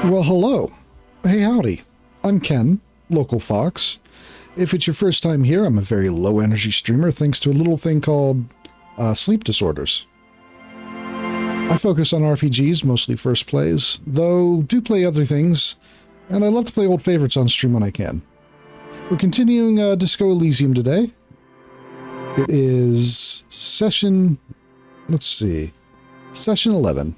Well, hello. Hey, howdy. I'm Ken, local Fox. If it's your first time here, I'm a very low-energy streamer thanks to a little thing called sleep disorders. I focus on RPGs, mostly first plays, though do play other things, and I love to play old favorites on stream when I can. We're continuing Disco Elysium today. It is session... let's see. Session 11.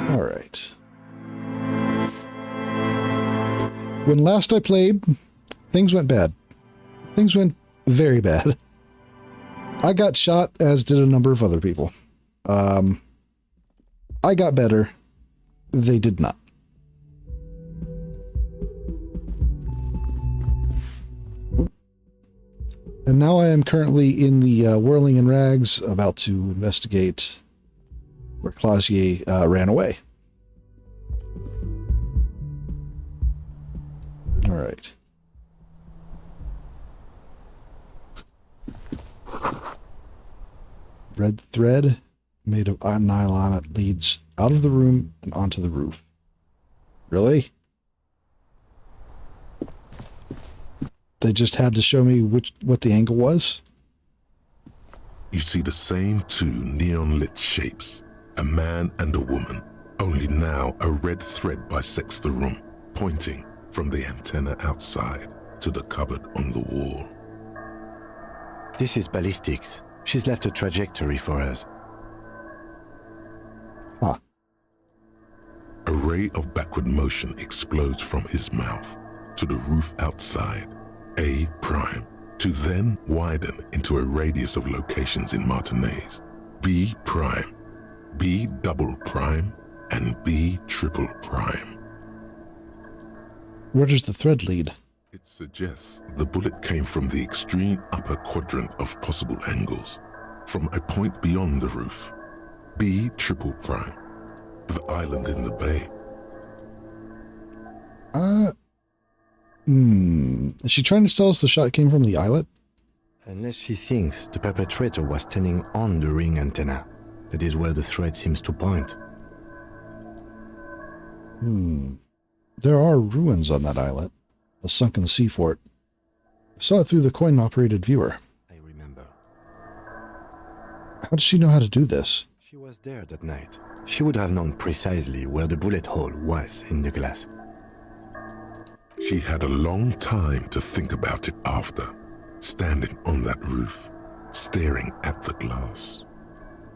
Alright. When last I played, things went bad. Things went very bad. I got shot, as did a number of other people. I got better. They did not. And now I am currently in the Whirling in Rags, about to investigate where Clausier ran away. All right. Red thread made of nylon. It leads out of the room and onto the roof. Really? They just had to show me what the angle was? You see the same two neon-lit shapes, a man and a woman, only now a red thread bisects the room, pointing from the antenna outside to the cupboard on the wall. This is ballistics. She's left a trajectory for us. Huh. A ray of backward motion explodes from his mouth to the roof outside, A prime, to then widen into a radius of locations in Martinez, B prime, B double prime, and B triple prime. Where does the thread lead? It suggests the bullet came from the extreme upper quadrant of possible angles, from a point beyond the roof, B triple prime, the island in the bay. Is she trying to tell us the shot came from the islet? Unless she thinks the perpetrator was standing on the ring antenna. That is where the thread seems to point. There are ruins on that islet. A sunken sea fort. I saw it through the coin-operated viewer. I remember. How does she know how to do this? She was there that night. She would have known precisely where the bullet hole was in the glass. She had a long time to think about it after, standing on that roof, staring at the glass.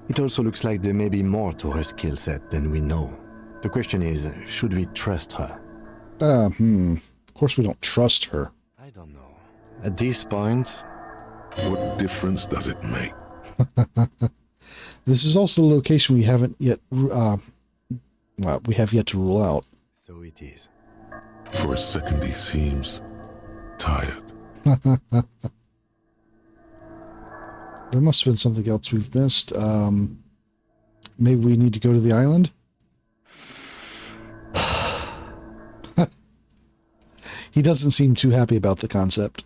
It also looks like there may be more to her skill set than we know. The question is, should we trust her? Of course we don't trust her. I don't know. At this point... What difference does it make? This is also the location we haven't yet, we have yet to rule out. So it is. For a second he seems tired. There must have been something else we've missed. Maybe we need to go to the island? He doesn't seem too happy about the concept.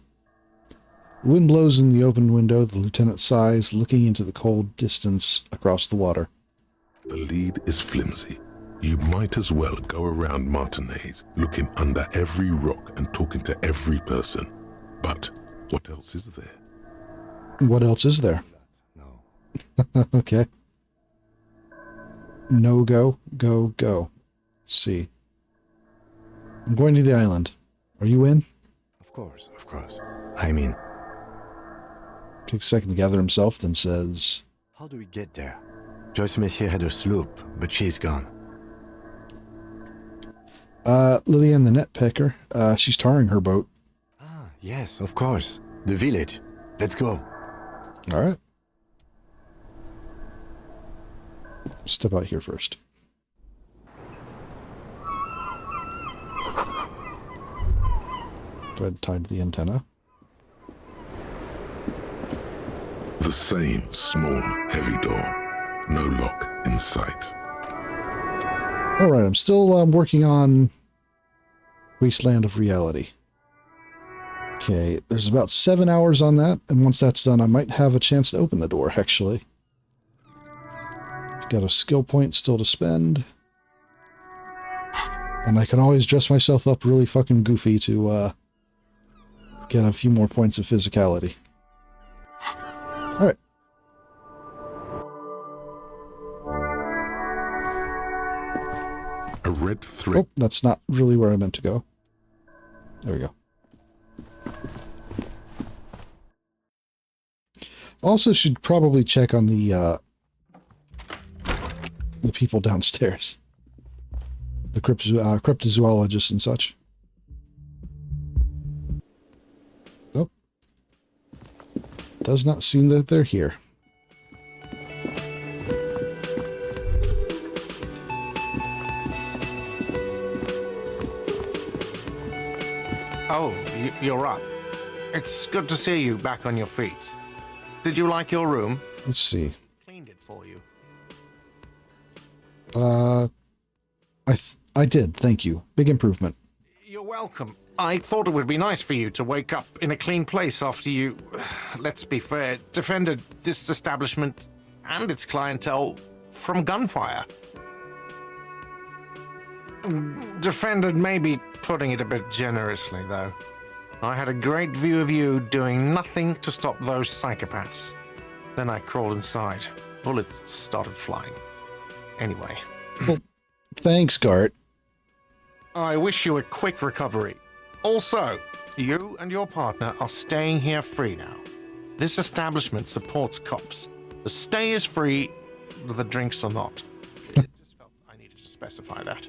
The wind blows in the open window. The lieutenant sighs, looking into the cold distance across the water. The lead is flimsy. You might as well go around Martinez, looking under every rock and talking to every person. But what else is there? What else is there? No. Okay. No go, go, go. Let's see. I'm going to the island. Are you in? Of course. I'm in. Takes a second to gather himself, then says... How do we get there? Joyce Messier had a sloop, but she's gone. Lillian the netpecker. She's tarring her boat. Ah, yes, of course. The village. Let's go. All right. Step out here first. Thread tied to the antenna. The same small, heavy door. No lock in sight. All right, I'm still working on Wasteland of Reality. Okay, there's about 7 hours on that, and once that's done, I might have a chance to open the door, actually. Got a skill point still to spend. And I can always dress myself up really fucking goofy to get a few more points of physicality. Alright. A red thread. Oh, that's not really where I meant to go. There we go. Also should probably check on the people downstairs. The cryptozoologists and such. Nope. Does not seem that they're here. Oh, you're up. It's good to see you back on your feet. Did you like your room? Let's see. Cleaned it for you. I did, thank you. Big improvement. You're welcome. I thought it would be nice for you to wake up in a clean place after you, let's be fair, defended this establishment and its clientele from gunfire. Defended may be putting it a bit generously, though. I had a great view of you doing nothing to stop those psychopaths. Then I crawled inside. Bullets started flying. Anyway. Well, thanks, Gart. I wish you a quick recovery. Also, you and your partner are staying here free now. This establishment supports cops. The stay is free, the drinks are not. I just felt I needed to specify that.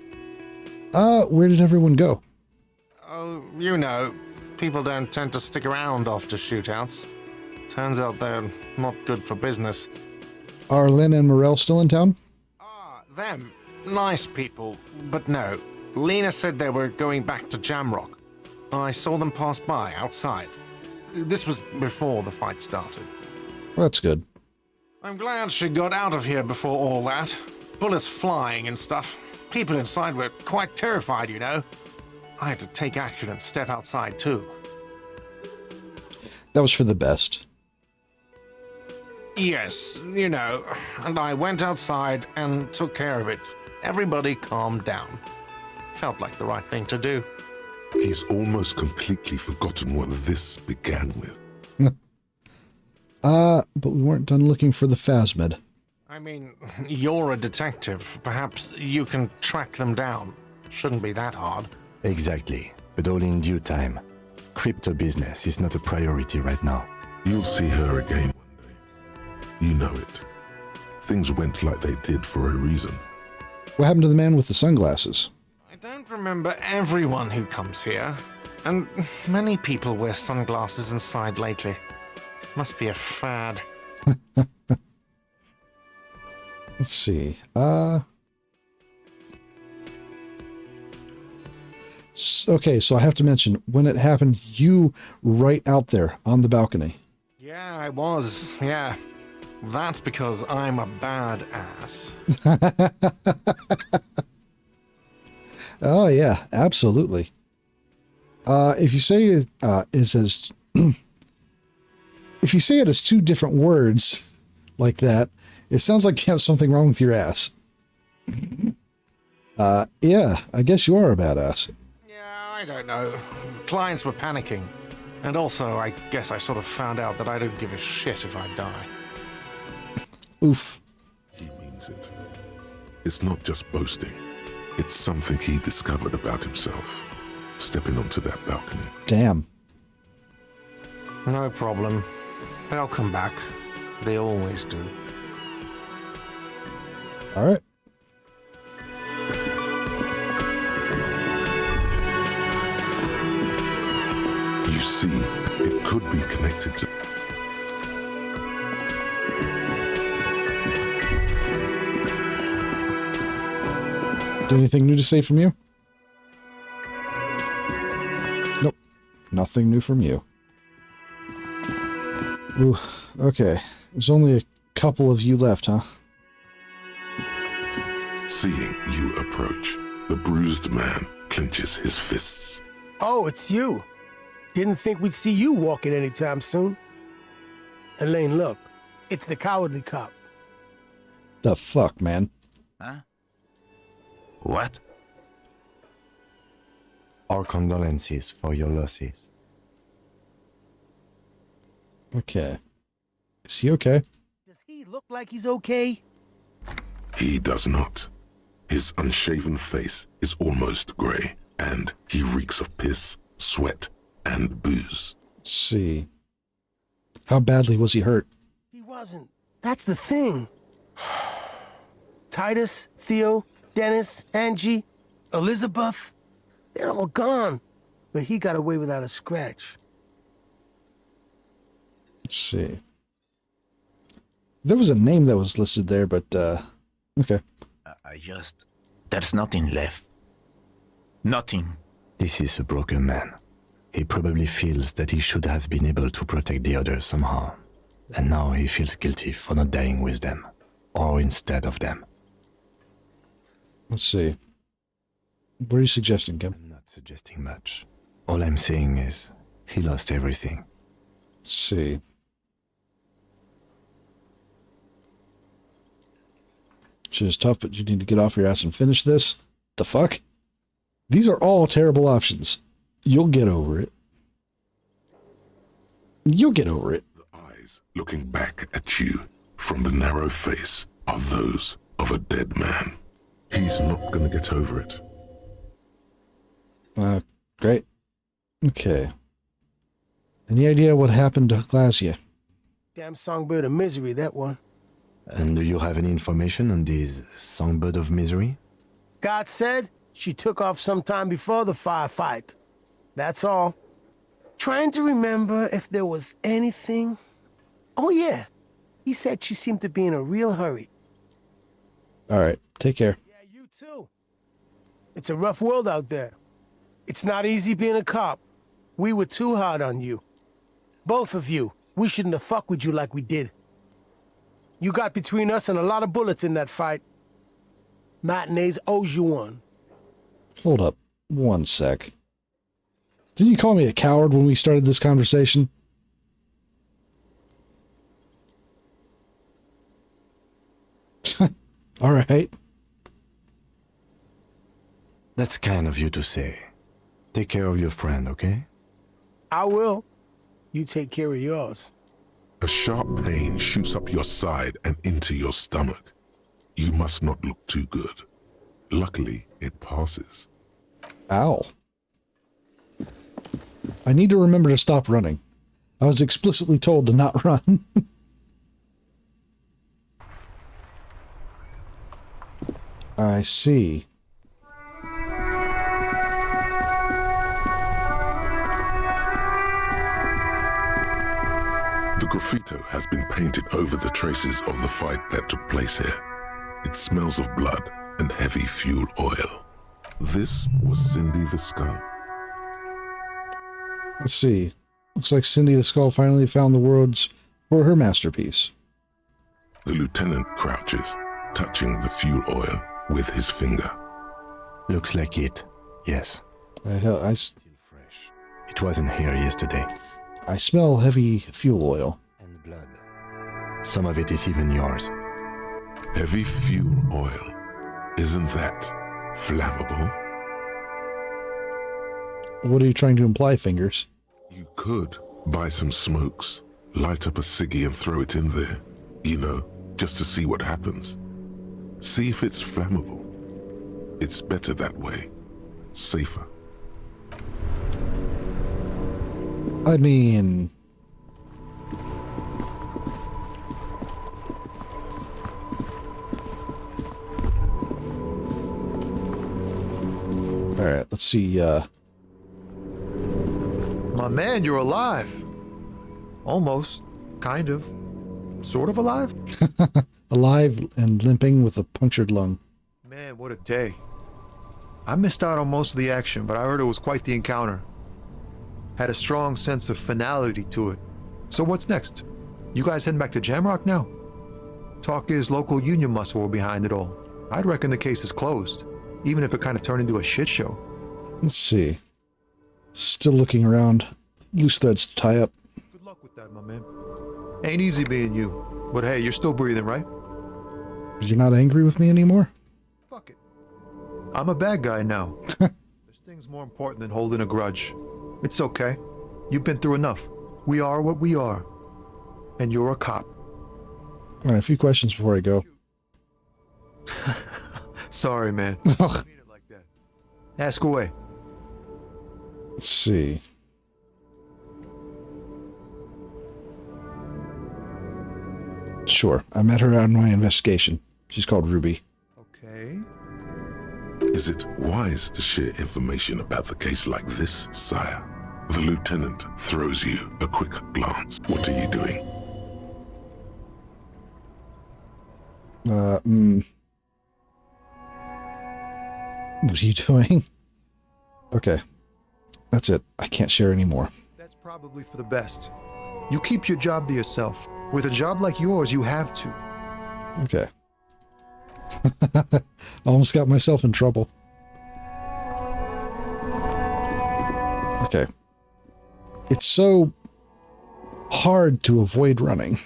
Where did everyone go? Oh, you know, people don't tend to stick around after shootouts. Turns out they're not good for business. Are Lynn and Morel still in town? Ah, them. Nice people, but no. Lena said they were going back to Jamrock. I saw them pass by outside. This was before the fight started. Well, that's good. I'm glad she got out of here before all that. Bullets flying and stuff. People inside were quite terrified, you know. I had to take action and step outside too. That was for the best. Yes, you know, and I went outside and took care of it. Everybody calmed down. Felt like the right thing to do. He's almost completely forgotten what this began with. But we weren't done looking for the phasmid. I mean, you're a detective. Perhaps you can track them down. Shouldn't be that hard. Exactly, but all in due time. Crypto business is not a priority right now. You'll see her again one day. You know it. Things went like they did for a reason. What happened to the man with the sunglasses? I don't remember everyone who comes here. And many people wear sunglasses inside lately. Must be a fad. Let's see. Okay, so I have to mention, when it happened, you right out there on the balcony. Yeah, I was. Yeah. That's because I'm a badass. Oh, yeah, absolutely. If you say it is as... if you say it as two different words like that, it sounds like you have something wrong with your ass. Yeah, I guess you are a badass. Yeah, I don't know. Clients were panicking. And also, I guess I sort of found out that I don't give a shit if I die. Oof. He means it. It's not just boasting. It's something he discovered about himself, stepping onto that balcony. Damn. No problem. They'll come back. They always do. All right. You see, it could be connected to... Anything new to say from you? Nope. Nothing new from you. Ooh, okay. There's only a couple of you left, huh? Seeing you approach, the bruised man clenches his fists. Oh, it's you. Didn't think we'd see you walking anytime soon. Elaine, look. It's the cowardly cop. The fuck, man? Huh? What? Our condolences for your losses. Okay. Is he okay? Does he look like he's okay? He does not. His unshaven face is almost grey, and he reeks of piss, sweat, and booze. Let's see. How badly was he hurt? He wasn't. That's the thing. Titus, Theo, Dennis, Angie, Elizabeth, they're all gone. But he got away without a scratch. Let's see. There was a name that was listed there, but, okay. There's nothing left. Nothing. This is a broken man. He probably feels that he should have been able to protect the others somehow. And now he feels guilty for not dying with them. Or instead of them. Let's see. What are you suggesting, Kim? I'm not suggesting much. All I'm saying is, he lost everything. Let's see. Shit is tough, but you need to get off your ass and finish this. The fuck? These are all terrible options. You'll get over it. You'll get over it. The eyes looking back at you from the narrow face are those of a dead man. He's not gonna get over it. Great. Okay. Any idea what happened to Glacia? Damn songbird of misery, that one. And do you have any information on this songbird of misery? God said she took off sometime before the firefight. That's all. Trying to remember if there was anything. Oh, yeah. He said she seemed to be in a real hurry. All right. Take care. Yeah, you too. It's a rough world out there. It's not easy being a cop. We were too hard on you. Both of you. We shouldn't have fucked with you like we did. You got between us and a lot of bullets in that fight. Matinees owes you one. Hold up. One sec. Didn't you call me a coward when we started this conversation? All right. That's kind of you to say. Take care of your friend, okay? I will. You take care of yours. A sharp pain shoots up your side and into your stomach. You must not look too good. Luckily, it passes. Ow. I need to remember to stop running. I was explicitly told to not run. I see. The graffito has been painted over the traces of the fight that took place here. It smells of blood and heavy fuel oil. This was Cindy the Skull. Let's see. Looks like Cindy the Skull finally found the words for her masterpiece. The lieutenant crouches, touching the fuel oil with his finger. Looks like it. Yes. Still Still fresh. It wasn't here yesterday. I smell heavy fuel oil. And blood. Some of it is even yours. Heavy fuel oil. Isn't that flammable? What are you trying to imply, Fingers? You could buy some smokes, light up a ciggy and throw it in there. You know, just to see what happens. See if it's flammable. It's better that way. Safer. I mean... Alright, let's see, My man, you're alive. Almost. Kind of. Sort of alive? alive and limping with a punctured lung. Man, what a day. I missed out on most of the action, but I heard it was quite the encounter. Had a strong sense of finality to it. So what's next? You guys heading back to Jamrock now? Talk is local union muscle were behind it all. I'd reckon the case is closed, even if it kind of turned into a shit show. Let's see. Still looking around. Loose threads to tie up. Good luck with that, my man. Ain't easy being you, but hey, you're still breathing, right? You're not angry with me anymore? Fuck it. I'm a bad guy now. There's things more important than holding a grudge. It's okay. You've been through enough. We are what we are. And you're a cop. All right, a few questions before I go. Sorry, man. I don't mean it like that. Ask away. Let's see. Sure, I met her on my investigation. She's called Ruby. Okay. Is it wise to share information about the case like this, sire? The lieutenant throws you a quick glance. What are you doing? What are you doing? Okay. That's it. I can't share anymore. That's probably for the best. You keep your job to yourself. With a job like yours, you have to. Okay. Almost got myself in trouble. Okay. It's so hard to avoid running.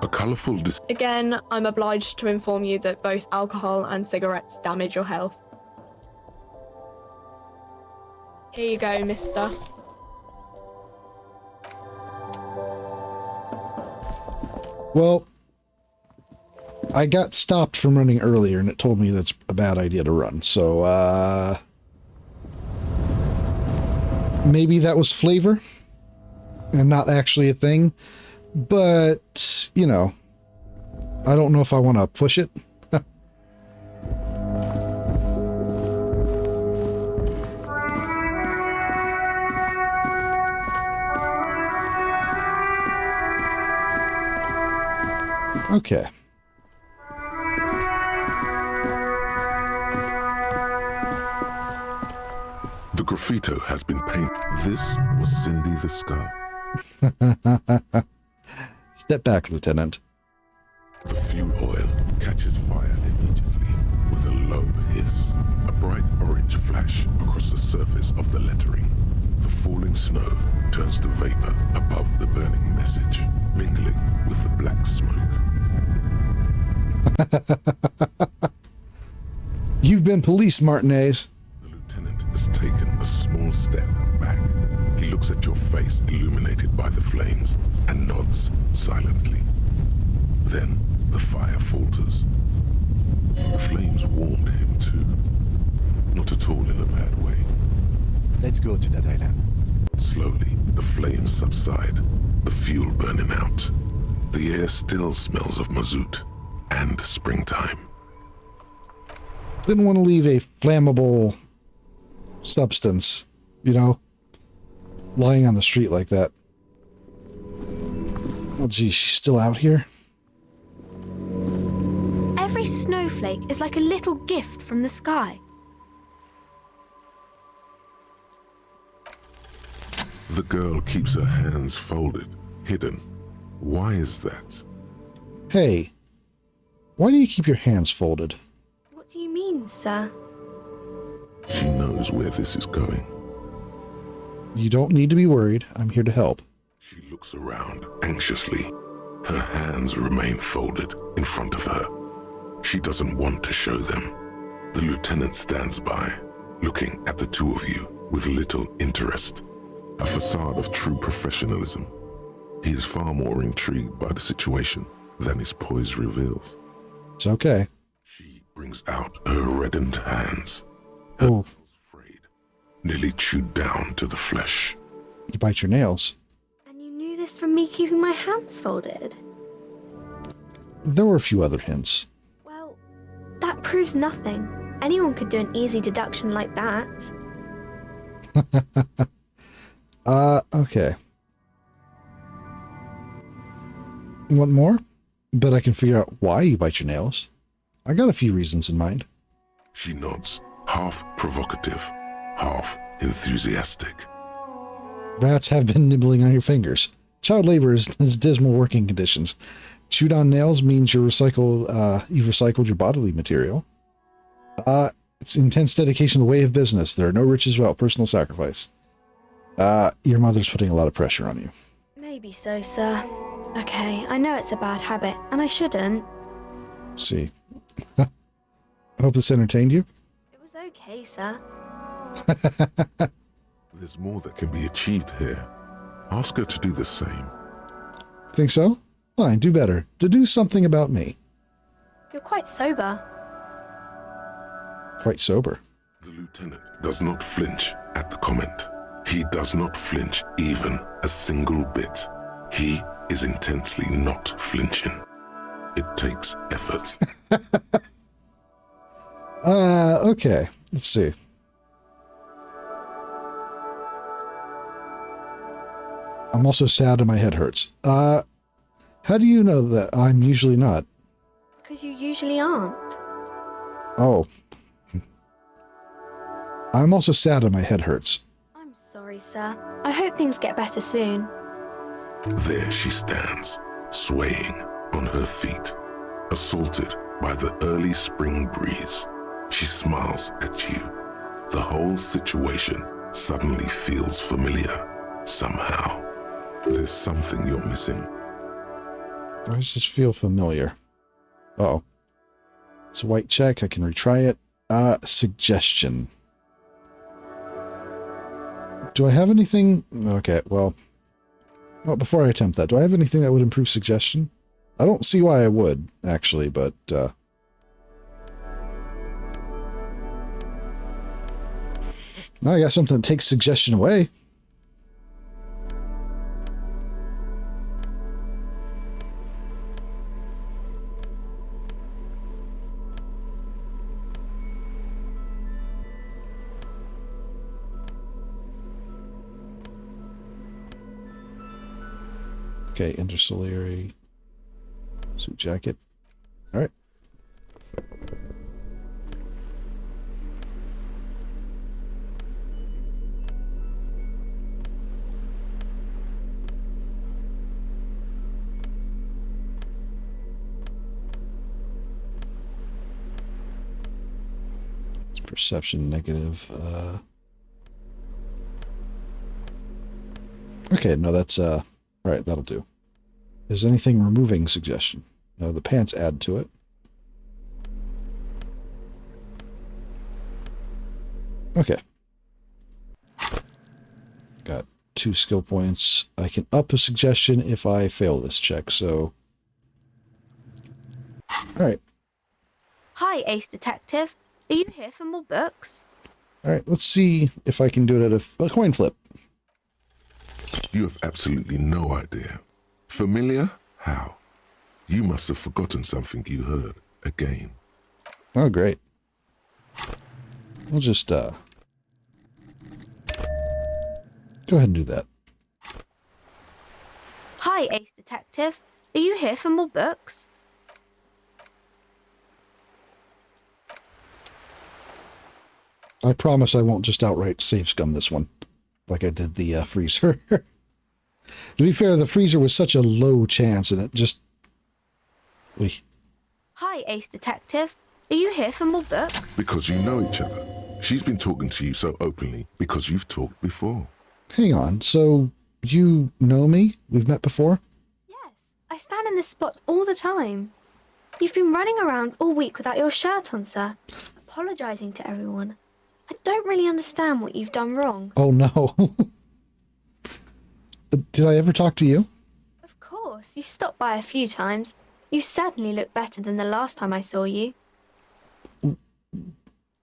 A colorful Again, I'm obliged to inform you that both alcohol and cigarettes damage your health. Here you go, mister. Well, I got stopped from running earlier, and it told me that's a bad idea to run. So, maybe that was flavor and not actually a thing. But, you know, I don't know if I want to push it. Okay. The graffito has been painted. This was Cindy the Skull. Step back, Lieutenant. The fuel oil catches fire immediately with a low hiss, a bright orange flash across the surface of the lettering. The falling snow turns to vapor above the burning message, mingling with the black smoke. You've been police, Martinez. The lieutenant has taken a small step back. He looks at your face illuminated by the flames and nods silently. Then the fire falters. The flames warmed him too. Not at all in a bad way. Let's go to that island. Slowly, the flames subside, the fuel burning out. The air still smells of mazout and springtime. Didn't want to leave a flammable substance, you know, lying on the street like that. Oh, geez, she's still out here? Every snowflake is like a little gift from the sky. The girl keeps her hands folded, hidden. Why is that? Hey, why do you keep your hands folded? What do you mean, sir? She knows where this is going. You don't need to be worried. I'm here to help. She looks around anxiously. Her hands remain folded in front of her. She doesn't want to show them. The lieutenant stands by, looking at the two of you with little interest. A facade of true professionalism. He is far more intrigued by the situation than his poise reveals. It's okay. She brings out her reddened hands. Her Oh, nails frayed, nearly chewed down to the flesh. you bite your nails. And you knew this from me keeping my hands folded? There were a few other hints. Well, that proves nothing. Anyone could do an easy deduction like that. Okay. Want more? Bet I can figure out why you bite your nails. I got a few reasons in mind. She nods, half provocative, half enthusiastic. Rats have been nibbling on your fingers. Child labor is dismal working conditions. Chewed on nails means you've recycled your bodily material. It's intense dedication to the way of business. There are no riches without personal sacrifice. Your mother's putting a lot of pressure on you. Maybe so, sir. Okay, I know it's a bad habit, and I shouldn't. See. I hope this entertained you. It was okay, sir. There's more that can be achieved here. Ask her to do the same. Think so? Fine, do better. To do something about me. You're quite sober. Quite sober. The lieutenant does not flinch at the comment. He does not flinch even a single bit. He is intensely not flinching. It takes effort. Okay. Let's see. I'm also sad and my head hurts. How do you know that I'm usually not? Because you usually aren't. Oh. I'm also sad and my head hurts. I'm sorry, sir. I hope things get better soon. There she stands, swaying on her feet, assaulted by the early spring breeze. She smiles at you. The whole situation suddenly feels familiar, somehow. There's something you're missing. Why does this feel familiar? Uh-oh. It's a white check. I can retry it. Suggestion. Do I have anything? Okay, well, before I attempt that, do I have anything that would improve suggestion? I don't see why I would, actually, but, now I got something that takes suggestion away. Okay, interciliary suit jacket. All right. It's perception negative. Okay, no, that's right, that'll do. Is anything removing suggestion? No, the pants add to it. Okay. Got 2 skill points. I can up a suggestion if I fail this check, so... Alright. Hi, Ace Detective. Are you here for more books? Alright, let's see if I can do it at a coin flip. You have absolutely no idea. Familiar? How? You must have forgotten something you heard again. Oh, great. We'll just, go ahead and do that. Hi, Ace Detective. Are you here for more books? I promise I won't just outright save scum this one, like I did the freezer. To be fair, the freezer was such a low chance, and it just... Hi, Ace Detective. Are you here for more books? Because you know each other. She's been talking to you so openly because you've talked before. Hang on, so you know me? We've met before? Yes, I stand in this spot all the time. You've been running around all week without your shirt on, sir, apologising to everyone. I don't really understand what you've done wrong. Oh, no. Did I ever talk to you? Of course, you've stopped by a few times. You certainly look better than the last time I saw you.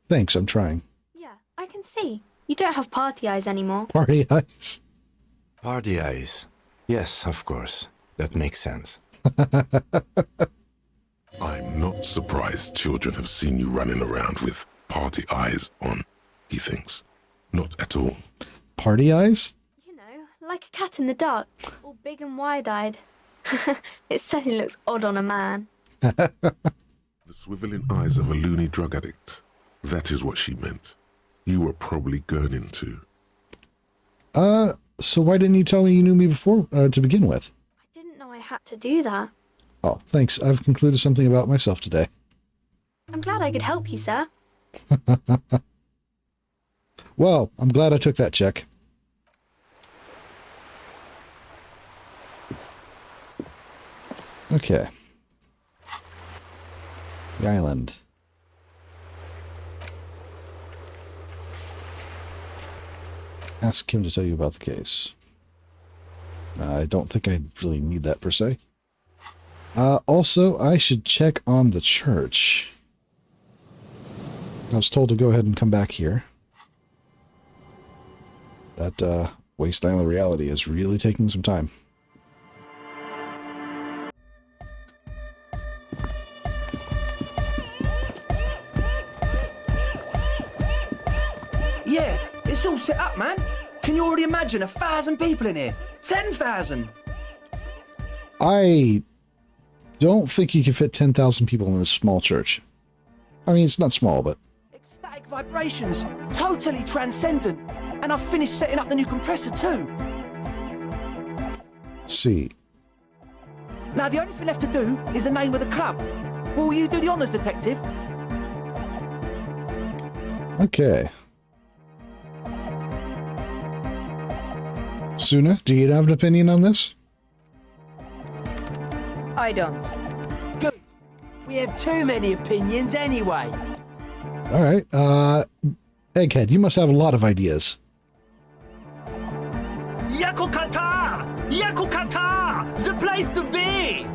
Thanks, I'm trying. Yeah, I can see. You don't have party eyes anymore. Party eyes? Party eyes. Yes, of course. That makes sense. I'm not surprised children have seen you running around with party eyes on, he thinks. Not at all. Party eyes? You know, like a cat in the dark, all big and wide-eyed. It certainly looks odd on a man. The swiveling eyes of a loony drug addict. That is what she meant. You were probably gurning too. So why didn't you tell me you knew me before, to begin with? I didn't know I had to do that. Oh, thanks. I've concluded something about myself today. I'm glad I could help you, sir. Well, I'm glad I took that check. Okay. The island. Ask him to tell you about the case. I don't think I really need that per se. Also, I should check on the church. I was told to go ahead and come back here. That Waste Island reality is really taking some time. Yeah, it's all set up, man. Can you already imagine 1,000 people in here? 10,000! I don't think you can fit 10,000 people in this small church. I mean, it's not small, but... Ecstatic vibrations, totally transcendent. And I've finished setting up the new compressor too. Let's see. Now the only thing left to do is the name of the club. Will you do the honors, detective? Okay. Suna, do you have an opinion on this? I don't. Good. We have too many opinions anyway. All right. Egghead, you must have a lot of ideas. Yakukata! Yakukata! The place to be!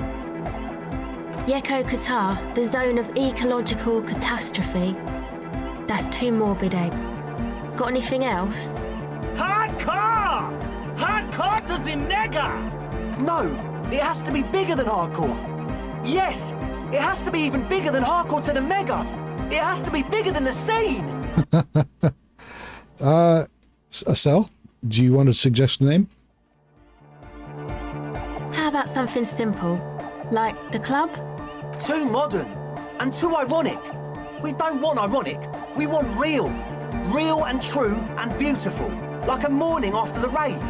Yeko Qatar, the zone of ecological catastrophe. That's too morbid, Egg. Got anything else? Hardcore! Hardcore to the mega! No, it has to be bigger than hardcore. Yes, it has to be even bigger than hardcore to the mega. It has to be bigger than the scene. Cell, do you want to suggest a name? How about something simple, like the club? Too modern and too ironic. We don't want ironic. We want real. Real and true and beautiful. Like a morning after the rave.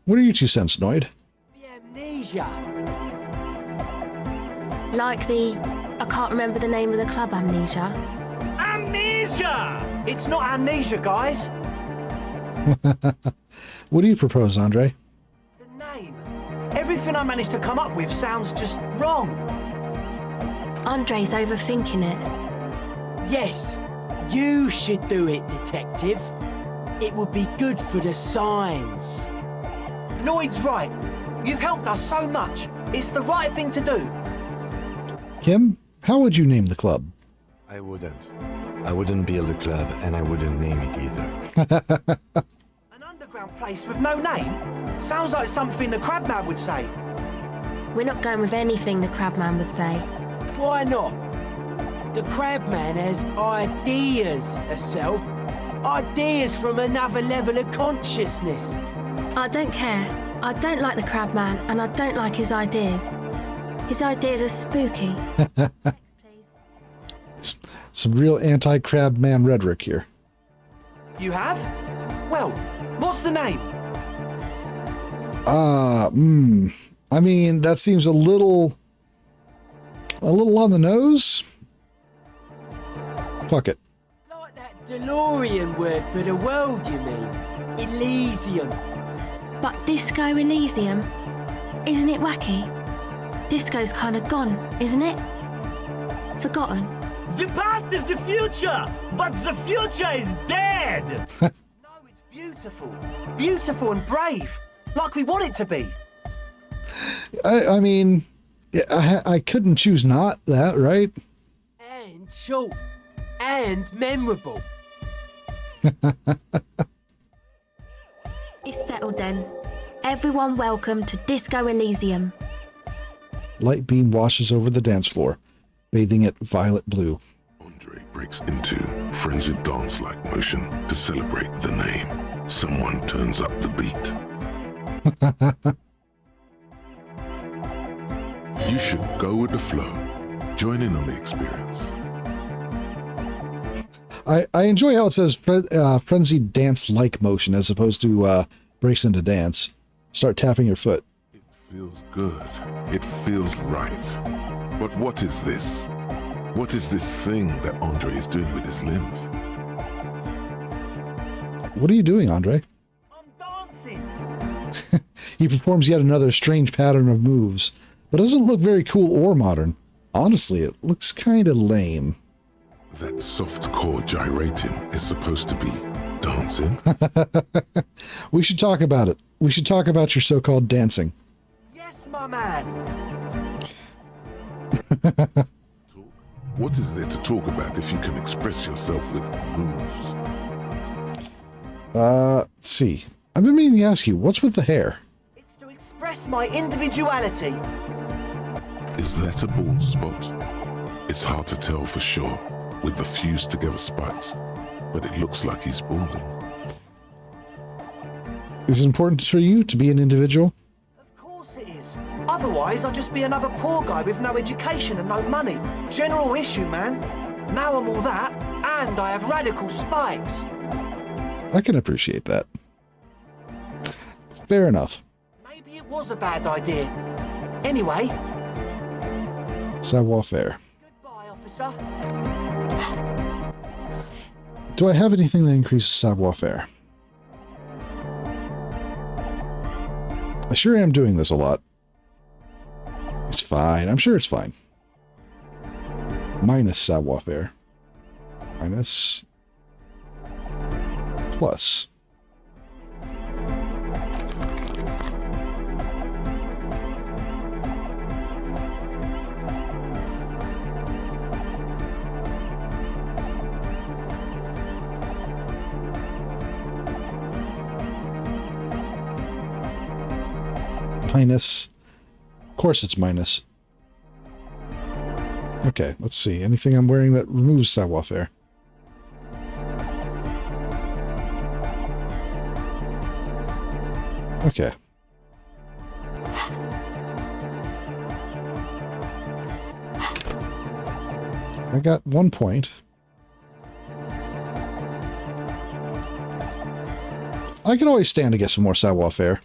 What are you 2 cents, Noid? The amnesia. Like the... I can't remember the name of the club, Amnesia. Amnesia! It's not amnesia, guys. What do you propose, Andre? The name. Everything I managed to come up with sounds just wrong. Andre's overthinking it. Yes, you should do it, detective. It would be good for the signs. Noid's right. You've helped us so much. It's the right thing to do. Kim, how would you name the club? I wouldn't. I wouldn't build a club, and I wouldn't name it either. An underground place with no name? Sounds like something the Crabman would say. We're not going with anything the Crabman would say. Why not? The Crabman has ideas, Estelle. Ideas from another level of consciousness. I don't care. I don't like the Crabman, and I don't like his ideas. His ideas are spooky. Next, please. Some real anti-crab man rhetoric here. You have? Well, what's the name? I mean, that seems a little on the nose. Fuck it. Like that DeLorean word for the world, you mean? Elysium. But Disco Elysium? Isn't it wacky? Disco's kind of gone, isn't it? Forgotten. The past is the future, but the future is dead. No, it's beautiful. Beautiful and brave, like we want it to be. I mean, I couldn't choose not that, right? And short. And memorable. It's settled then. Everyone welcome to Disco Elysium. Light beam washes over the dance floor, bathing it violet blue. Andre breaks into frenzied dance-like motion to celebrate the name. Someone turns up the beat. You should go with the flow. Join in on the experience. I enjoy how it says frenzied dance-like motion as opposed to breaks into dance. Start tapping your foot. It feels good. It feels right. But what is this? What is this thing that Andre is doing with his limbs? What are you doing, Andre? I'm dancing. He performs yet another strange pattern of moves, but doesn't look very cool or modern. Honestly, it looks kind of lame. That soft core gyrating is supposed to be dancing? We should talk about it. We should talk about your so-called dancing. Yes, my man. What is there to talk about if you can express yourself with moves? Let's see. I've been meaning to ask you, what's with the hair? It's to express my individuality. Is that a bald spot? It's hard to tell for sure, with the fused together spikes, but it looks like he's balding. Is it important for you to be an individual? Of course it is. Otherwise, I'd just be another poor guy with no education and no money. General issue, man. Now I'm all that, and I have radical spikes. I can appreciate that. Fair enough. Maybe it was a bad idea. Anyway. Savoir-faire. Goodbye, officer. Do I have anything that increases savoir-faire? I sure am doing this a lot. It's fine. I'm sure it's fine. Minus savoir-faire. Minus. Plus. Minus. Of course it's minus. Okay, let's see. Anything I'm wearing that removes savoir-faire? Okay. I got 1 point. I can always stand to get some more savoir-faire.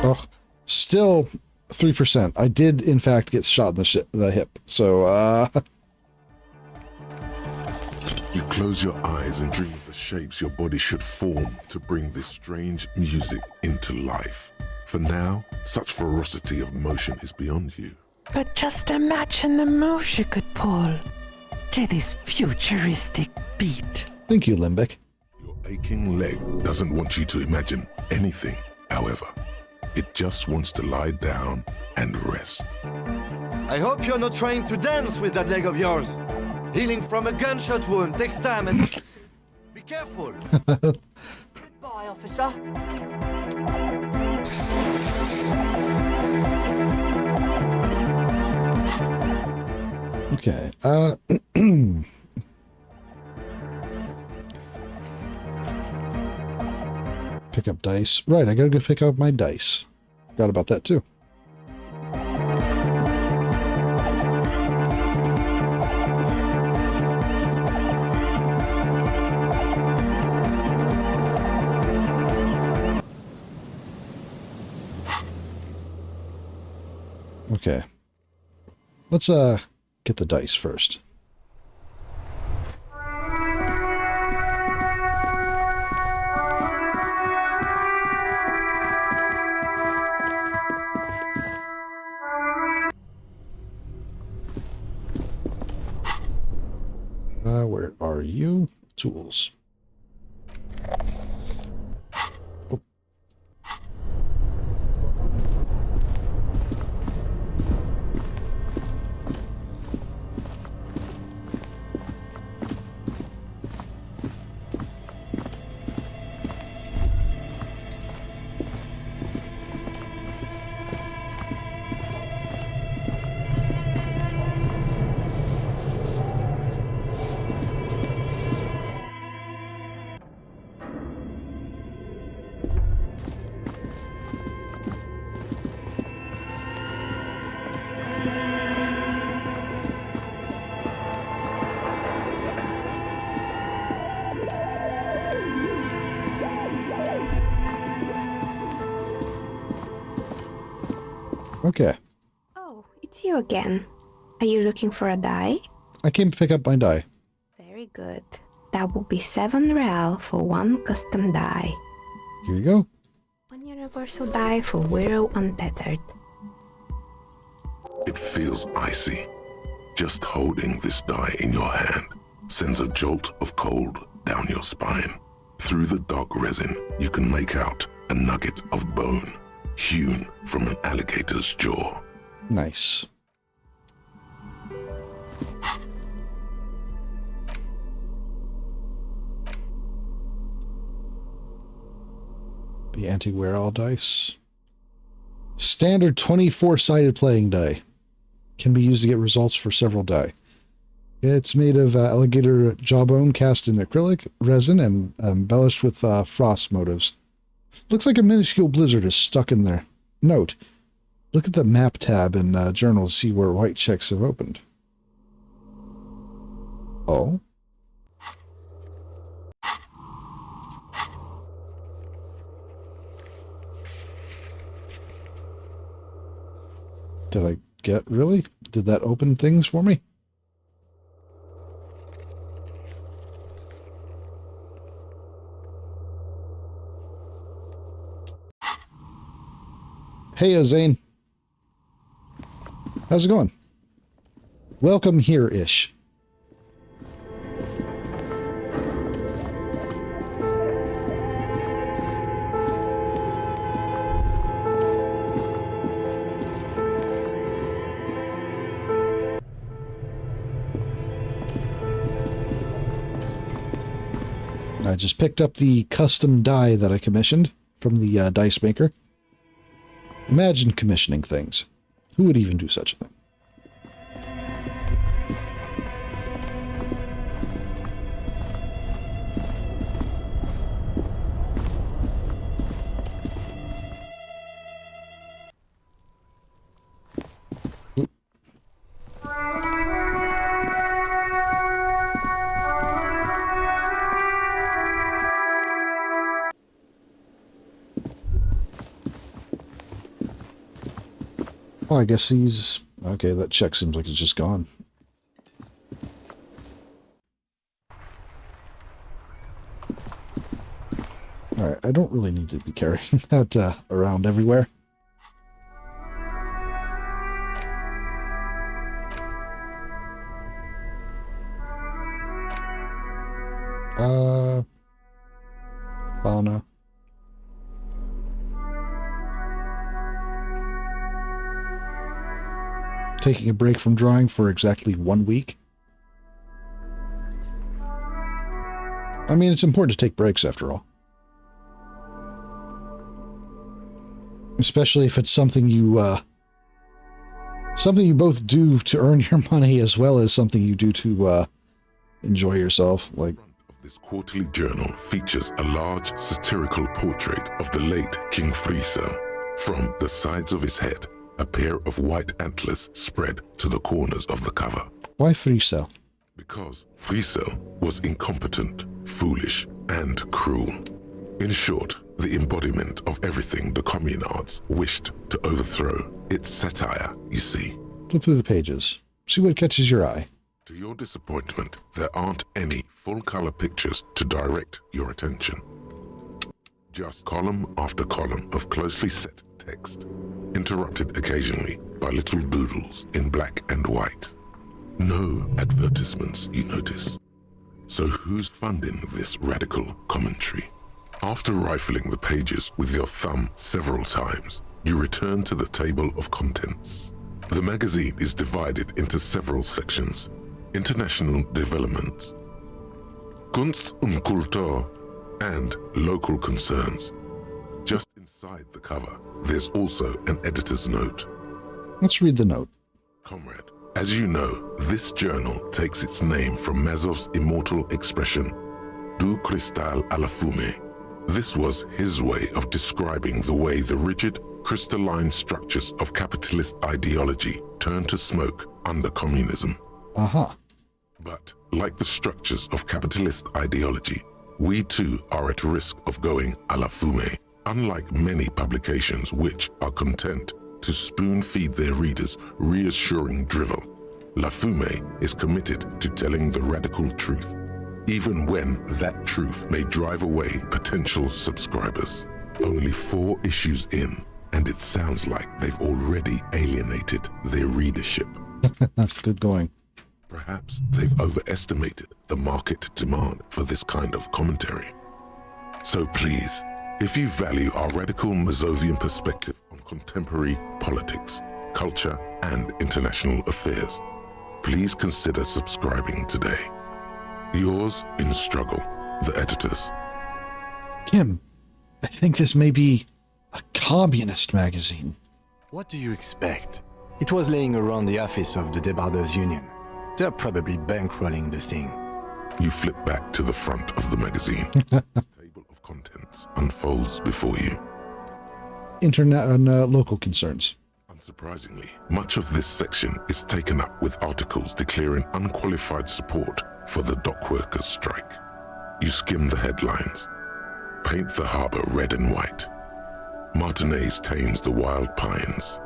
Oh, still 3%. I did, in fact, get shot in the hip. So, You close your eyes and dream of the shapes your body should form to bring this strange music into life. For now, such ferocity of motion is beyond you. But just imagine the moves you could pull to this futuristic beat. Thank you, Limbic. Your aching leg doesn't want you to imagine anything, however. It just wants to lie down and rest. I hope you're not trying to dance with that leg of yours. Healing from a gunshot wound takes time and... Be careful. Goodbye, officer. Okay, pick up dice. Right, I gotta go pick up my dice. Forgot about that too. Okay. Let's get the dice first. Where are you? Tools. Oh. Okay. Oh, it's you again. Are you looking for a die? I came to pick up my die. Very good. That will be 7 real for 1 custom die. Here you go. 1 universal die for Wiro Untethered. It feels icy. Just holding this die in your hand sends a jolt of cold down your spine. Through the dark resin, you can make out a nugget of bone hewn from an alligator's jaw. Nice. The anti-wear-all dice. Standard 24-sided playing die. Can be used to get results for several die. It's made of alligator jawbone cast in acrylic resin and embellished with frost motifs. Looks like a minuscule blizzard is stuck in there. Note, look at the map tab in journal to see where white checks have opened. Oh? Did I get, really? Did that open things for me? Hey, Zane. How's it going? Welcome here-ish. I just picked up the custom die that I commissioned from the dice maker. Imagine commissioning things. Who would even do such a thing? Oh, I guess he's... Okay, that check seems like it's just gone. Alright, I don't really need to be carrying that around everywhere. Fauna. Taking a break from drawing for exactly 1 week. I mean, it's important to take breaks after all. Especially if it's something you both do to earn your money as well as something you do to enjoy yourself. Like, this quarterly journal features a large satirical portrait of the late King Friesel. From the sides of his head, a pair of white antlers spread to the corners of the cover. Why Friesel? Because Friesel was incompetent, foolish, and cruel. In short, the embodiment of everything the communards wished to overthrow. It's satire, you see. Flip through the pages. See what catches your eye. To your disappointment, there aren't any full-color pictures to direct your attention. Just column after column of closely set text, interrupted occasionally by little doodles in black and white. No advertisements, you notice. So who's funding this radical commentary? After rifling the pages with your thumb several times, you return to the table of contents. The magazine is divided into several sections: international development, Kunst und Kultur, and local concerns. Just inside the cover, there's also an editor's note. Let's read the note. Comrade, as you know, this journal takes its name from Mazov's immortal expression, Du cristal à la fumée. This was his way of describing the way the rigid, crystalline structures of capitalist ideology turn to smoke under communism. Aha. But, like the structures of capitalist ideology, we too are at risk of going à la fumée. Unlike many publications which are content to spoon-feed their readers reassuring drivel. La Fume is committed to telling the radical truth, even when that truth may drive away potential subscribers. Only 4 issues in, and it sounds like they've already alienated their readership. Good going. Perhaps they've overestimated the market demand for this kind of commentary. So please, if you value our radical Mazovian perspective on contemporary politics, culture, and international affairs, please consider subscribing today. Yours in struggle, the editors. Kim, I think this may be a communist magazine. What do you expect? It was laying around the office of the Debarders Union. They're probably bankrolling the thing. You flip back to the front of the magazine. The table of contents unfolds before you. Internet and local concerns. Unsurprisingly, much of this section is taken up with articles declaring unqualified support for the dockworkers' strike. You skim the headlines. Paint the harbor red and white. Martinez tames the wild pines.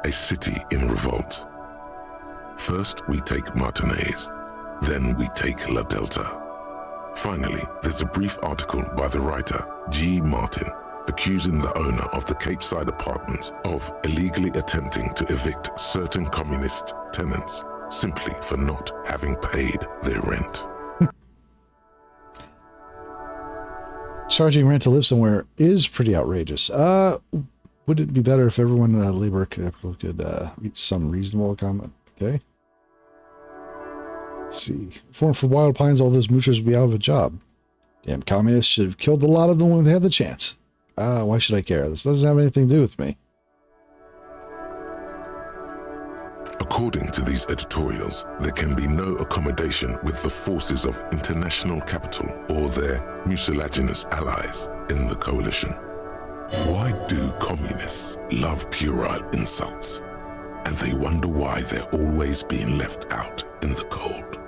A city in revolt. First we take Martinez, then we take La Delta. Finally, there's a brief article by the writer G. Martin accusing the owner of the Cape Side apartments of illegally attempting to evict certain communist tenants simply for not having paid their rent. Charging rent to live somewhere is pretty outrageous. Would it be better if everyone in labor capital could reach some reasonable comment? Okay. Let's see. For Wild Pines, all those moochers would be out of a job. Damn communists should have killed a lot of them when they had the chance. Why should I care? This doesn't have anything to do with me. According to these editorials, there can be no accommodation with the forces of international capital or their mucilaginous allies in the coalition. Why do communists love puerile insults? And they wonder why they're always being left out in the cold.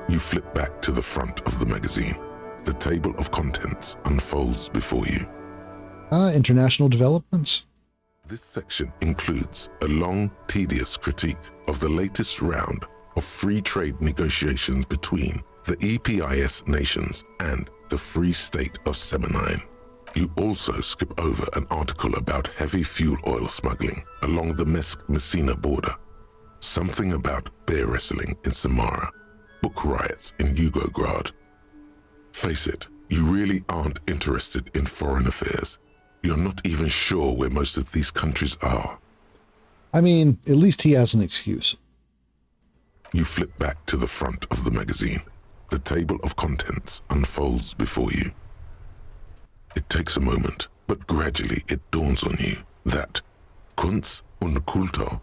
You flip back to the front of the magazine. The table of contents unfolds before you. International developments. This section includes a long, tedious critique of the latest round of free trade negotiations between the EPIS nations and the Free State of Semenine. You also skip over an article about heavy fuel oil smuggling along the Mesk-Messina border, something about bear wrestling in Samara, book riots in Yugograd. Face it, you really aren't interested in foreign affairs. You're not even sure where most of these countries are. I mean, at least he has an excuse. You flip back to the front of the magazine. The table of contents unfolds before you. It takes a moment, but gradually it dawns on you that Kunst und Kultur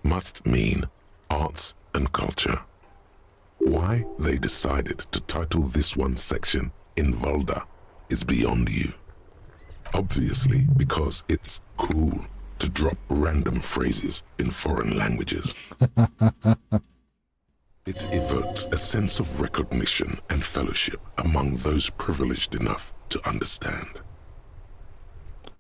must mean arts and culture. Why they decided to title this one section in Valda is beyond you. Obviously, because it's cool to drop random phrases in foreign languages. It evokes a sense of recognition and fellowship among those privileged enough to understand.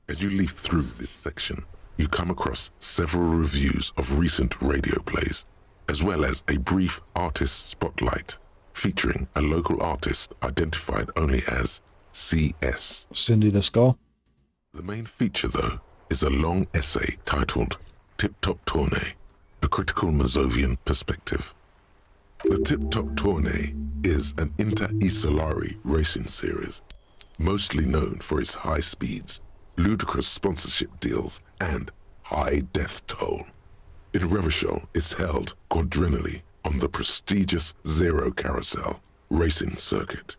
As you leaf through this section, you come across several reviews of recent radio plays, as well as a brief artist spotlight featuring a local artist identified only as CS. Cindy the Skull. The main feature, though, is a long essay titled Tip Top Tournée, a critical Mazovian perspective. The Tip Top Tournée is an inter-Isolari racing series, mostly known for its high speeds, ludicrous sponsorship deals, and high death toll. In Revachol is held quadrennially on the prestigious Zero Carousel racing circuit.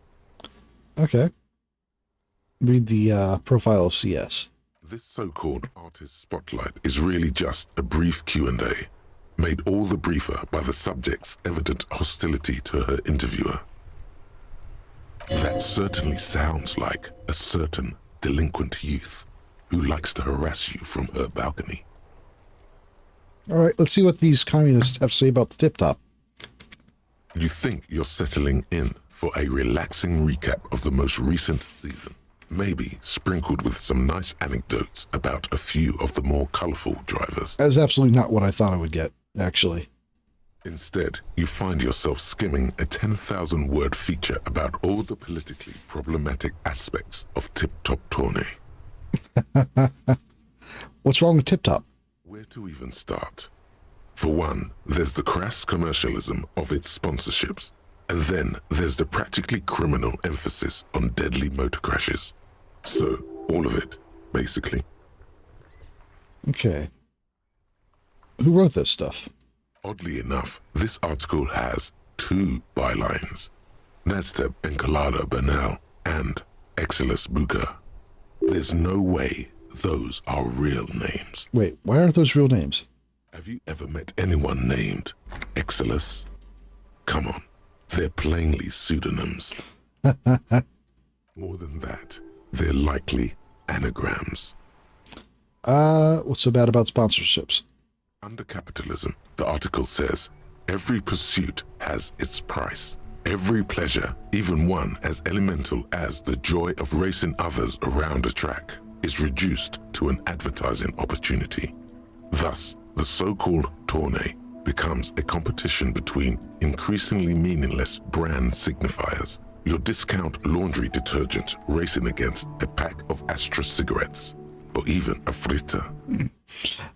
Okay. Read the profile of CS. This so-called artist spotlight is really just a brief Q&A, made all the briefer by the subject's evident hostility to her interviewer. That certainly sounds like a certain delinquent youth who likes to harass you from her balcony. All right, let's see what these communists have to say about the Tip Top. You think you're settling in for a relaxing recap of the most recent season. maybe sprinkled with some nice anecdotes about a few of the more colorful drivers. That is absolutely not what I thought I would get, actually. Instead, you find yourself skimming a 10,000-word feature about all the politically problematic aspects of Tip Top Tourney. What's wrong with Tip Top? Where to even start? For one, there's the crass commercialism of its sponsorships, and then there's the practically criminal emphasis on deadly motor crashes. So, all of it, basically. Okay. Who wrote this stuff? Oddly enough, this article has 2 bylines. Nazteb Encolada Bernal and Exilus Buka. There's no way those are real names. Wait, why aren't those real names? Have you ever met anyone named Exilus? Come on, they're plainly pseudonyms. More than that, they're likely anagrams. What's so bad about sponsorships? Under capitalism, the article says, every pursuit has its price. Every pleasure, even one as elemental as the joy of racing others around a track, is reduced to an advertising opportunity. Thus, the so-called tourney becomes a competition between increasingly meaningless brand signifiers. Your discount laundry detergent racing against a pack of Astra cigarettes, or even a fritter.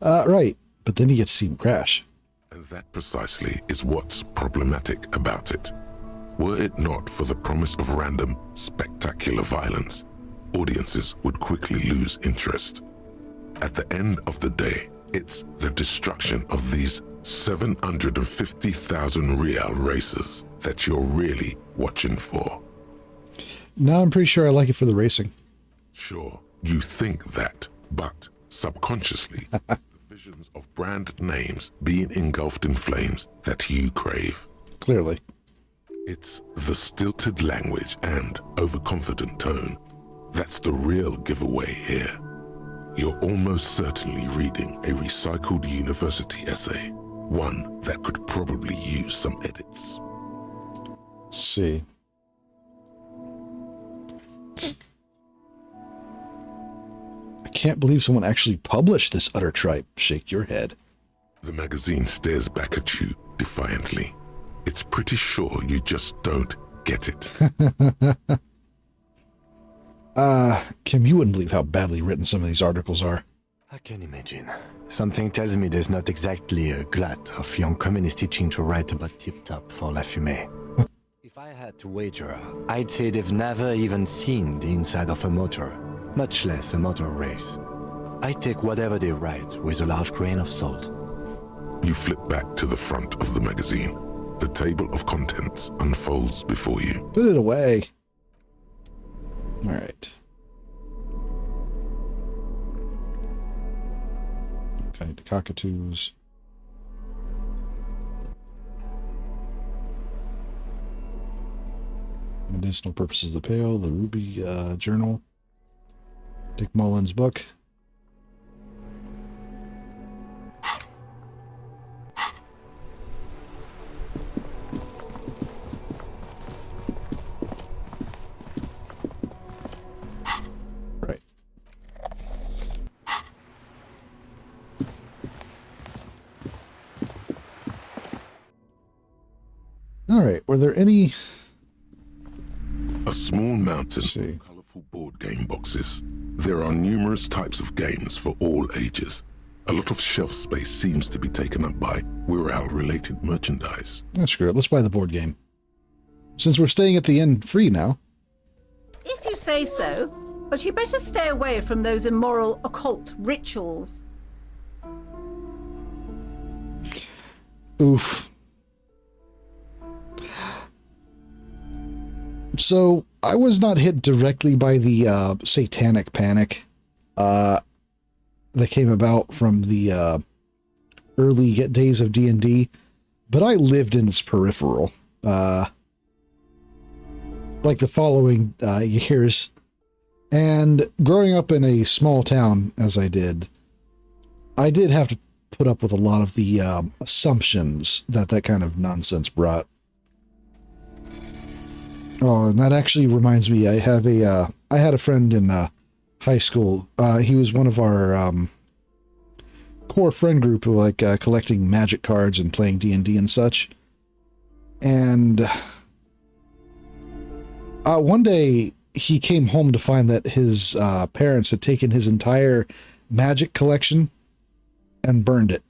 Right. But then he gets to see him crash. And that precisely is what's problematic about it. Were it not for the promise of random, spectacular violence, audiences would quickly lose interest. At the end of the day, it's the destruction of these 750,000 real races that you're really watching for. No, I'm pretty sure I like it for the racing. Sure, you think that, but subconsciously, visions of brand names being engulfed in flames that you crave. Clearly. It's the stilted language and overconfident tone that's the real giveaway here. You're almost certainly reading a recycled university essay, one that could probably use some edits. Let's see. I can't believe someone actually published this utter tripe. Shake your head. The magazine stares back at you defiantly. It's pretty sure you just don't get it. Kim, you wouldn't believe how badly written some of these articles are. I can imagine. Something tells me there's not exactly a glut of young communists teaching to write about Tip Top for La Fumée. If I had to wager, I'd say they've never even seen the inside of a motor, much less a motor race. I take whatever they write with a large grain of salt. You flip back to the front of the magazine. The table of contents unfolds before you. Put it away. All right. Okay, the cockatoos. Medicinal purposes of the pale, the Ruby journal, Dick Mullen's book. Right. All right. Were there any? A small mountain of colorful board game boxes. There are numerous types of games for all ages. A lot of shelf space seems to be taken up by Wirral-related merchandise. Oh, screw it. Let's buy the board game. Since we're staying at the inn free now. If you say so, but you better stay away from those immoral occult rituals. Oof. So, I was not hit directly by the satanic panic that came about from the early days of D&D, but I lived in its peripheral. Like the following years. And growing up in a small town, as I did have to put up with a lot of the assumptions that kind of nonsense brought. Oh, and that actually reminds me, I had a friend in high school. He was one of our core friend group who like collecting magic cards and playing D&D and such. And one day he came home to find that his parents had taken his entire magic collection and burned it.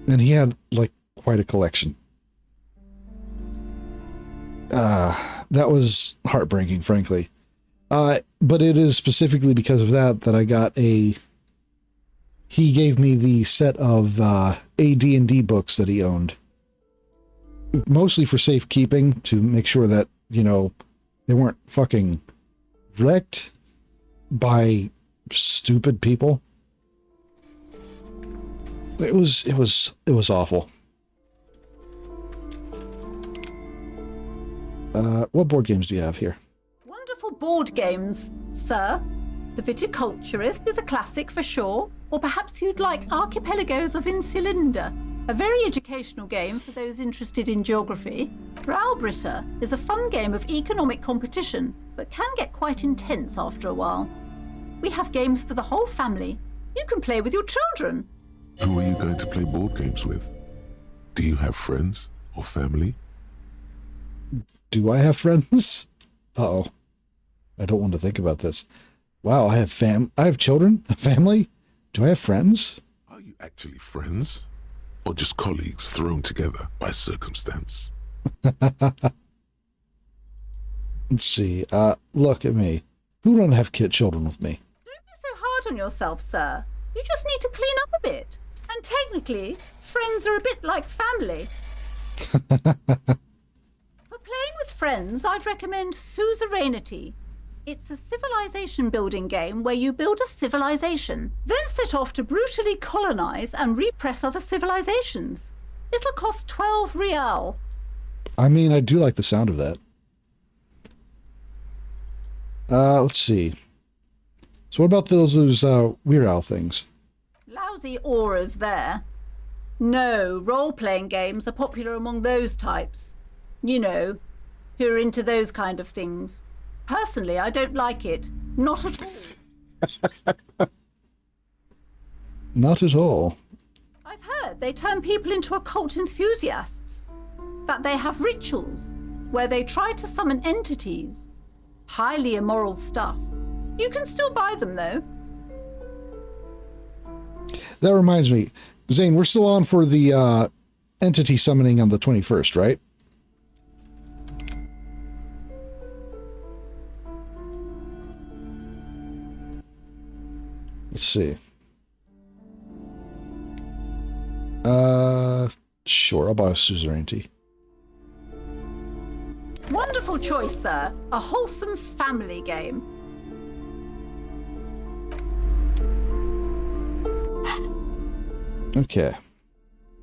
And he had like quite a collection. That was heartbreaking, frankly. But it is specifically because of that I got he gave me the set of AD&D books that he owned. Mostly for safekeeping, to make sure that, you know, they weren't fucking wrecked by stupid people. It was awful. What board games do you have here? Wonderful board games, sir. The Viticulturist is a classic for sure, or perhaps you'd like Archipelagos of Insulinda, a very educational game for those interested in geography. Browbritter is a fun game of economic competition, but can get quite intense after a while. We have games for the whole family. You can play with your children. Who are you going to play board games with? Do you have friends or family? Do I have friends? Uh-oh. I don't want to think about this. Wow, I have children? A family? Do I have friends? Are you actually friends? Or just colleagues thrown together by circumstance? Let's see. Look at me. Who don't have children with me? Don't be so hard on yourself, sir. You just need to clean up a bit. And technically, friends are a bit like family. For playing with friends, I'd recommend Suzerainty. It's a civilization building game where you build a civilization, then set off to brutally colonize and repress other civilizations. It'll cost 12 real. I mean, I do like the sound of that. Let's see. So what about those Weird Al things? Lousy auras there. No, role-playing games are popular among those types. You know, who are into those kind of things. Personally, I don't like it. Not at all. Not at all. I've heard they turn people into occult enthusiasts. That they have rituals where they try to summon entities. Highly immoral stuff. You can still buy them, though. That reminds me. Zane, we're still on for the entity summoning on the 21st, right? Let's see. Sure, I'll buy a suzerainty. Wonderful choice, sir. A wholesome family game. Okay.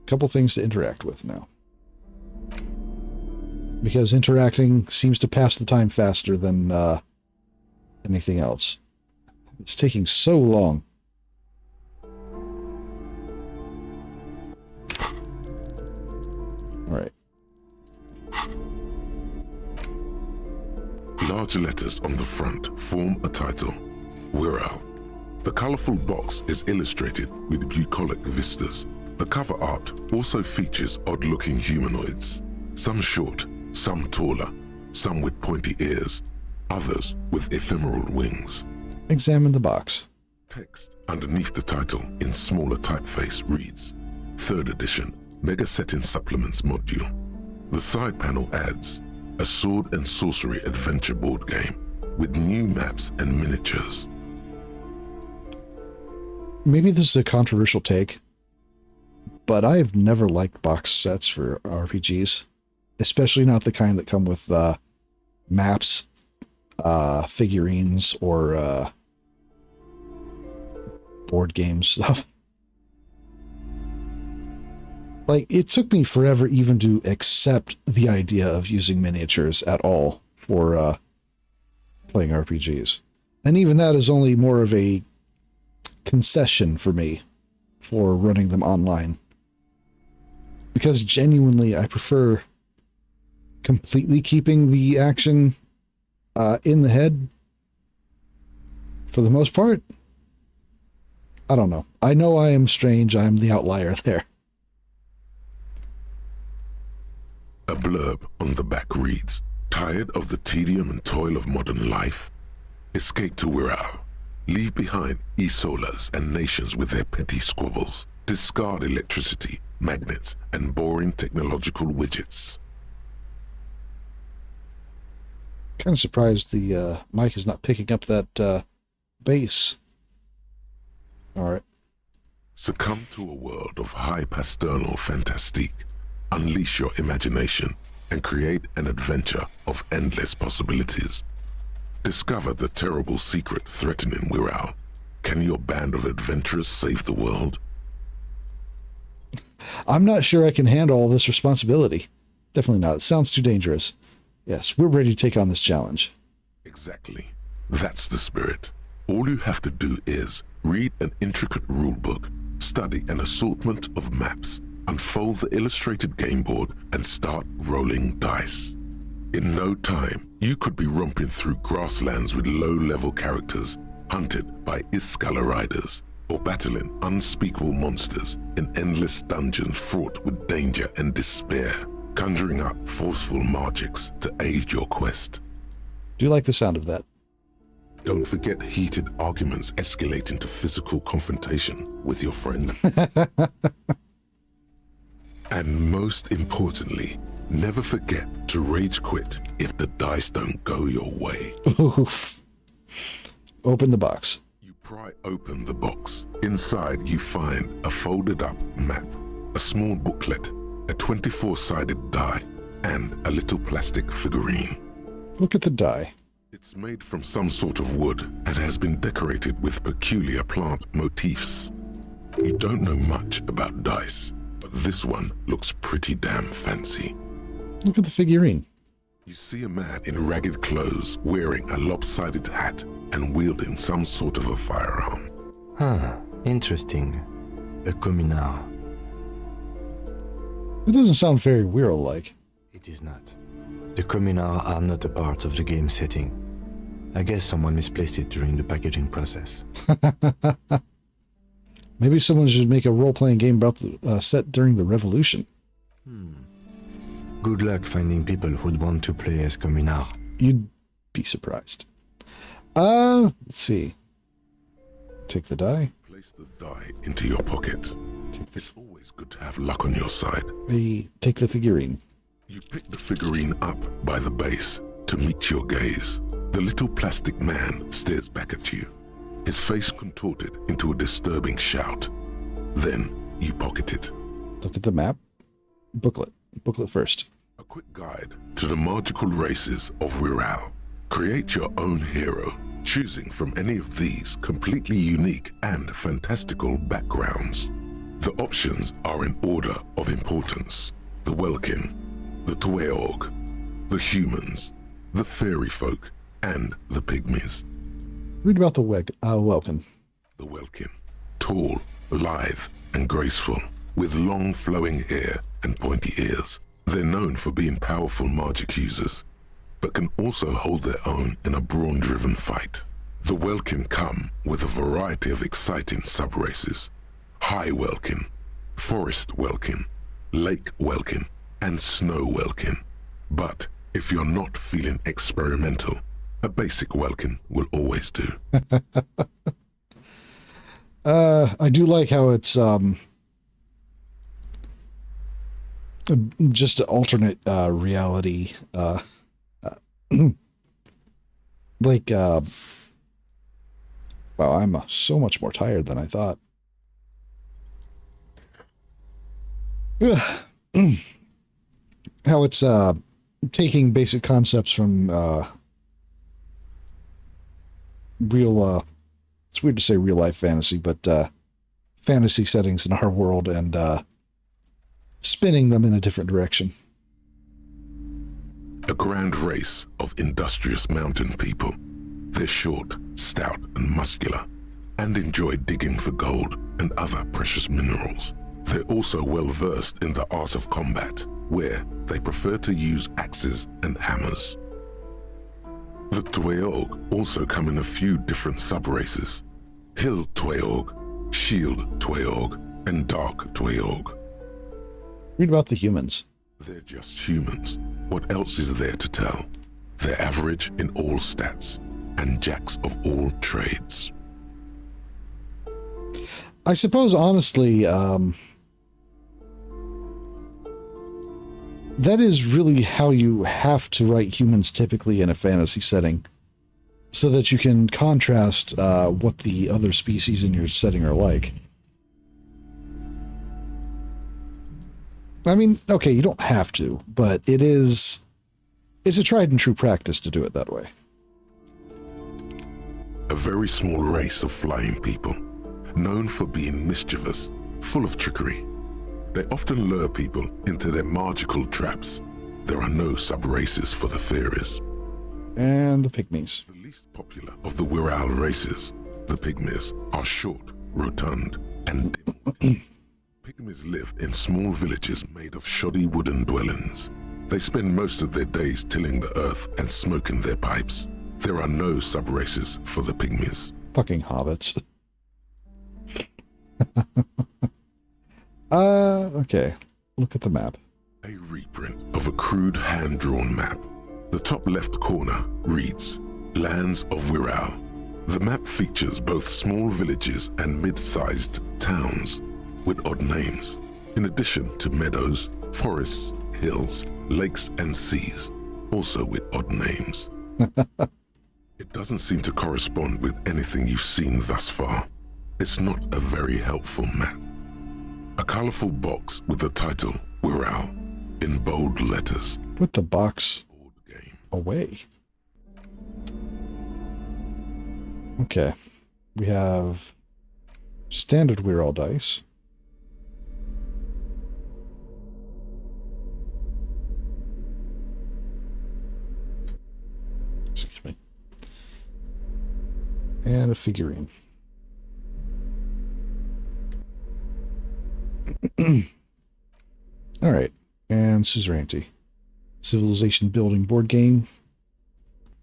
Couple things to interact with now. Because interacting seems to pass the time faster than anything else. It's taking so long. All right. Large letters on the front form a title. Wirral. The colourful box is illustrated with bucolic vistas. The cover art also features odd-looking humanoids. Some short, some taller, some with pointy ears, others with ephemeral wings. Examine the box. Text underneath the title in smaller typeface reads, 3rd edition, Mega Setting Supplements Module. The side panel adds, a sword and sorcery adventure board game with new maps and miniatures. Maybe this is a controversial take, but I've never liked box sets for RPGs, especially not the kind that come with maps, figurines, or board game stuff. Like, it took me forever even to accept the idea of using miniatures at all for playing RPGs. And even that is only more of a concession for me for running them online. Because genuinely, I prefer completely keeping the action in the head for the most part. I don't know. I know I am strange. I am the outlier there. A blurb on the back reads, "Tired of the tedium and toil of modern life? Escape to Wirral. Leave behind Isolas and nations with their petty squabbles. Discard electricity, magnets, and boring technological widgets." Kind of surprised the mic is not picking up that bass. All right. Succumb to a world of high pasternal fantastique. Unleash your imagination and create an adventure of endless possibilities. Discover the terrible secret threatening Wirral. Can your band of adventurers save the world? I'm not sure I can handle all this responsibility. Definitely not. It sounds too dangerous. Yes, we're ready to take on this challenge. Exactly. That's the spirit. All you have to do is read an intricate rulebook, study an assortment of maps, unfold the illustrated game board, and start rolling dice. In no time, you could be romping through grasslands with low-level characters, hunted by Iskala riders, or battling unspeakable monsters in endless dungeons fraught with danger and despair, conjuring up forceful magics to aid your quest. Do you like the sound of that? Don't forget heated arguments escalate into physical confrontation with your friend. And most importantly, never forget to rage quit if the dice don't go your way. Oof. Open the box. You pry open the box. Inside you find a folded up map, a small booklet, a 24-sided die, and a little plastic figurine. Look at the die. It's made from some sort of wood and has been decorated with peculiar plant motifs. You don't know much about dice, but this one looks pretty damn fancy. Look at the figurine. You see a man in ragged clothes wearing a lopsided hat and wielding some sort of a firearm. Huh, interesting. A communard. It doesn't sound very Wirral-like. It is not. The communards are not a part of the game setting. I guess someone misplaced it during the packaging process. Maybe someone should make a role-playing game about the set during the Revolution. Good luck finding people who'd want to play as communard. You'd be surprised. Let's see. Take the die. Place the die into your pocket. It's always good to have luck on your side. Take the figurine. You pick the figurine up by the base to meet your gaze. The little plastic man stares back at you, his face contorted into a disturbing shout. Then you pocket it. Look at the map. Booklet. Booklet first. A quick guide to the magical races of Wirral. Create your own hero, choosing from any of these completely unique and fantastical backgrounds. The options are in order of importance. The Welkin, the Tweorg, the humans, the fairy folk, and the pygmies. Read about the Welkin. The Welkin, tall, lithe, and graceful, with long flowing hair and pointy ears. They're known for being powerful magic users, but can also hold their own in a brawn-driven fight. The Welkin come with a variety of exciting sub-races. High Welkin, Forest Welkin, Lake Welkin, and Snow Welkin. But if you're not feeling experimental, a basic Welkin will always do. I do like how it's just an alternate reality. Wow, I'm so much more tired than I thought. How it's taking basic concepts from real it's weird to say real life fantasy, but fantasy settings in our world and spinning them in a different direction. A grand race of industrious mountain people. They're short, stout, and muscular, and enjoy digging for gold and other precious minerals. They're also well versed in the art of combat, where they prefer to use axes and hammers. The Tweog also come in a few different sub-races: Hill Tweog, Shield Tweog, and Dark Tweog. Read about the humans. They're just humans. What else is there to tell? They're average in all stats, and jacks of all trades. I suppose, honestly, that is really how you have to write humans typically in a fantasy setting, so that you can contrast what the other species in your setting are like. I mean, okay, you don't have to, but it's a tried and true practice to do it that way. A very small race of flying people, known for being mischievous, full of trickery. They often lure people into their magical traps. There are no sub-races for the fairies. And the pygmies. The least popular of the Wirral races, the pygmies, are short, rotund, and dim-witted. Pygmies live in small villages made of shoddy wooden dwellings. They spend most of their days tilling the earth and smoking their pipes. There are no sub-races for the pygmies. Fucking hobbits. Okay. Look at the map. A reprint of a crude hand-drawn map. The top left corner reads, Lands of Wirral. The map features both small villages and mid-sized towns with odd names, in addition to meadows, forests, hills, lakes, and seas, also with odd names. It doesn't seem to correspond with anything you've seen thus far. It's not a very helpful map. A colorful box with the title, Wirral, in bold letters. Put the box away. Okay. We have standard Wirral dice. Excuse me. And a figurine. All right, and suzerainty. Civilization building board game.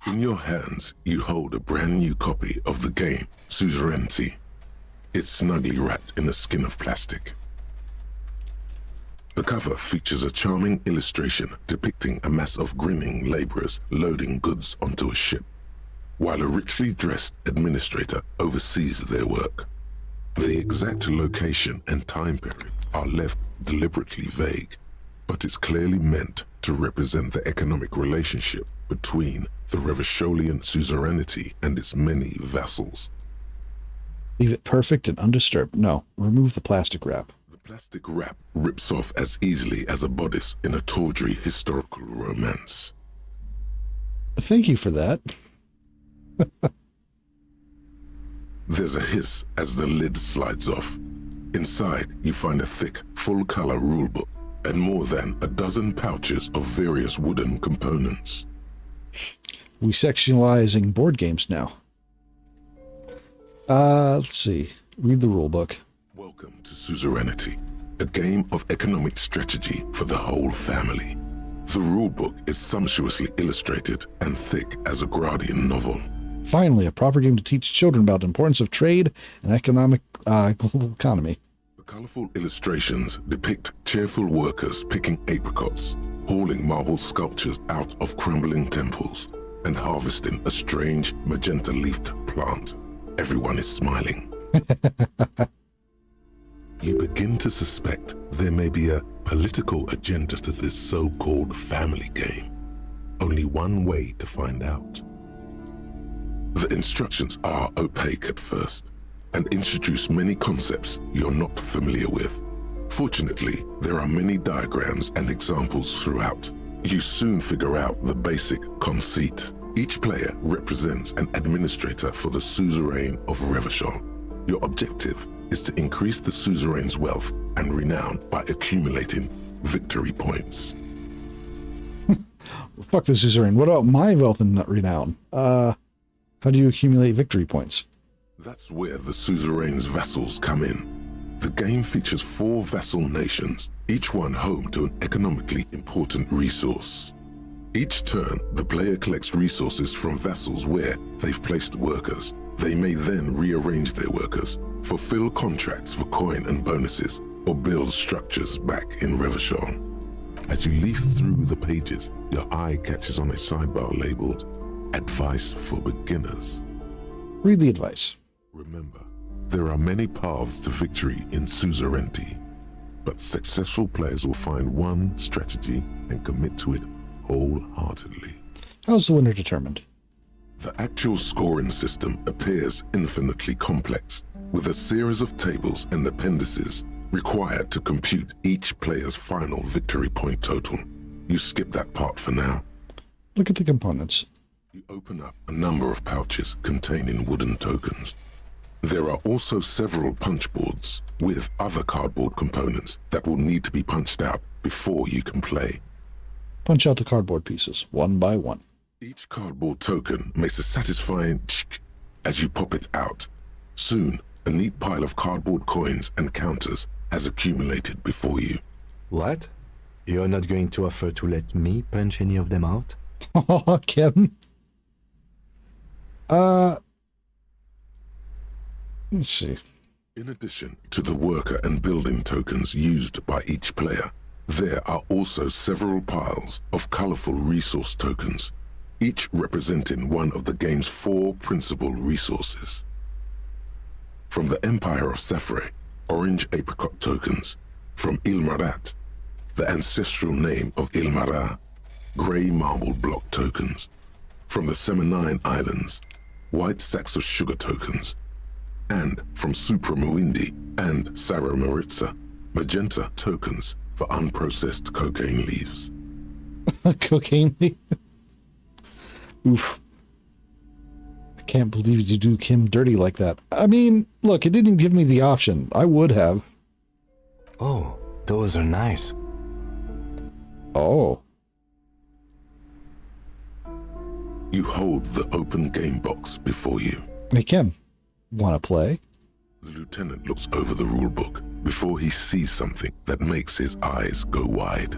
In your hands, you hold a brand new copy of the game, Suzerainty. It's snugly wrapped in a skin of plastic. The cover features a charming illustration depicting a mass of grinning laborers loading goods onto a ship, while a richly dressed administrator oversees their work. The exact location and time period are left deliberately vague, but it's clearly meant to represent the economic relationship between the Revacholian suzerainty and its many vassals. Leave it perfect and undisturbed. No, remove the plastic wrap. The plastic wrap rips off as easily as a bodice in a tawdry historical romance. Thank you for that. There's a hiss as the lid slides off. Inside, you find a thick, full-color rulebook and more than a dozen pouches of various wooden components. We sectionalizing board games now. Let's see. Read the rulebook. Welcome to Suzerainty, a game of economic strategy for the whole family. The rulebook is sumptuously illustrated and thick as a Gradian novel. Finally, a proper game to teach children about the importance of trade and economic global economy. The colorful illustrations depict cheerful workers picking apricots, hauling marble sculptures out of crumbling temples, and harvesting a strange magenta-leafed plant. Everyone is smiling. You begin to suspect there may be a political agenda to this so-called family game. Only one way to find out. The instructions are opaque at first and introduce many concepts you're not familiar with. Fortunately, there are many diagrams and examples throughout. You soon figure out the basic conceit. Each player represents an administrator for the suzerain of Revachol. Your objective is to increase the suzerain's wealth and renown by accumulating victory points. Fuck the suzerain. What about my wealth and renown? How do you accumulate victory points? That's where the suzerain's vassals come in. The game features 4 vassal nations, each one home to an economically important resource. Each turn, the player collects resources from vassals where they've placed workers. They may then rearrange their workers, fulfill contracts for coin and bonuses, or build structures back in Revachol. As you leaf through the pages, your eye catches on a sidebar labeled Advice for Beginners. Read the advice. Remember, there are many paths to victory in suzerainty, but successful players will find one strategy and commit to it wholeheartedly. How's the winner determined? The actual scoring system appears infinitely complex, with a series of tables and appendices required to compute each player's final victory point total. You skip that part for now. Look at the components. You open up a number of pouches containing wooden tokens. There are also several punch boards with other cardboard components that will need to be punched out before you can play. Punch out the cardboard pieces, one by one. Each cardboard token makes a satisfying tsk as you pop it out. Soon, a neat pile of cardboard coins and counters has accumulated before you. What? You're not going to offer to let me punch any of them out? Oh, Kim. Let's see. In addition to the worker and building tokens used by each player, there are also several piles of colorful resource tokens, each representing one of the game's 4 principal resources. From the Empire of Safre, orange apricot tokens. From Ilmarat, the ancestral name of Ilmara, gray marble block tokens. From the Seminine Islands, white sacks of sugar tokens. And from Supra Muindi and Sarah Maritza, magenta tokens for unprocessed cocaine leaves. Cocaine leaf? Oof. I can't believe you do Kim dirty like that. I mean, look, it didn't give me the option. I would have. Oh, those are nice. Oh. You hold the open game box before you. Hey, Kim. Want to play? The lieutenant looks over the rulebook before he sees something that makes his eyes go wide.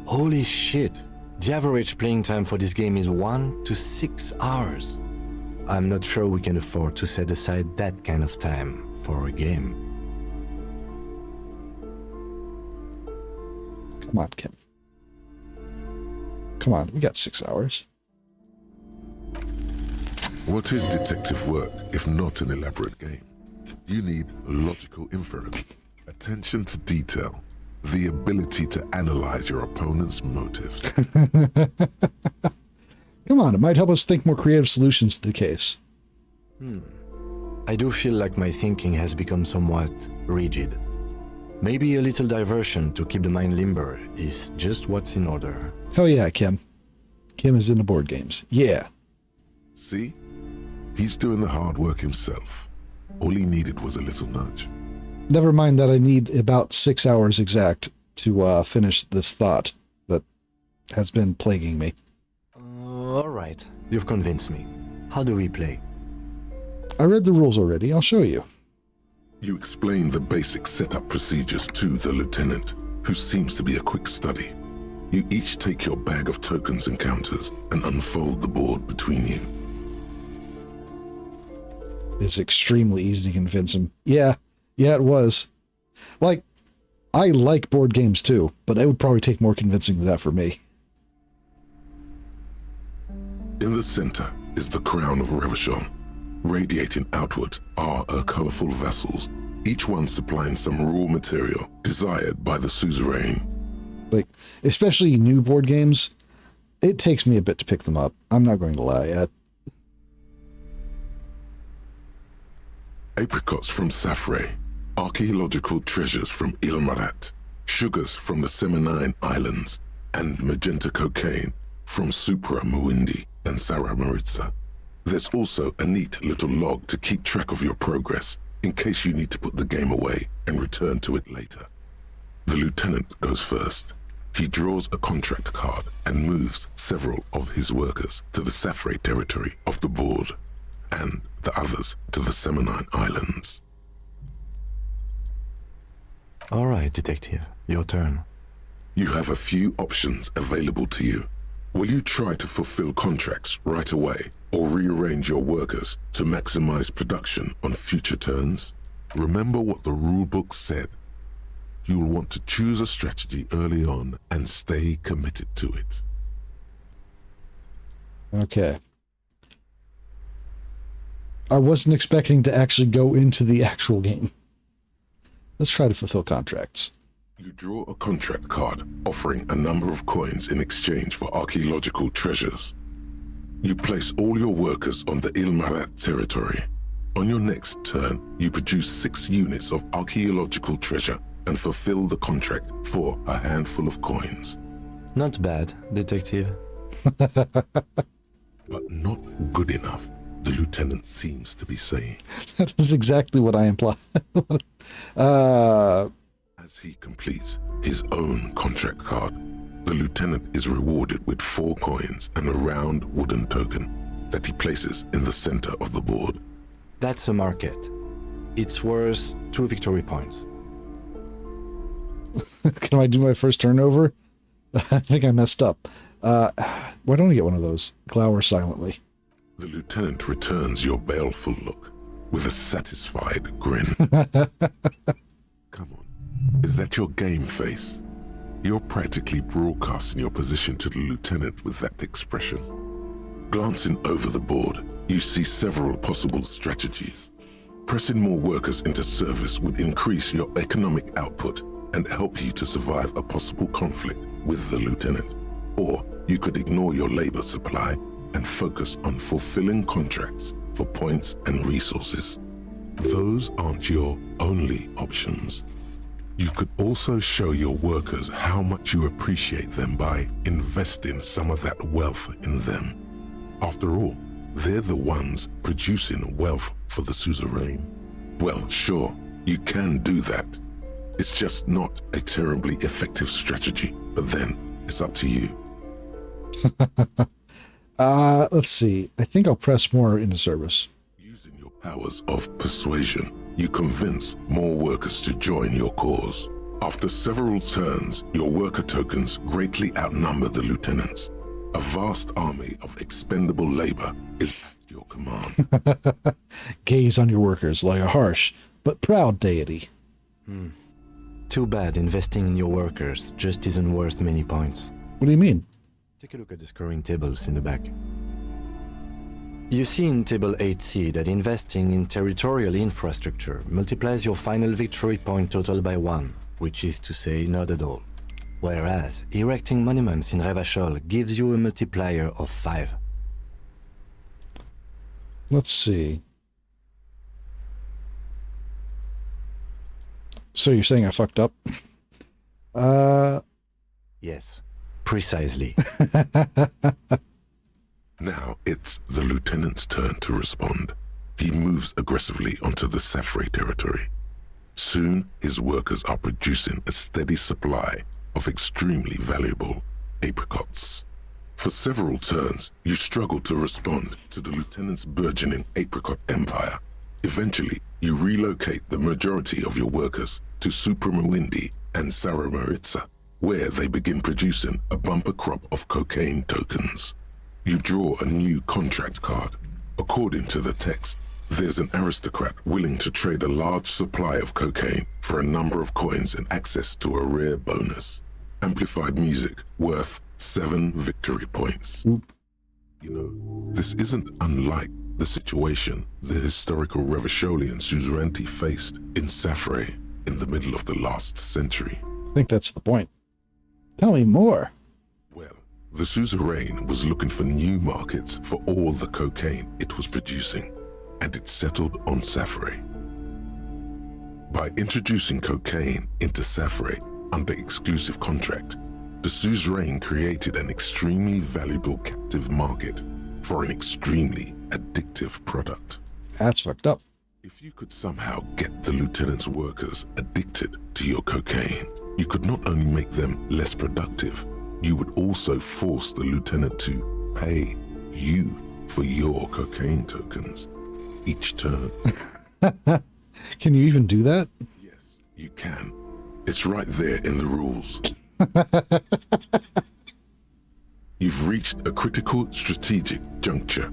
Holy shit. The average playing time for this game is 1 to 6 hours. I'm not sure we can afford to set aside that kind of time for a game. Come on, Kim. Come on, we got 6 hours. What is detective work if not an elaborate game? You need logical inference, attention to detail, the ability to analyze your opponent's motives. Come on, it might help us think more creative solutions to the case. I do feel like my thinking has become somewhat rigid. Maybe a little diversion to keep the mind limber is just what's in order. Hell yeah, Kim. Kim is into board games. Yeah. See? He's doing the hard work himself. All he needed was a little nudge. Never mind that I need about 6 hours exact to finish this thought that has been plaguing me. All right, you've convinced me. How do we play? I read the rules already. I'll show you. You explain the basic setup procedures to the lieutenant, who seems to be a quick study. You each take your bag of tokens and counters and unfold the board between you. It's extremely easy to convince him. Yeah, it was. Like, I like board games too, but it would probably take more convincing than that for me. In the center is the crown of Revachol. Radiating outward are her colorful vessels, each one supplying some raw material desired by the suzerain. Like, especially new board games, it takes me a bit to pick them up. I'm not going to lie. Apricots from Safre, archaeological treasures from Ilmarat, sugars from the Seminine Islands, and magenta cocaine from Supra Muindi and Sarah Maritza. There's also a neat little log to keep track of your progress in case you need to put the game away and return to it later. The lieutenant goes first. He draws a contract card and moves several of his workers to the Safre territory of the board, and the others to the Seminine Islands. All right, Detective. Your turn. You have a few options available to you. Will you try to fulfill contracts right away or rearrange your workers to maximize production on future turns? Remember what the rulebook said. You will want to choose a strategy early on and stay committed to it. Okay. I wasn't expecting to actually go into the actual game. Let's try to fulfill contracts. You draw a contract card offering a number of coins in exchange for archaeological treasures. You place all your workers on the Ilmarat territory. On your next turn, you produce 6 units of archaeological treasure and fulfill the contract for a handful of coins. Not bad, Detective. But not good enough, the lieutenant seems to be saying. That is exactly what I implied. As he completes his own contract card, the lieutenant is rewarded with 4 coins and a round wooden token that he places in the center of the board. That's a market. It's worth 2 victory points. Can I do my first turnover? I think I messed up. Why don't I get one of those? Glower silently. The lieutenant returns your baleful look with a satisfied grin. Come on, is that your game face? You're practically broadcasting your position to the lieutenant with that expression. Glancing over the board, you see several possible strategies. Pressing more workers into service would increase your economic output and help you to survive a possible conflict with the lieutenant. Or you could ignore your labor supply and focus on fulfilling contracts for points and resources. Those aren't your only options. You could also show your workers how much you appreciate them by investing some of that wealth in them. After all, they're the ones producing wealth for the suzerain. Well, sure, you can do that. It's just not a terribly effective strategy, but then it's up to you. Let's see. I think I'll press more into service. Using your powers of persuasion, you convince more workers to join your cause. After several turns, your worker tokens greatly outnumber the lieutenants. A vast army of expendable labor is at your command. Gaze on your workers like a harsh but proud deity. Too bad investing in your workers just isn't worth many points. What do you mean? Take a look at the scoring tables in the back. You see in Table 8C that investing in territorial infrastructure multiplies your final victory point total by 1, which is to say not at all. Whereas erecting monuments in Revachol gives you a multiplier of 5. Let's see. So you're saying I fucked up? Yes, precisely. Now it's the lieutenant's turn to respond. He moves aggressively onto the Safre territory. Soon, his workers are producing a steady supply of extremely valuable apricots. For several turns, you struggle to respond to the lieutenant's burgeoning apricot empire. Eventually, you relocate the majority of your workers to Supremawindi and Saramaritsa, where they begin producing a bumper crop of cocaine tokens. You draw a new contract card. According to the text, there's an aristocrat willing to trade a large supply of cocaine for a number of coins and access to a rare bonus. Amplified music worth 7 victory points. You know, this isn't unlike the situation the historical Revacholian suzerainty faced in Safre in the middle of the last century. I think that's the point. Tell me more. Well, the suzerain was looking for new markets for all the cocaine it was producing, and it settled on Safre. By introducing cocaine into Safre under exclusive contract, the suzerain created an extremely valuable captive market for an extremely addictive product. That's fucked up. If you could somehow get the lieutenant's workers addicted to your cocaine, you could not only make them less productive, you would also force the lieutenant to pay you for your cocaine tokens each turn. Can you even do that? Yes, you can. It's right there in the rules. You've reached a critical strategic juncture.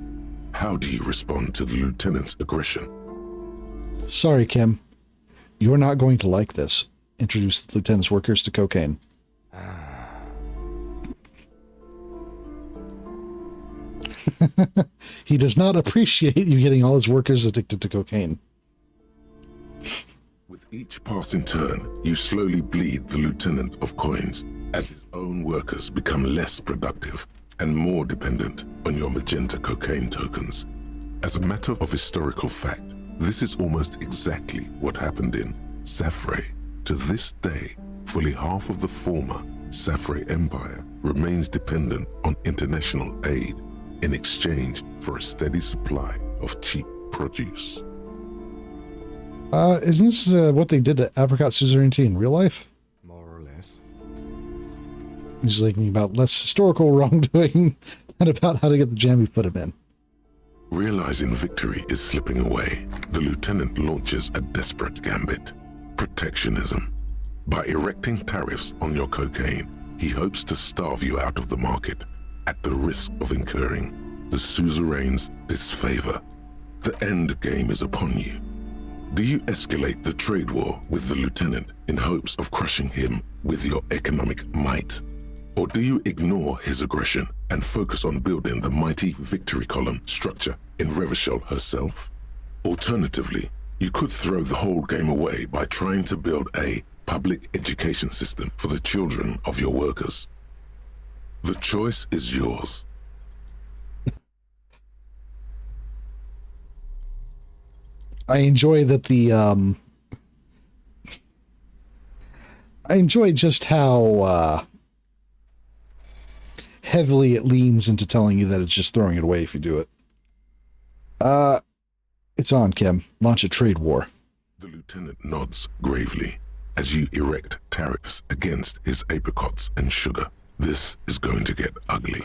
How do you respond to the lieutenant's aggression? Sorry, Kim. You're not going to like this. Introduce the lieutenant's workers to cocaine. He does not appreciate you getting all his workers addicted to cocaine. With each passing turn, you slowly bleed the lieutenant of coins as his own workers become less productive and more dependent on your magenta cocaine tokens. As a matter of historical fact, this is almost exactly what happened in Safre. To this day, fully half of the former Safre Empire remains dependent on international aid in exchange for a steady supply of cheap produce. Isn't this what they did to Apricot Suzerainty in real life? More or less. He's thinking about less historical wrongdoing and about how to get the jam you put him in. Realizing victory is slipping away, the lieutenant launches a desperate gambit: protectionism. By erecting tariffs on your cocaine, he hopes to starve you out of the market at the risk of incurring the suzerain's disfavor. The end game is upon you. Do you escalate the trade war with the lieutenant in hopes of crushing him with your economic might? Or do you ignore his aggression and focus on building the mighty victory column structure in Revachol herself? Alternatively, you could throw the whole game away by trying to build a public education system for the children of your workers. The choice is yours. I enjoy that I enjoy just how heavily it leans into telling you that it's just throwing it away if you do it. It's on, Kim. Launch a trade war. The lieutenant nods gravely as you erect tariffs against his apricots and sugar. This is going to get ugly.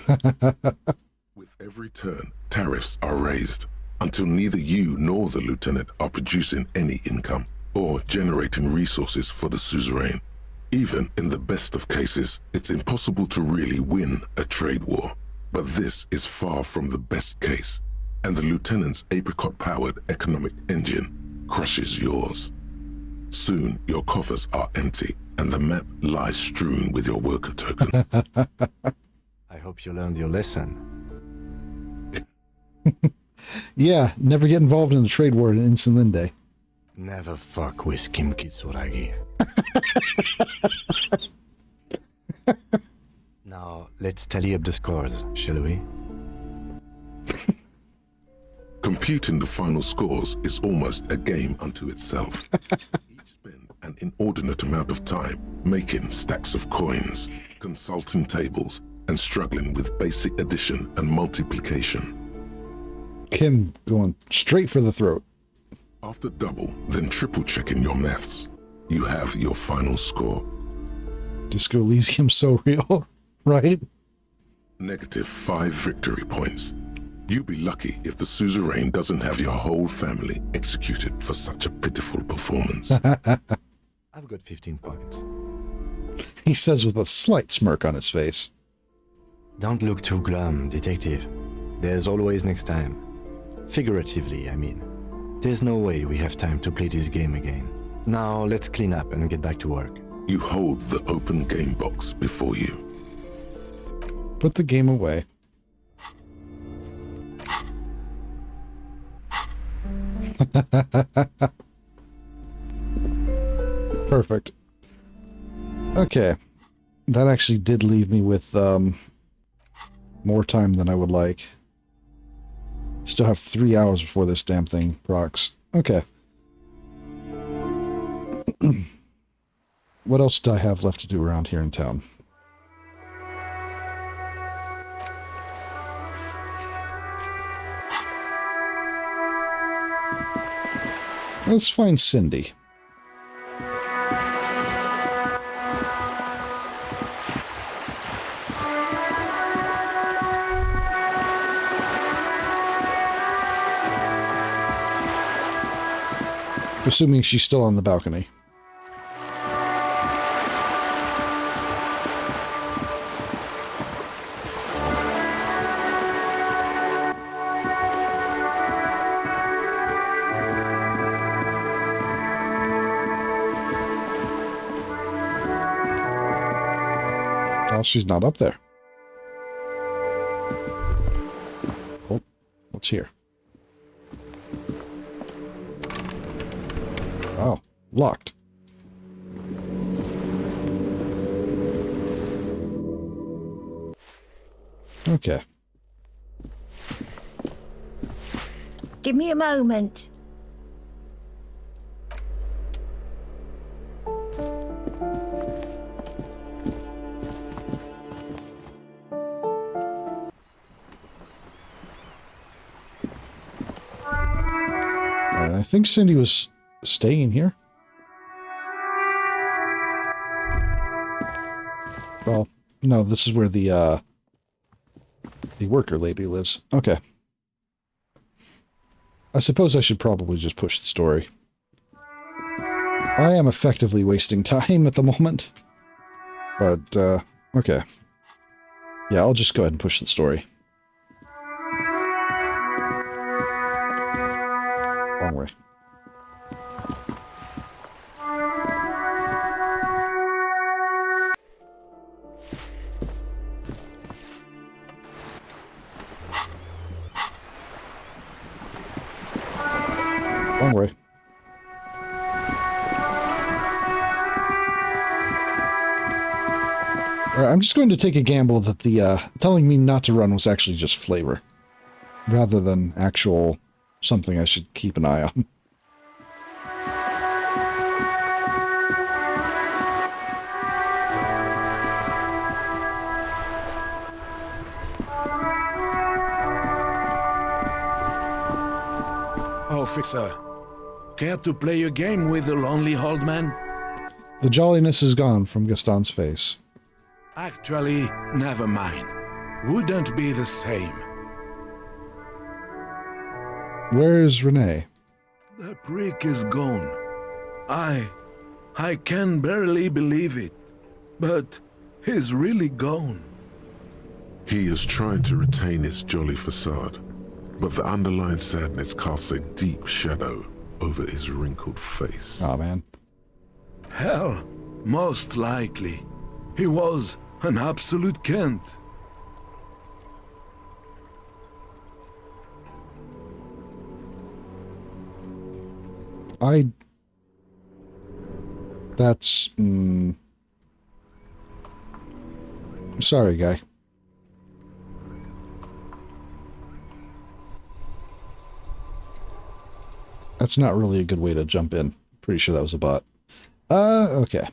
With every turn, tariffs are raised until neither you nor the lieutenant are producing any income or generating resources for the suzerain. Even in the best of cases, it's impossible to really win a trade war. But this is far from the best case, and the lieutenant's apricot-powered economic engine crushes yours. Soon, your coffers are empty, and the map lies strewn with your worker token. I hope you learned your lesson. Yeah, never get involved in a trade war in Insulinde. Never fuck with Kim Kitsuragi. Now, let's tally up the scores, shall we? Computing the final scores is almost a game unto itself. Each spend an inordinate amount of time making stacks of coins, consulting tables, and struggling with basic addition and multiplication. Kim going straight for the throat. After double, then triple checking your maths, you have your final score. Disco Elysium so real, right? -5 victory points. You'll be lucky if the suzerain doesn't have your whole family executed for such a pitiful performance. I've got 15 points. He says with a slight smirk on his face. Don't look too glum, detective. There's always next time. Figuratively, I mean. There's no way we have time to play this game again. Now, let's clean up and get back to work. You hold the open game box before you. Put the game away. Perfect. Okay. That actually did leave me with more time than I would like. Still have 3 hours before this damn thing procs. Okay. What else do I have left to do around here in town? Let's find Cindy. Assuming she's still on the balcony. Oh, she's not up there. Oh, what's here? Oh, locked. Okay. Give me a moment. I think Cindy was staying here. Well, no, this is where the worker lady lives. Okay. I suppose I should probably just push the story. I am effectively wasting time at the moment. But, okay. Yeah, I'll just go ahead and push the story. Wrong way. Wrong way. Alright, I'm just going to take a gamble that the, telling me not to run was actually just flavor. Rather than actual something I should keep an eye on. Officer, care to play a game with the lonely old man? The jolliness is gone from Gaston's face. Actually, never mind. Wouldn't be the same. Where's Renee? The prick is gone. I can barely believe it. But he's really gone. He is trying to retain his jolly facade, but the underlying sadness casts a deep shadow over his wrinkled face. Oh, man. Hell, most likely. He was an absolute Kent. That's... Sorry, guy. That's not really a good way to jump in. Pretty sure that was a bot. Okay.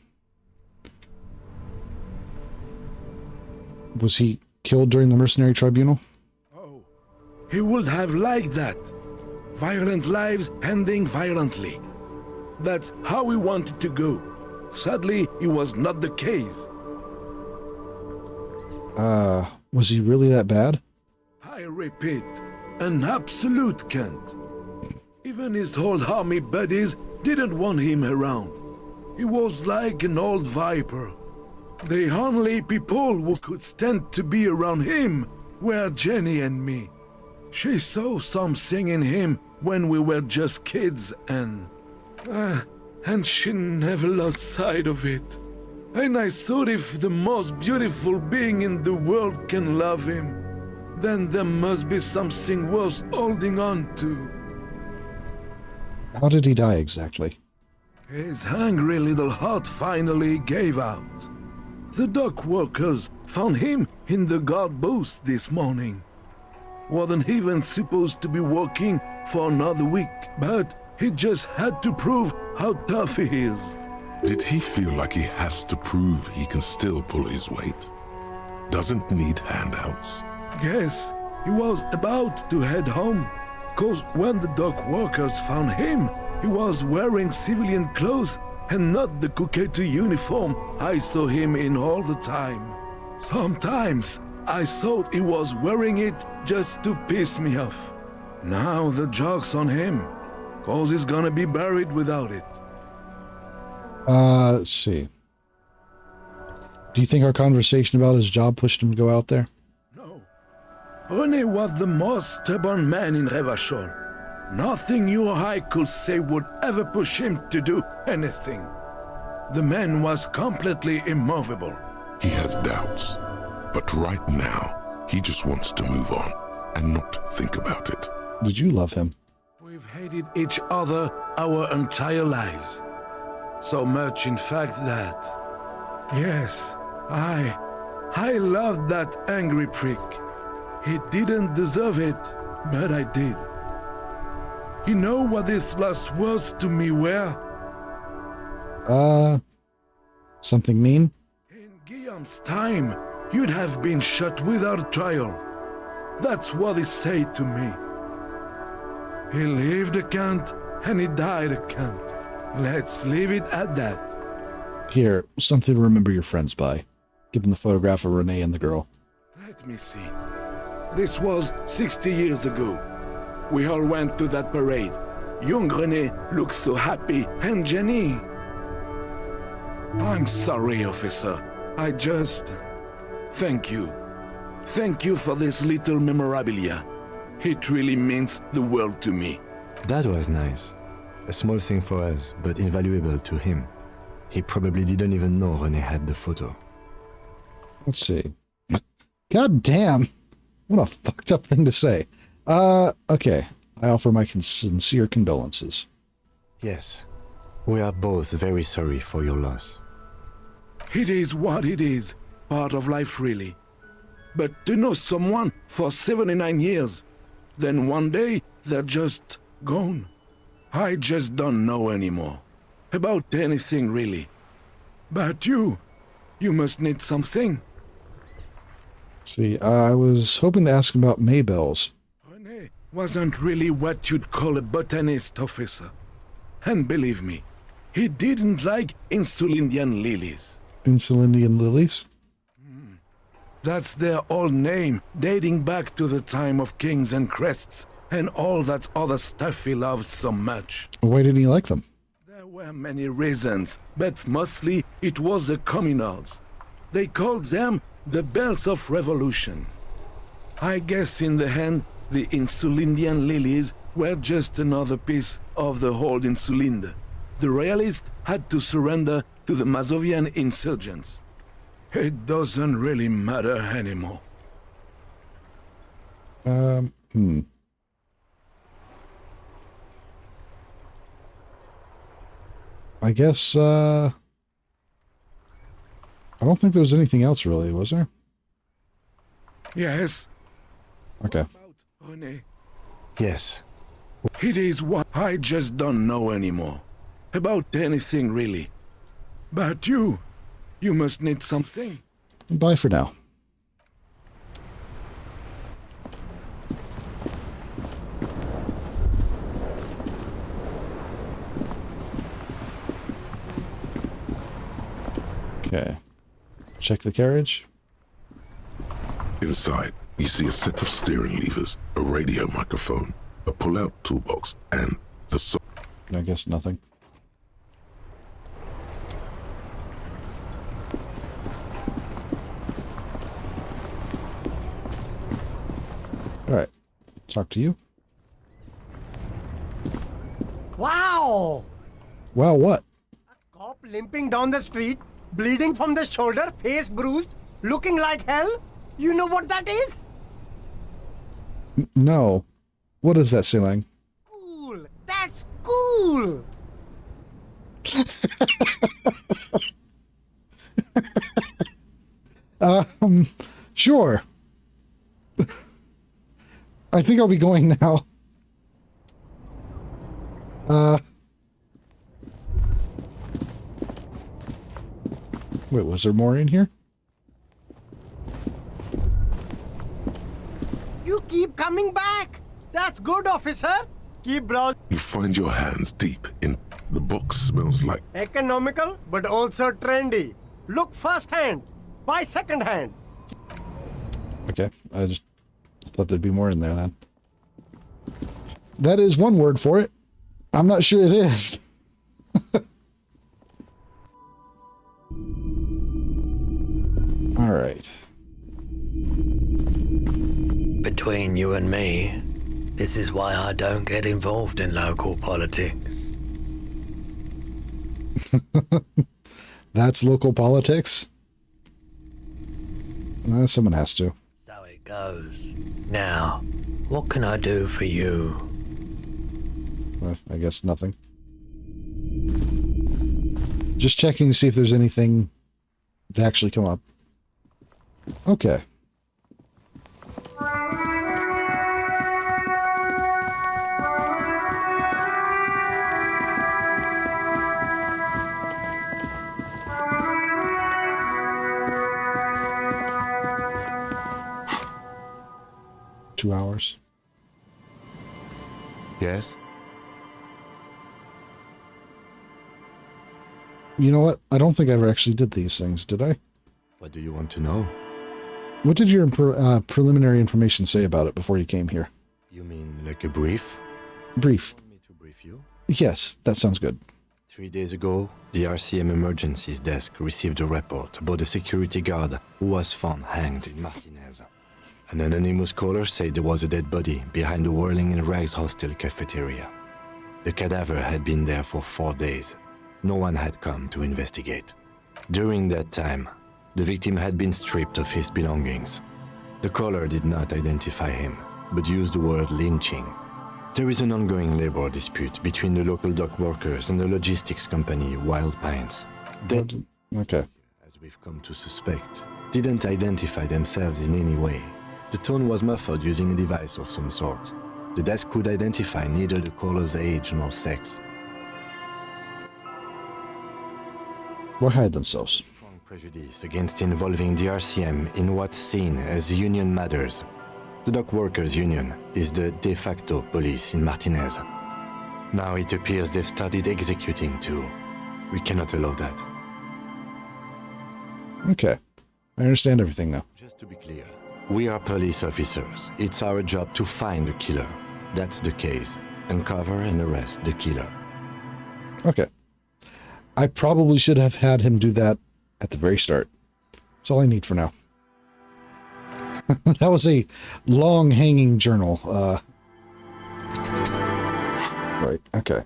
Was he killed during the mercenary tribunal? Oh, he would have liked that. Violent lives ending violently. That's how he wanted to go. Sadly, it was not the case. Was he really that bad? I repeat, an absolute Kent. Even his old army buddies didn't want him around. He was like an old viper. The only people who could stand to be around him were Jenny and me. She saw something in him when we were just kids and she never lost sight of it. And I thought if the most beautiful being in the world can love him, then there must be something worth holding on to. How did he die exactly? His hungry little heart finally gave out. The dock workers found him in the guard booth this morning. Wasn't even supposed to be working for another week, but he just had to prove how tough he is. Did he feel like he has to prove he can still pull his weight? Doesn't need handouts? Yes, he was about to head home. Cause when the dock workers found him, he was wearing civilian clothes and not the Kuketu uniform I saw him in all the time. Sometimes I thought he was wearing it just to piss me off. Now the joke's on him, cause he's gonna be buried without it. Let's see. Do you think our conversation about his job pushed him to go out there? No. René was the most stubborn man in Revachol. Nothing you or I could say would ever push him to do anything. The man was completely immovable. He has doubts, but right now, he just wants to move on and not think about it. Did you love him? We've hated each other our entire lives. So much, in fact, that... Yes, I loved that angry prick. He didn't deserve it, but I did. You know what his last words to me were? Something mean? In Guillaume's time, you'd have been shot without trial. That's what he said to me. He lived a cunt, and he died a cunt. Let's leave it at that. Here, something to remember your friends by. Give him the photograph of Renee and the girl. Let me see. This was 60 years ago. We all went to that parade. Young Renee looked so happy, and Jenny... I'm sorry, officer. I just... Thank you. Thank you for this little memorabilia. It really means the world to me. That was nice. A small thing for us, but invaluable to him. He probably didn't even know René had the photo. Let's see. God damn! What a fucked up thing to say. Okay. I offer my sincere condolences. Yes. We are both very sorry for your loss. It is what it is. Part of life, really. But to know someone for 79 years, then one day they're just gone. I just don't know anymore. About anything, really. But you must need something. See, I was hoping to ask about Maybells. René wasn't really what you'd call a botanist, officer. And believe me, he didn't like Insulindian lilies. Insulindian lilies? That's their old name, dating back to the time of kings and crests, and all that other stuff he loved so much. Why didn't he like them? There were many reasons, but mostly it was the communards. They called them the belts of revolution. I guess in the end, the Insulindian lilies were just another piece of the whole Insulinde. The royalists had to surrender to the Mazovian insurgents. It doesn't really matter anymore. I guess, I don't think there was anything else really, was there? Yes. Okay. René. Yes. It is what I just don't know anymore. About anything, really. But you must need something. Bye for now. Okay. Check the carriage. Inside, you see a set of steering levers, a radio microphone, a pull-out toolbox, and the... I guess nothing. Alright. Talk to you. Wow! Wow, what? Cop limping down the street, bleeding from the shoulder, face bruised, looking like hell? You know what that is? No. What is that, Silang? Cool! That's cool! Sure. I think I'll be going now. Wait, was there more in here? You keep coming back! That's good, officer! Keep browsing. You find your hands deep in... The box smells like... Economical, but also trendy. Look first hand, buy second hand. Okay, I just thought there'd be more in there then. That is one word for it. I'm not sure it is. All right. Between you and me, this is why I don't get involved in local politics. That's local politics? Someone has to. So it goes. Now, what can I do for you? I guess nothing. Just checking to see if there's anything to actually come up. Okay. Two hours. Yes? You know what? I don't think I ever actually did these things, did I? What do you want to know? What did your preliminary information say about it before you came here? You mean like a brief? Brief. Want me to brief you? Yes, that sounds good. 3 days ago, the RCM Emergencies Desk received a report about a security guard who was found hanged in Martinez. An anonymous caller said there was a dead body behind the Whirling in Rags hostel cafeteria. The cadaver had been there for 4 days. No one had come to investigate. During that time, the victim had been stripped of his belongings. The caller did not identify him, but used the word lynching. There is an ongoing labor dispute between the local dock workers and the logistics company Wild Pines. They, okay, as we've come to suspect, didn't identify themselves in any way. The tone was muffled using a device of some sort. The desk could identify neither the caller's age nor sex. Or hide themselves. Strong prejudice against involving the RCM in what's seen as union matters. The dock workers' union is the de facto police in Martinez. Now it appears they've started executing too. We cannot allow that. Okay. I understand everything now. Just to be clear, we are police officers. It's our job to find the killer. That's the case. Uncover and arrest the killer. Okay. I probably should have had him do that at the very start. That's all I need for now. That was a long hanging journal. Right, okay.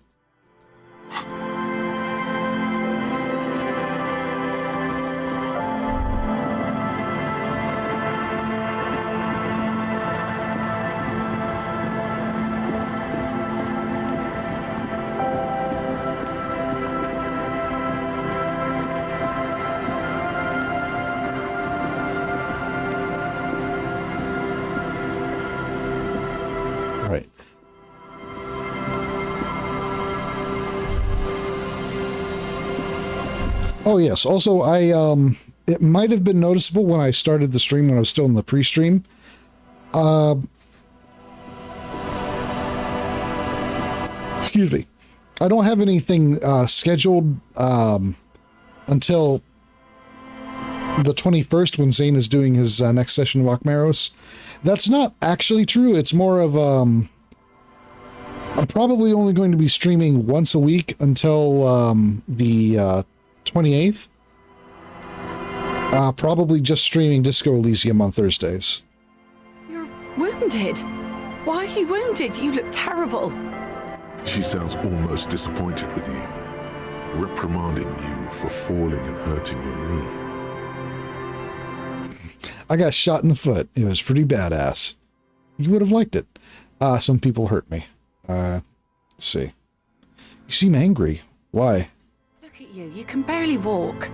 Oh yes. Also, it might have been noticeable when I started the stream when I was still in the pre-stream. Excuse me. I don't have anything scheduled until the 21st when Zane is doing his next session of Akmaros. That's not actually true. It's more of I'm probably only going to be streaming once a week until the 28th. Probably just streaming Disco Elysium on Thursdays. You're wounded. Why are you wounded? You look terrible. She sounds almost disappointed with you, reprimanding you for falling and hurting your knee. I got shot in the foot. It was pretty badass. You would have liked it. Some people hurt me. Let's see. You seem angry. Why? Look at you. You can barely walk.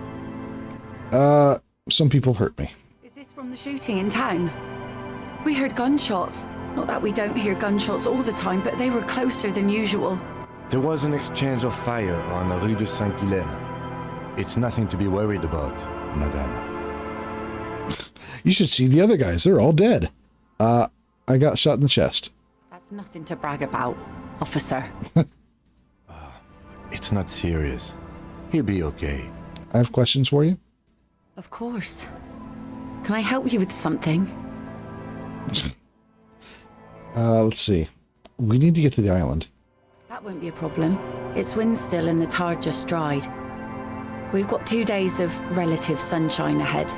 Some people hurt me. Is this from the shooting in town? We heard gunshots. Not that we don't hear gunshots all the time, but they were closer than usual. There was an exchange of fire on the Rue de Saint-Ghilaine. It's nothing to be worried about, madame. You should see the other guys. They're all dead. I got shot in the chest. That's nothing to brag about, officer. It's not serious. He'll be okay. I have questions for you. Of course. Can I help you with something? Let's see. We need to get to the island. That won't be a problem. It's wind still and the tar just dried. We've got 2 days of relative sunshine ahead.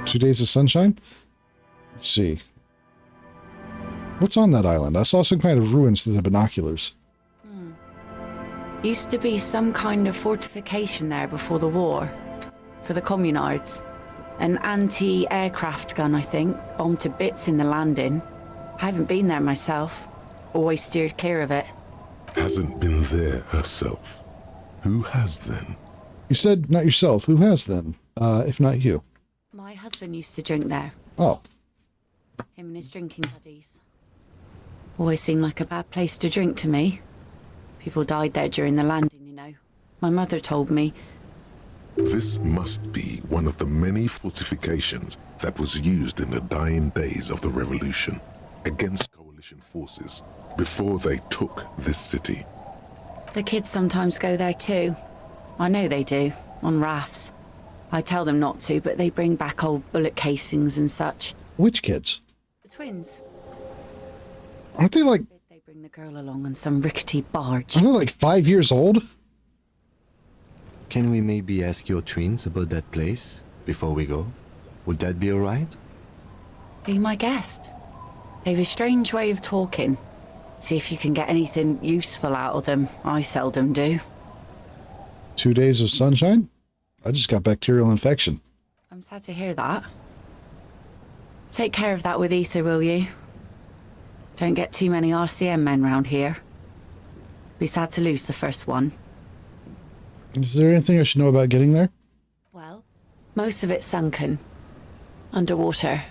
2 days of sunshine? Let's see. What's on that island? I saw some kind of ruins through the binoculars. Used to be some kind of fortification there before the war. For the communards. An anti-aircraft gun, I think. Bombed to bits in the landing. I haven't been there myself. Always steered clear of it. Hasn't been there herself. Who has then? You said not yourself. Who has then? If not you. My husband used to drink there. Oh. Him and his drinking buddies. Always seemed like a bad place to drink to me. People died there during the landing, you know. My mother told me. This must be one of the many fortifications that was used in the dying days of the revolution against coalition forces before they took this city. The kids sometimes go there too. I know they do, on rafts. I tell them not to, but they bring back old bullet casings and such. Which kids? The twins. Aren't they like... They bring the girl along on some rickety barge. Are they like 5 years old? Can we maybe ask your twins about that place before we go? Would that be alright? Be my guest. They've a strange way of talking. See if you can get anything useful out of them. I seldom do. 2 days of sunshine? I just got bacterial infection. I'm sad to hear that. Take care of that with Ether, will you? Don't get too many RCM men round here. Be sad to lose the first one. Is there anything I should know about getting there? Well, most of it's sunken. Underwater.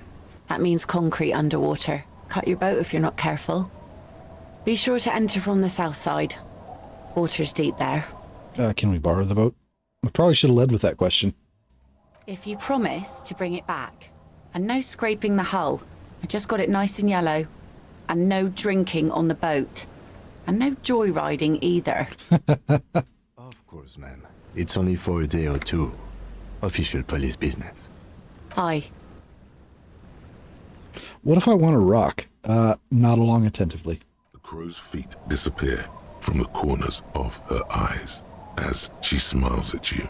That means concrete underwater. Cut your boat if you're not careful. Be sure to enter from the south side. Water's deep there. Can we borrow the boat? I probably should have led with that question. If you promise to bring it back. And no scraping the hull. I just got it nice and yellow. And no drinking on the boat. And no joyriding either. Of course, ma'am. It's only for a day or two. Official police business. Aye. What if I want to rock? Nod along attentively. The crow's feet disappear from the corners of her eyes as she smiles at you.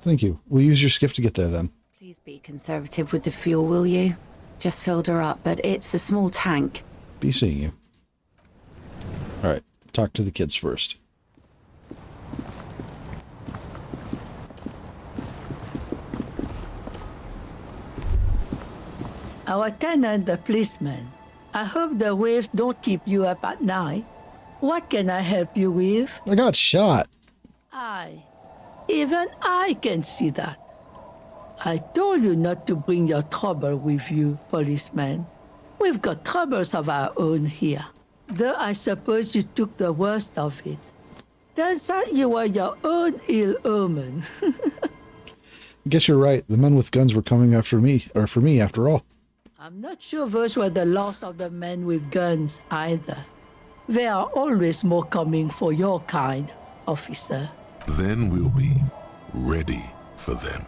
Thank you. We'll use your skiff to get there then. Please be conservative with the fuel, will you? Just filled her up, but it's a small tank. Be seeing you. Alright, talk to the kids first. Our tenant, the policeman. I hope the waves don't keep you up at night. What can I help you with? I got shot. Even I can see that. I told you not to bring your trouble with you, policeman. We've got troubles of our own here. Though I suppose you took the worst of it. Turns out you were your own ill omen. I guess you're right. The men with guns were coming after me, or for me after all. I'm not sure those were the last of the men with guns either. There are always more coming for your kind, officer. Then we'll be ready for them.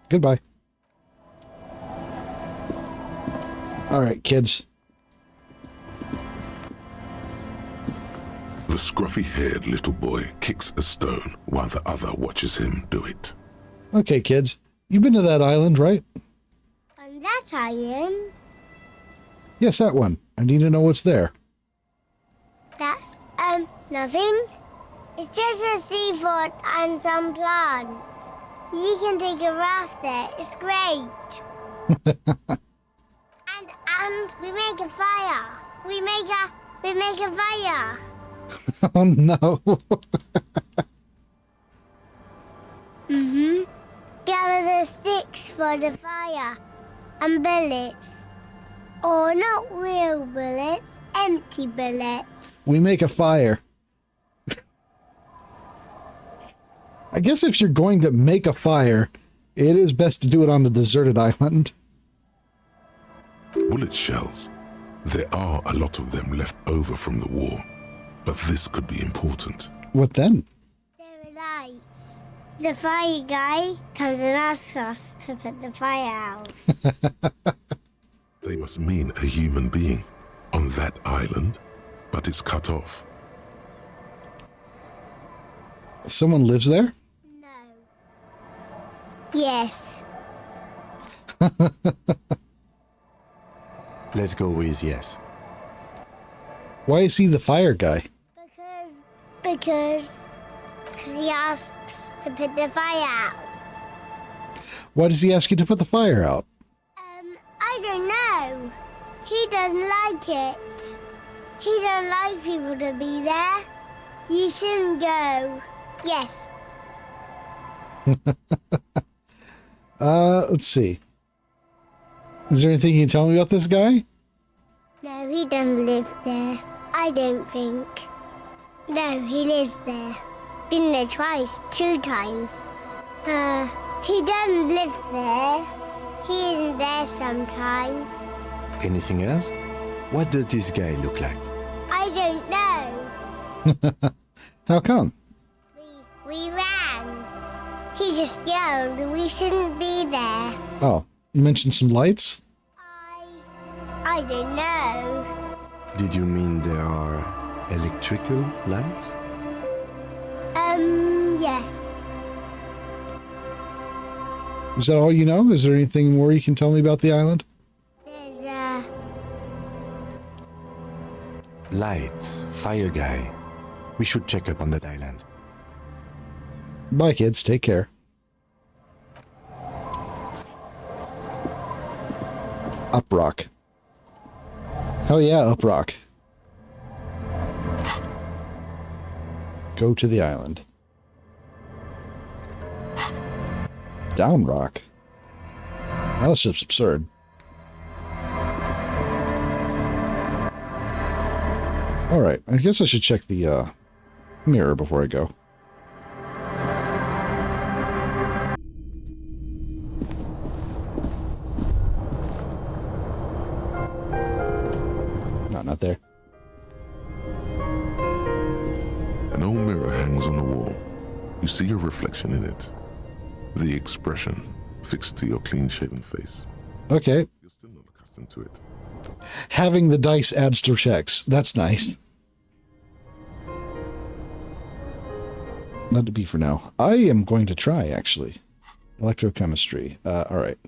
Goodbye. All right, kids. The scruffy-haired little boy kicks a stone while the other watches him do it. Okay, kids. You've been to that island, right? On that island? Yes, that one. I need to know what's there. That's, nothing. It's just a seafort and some plants. You can take a raft there. It's great. and we make a fire. We make a fire. Oh no. Gather the sticks for the fire and bullets. Or not real bullets, empty bullets. We make a fire. I guess if you're going to make a fire, it is best to do it on a deserted island. Bullet shells. There are a lot of them left over from the war, but this could be important. What then? There are lights. The fire guy comes and asks us to put the fire out. They must mean a human being on that island, but it's cut off. Someone lives there? Yes. Let's go with yes. Why is he the fire guy? Because he asks to put the fire out. Why does he ask you to put the fire out? I don't know. He doesn't like it. He don't like people to be there. You shouldn't go. Yes. Let's see. Is there anything you can tell me about this guy? No, he doesn't live there. I don't think. No, he lives there. Been there twice, 2 times. He doesn't live there. He isn't there sometimes. Anything else? What does this guy look like? I don't know. How come? We ran. He just yelled we shouldn't be there. Oh, you mentioned some lights? I don't know. Did you mean there are electrical lights? Yes. Is that all you know? Is there anything more you can tell me about the island? Lights, fire guy. We should check up on that island. Bye, kids. Take care. Uprock. Hell yeah, Uprock. Go to the island. Down rock. Now that's just absurd. Alright, I guess I should check the mirror before I go. No, not there. An old mirror hangs on the wall. You see your reflection in it. The expression fixed to your clean-shaven face. Okay. You're still not accustomed to it. Having the dice adds to checks. That's nice. Not to be for now. I am going to try, actually. Electrochemistry. Alright.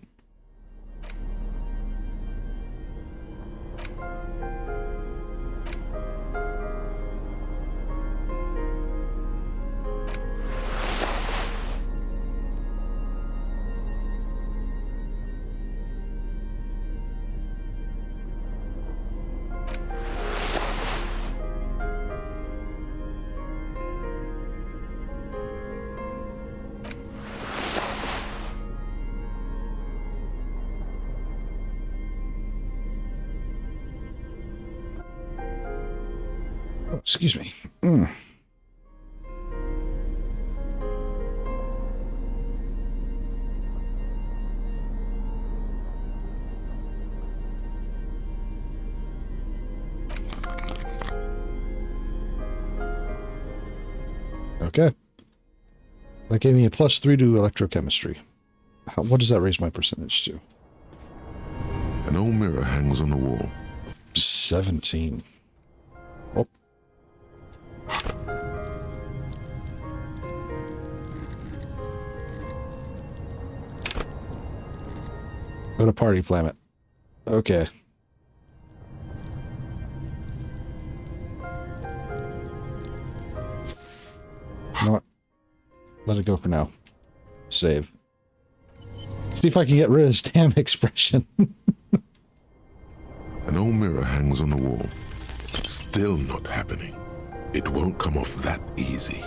Excuse me. Okay. That gave me a +3 to electrochemistry. What does that raise my percentage to? An old mirror hangs on the wall. 17. Oh. Go to party planet. Okay. You know what? Let it go for now. Save. See if I can get rid of this damn expression. An old mirror hangs on the wall. Still not happening. It won't come off that easy.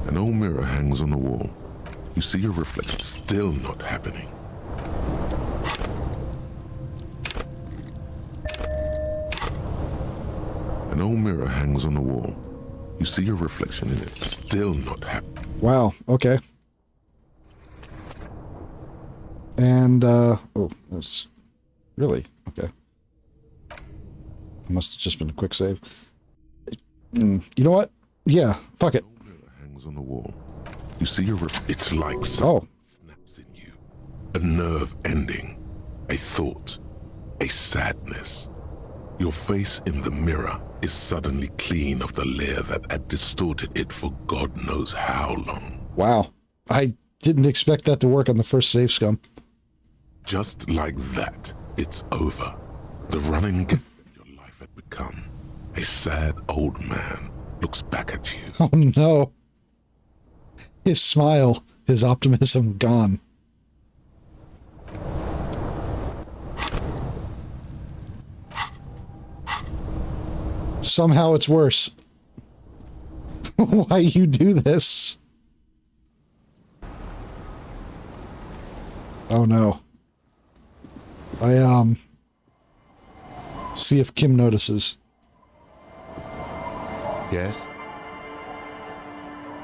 An old mirror hangs on the wall. You see your reflection. Still not happening. An old mirror hangs on the wall. You see your reflection in it. Still not happening. Wow, okay. And, oh, that's... Really? Okay. Must have just been a quick save. You know what? Yeah, fuck it. Hangs on the wall. You see your it's like something snaps in you. A nerve ending. A thought. A sadness. Your face in the mirror is suddenly clean of the layer that had distorted it for God knows how long. Wow. I didn't expect that to work on the first save scum. Just like that, it's over. The running game of your life had become a A sad old man looks back at you. Oh no. His smile, his optimism gone. Somehow it's worse. Why you do this? Oh no. See if Kim notices. Yes?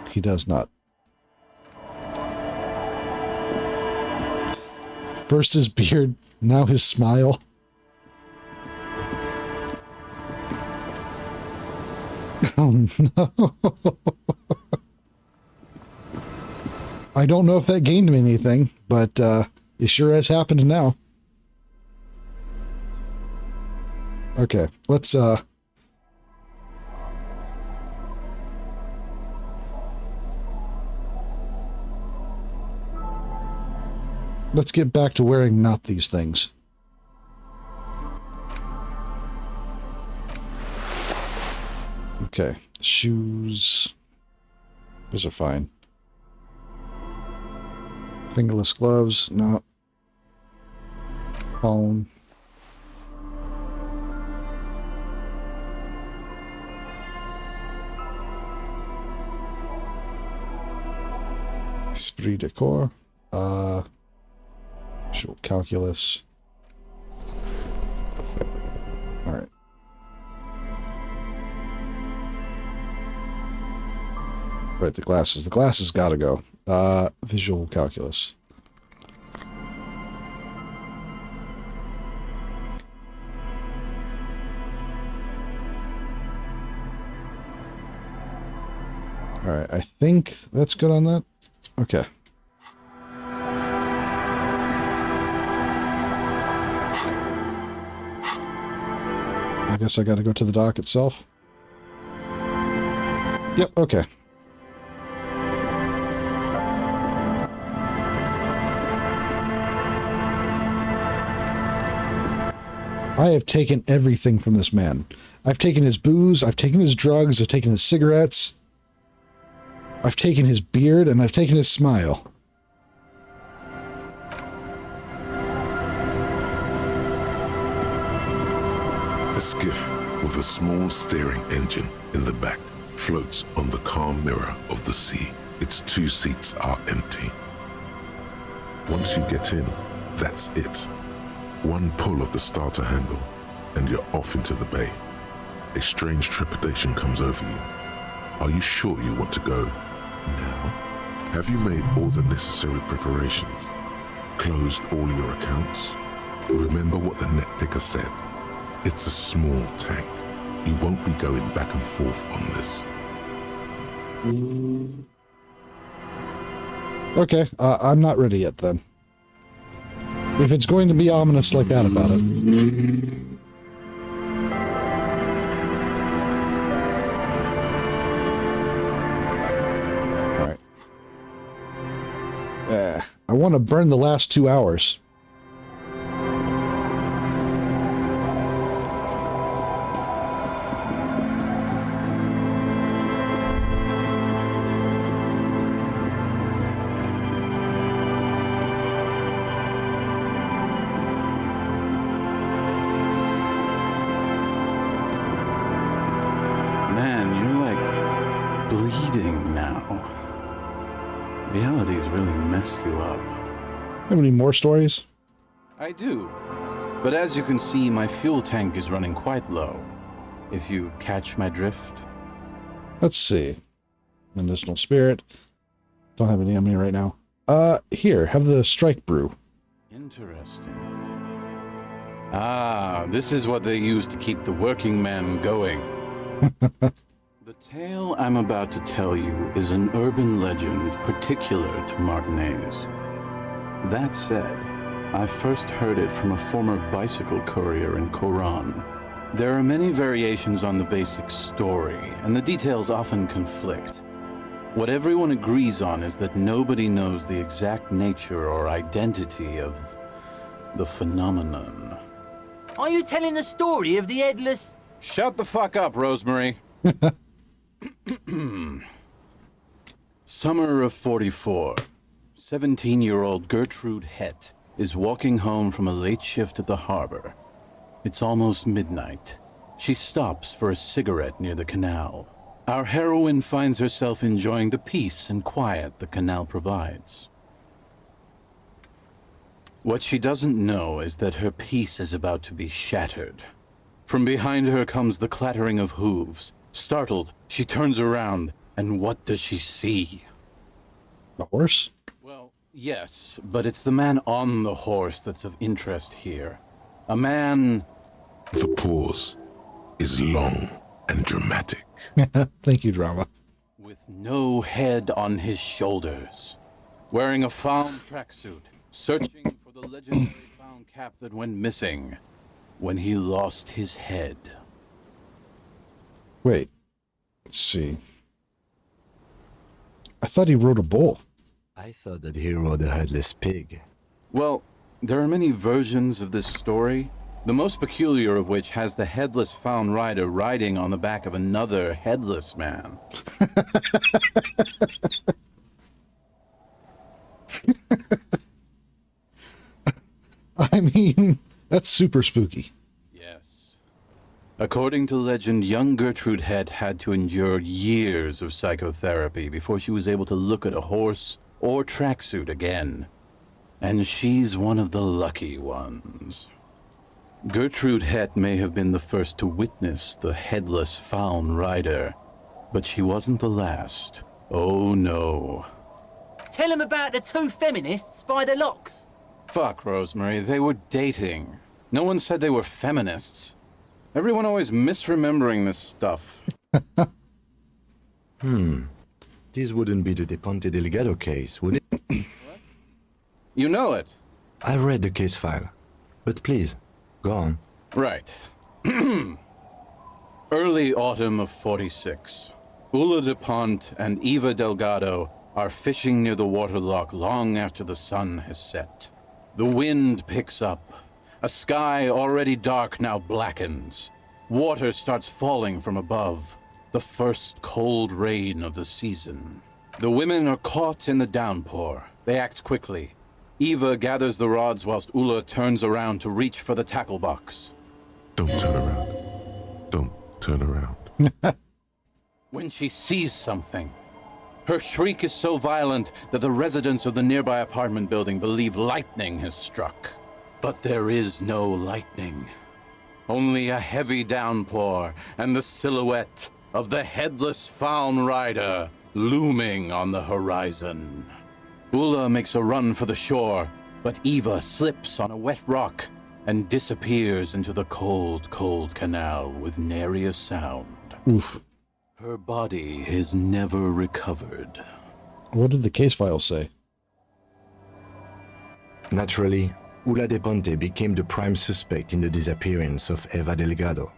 He does not. First his beard, now his smile. Oh no. I don't know if that gained me anything, but it sure has happened now. Okay, let's get back to wearing not these things. Okay, shoes. Those are fine. Fingerless gloves, no. Phone. Esprit de corps. Short calculus. Alright. Right, the glasses. The glasses gotta go. Visual calculus. Alright, I think that's good on that. Okay. I guess I gotta go to the dock itself. Yep, okay. I have taken everything from this man. I've taken his booze, I've taken his drugs, I've taken his cigarettes. I've taken his beard, and I've taken his smile. A skiff with a small steering engine in the back floats on the calm mirror of the sea. Its 2 seats are empty. Once you get in, that's it. One pull of the starter handle, and you're off into the bay. A strange trepidation comes over you. Are you sure you want to go now? Have you made all the necessary preparations? Closed all your accounts? Remember what the net picker said. It's a small tank. You won't be going back and forth on this. Okay, I'm not ready yet then. If it's going to be ominous like that about it. Alright. I want to burn the last 2 hours. You up. Have any more stories? I do. But as you can see, my fuel tank is running quite low. If you catch my drift. Let's see. Medicinal spirit. Don't have any on me right now. Here, have the strike brew. Interesting. Ah, this is what they use to keep the working man going. The tale I'm about to tell you is an urban legend particular to Martinez. That said, I first heard it from a former bicycle courier in Koran. There are many variations on the basic story, and the details often conflict. What everyone agrees on is that nobody knows the exact nature or identity of the phenomenon. Are you telling the story of the headless... Shut the fuck up, Rosemary. Summer of 44. 17-year-old Gertrude Het is walking home from a late shift at the harbor. It's almost midnight. She stops for a cigarette near the canal. Our heroine finds herself enjoying the peace and quiet the canal provides. What she doesn't know is that her peace is about to be shattered. From behind her comes the clattering of hooves. Startled, she turns around, and what does she see? The horse? Well, yes, but it's the man on the horse that's of interest here. A man... The pause is long and dramatic. Thank you, drama. With no head on his shoulders. Wearing a found tracksuit, searching for the legendary found cap that went missing when he lost his head. Wait. Let's see. I thought he rode a bull. I thought that he rode a headless pig. Well, there are many versions of this story, the most peculiar of which has the headless found rider riding on the back of another headless man. I mean, that's super spooky. Yes. According to legend, young Gertrude Het had to endure years of psychotherapy before she was able to look at a horse or tracksuit again. And she's one of the lucky ones. Gertrude Het may have been the first to witness the headless found rider, but she wasn't the last. Oh no. Tell him about the two feminists by the locks. Fuck, Rosemary, they were dating. No one said they were feminists. Everyone always misremembering this stuff. This wouldn't be the De Ponte Delgado case, would it? What? You know it. I've read the case file. But please, go on. Right. Early autumn of 46. Ula de Ponte and Eva Delgado are fishing near the waterlock long after the sun has set. The wind picks up. A sky already dark now blackens. Water starts falling from above. The first cold rain of the season. The women are caught in the downpour. They act quickly. Eva gathers the rods whilst Ula turns around to reach for the tackle box. Don't turn around. Don't turn around. When she sees something, her shriek is so violent that the residents of the nearby apartment building believe lightning has struck. But there is no lightning. Only a heavy downpour and the silhouette of the headless found rider looming on the horizon. Ula makes a run for the shore, but Eva slips on a wet rock and disappears into the cold, cold canal with nary a sound. Oof. Her body is never recovered. What did the case file say? Naturally, Ula de Ponte became the prime suspect in the disappearance of Eva Delgado.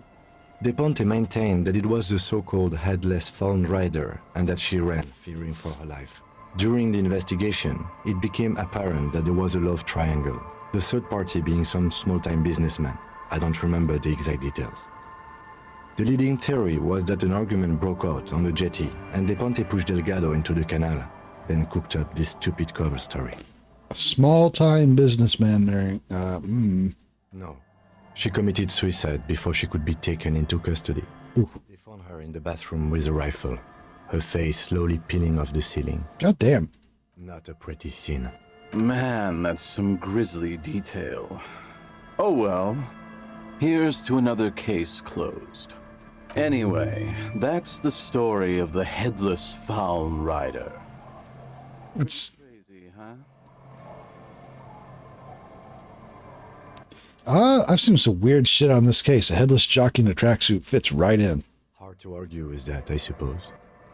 De Ponte maintained that it was the so-called headless found rider and that she ran, fearing for her life. During the investigation, it became apparent that there was a love triangle, the third party being some small-time businessman. I don't remember the exact details. The leading theory was that an argument broke out on the jetty and De Ponte pushed Delgado into the canal, then cooked up this stupid cover story. A small-time businessman marrying... No. She committed suicide before she could be taken into custody. Ooh. They found her in the bathroom with a rifle, her face slowly peeling off the ceiling. God damn. Not a pretty scene. Man, that's some grisly detail. Oh well. Here's to another case closed. Anyway, that's the story of the headless found rider. It's... Crazy, huh? I've seen some weird shit on this case. A headless jockey in a tracksuit fits right in. Hard to argue with that, I suppose.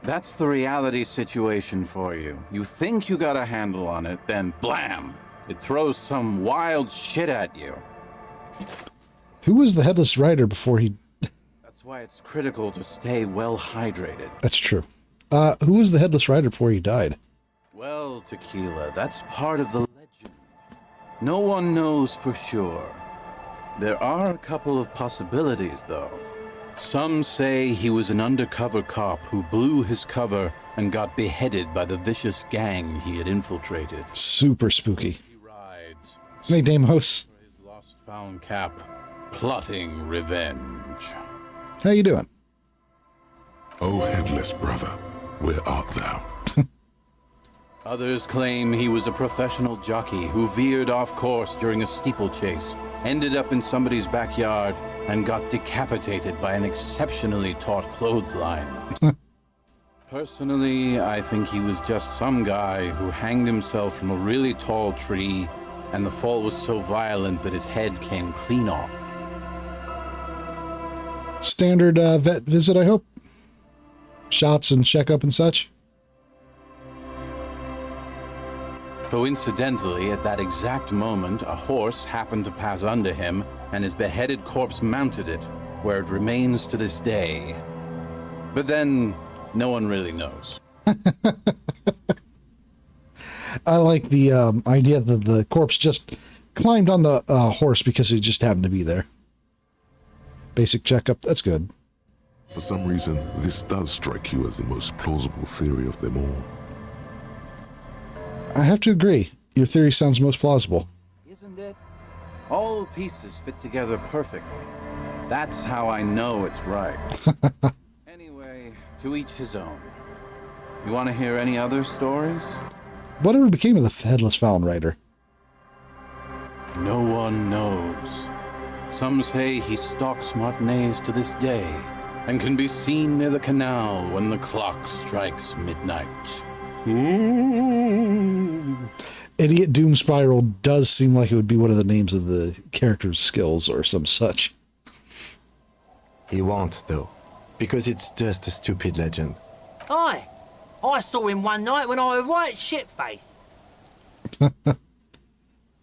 That's the reality situation for you. You think you got a handle on it, then blam! It throws some wild shit at you. Who was the headless rider before he... That's why it's critical to stay well hydrated. That's true. Who was the headless rider before he died? Well, Tequila, that's part of the legend. No one knows for sure. There are a couple of possibilities, though. Some say he was an undercover cop who blew his cover and got beheaded by the vicious gang he had infiltrated. Super spooky. He rides. Hey, Damos. For his lost found cap, plotting revenge. How you doing? O headless brother, where art thou? Others claim he was a professional jockey who veered off course during a steeplechase, ended up in somebody's backyard, and got decapitated by an exceptionally taut clothesline. Personally, I think he was just some guy who hanged himself from a really tall tree, and the fall was so violent that his head came clean off. Standard vet visit, I hope? Shots and checkup and such? Coincidentally, at that exact moment, a horse happened to pass under him, and his beheaded corpse mounted it, where it remains to this day. But then, no one really knows. I like the idea that the corpse just climbed on the horse because it just happened to be there. Basic checkup, that's good. For some reason, this does strike you as the most plausible theory of them all. I have to agree. Your theory sounds most plausible. Isn't it? All the pieces fit together perfectly. That's how I know it's right. Anyway, to each his own. You want to hear any other stories? Whatever became of the headless found rider? No one knows. Some say he stalks Martinez to this day, and can be seen near the canal when the clock strikes midnight. Idiot Doom Spiral does seem like it would be one of the names of the character's skills or some such. He won't, though, because it's just a stupid legend. Aye, I saw him one night when I was right shit-faced.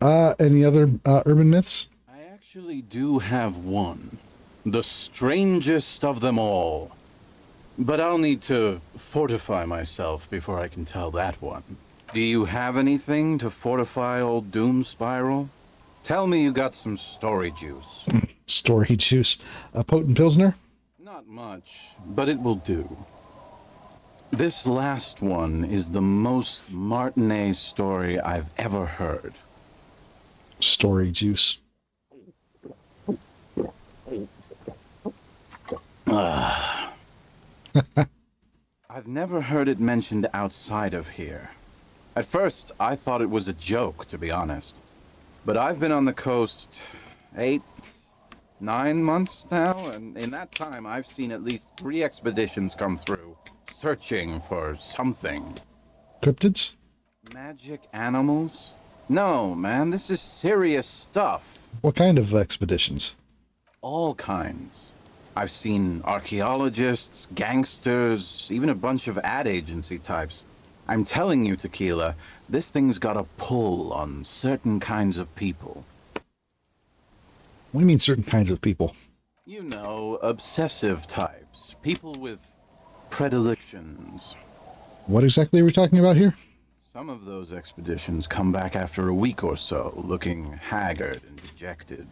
Any other urban myths? I actually do have one. The strangest of them all. But I'll need to fortify myself before I can tell that one. Do you have anything to fortify old Doom Spiral? Tell me you got some story juice. Story juice. A potent Pilsner? Not much, but it will do. This last one is the most Martinez story I've ever heard. Story juice. I've never heard it mentioned outside of here. At first, I thought it was a joke, to be honest. But I've been on the coast 8, 9 months now, and in that time I've seen at least 3 expeditions come through, searching for something. Cryptids? Magic animals? No, man, this is serious stuff. What kind of expeditions? All kinds. I've seen archaeologists, gangsters, even a bunch of ad agency types. I'm telling you, Tequila, this thing's got a pull on certain kinds of people. What do you mean certain kinds of people? You know, obsessive types. People with predilections. What exactly are we talking about here? Some of those expeditions come back after a week or so, looking haggard and dejected.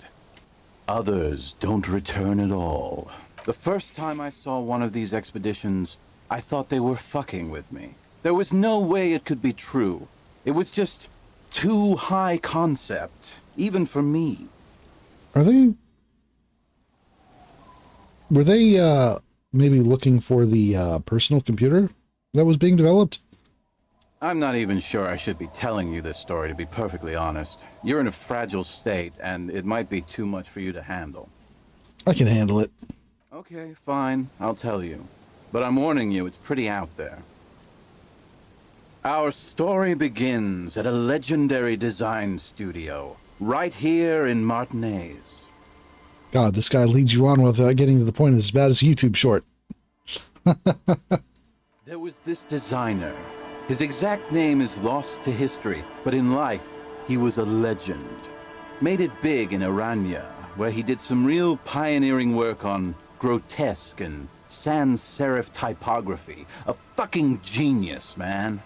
Others don't return at all. The first time I saw one of these expeditions, I thought they were fucking with me. There was no way it could be true. It was just too high concept, even for me. Were they maybe looking for the personal computer that was being developed? I'm not even sure I should be telling you this story, to be perfectly honest. You're in a fragile state, and it might be too much for you to handle. I can handle it. Okay, fine, I'll tell you. But I'm warning you, it's pretty out there. Our story begins at a legendary design studio, right here in Martinez. God, this guy leads you on without getting to the point as bad as a YouTube short. There was this designer. His exact name is lost to history, but in life, he was a legend. Made it big in Aranya, where he did some real pioneering work on grotesque and sans serif typography. A fucking genius, man.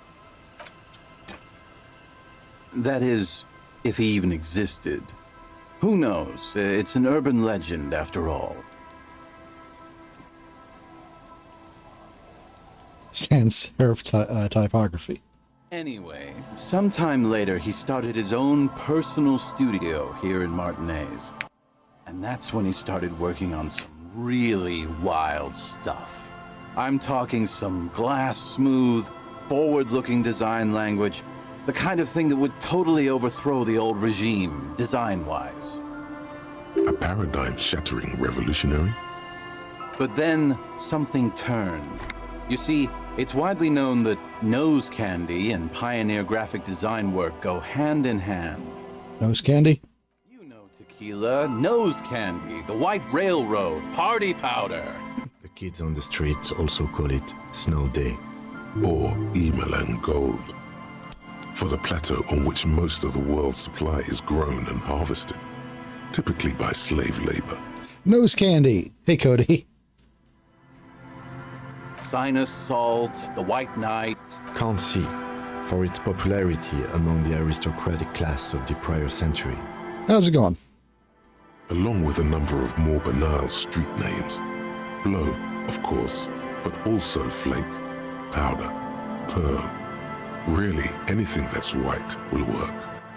That is, if he even existed. Who knows? It's an urban legend, after all. sans serif typography. Anyway, sometime later he started his own personal studio here in Martinez. And that's when he started working on some really wild stuff. I'm talking some glass-smooth, forward-looking design language, the kind of thing that would totally overthrow the old regime, design-wise. A paradigm-shattering revolutionary? But then something turned. You see, it's widely known that nose candy and pioneer graphic design work go hand in hand. Nose candy? Tequila, nose candy, the white railroad, party powder. The kids on the streets also call it snow day. Or Imean gold. For the plateau on which most of the world's supply is grown and harvested, typically by slave labor. Nose candy. Hey, Cody. Sinus salt, the white knight. Can't see, for its popularity among the aristocratic class of the prior century. How's it going? Along with a number of more banal street names. Blow, of course, but also flake, powder, pearl. Really, anything that's white will work.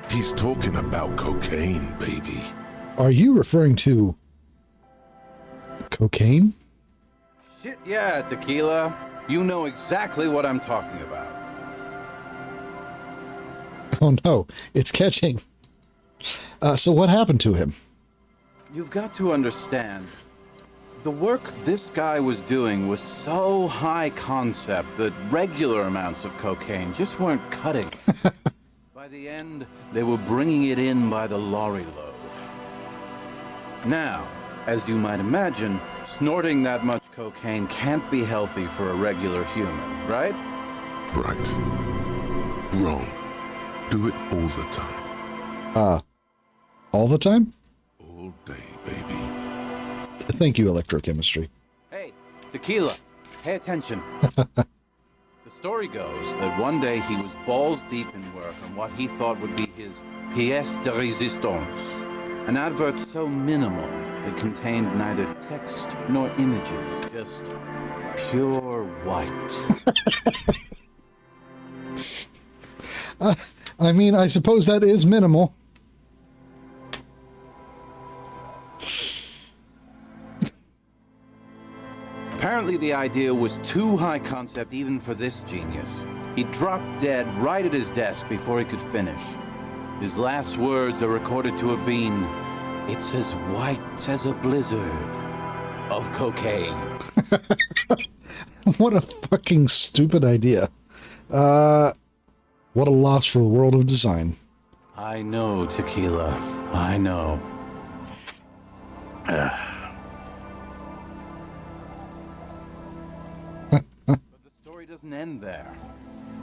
He's talking about cocaine, baby. Are you referring to cocaine? Shit, yeah, Tequila. You know exactly what I'm talking about. Oh no, it's catching. So what happened to him? You've got to understand, the work this guy was doing was so high concept that regular amounts of cocaine just weren't cutting. By the end, they were bringing it in by the lorry load. Now, as you might imagine, snorting that much cocaine can't be healthy for a regular human, right? Right. Wrong. Do it all the time. All the time? All day, baby. Thank you, electrochemistry. Hey, Tequila, pay attention. The story goes that one day he was balls deep in work on what he thought would be his pièce de résistance, an advert so minimal it contained neither text nor images, just pure white. I mean, I suppose that is minimal. Apparently the idea was too high concept even for this genius. He dropped dead right at his desk before he could finish. His last words are recorded to have been, "It's as white as a blizzard of cocaine." What a fucking stupid idea. What a loss for the world of design. I know, Tequila. I know. But the story doesn't end there.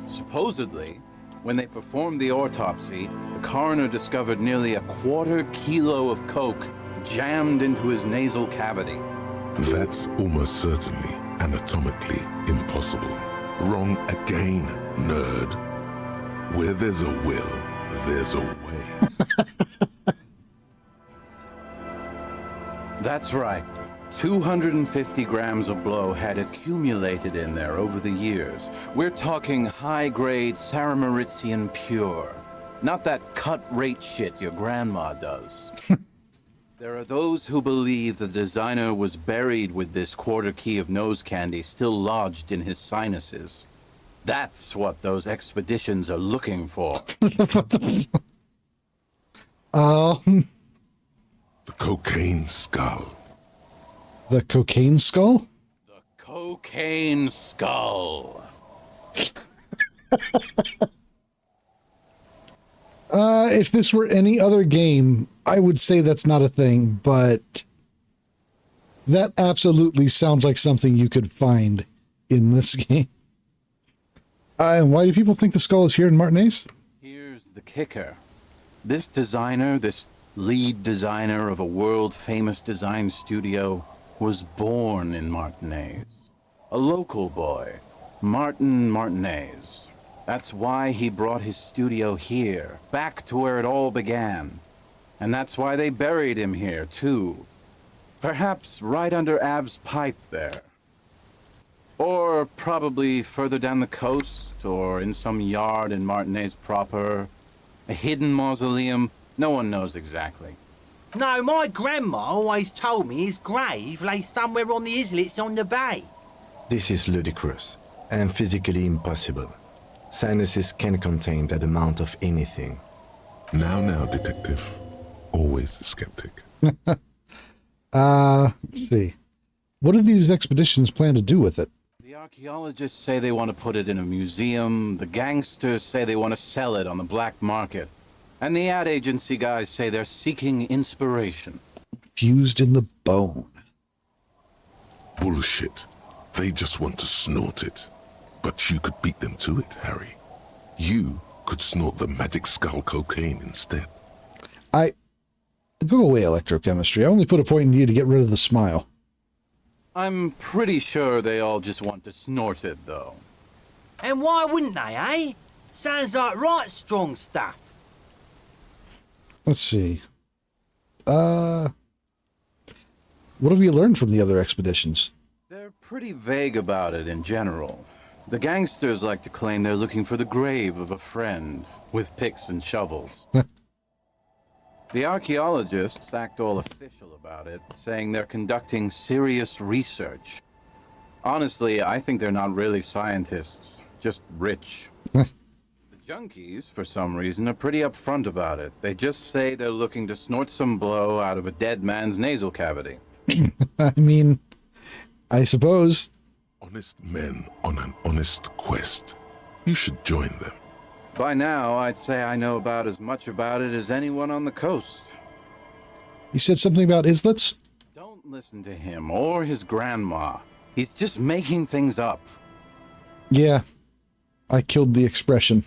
Supposedly, when they performed the autopsy, the coroner discovered nearly 1/4 kilo of coke jammed into his nasal cavity. That's almost certainly anatomically impossible. Wrong again, nerd. Where there's a will, there's a way. That's right. 250 grams of blow had accumulated in there over the years. We're talking high-grade Saramaritsian pure. Not that cut-rate shit your grandma does. There are those who believe the designer was buried with this 1/4 key of nose candy still lodged in his sinuses. That's what those expeditions are looking for. The cocaine skull. The cocaine skull? Cocaine skull. If this were any other game, I would say that's not a thing, but that absolutely sounds like something you could find in this game. And why do people think the skull is here in Martinez? Here's the kicker. This designer, this lead designer of a world-famous design studio, was born in Martinez. A local boy, Martin Martinez. That's why he brought his studio here, back to where it all began. And that's why they buried him here, too. Perhaps right under Ab's pipe there. Or probably further down the coast, or in some yard in Martinez proper. A hidden mausoleum. No one knows exactly. No, my grandma always told me his grave lay somewhere on the islets on the bay. This is ludicrous and physically impossible. Sinuses can contain that amount of anything. Now, detective. Always the skeptic. Let's see. What do these expeditions plan to do with it? The archaeologists say they want to put it in a museum. The gangsters say they want to sell it on the black market. And the ad agency guys say they're seeking inspiration. Fused in the bone. Bullshit. They just want to snort it. But you could beat them to it, Harry. You could snort the magic skull cocaine instead. Go away, electrochemistry. I only put a point in you to get rid of the smile. I'm pretty sure they all just want to snort it, though. And why wouldn't they, eh? Sounds like right strong stuff. Let's see. What have you learned from the other expeditions? They're pretty vague about it in general. The gangsters like to claim they're looking for the grave of a friend, with picks and shovels. The archaeologists act all official about it, saying they're conducting serious research. Honestly, I think they're not really scientists, just rich. The junkies, for some reason, are pretty upfront about it. They just say they're looking to snort some blow out of a dead man's nasal cavity. I mean, I suppose. Honest men on an honest quest. You should join them. By now, I'd say I know about as much about it as anyone on the coast. You said something about islets? Don't listen to him or his grandma. He's just making things up. Yeah. I killed the expression.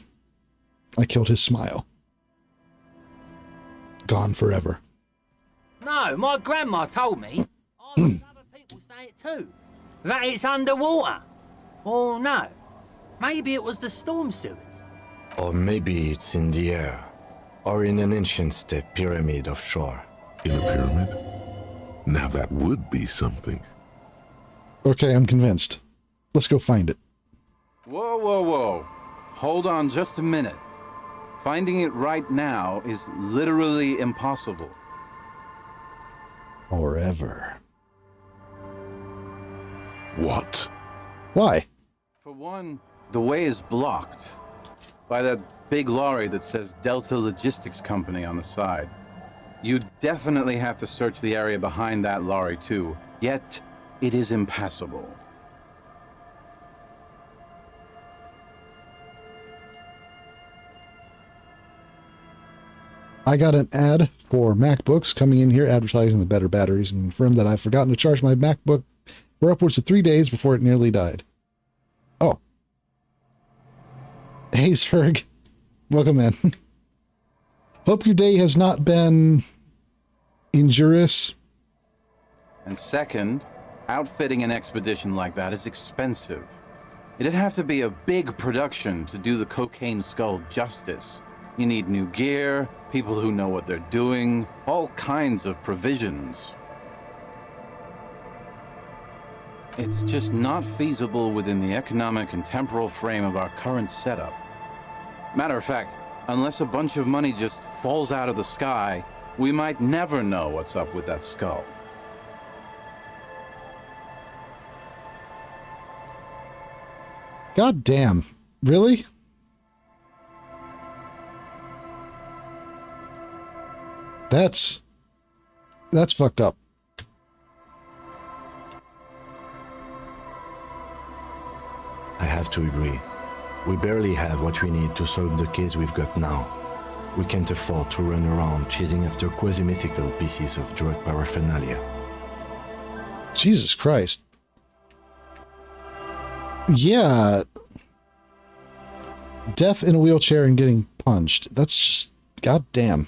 I killed his smile. Gone forever. No, my grandma told me. I've heard other people say it too. That it's underwater. Or no. Maybe it was the storm sewers. Or maybe it's in the air. Or in an ancient step pyramid offshore. In a pyramid? Now that would be something. Okay, I'm convinced. Let's go find it. Whoa, whoa, whoa. Hold on just a minute. Finding it right now is literally impossible. Forever. What? Why? For one, the way is blocked by that big lorry that says Delta Logistics Company on the side. You definitely have to search the area behind that lorry too, yet it is impassable. I got an ad for MacBooks coming in here advertising the better batteries and confirmed that I've forgotten to charge my MacBook for upwards of 3 days before it nearly died. Oh. Hey, Zerg. Welcome in. Hope your day has not been injurious. And second, outfitting an expedition like that is expensive. It'd have to be a big production to do the cocaine skull justice. You need new gear, people who know what they're doing, all kinds of provisions. It's just not feasible within the economic and temporal frame of our current setup. Matter of fact, unless a bunch of money just falls out of the sky, we might never know what's up with that skull. God damn. Really? That's fucked up. I have to agree. We barely have what we need to solve the case we've got now. We can't afford to run around chasing after quasi-mythical pieces of drug paraphernalia. Jesus Christ. Yeah. Deaf in a wheelchair and getting punched. That's just goddamn.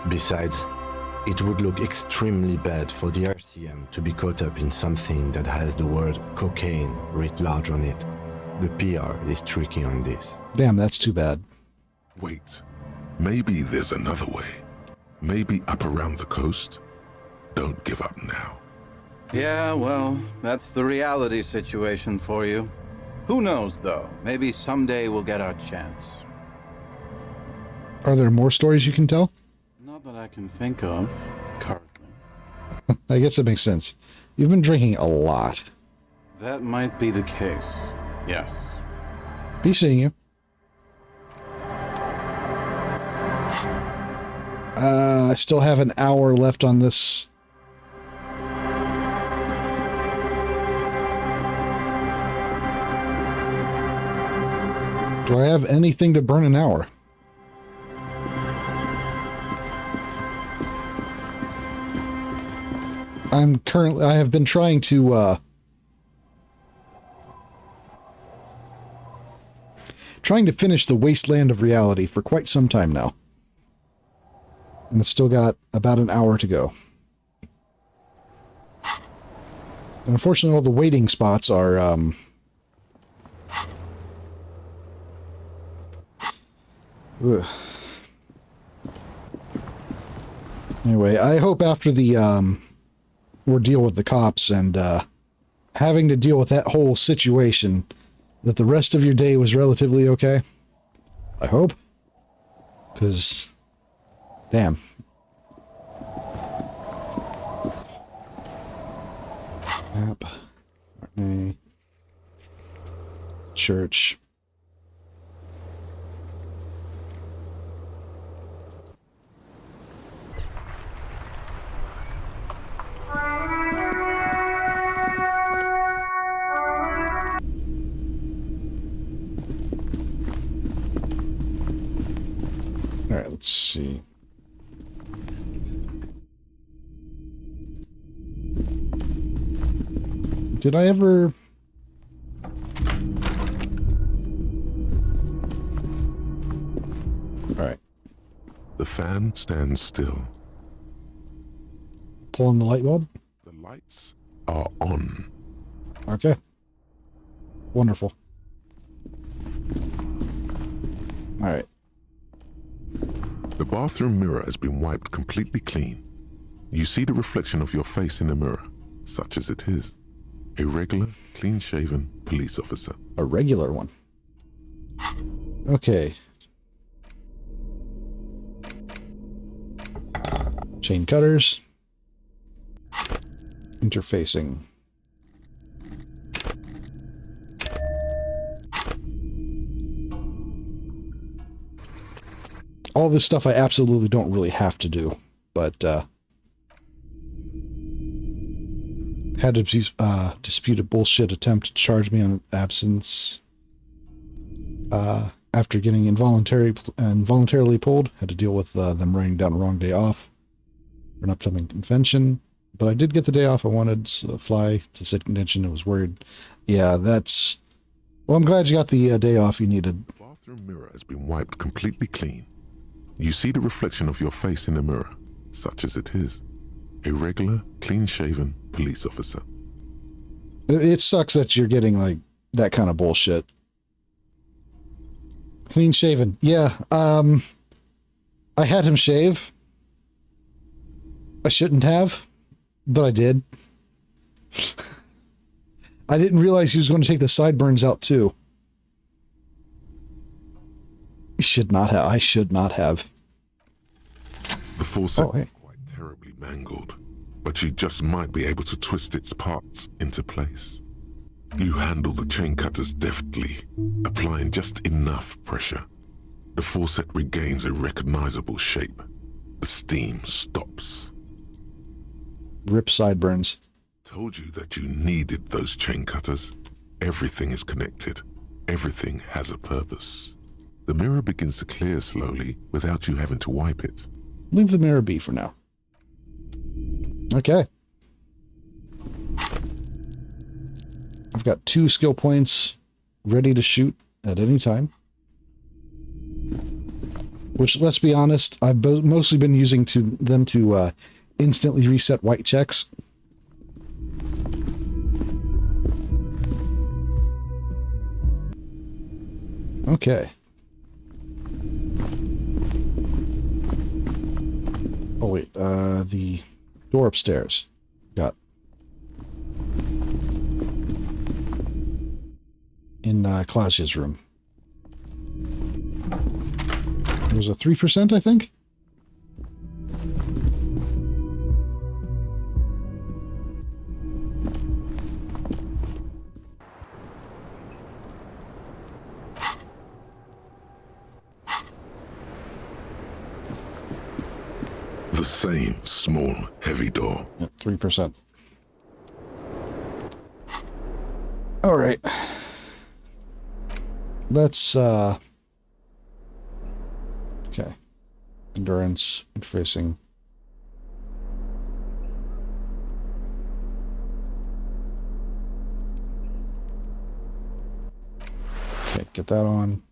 Besides, it would look extremely bad for the RCM to be caught up in something that has the word cocaine writ large on it. The PR is tricky on this. Damn, that's too bad. Wait, maybe there's another way. Maybe up around the coast? Don't give up now. Yeah, well, that's the reality situation for you. Who knows, though? Maybe someday we'll get our chance. Are there more stories you can tell? Not that I can think of, currently. I guess that makes sense. You've been drinking a lot. That might be the case, yes. Be seeing you. I still have an hour left on this. Do I have anything to burn an hour? I have been trying to, finish the Wasteland of Reality for quite some time now. And it's still got about an hour to go. And unfortunately, all the waiting spots are, ugh. Anyway, I hope after the, ordeal with the cops and, having to deal with that whole situation, that the rest of your day was relatively okay. I hope. Because, damn. App. Church. Alright, let's see. Did I ever... Alright. The fan stands still. Pull on the light bulb? The lights are on. Okay. Wonderful. Alright. The bathroom mirror has been wiped completely clean. You see the reflection of your face in the mirror, such as it is. A regular, clean-shaven police officer. A regular one. Okay. Chain cutters. Interfacing. All this stuff I absolutely don't really have to do, but had to dispute a bullshit attempt to charge me on absence after getting involuntarily pulled. Had to deal with them writing down a wrong day off for an upcoming convention. But I did get the day off I wanted to fly to said convention. I was worried. Yeah, that's... Well, I'm glad you got the day off you needed. The bathroom mirror has been wiped completely clean. You see the reflection of your face in the mirror, such as it is. A regular, clean-shaven police officer. It sucks that you're getting, like, that kind of bullshit. Clean-shaven. Yeah, I had him shave. I shouldn't have, but I did. I didn't realize he was going to take the sideburns out, too. Should not have. I should not have. The faucet is quite terribly mangled, but you just might be able to twist its parts into place. You handle the chain cutters deftly, applying just enough pressure. The faucet regains a recognizable shape. The steam stops. Rip sideburns. Told you that you needed those chain cutters. Everything is connected. Everything has a purpose. The mirror begins to clear slowly without you having to wipe it. Leave the mirror be for now. Okay. I've got 2 skill points ready to shoot at any time. Which, let's be honest, I've mostly been using them to instantly reset white checks. Okay. the door upstairs. Got in Clausia's room. It was a 3%, I think. The same small, heavy door. 3%. All right. Let's, okay. Endurance, interfacing. Okay, get that on.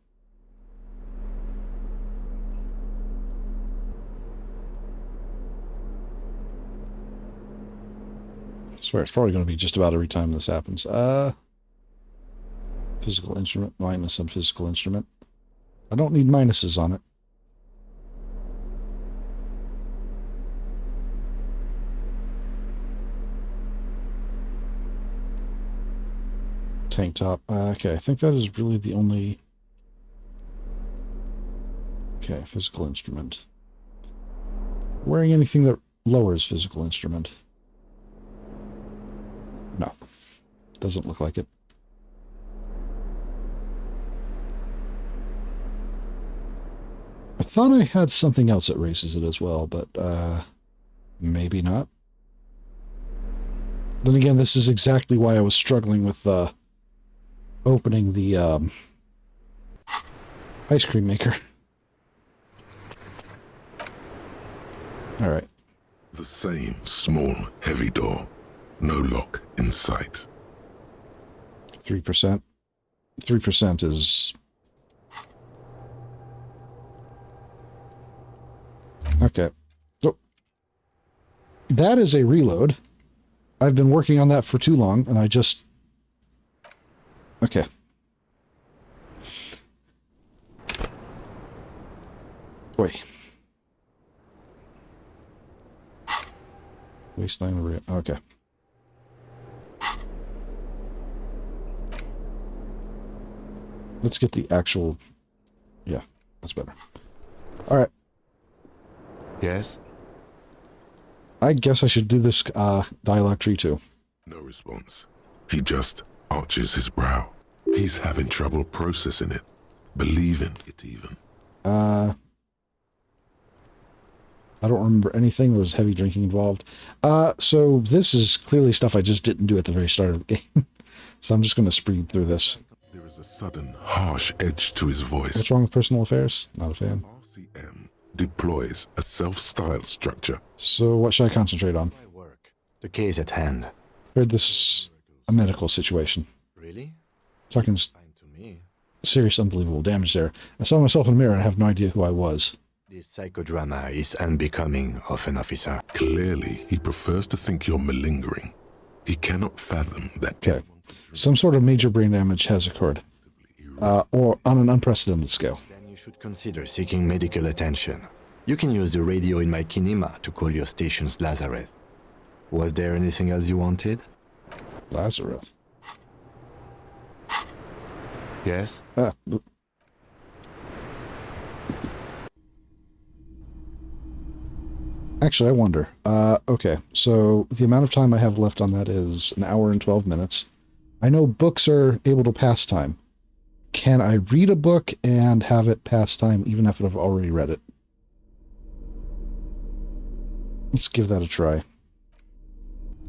I swear it's probably going to be just about every time this happens. Physical instrument, minus on physical instrument. I don't need minuses on it. Tank top. Okay, I think that is really the only... Okay, physical instrument. Wearing anything that lowers physical instrument. No. Doesn't look like it. I thought I had something else that raises it as well, but maybe not. Then again, this is exactly why I was struggling with opening the ice cream maker. All right. The same small, heavy door. No lock in sight. 3%. 3% is... Okay. So, that is a reload. I've been working on that for too long, and I just... Okay. Wait. Wasteland... Okay. Let's get the actual... Yeah, that's better. All right. Yes? I guess I should do this dialogue tree too. No response. He just arches his brow. He's having trouble processing it, believing it even. I don't remember anything. There was heavy drinking involved. So this is clearly stuff I just didn't do at the very start of the game. So I'm just going to speed through this. There is a sudden, harsh edge to his voice. What's wrong with personal affairs? Not a fan. RCM deploys a self-styled structure. So what should I concentrate on? The case at hand. Heard this is a medical situation. Really? Talking serious, unbelievable damage there. I saw myself in the mirror and I have no idea who I was. This psychodrama is unbecoming of an officer. Clearly, he prefers to think you're malingering. He cannot fathom that. Okay. Some sort of major brain damage has occurred. Or on an unprecedented scale. Then you should consider seeking medical attention. You can use the radio in my kinema to call your station's Lazareth. Was there anything else you wanted? Lazareth. Yes? Actually, I wonder. Okay, so the amount of time I have left on that is 1 hour and 12 minutes. I know books are able to pass time. Can I read a book and have it pass time even if I've already read it? Let's give that a try.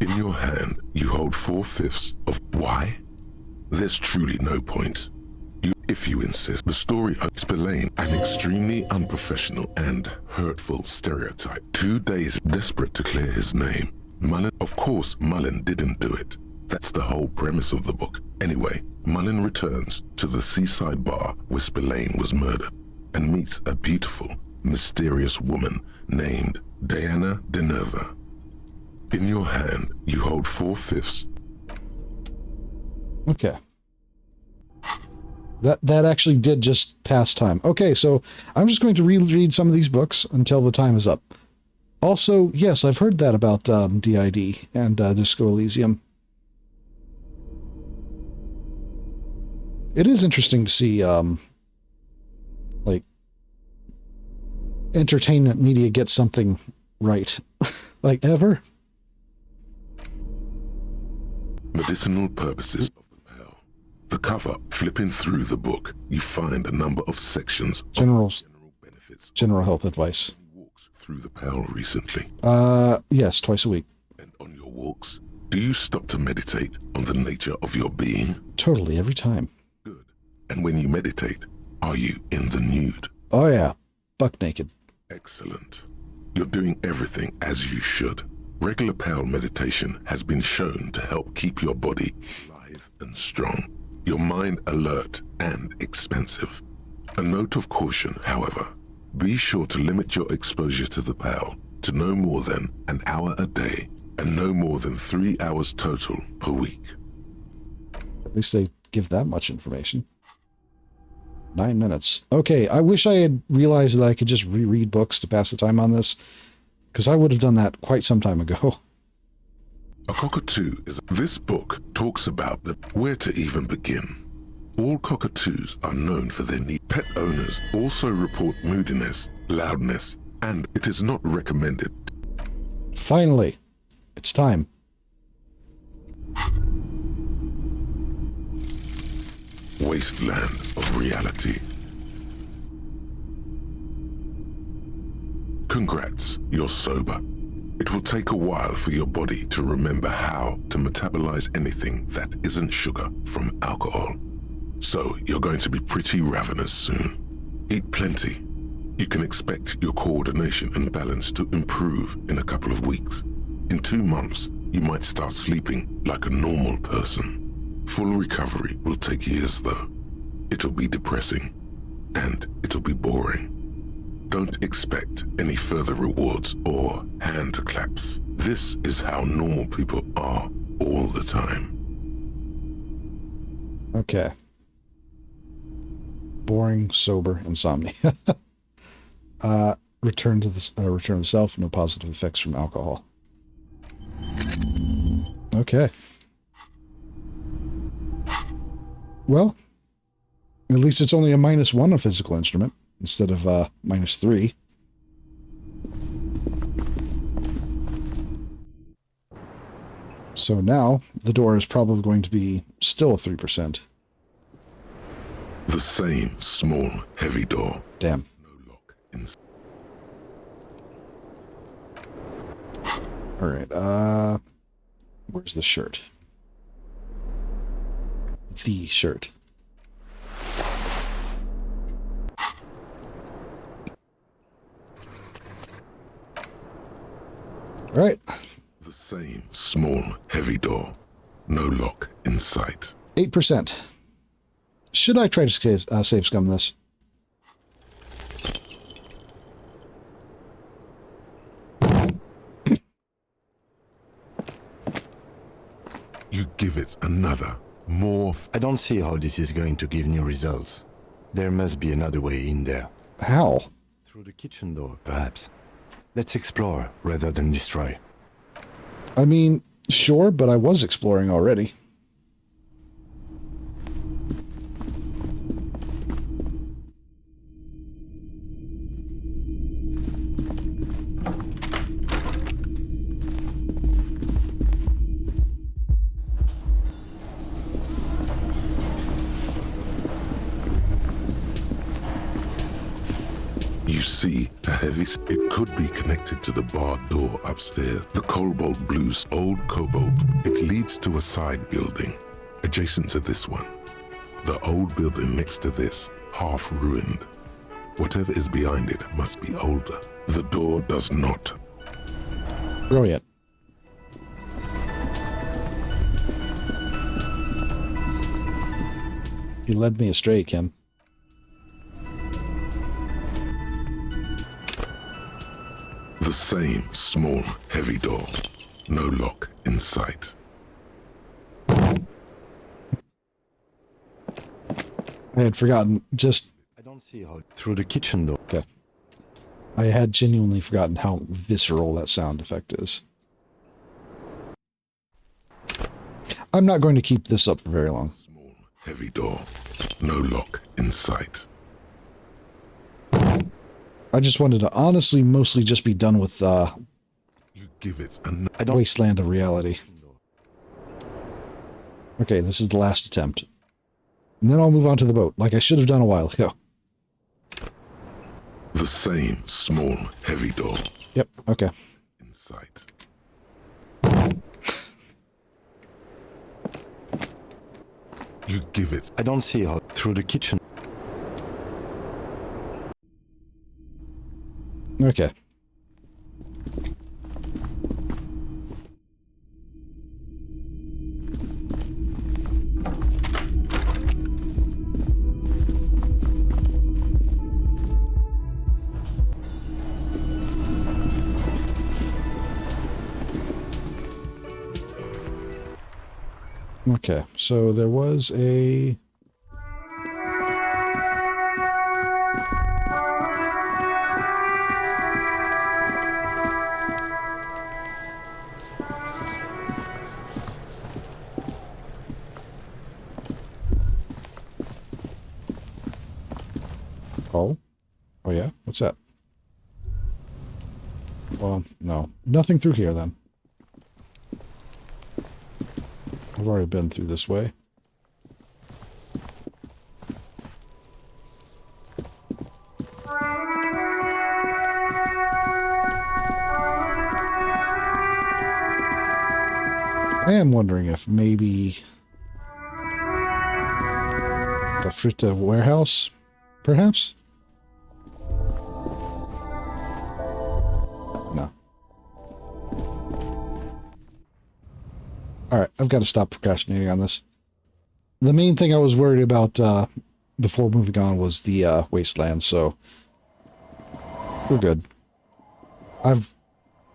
In your hand, you hold 4/5 of why? There's truly no point. If you insist, the story of Spillane, an extremely unprofessional and hurtful stereotype. 2 days desperate to clear his name. Mullen, of course, Mullen didn't do it. That's the whole premise of the book. Anyway, Mullen returns to the seaside bar where Spillane was murdered and meets a beautiful, mysterious woman named Diana de Nerva. In your hand, you hold 4/5. Okay. That actually did just pass time. Okay, so I'm just going to reread some of these books until the time is up. Also, yes, I've heard that about DID and Disco Elysium. It is interesting to see, like, entertainment media get something right. Like, ever. Medicinal purposes of the pearl. The cover, flipping through the book, you find a number of sections of general benefits. General health advice. Through the pearl recently. Yes, twice a week. And on your walks, do you stop to meditate on the nature of your being? Totally, every time. Good. And when you meditate, are you in the nude? Oh yeah, buck naked. Excellent. You're doing everything as you should. Regular pearl meditation has been shown to help keep your body alive and strong, your mind alert and expansive. A note of caution, however. Be sure to limit your exposure to the pearl to no more than an hour a day and no more than 3 hours total per week. At least they give that much information. 9 minutes. Okay, I wish I had realized that I could just reread books to pass the time on this, because I would have done that quite some time ago. A cockatoo is... This book talks about where to even begin. All cockatoos are known for their need. Pet owners also report moodiness, loudness, and it is not recommended. Finally, it's time. Wasteland of reality. Congrats, you're sober. It will take a while for your body to remember how to metabolize anything that isn't sugar from alcohol. So you're going to be pretty ravenous soon. Eat plenty. You can expect your coordination and balance to improve in a couple of weeks. In 2 months, you might start sleeping like a normal person. Full recovery will take years though. It'll be depressing, and it'll be boring. Don't expect any further rewards or hand claps. This is how normal people are all the time. Okay. Boring, sober, insomnia. Return to self, no positive effects from alcohol. Okay. Well, at least it's only a -1 on physical instrument, instead of -3. So now, the door is probably going to be still 3%. The same small, heavy door. Damn. No lock inside. Alright, where's the shirt? The shirt. Alright. The same small, heavy door. No lock in sight. 8%. Should I try to save scum this? You give it another, more... I don't see how this is going to give new results. There must be another way in there. How? Through the kitchen door, perhaps. Let's explore rather than destroy. I mean, sure, but I was exploring already. You see a heavy... It could be connected to the barred door upstairs. The cobalt blues, old cobalt. It leads to a side building, adjacent to this one. The old building next to this, half ruined. Whatever is behind it must be older. The door does not. Brilliant. You led me astray, Kim. The same small, heavy door. No lock in sight. I had forgotten. Just... I don't see how... Through the kitchen door. Okay. I had genuinely forgotten how visceral that sound effect is. I'm not going to keep this up for very long. Small, heavy door. No lock in sight. I just wanted to honestly mostly just be done with You give it a Wasteland of Reality. Okay, this is the last attempt. And then I'll move on to the boat, like I should have done a while ago. The same small, heavy door. Yep, okay. In sight. You give it. I don't see her through the kitchen. Okay. Okay, so there was a... Oh? Oh yeah? What's that? Well, no. Nothing through here, then. I've already been through this way. I am wondering if maybe the Fritta warehouse, perhaps? No. Alright, I've got to stop procrastinating on this. The main thing I was worried about before moving on was the wasteland, so we're good. I've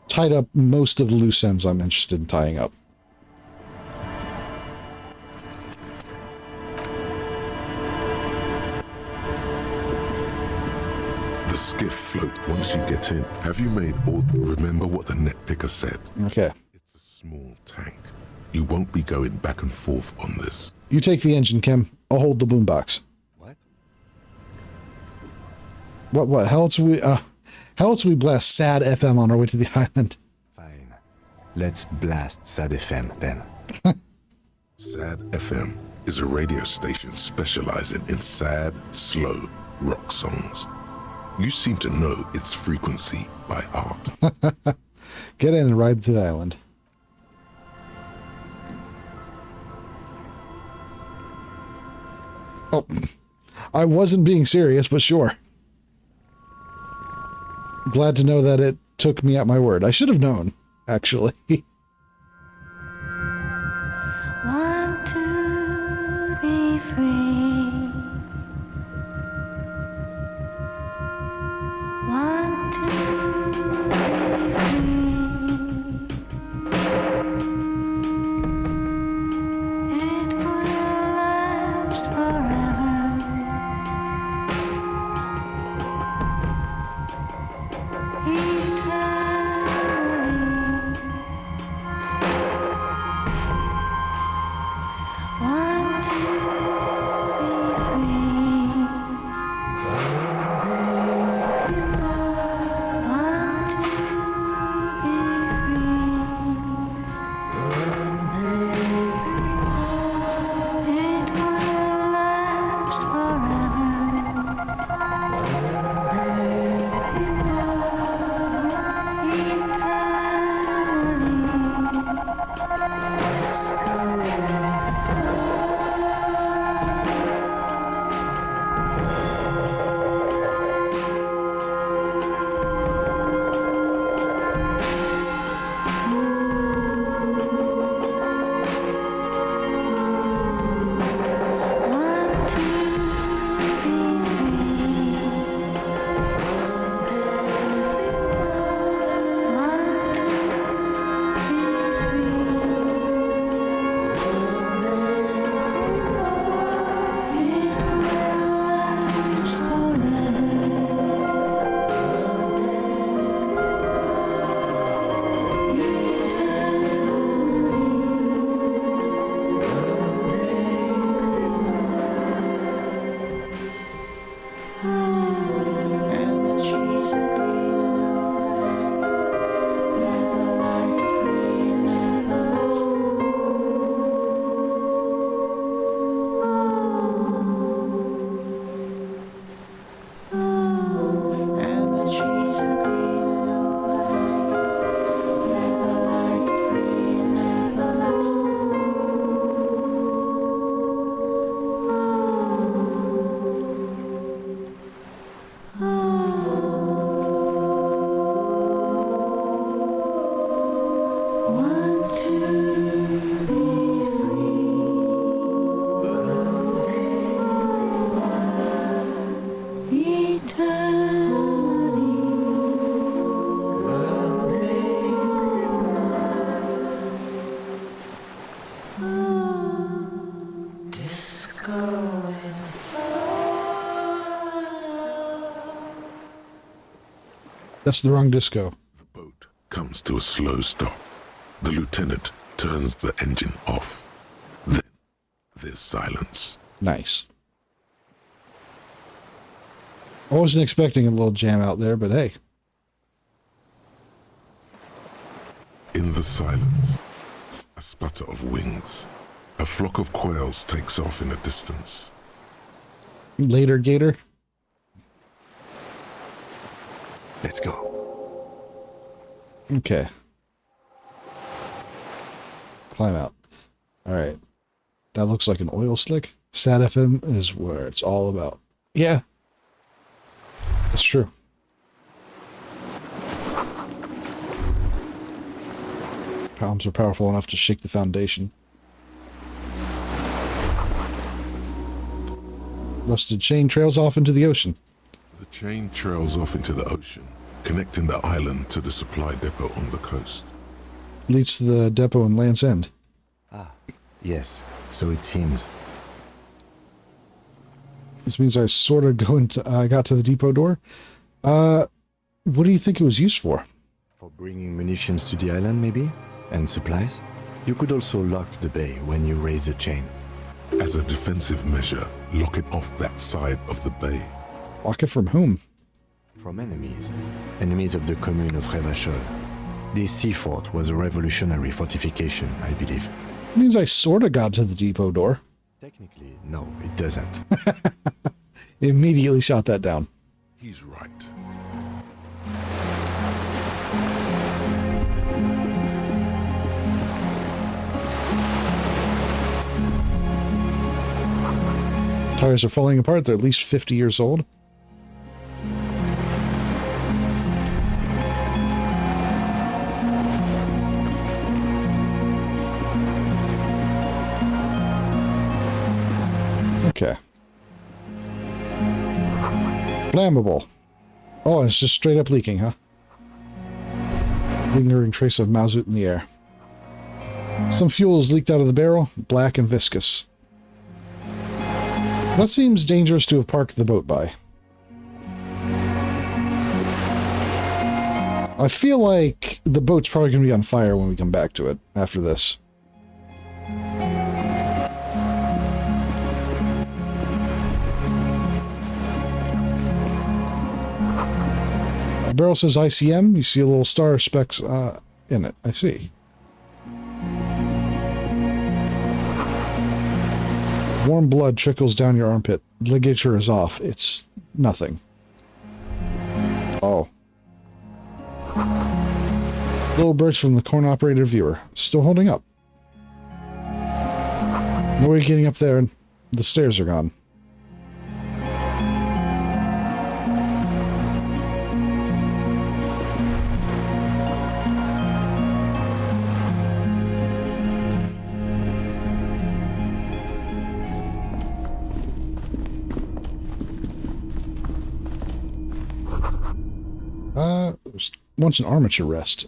tied up most of the loose ends I'm interested in tying up. The skiff float once you get in. Have you made all... Remember what the net picker said? Okay. It's a small tank. You won't be going back and forth on this. You take the engine, Kim. I'll hold the boombox. What? How else would we blast Sad FM on our way to the island? Fine. Let's blast Sad FM then. Sad FM is a radio station specializing in sad, slow rock songs. You seem to know its frequency by heart. Get in and ride to the island. Oh, I wasn't being serious, but sure. Glad to know that it took me at my word. I should have known, actually. 1, 2, be free. 1, 2, be free. It will last forever. That's the wrong disco. Comes to a slow stop. The lieutenant turns the engine off. Then there's silence. Nice. I wasn't expecting a little jam out there, but hey. In the silence, a sputter of wings. A flock of quails takes off in the distance. Later, Gator. Let's go. Okay. Climb out. Alright. That looks like an oil slick. Sat FM is where it's all about. Yeah. That's true. Palms are powerful enough to shake the foundation. Rusted chain trails off into the ocean. The chain trails off into the ocean, connecting the island to the supply depot on the coast. Leads to the depot in Land's End. Ah, yes. So it seems. This means I sort of got to the depot door. What do you think it was used for? For bringing munitions to the island, maybe? And supplies? You could also lock the bay when you raise the chain. As a defensive measure, lock it off that side of the bay. Lock it from whom? From enemies. Enemies of the commune of Revachol. This sea fort was a revolutionary fortification, I believe. It means I sort of got to the depot door. Technically, no, it doesn't. Immediately shot that down. He's right. Tires are falling apart. They're at least 50 years old. Okay. Flammable. Oh, it's just straight up leaking, huh? Lingering trace of mazout in the air. Some fuel is leaked out of the barrel, black and viscous. That seems dangerous to have parked the boat by. I feel like the boat's probably going to be on fire when we come back to it after this. The barrel says ICM. You see a little star specks in it. I see. Warm blood trickles down your armpit. Ligature is off. It's nothing. Oh. Little burst from the corn-operated viewer. Still holding up. No way getting up there and the stairs are gone. There's once an armature rest.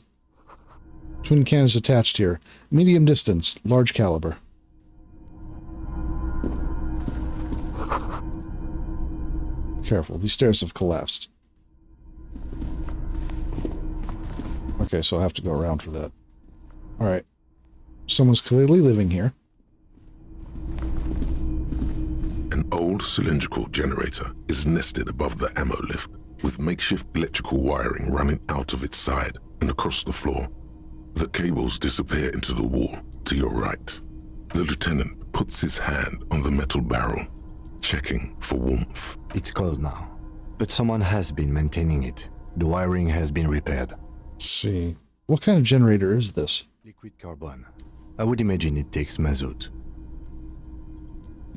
Twin cannons attached here. Medium distance, large caliber. Careful, these stairs have collapsed. Okay, so I have to go around for that. Alright. Someone's clearly living here. An old cylindrical generator is nested above the ammo lift, with makeshift electrical wiring running out of its side and across the floor. The cables disappear into the wall to your right. The lieutenant puts his hand on the metal barrel, checking for warmth. It's cold now, but someone has been maintaining it. The wiring has been repaired. Let's see. What kind of generator is this? Liquid carbon. I would imagine it takes mazout.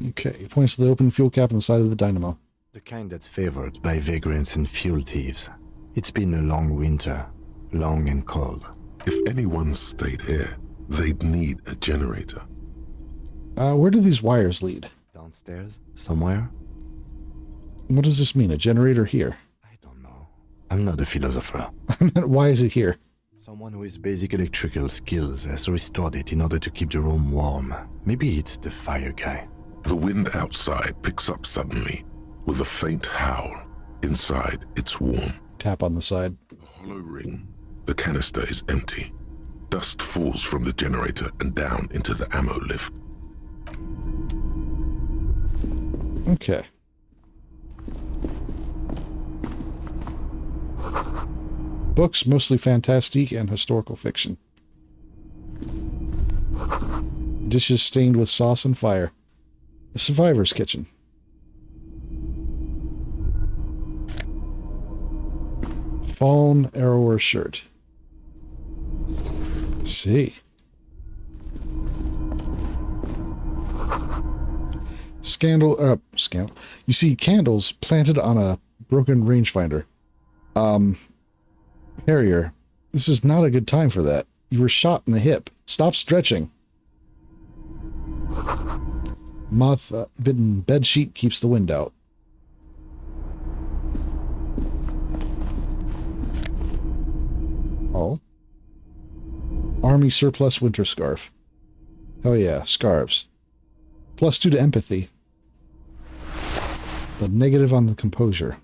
Okay, he points to the open fuel cap on the side of the dynamo. The kind that's favored by vagrants and fuel thieves. It's been a long winter, long and cold. If anyone stayed here, they'd need a generator. Where do these wires lead? Downstairs, somewhere? What does this mean, a generator here? I'm not a philosopher. Why is it here? Someone with basic electrical skills has restored it in order to keep the room warm. Maybe it's the fire guy. The wind outside picks up suddenly, with a faint howl. Inside, it's warm. Tap on the side. The hollow ring. The canister is empty. Dust falls from the generator and down into the ammo lift. Okay. Books, mostly fantastique and historical fiction. Dishes stained with sauce and fire. A survivor's kitchen. Fallen arrower shirt. See. Scandal. You see candles planted on a broken rangefinder. Harrier, this is not a good time for that. You were shot in the hip. Stop stretching. Moth-bitten bedsheet keeps the wind out. Oh. Army surplus winter scarf. Oh yeah, scarves. +2 to empathy. But negative on the composure.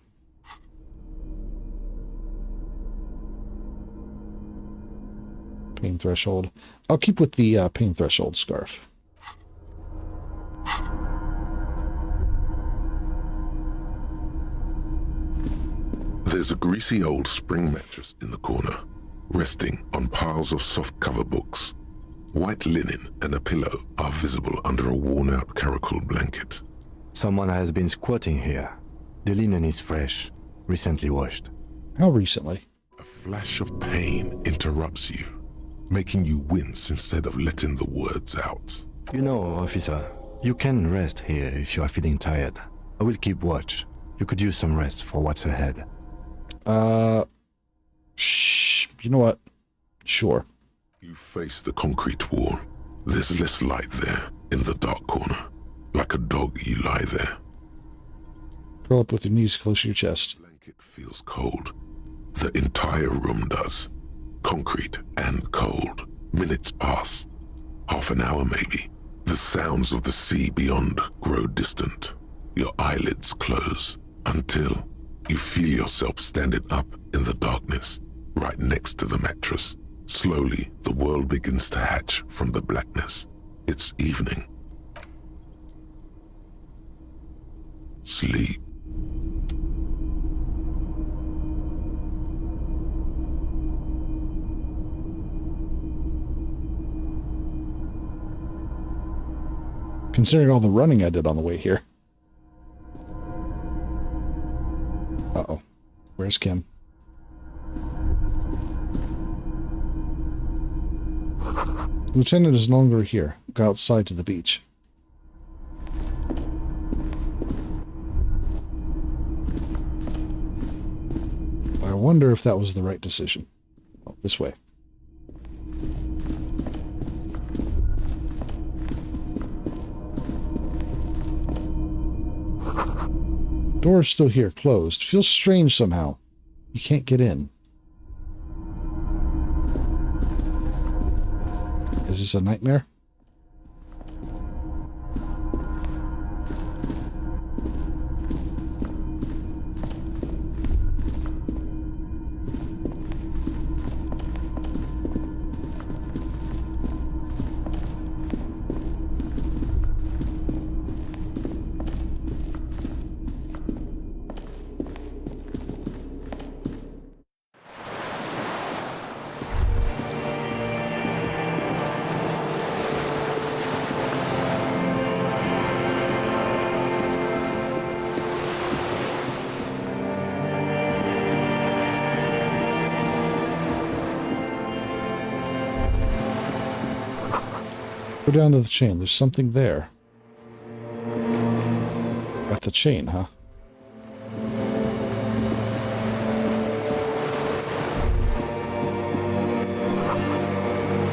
Pain threshold. I'll keep with the pain threshold scarf. There's a greasy old spring mattress in the corner, resting on piles of soft cover books. White linen and a pillow are visible under a worn-out caracol blanket. Someone has been squatting here. The linen is fresh, recently washed. How recently? A flash of pain interrupts you, making you wince instead of letting the words out. You know, officer, you can rest here if you are feeling tired. I will keep watch. You could use some rest for what's ahead. You know what? Sure. You face the concrete wall. There's less light there, in the dark corner. Like a dog, you lie there. Curl up with your knees close to your chest. The blanket feels cold. The entire room does. Concrete and cold. Minutes pass. Half an hour maybe. The sounds of the sea beyond grow distant. Your eyelids close until you feel yourself standing up in the darkness, right next to the mattress. Slowly, the world begins to hatch from the blackness. It's evening. Sleep. Considering all the running I did on the way here. Uh-oh. Where's Kim? The lieutenant is no longer here. Go outside to the beach. I wonder if that was the right decision. Oh, this way. Door is still here, closed. Feels strange somehow. You can't get in. Is this a nightmare? Go down to the chain. There's something there. At the chain, huh?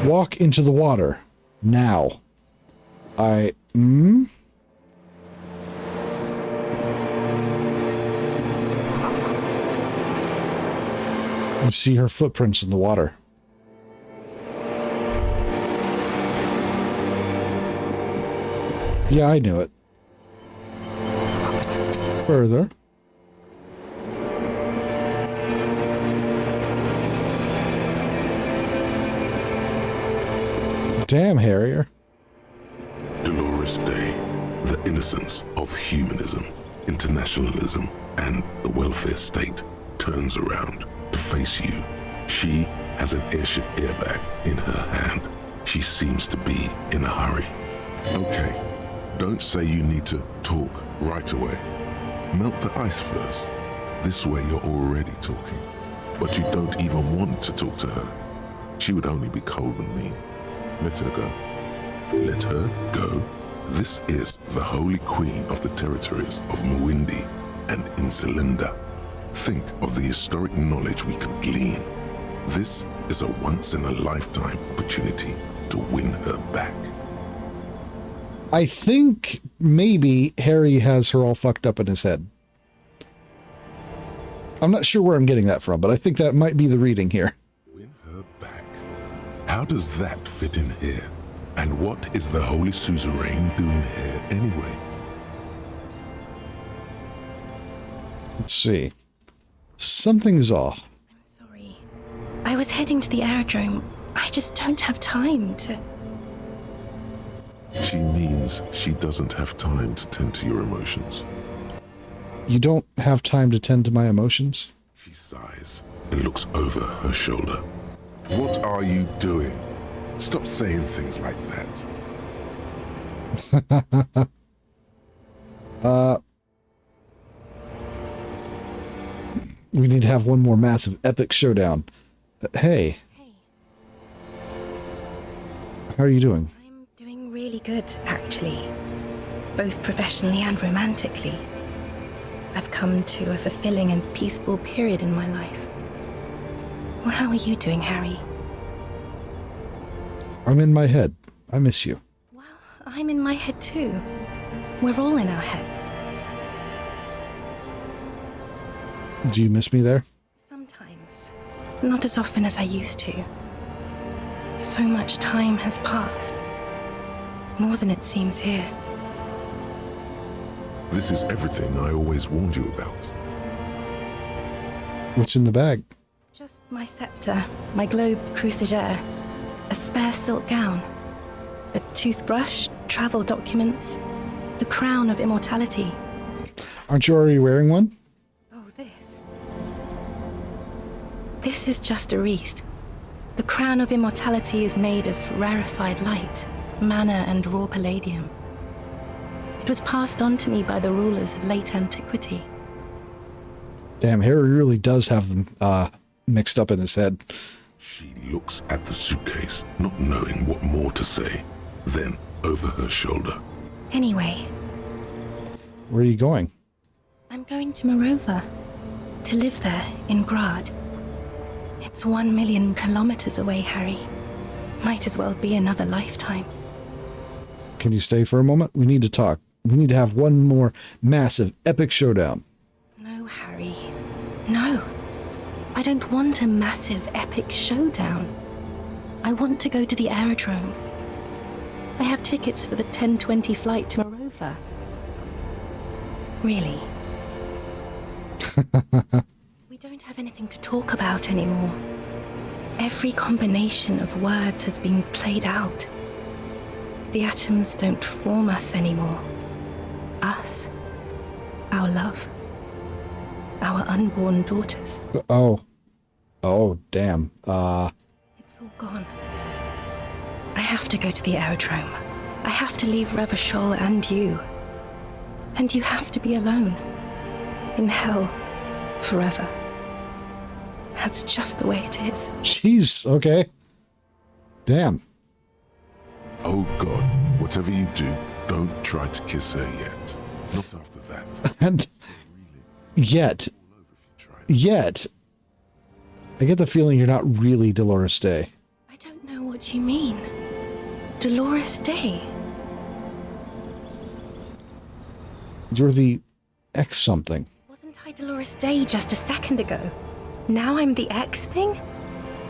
Walk into the water. Now. I see her footprints in the water. Yeah, I knew it. Damn, Harrier. Dolores Day, the innocence of humanism, internationalism, and the welfare state turns around to face you. She has an airship airbag in her hand. She seems to be in a hurry. Okay, don't say you need to talk right away. Melt the ice first. This way you're already talking. But you don't even want to talk to her. She would only be cold and mean. Let her go. Let her go. This is the holy queen of the territories of Muindi and Insulinda. Think of the historic knowledge we could glean. This is a once-in-a-lifetime opportunity to win her back. I think maybe Harry has her all fucked up in his head. I'm not sure where I'm getting that from, but I think that might be the reading here. Win her back. How does that fit in here? And what is the Holy Suzerain doing here anyway? Let's see. Something's off. I was heading to the aerodrome. I just don't have time to... She means she doesn't have time to tend to your emotions. You don't have time to tend to my emotions? She sighs and looks over her shoulder. What are you doing? Stop saying things like that. We need to have one more massive epic showdown. Hey. How are you doing? I'm doing really good, actually. Both professionally and romantically. I've come to a fulfilling and peaceful period in my life. Well, how are you doing, Harry? I'm in my head. I miss you. I'm in my head too. We're all in our heads. Do you miss me there? Sometimes. Not as often as I used to. So much time has passed. More than it seems here. This is everything I always warned you about. What's in the bag? Just my scepter, my globe cruciger, a spare silk gown, a toothbrush, travel documents, the crown of immortality. Aren't you already wearing one? Oh, this. This is just a wreath. The crown of immortality is made of rarefied light, mana and raw palladium. It was passed on to me by the rulers of late antiquity. Damn, Harry really does have them mixed up in his head. She looks at the suitcase, not knowing what more to say. Then, over her shoulder. Anyway. Where are you going? I'm going to Morova. To live there, in Grad. It's 1 million kilometers away, Harry. Might as well be another lifetime. Can you stay for a moment? We need to talk. We need to have one more massive, epic showdown. No, Harry. No. I don't want a massive, epic showdown. I want to go to the aerodrome. I have tickets for the 10:20 flight to Morova. Really. We don't have anything to talk about anymore. Every combination of words has been played out. The atoms don't form us anymore. Us. Our love. Our unborn daughters. Oh. Oh, damn. It's all gone. I have to go to the aerodrome. I have to leave Revachol and you. And you have to be alone. In hell. Forever. That's just the way it is. Jeez, okay. Damn. Oh God, whatever you do, don't try to kiss her yet. Not after that. And yet. I get the feeling you're not really Dolores Day. I don't know what you mean. Dolores Day? You're the X something. Wasn't I Dolores Day just a second ago? Now I'm the X thing?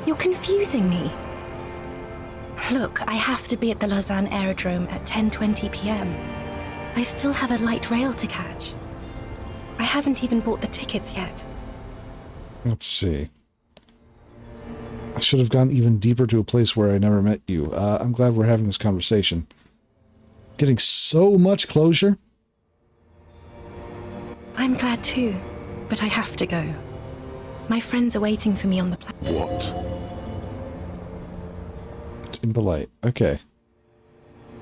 You're confusing me. Look, I have to be at the Lausanne Aerodrome at 10:20 p.m. I still have a light rail to catch. I haven't even bought the tickets yet. Let's see. should have gone even deeper to a place where I never met you. I'm glad we're having this conversation. Getting so much closure. I'm glad too, but I have to go. My friends are waiting for me on the platform. What? It's impolite. Okay.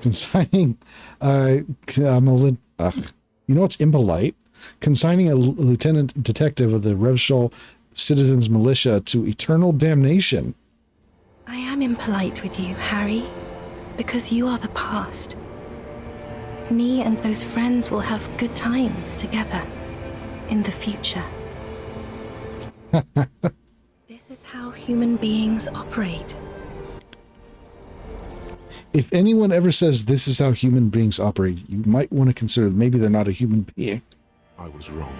Consigning, you know what's impolite? Consigning a lieutenant detective of the Revshol Citizens Militia to eternal damnation. I am impolite with you, Harry, because you are the past. Me and those friends will have good times together in the future. This is how human beings operate. If anyone ever says this is how human beings operate, you might want to consider maybe they're not a human being. I was wrong.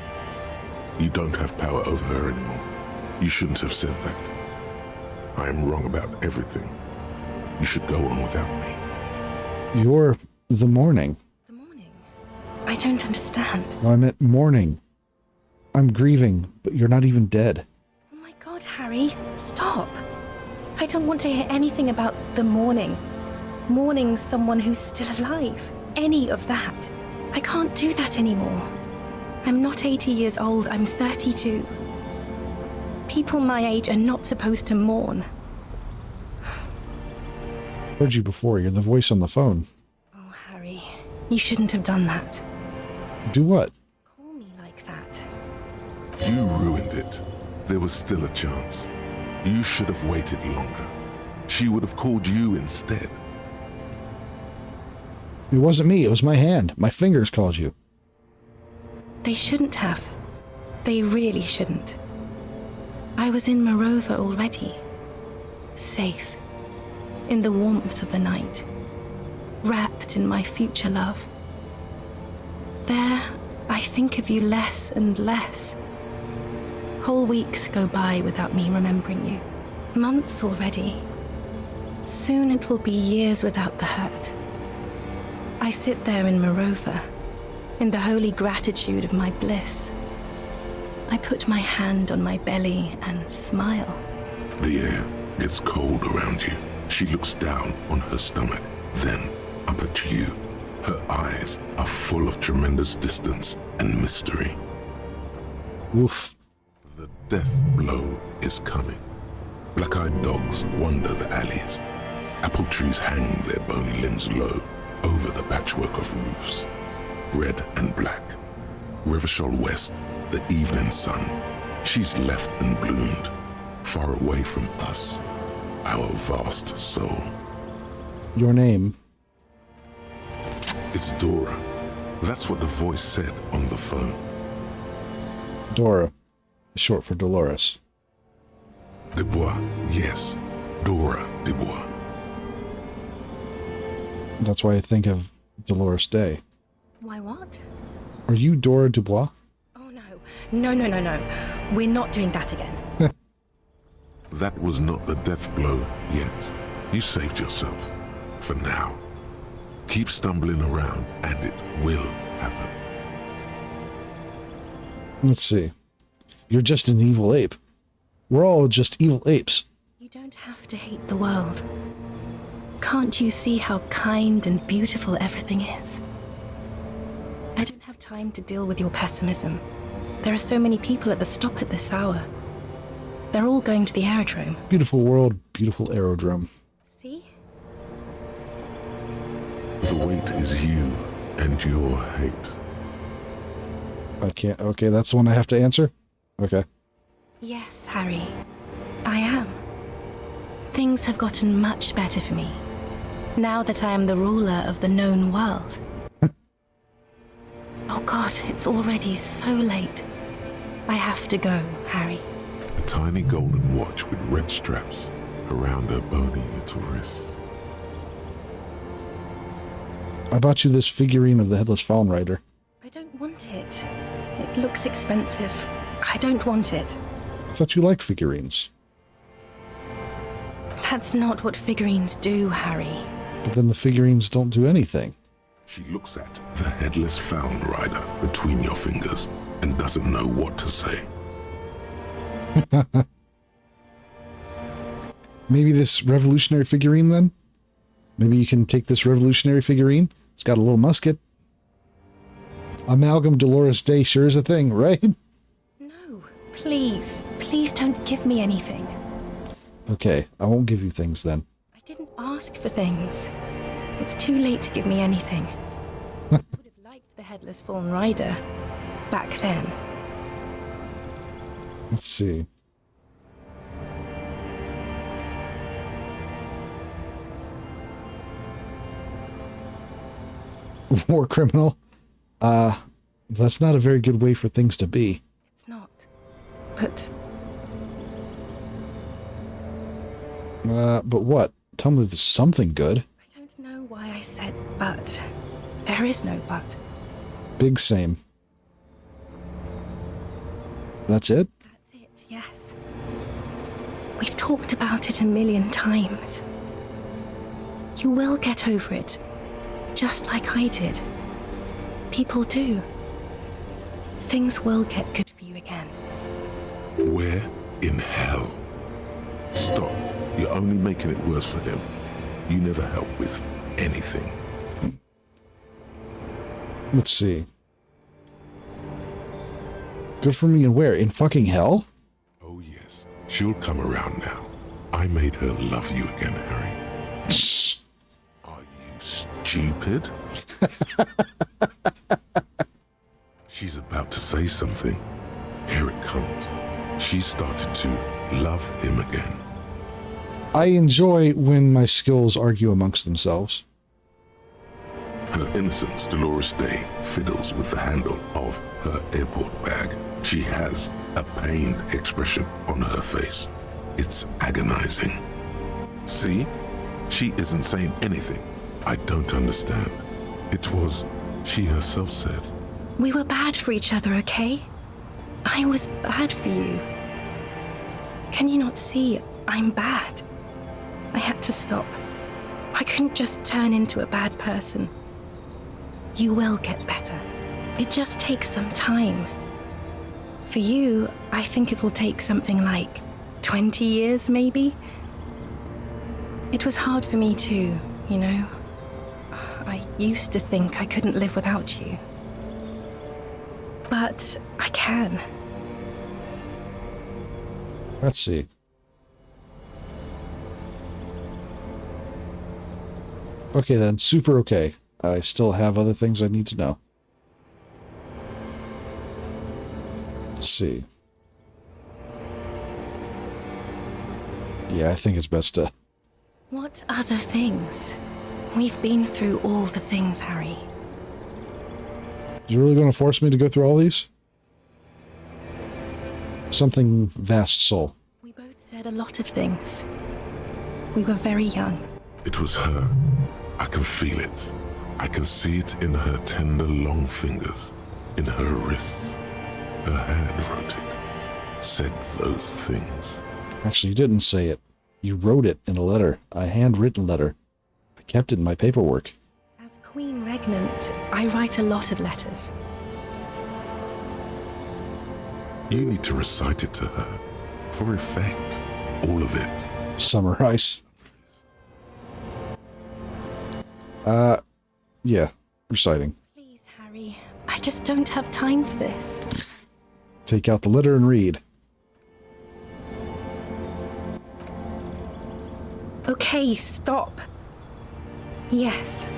You don't have power over her anymore. You shouldn't have said that. I am wrong about everything. You should go on without me. You're the morning. I don't understand. No, I meant mourning. I'm grieving, but you're not even dead. Oh my God, Harry, stop. I don't want to hear anything about the mourning. Mourning someone who's still alive. Any of that. I can't do that anymore. I'm not 80 years old, I'm 32. People my age are not supposed to mourn. Heard you before, you're the voice on the phone. Oh, Harry, you shouldn't have done that. Do what? Call me like that. You ruined it. There was still a chance. You should have waited longer. She would have called you instead. It wasn't me, it was my hand. My fingers called you. They shouldn't have. They really shouldn't. I was in Morova already. Safe. In the warmth of the night. Wrapped in my future love. There, I think of you less and less. Whole weeks go by without me remembering you. Months already. Soon it will be years without the hurt. I sit there in Morova, in the holy gratitude of my bliss. I put my hand on my belly and smile. The air gets cold around you. She looks down on her stomach, then up at you. Her eyes are full of tremendous distance and mystery. Oof. The death blow is coming. Black-eyed dogs wander the alleys. Apple trees hang their bony limbs low over the patchwork of roofs. Red and black. Revshol West, the evening sun. She's left and bloomed, far away from us, our vast soul. Your name? It's Dora. That's what the voice said on the phone. Dora. Short for Dolores. Dubois, yes. Dora Dubois. That's why I think of Dolores Day. Why what? Are you Dora Dubois? Oh no. No. We're not doing that again. That was not the death blow yet. You saved yourself. For now. Keep stumbling around and it will happen. Let's see. You're just an evil ape. We're all just evil apes. You don't have to hate the world. Can't you see how kind and beautiful everything is? I don't have time to deal with your pessimism. There are so many people at the stop at this hour. They're all going to the aerodrome. Beautiful world, beautiful aerodrome. See? The weight is you and your hate. I can't. Okay, that's the one I have to answer? Okay. Yes, Harry. I am. Things have gotten much better for me. Now that I am the ruler of the known world. Oh God, it's already so late. I have to go, Harry. A tiny golden watch with red straps around her bony little wrists. I bought you this figurine of the Headless Fawn Rider. I don't want it. It looks expensive. I don't want it. I thought you liked figurines. That's not what figurines do, Harry. But then the figurines don't do anything. She looks at the Headless Fawn Rider between your fingers and doesn't know what to say. Maybe this revolutionary figurine then? Maybe you can take this revolutionary figurine. It's got a little musket. Amalgam Dolores Day sure is a thing, right? No, please. Please don't give me anything. Okay, I won't give you things then. I didn't ask for things. It's too late to give me anything. I would have liked the Headless Fallen Rider back then. Let's see. War criminal? That's not a very good way for things to be. It's not. But But what? Tell me there's something good. I don't know why I said but. There is no but. Big same. That's it? That's it, yes. We've talked about it a million times. You will get over it, just like I did. People do. Things will get good for you again. Where in hell? Stop. You're only making it worse for him. You never help with anything. Let's see. Good for me and where? In fucking hell? Oh yes. She'll come around now. I made her love you again, Harry. Are you stupid? She's about to say something. Here it comes. She started to love him again. I enjoy when my skills argue amongst themselves. Her innocence, Dolores Day, fiddles with the handle of her airport bag. She has a pained expression on her face. It's agonizing. See? She isn't saying anything. I don't understand. It was, she herself said. We were bad for each other, okay? I was bad for you. Can you not see I'm bad? I had to stop. I couldn't just turn into a bad person. You will get better. It just takes some time. For you, I think it will take something like 20 years, maybe? It was hard for me too, you know? I used to think I couldn't live without you. But I can. Let's see. Okay then, super okay. I still have other things I need to know. Let's see. Yeah, I think it's best to... What other things? We've been through all the things, Harry. You really going to force me to go through all these? Something vast soul. We both said a lot of things. We were very young. It was her. I can feel it. I can see it in her tender, long fingers, in her wrists. Her hand wrote it, said those things. Actually, you didn't say it. You wrote it in a letter, a handwritten letter. I kept it in my paperwork. As Queen Regnant, I write a lot of letters. You need to recite it to her, for effect, all of it. Summarize. Yeah, reciting. Please, Harry, I just don't have time for this. Take out the letter and read. Okay, stop. Yes.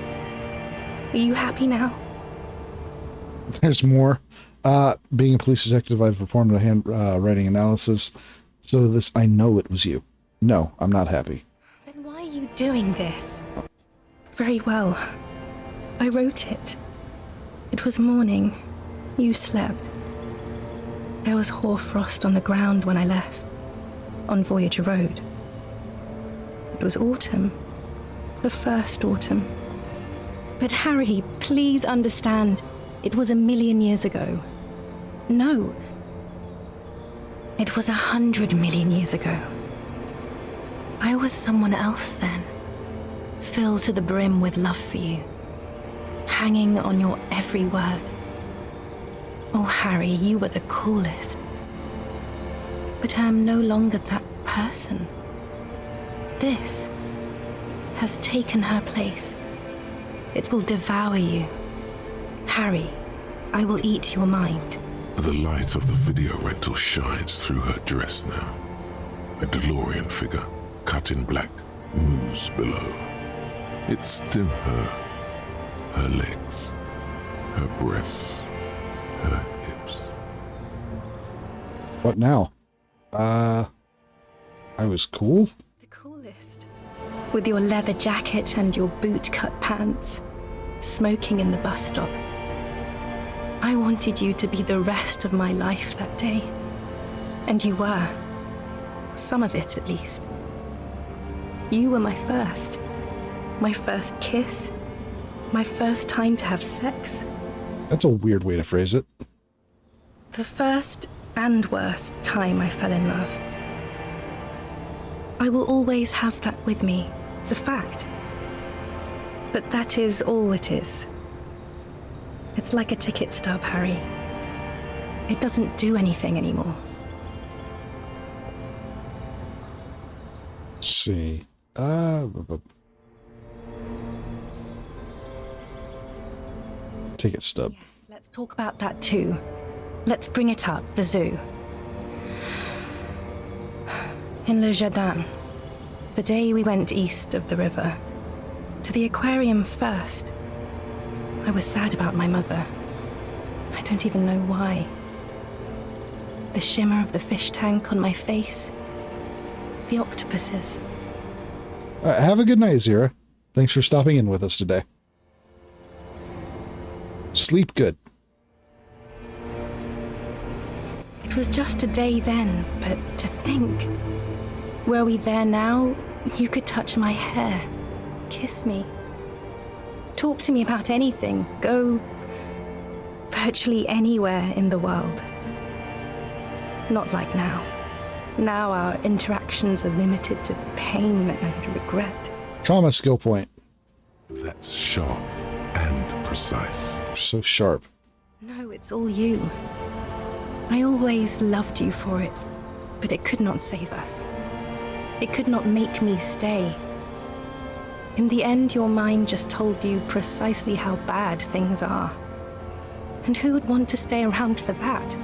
Are you happy now? There's more. Being a police detective, I've performed a handwriting analysis. So this, I know it was you. No, I'm not happy. Then why are you doing this? Very well. I wrote it. It was morning. You slept. There was hoarfrost on the ground when I left, on Voyager Road. It was autumn. The first autumn. But Harry, please understand, it was 1,000,000 years ago. No. It was 100 million years ago. I was someone else then, filled to the brim with love for you, hanging on your every word. Oh, Harry, you were the coolest. But I am no longer that person. this has taken her place. It will devour you. Harry, I will eat your mind. The light of the video rental shines through her dress now. A DeLorean figure, cut in black, moves below. It's still her. Her legs, her breasts, her hips. What now? I was cool? The coolest. With your leather jacket and your boot-cut pants, smoking in the bus stop. I wanted you to be the rest of my life that day. And you were. Some of it, at least. You were my first kiss, my first time to have sex. That's a weird way to phrase it. The first and worst time I fell in love. I will always have that with me. It's a fact. But that is all it is. It's like a ticket stub, Harry. It doesn't do anything anymore. Let's see. Ticket stub. Yes, let's talk about that too. Let's bring it up, the zoo. In Le Jardin, the day we went east of the river, to the aquarium first. I was sad about my mother. I don't even know why. The shimmer of the fish tank on my face. The octopuses. Have a good night, Zira. Thanks for stopping in with us today. Sleep good. It was just a day then, but to think. Were we there now, you could touch my hair, kiss me. Talk to me about anything, go virtually anywhere in the world. Not like now. Now our interactions are limited to pain and regret. Trauma skill point. That's sharp and precise. So sharp. No, it's all you. I always loved you for it, but it could not save us. It could not make me stay. In the end, your mind just told you precisely how bad things are. And who would want to stay around for that?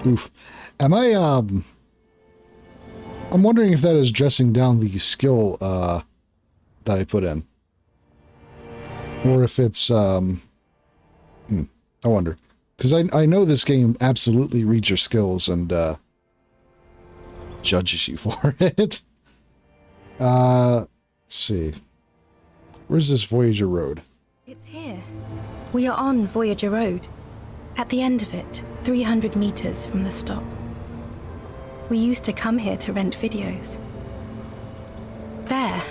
Oof. I'm wondering if that is dressing down the skill, that I put in. Or if it's, I wonder. Because I know this game absolutely reads your skills and, judges you for it. Let's see. Where's this Voyager Road? It's here. We are on Voyager Road. At the end of it, 300 meters from the stop. We used to come here to rent videos. There.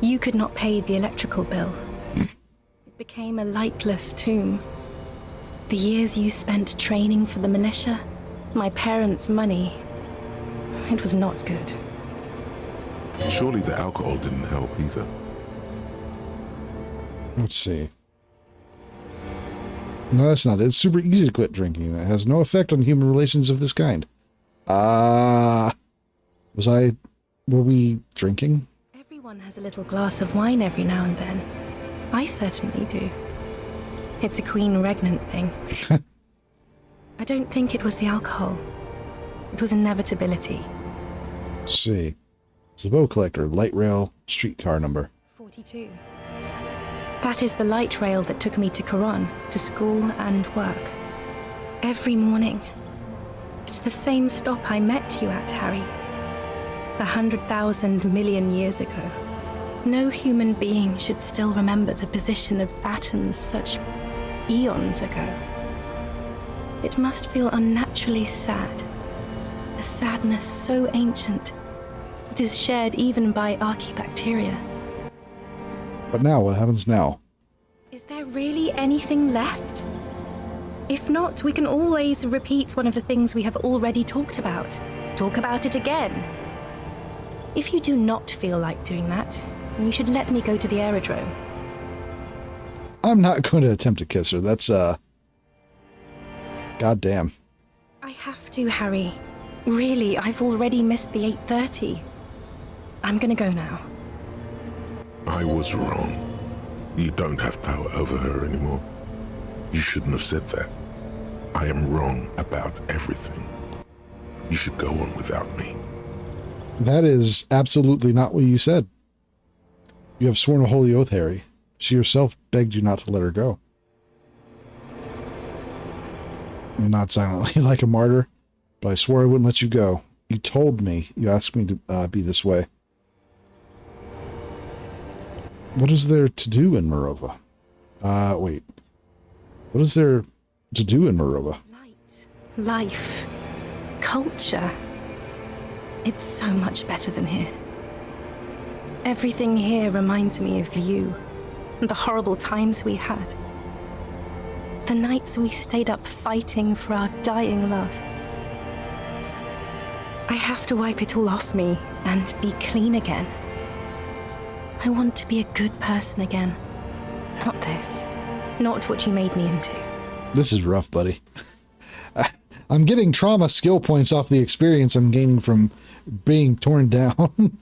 You could not pay the electrical bill. It became a lightless tomb. The years you spent training for the militia, my parents' money, it was not good. Surely the alcohol didn't help either. Let's see. No, that's not it. It's super easy to quit drinking. It has no effect on human relations of this kind. Were we drinking? Everyone has a little glass of wine every now and then. I certainly do. It's a queen regnant thing. I don't think it was the alcohol. It was inevitability. Let's see. Zabot Collector, light rail, streetcar number. 42. That is the light rail that took me to Coron, to school and work. Every morning. It's the same stop I met you at, Harry. 100,000 million years ago. No human being should still remember the position of atoms such eons ago. It must feel unnaturally sad. A sadness so ancient, it is shared even by archaebacteria. But now, what happens now? Is there really anything left? If not, we can always repeat one of the things we have already talked about. Talk about it again. If you do not feel like doing that, you should let me go to the aerodrome. I'm not going to attempt to kiss her. That's, goddamn. I have to, Harry. Really, I've already missed the 8:30. I'm gonna go now. I was wrong. You don't have power over her anymore. You shouldn't have said that. I am wrong about everything. You should go on without me. That is absolutely not what you said. You have sworn a holy oath, Harry. She herself begged you not to let her go. Not silently like a martyr, but I swore I wouldn't let you go. You told me. You asked me to be this way. What is there to do in Morova? Wait. What is there to do in Morova? Life. Culture. It's so much better than here. Everything here reminds me of you and the horrible times we had. The nights we stayed up fighting for our dying love. I have to wipe it all off me and be clean again. I want to be a good person again. Not this. Not what you made me into. This is rough, buddy. I'm getting trauma skill points off the experience I'm gaining from being torn down.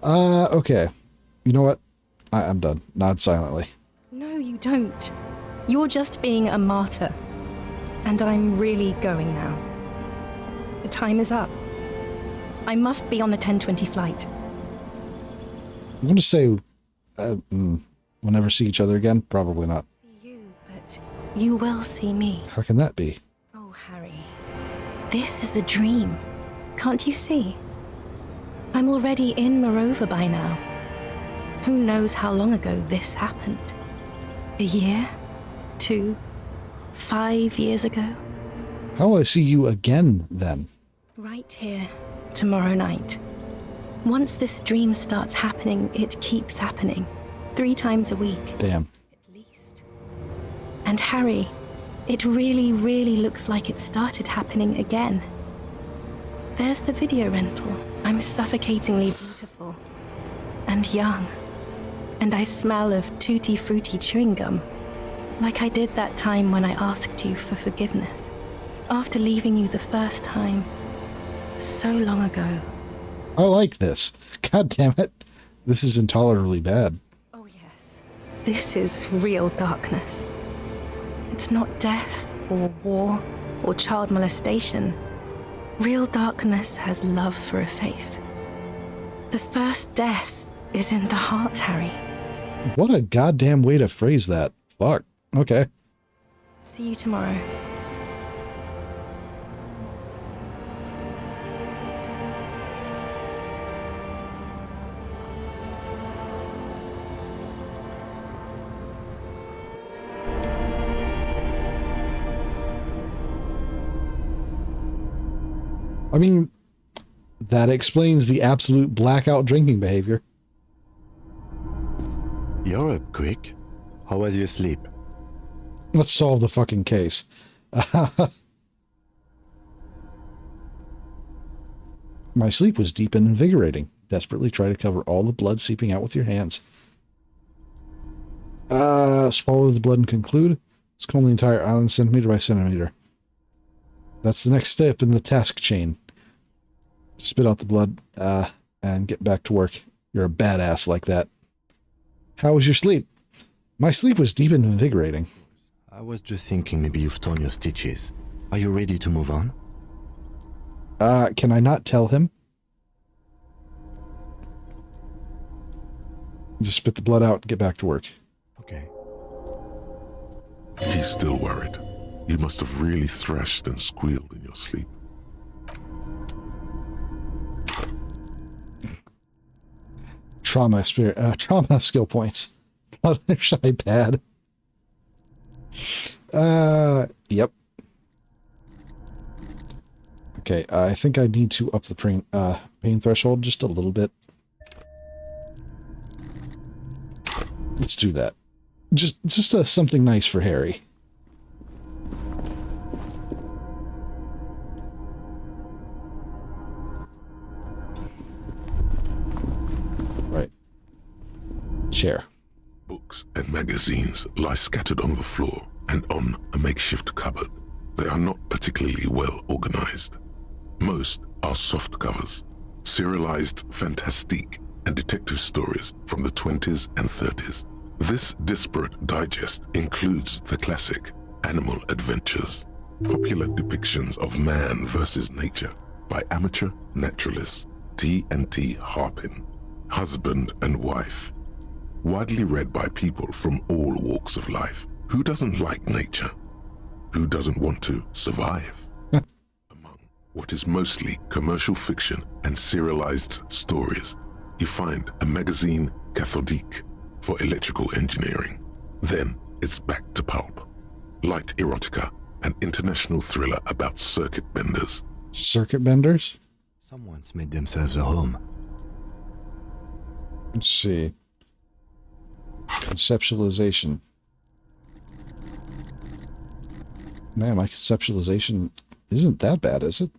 Okay. You know what? I'm done. Nod silently. No, you don't. You're just being a martyr. And I'm really going now. The time is up. I must be on the 10:20 flight. I'm going to say we'll never see each other again. Probably not. You will see me. How can that be? Oh, Harry. This is a dream. Can't you see? I'm already in Morova by now. Who knows how long ago this happened? A year? 2? 5 years ago? How will I see you again, then? Right here, tomorrow night. Once this dream starts happening, it keeps happening. 3 times a week. Damn. And Harry, it really, really looks like it started happening again. There's the video rental. I'm suffocatingly beautiful. And young. And I smell of tutti frutti chewing gum. Like I did that time when I asked you for forgiveness. After leaving you the first time. So long ago. I like this. God damn it. This is intolerably bad. Oh yes. This is real darkness. It's not death, or war, or child molestation. Real darkness has love for a face. The first death is in the heart, Harry. What a goddamn way to phrase that. Fuck. Okay. See you tomorrow. I mean, that explains the absolute blackout drinking behavior. You're up quick. How was your sleep? Let's solve the fucking case. My sleep was deep and invigorating. Desperately try to cover all the blood seeping out with your hands. Swallow the blood and conclude. Comb the entire island centimeter by centimeter. That's the next step in the task chain. Spit out the blood, and get back to work. You're a badass like that. How was your sleep? My sleep was deep and invigorating. I was just thinking maybe you've torn your stitches. Are you ready to move on? Can I not tell him? Just spit the blood out and get back to work. Okay. He's still worried. You must have really thrashed and squealed in your sleep. Trauma skill points. Shy pad. Yep. Okay, I think I need to up the pain threshold just a little bit. Let's do that. Just something nice for Harry. Right. Chair. Books and magazines lie scattered on the floor and on a makeshift cupboard. They are not particularly well organized. Most are soft covers, serialized fantastique and detective stories from the 20s and 30s. This disparate digest includes the classic Animal Adventures, popular depictions of man versus nature by amateur naturalists T&T Harpin, husband and wife, widely read by people from all walks of life. Who doesn't like nature? Who doesn't want to survive? Among what is mostly commercial fiction and serialized stories, you find a magazine cathodique for electrical engineering. Then it's back to pulp. Light erotica, an international thriller about circuit benders. Circuit benders? Someone's made themselves a home. Let's see. Conceptualization. Man, my conceptualization isn't that bad, is it?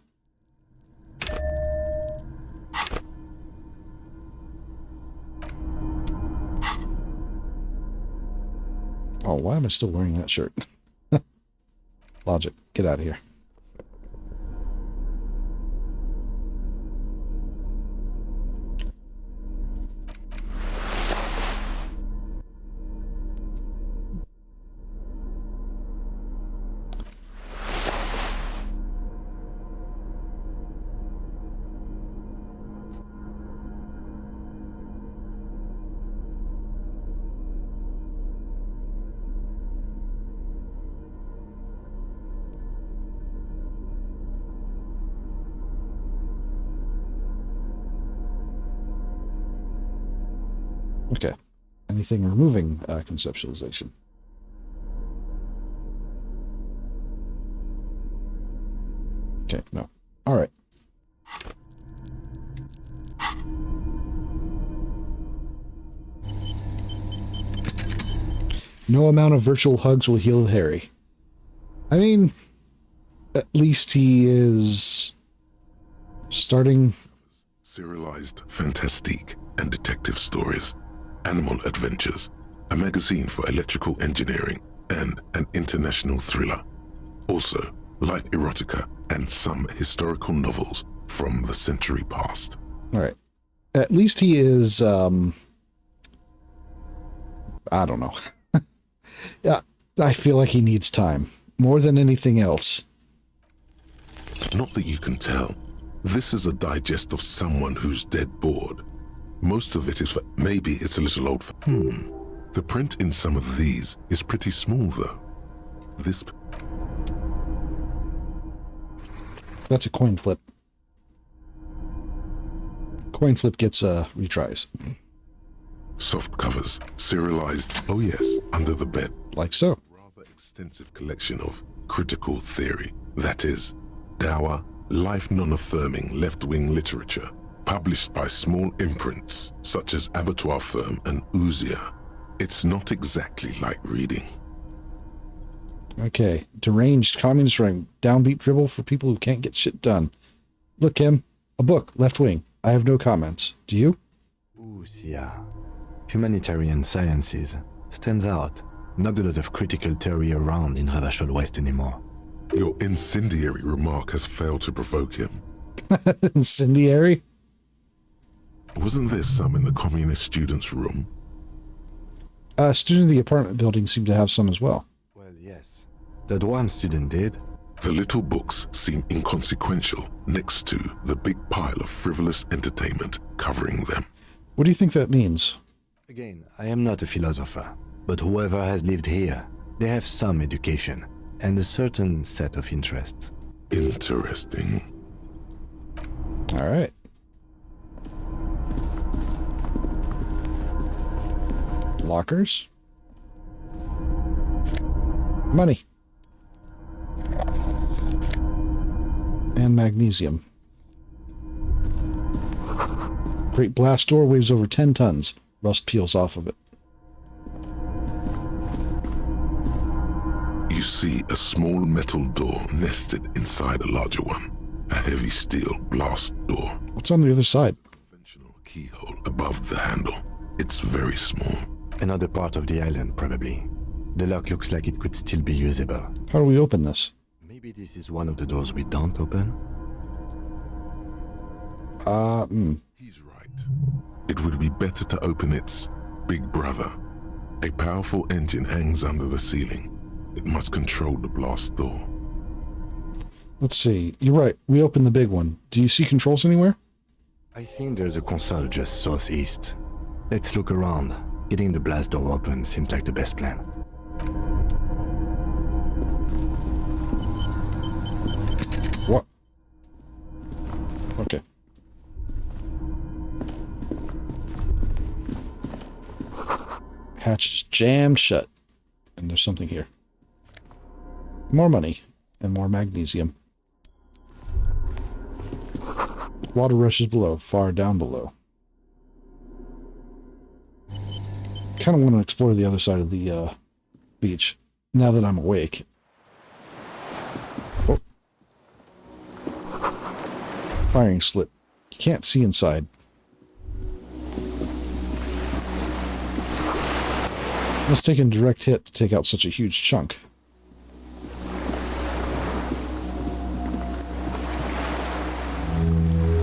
Oh, why am I still wearing that shirt? Logic, get out of here. Okay. Anything removing conceptualization? Okay, no. All right. No amount of virtual hugs will heal Harry. I mean, at least he is starting... Serialized fantastique and detective stories. Animal Adventures, a magazine for electrical engineering, and an international thriller. Also, light erotica and some historical novels from the century past. All right. At least he is, I don't know. Yeah, I feel like he needs time, more than anything else. Not that you can tell. This is a digest of someone who's dead bored. Most of it is for... Maybe it's a little old... The print in some of these is pretty small, though. This... That's a coin flip. Coin flip gets retries. Soft covers, serialized, oh yes, under the bed. Like so. Rather extensive collection of critical theory. That is, dour, life non-affirming left-wing literature, published by small imprints such as Abattoir Firm and Ouzia. It's not exactly like reading. Okay, deranged communist ring, downbeat dribble for people who can't get shit done. Look, Kim, a book, left wing. I have no comments. Do you? Ouzia. Humanitarian sciences. Stands out. Not a lot of critical theory around in Ravachol West anymore. Your incendiary remark has failed to provoke him. Incendiary? Wasn't there some in the communist students' room? A student in the apartment building seemed to have some as well. Well, yes. That one student did. The little books seem inconsequential next to the big pile of frivolous entertainment covering them. What do you think that means? Again, I am not a philosopher, but whoever has lived here, they have some education and a certain set of interests. Interesting. All right. Lockers. Money. And magnesium. Great blast door weighs over 10 tons. Rust peels off of it. You see a small metal door nested inside a larger one. A heavy steel blast door. What's on the other side? Conventional keyhole above the handle. It's very small. Another part of the island, probably. The lock looks like it could still be usable. How do we open this? Maybe this is one of the doors we don't open? He's right. It would be better to open its big brother. A powerful engine hangs under the ceiling. It must control the blast door. Let's see. You're right. We opened the big one. Do you see controls anywhere? I think there's a console just southeast. Let's look around. Getting the blast door open seems like the best plan. What? Okay. Hatch is jammed shut. And there's something here. More money. And more magnesium. Water rushes below, far down below. Kind of want to explore the other side of the beach, now that I'm awake. Oh. Firing slip. You can't see inside. Must take a direct hit to take out such a huge chunk.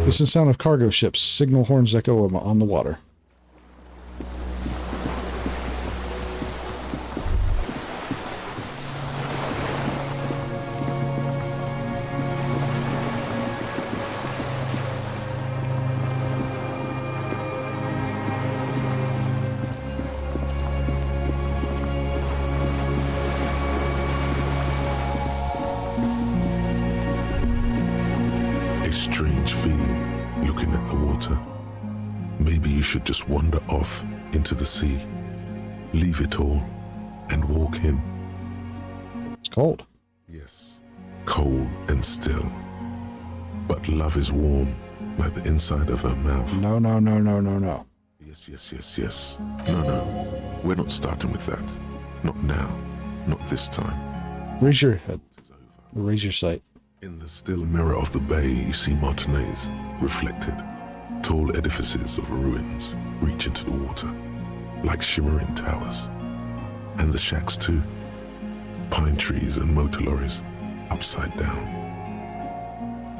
This is the sound of cargo ships. Signal horns echo on the water. Should just wander off into the sea, leave it all, and walk in. It's cold. Yes, cold and still. But love is warm, like the inside of her mouth. No, no, no, no, no, no. Yes, yes, yes, yes. No, no, we're not starting with that. Not now. Not this time. Raise your head. Raise your sight. In the still mirror of the bay, you see Martinez reflected. Tall edifices of ruins reach into the water, like shimmering towers. And the shacks too. Pine trees and motor lorries, upside down.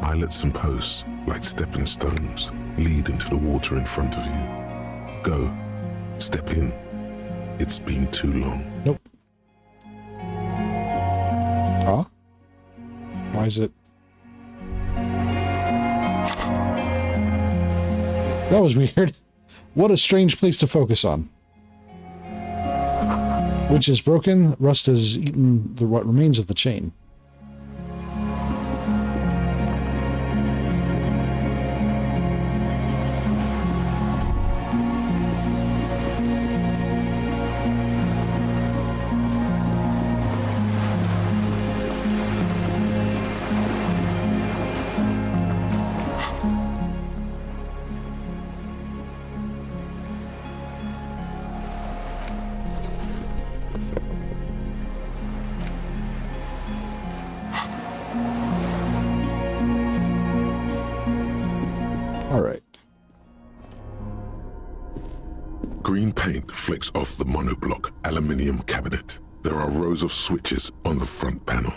Islets and posts, like stepping stones, lead into the water in front of you. Go. Step in. It's been too long. Nope. Huh? Why is it? That was weird. What a strange place to focus on. Which is broken. Rust has eaten what remains of the chain. Green paint flicks off the monoblock aluminium cabinet. There are rows of switches on the front panel,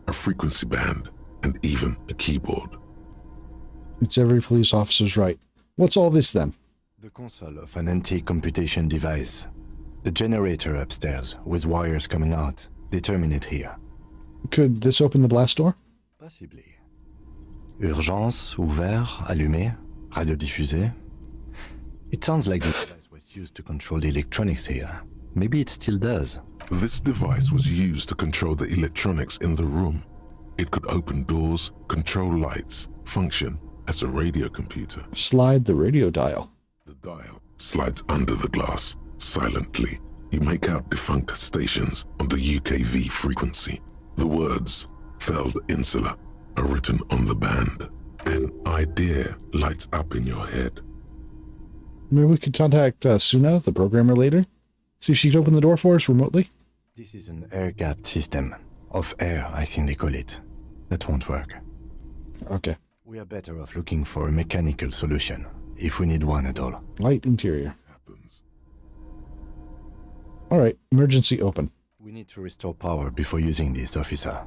a frequency band, and even a keyboard. It's every police officer's right. What's all this then? The console of an antique computation device. The generator upstairs, with wires coming out. They terminate here. Could this open the blast door? Possibly. Urgence, ouvert, allumé, radiodiffusé. It sounds like the device was used to control the electronics here. Maybe it still does. This device was used to control the electronics in the room. It could open doors, control lights, function as a radio computer. Slide the radio dial. The dial slides under the glass, silently. You make out defunct stations on the UKV frequency. The words, Feld Insula, are written on the band. An idea lights up in your head. Maybe we could contact Suna, the programmer, later? See if she could open the door for us remotely? This is an air-gapped system. Of air, I think they call it. That won't work. Okay. We are better off looking for a mechanical solution, if we need one at all. Light interior. Alright, emergency open. We need to restore power before using this, officer.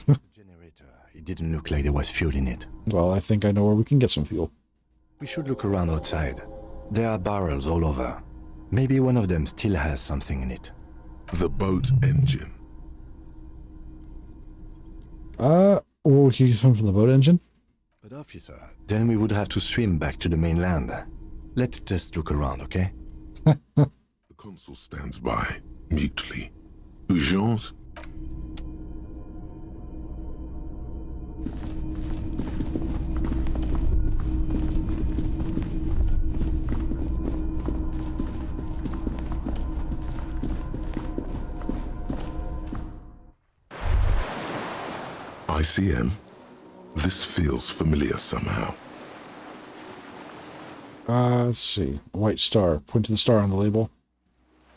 The generator, it didn't look like there was fuel in it. Well, I think I know where we can get some fuel. We should look around outside. There are barrels all over. Maybe one of them still has something in it. The boat engine. Well, we can come from the boat engine? But officer, then we would have to swim back to the mainland. Let's just look around, okay? The consul stands by, mutely. Urgence? ICM? This feels familiar somehow. Let's see. A white star. Point to the star on the label.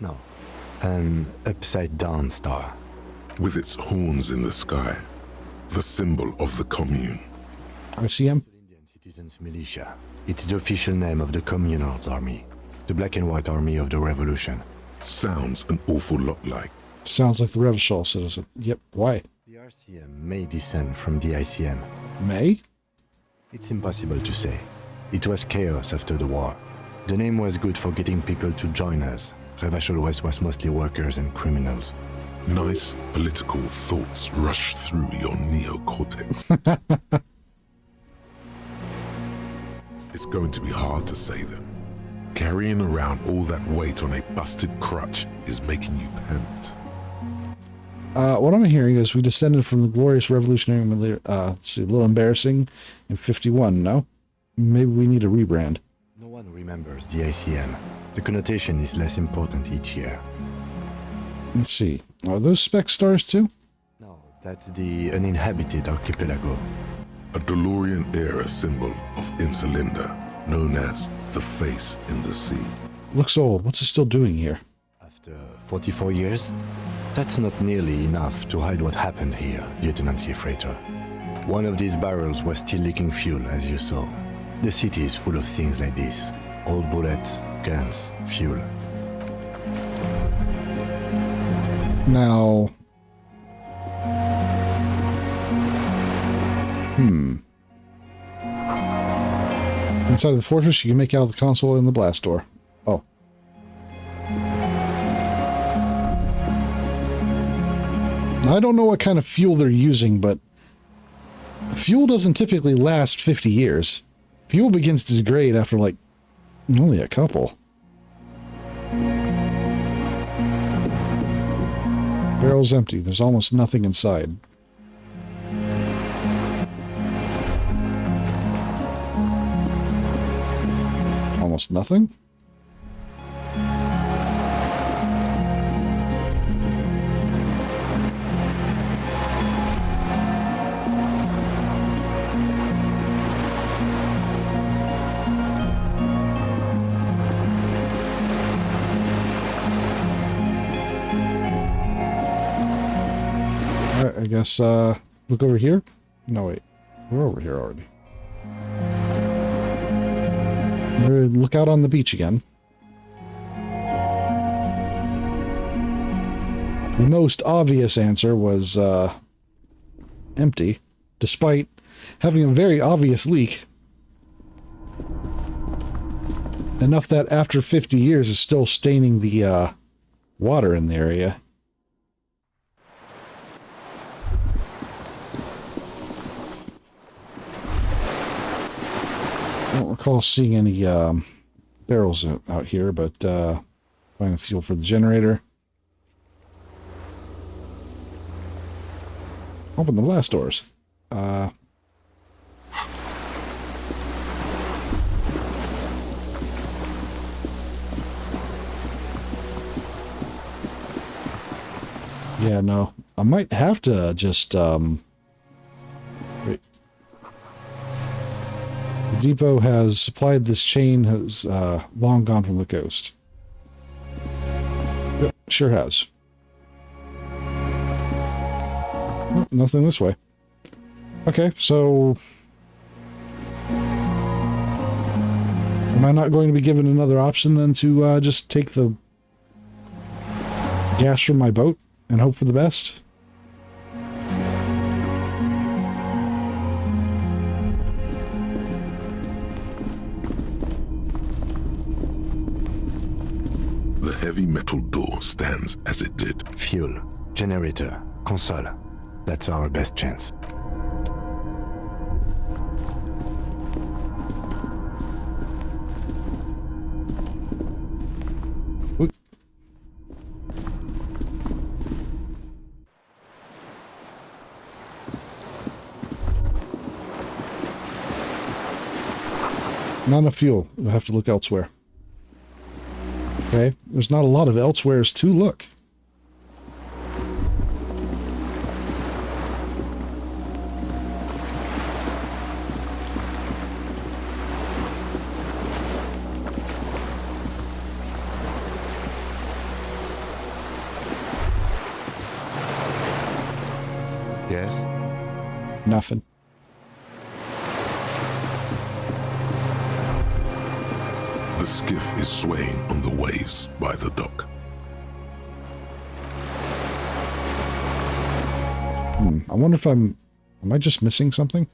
No. An upside-down star. With its horns in the sky. The symbol of the commune. ICM? Indian Citizens Militia. It's the official name of the Communards Army. The black and white army of the revolution. Sounds an awful lot like. Sounds like the Revachol citizen. Yep. Why? The RCM may descend from the ICM. May? It's impossible to say. It was chaos after the war. The name was good for getting people to join us. Revachol West was mostly workers and criminals. Nice political thoughts rush through your neocortex. It's going to be hard to say them. Carrying around all that weight on a busted crutch is making you pant. What I'm hearing is we descended from the glorious revolutionary let's see, a little embarrassing in 51, no? Maybe we need a rebrand. No one remembers the ICM. The connotation is less important each year. Let's see. Are those spec stars too? No, that's the uninhabited archipelago. A DeLorean-era symbol of Insulinda, known as the face in the sea. Looks old. What's it still doing here? After 44 years? That's not nearly enough to hide what happened here, Lieutenant Freighter. One of these barrels was still leaking fuel, as you saw. The city is full of things like this. Old bullets, guns, fuel. Now... Inside of the fortress, you can make out the console and the blast door. Oh. Now, I don't know what kind of fuel they're using, but fuel doesn't typically last 50 years. Fuel begins to degrade after, like, only a couple. Barrel's empty. There's almost nothing inside. Almost nothing? Alright, I guess, look over here? No, wait. We're over here already. Look out on the beach again. The most obvious answer was empty, despite having a very obvious leak. Enough that after 50 years is still staining the water in the area. I don't recall seeing any barrels out here, but finding fuel for the generator. Open the blast doors. Yeah, no. I might have to just wait. The depot has supplied this chain, has long gone from the coast. Yep, sure has. Oh, nothing this way. Okay, so... Am I not going to be given another option then to just take the gas from my boat and hope for the best? heavy metal door stands as it did. Fuel, generator, console. That's our best chance. Not enough fuel. We'll have to look elsewhere. Okay, there's not a lot of elsewheres to look. Yes? Nothing. The skiff is swaying on the waves by the dock. I wonder if am I just missing something?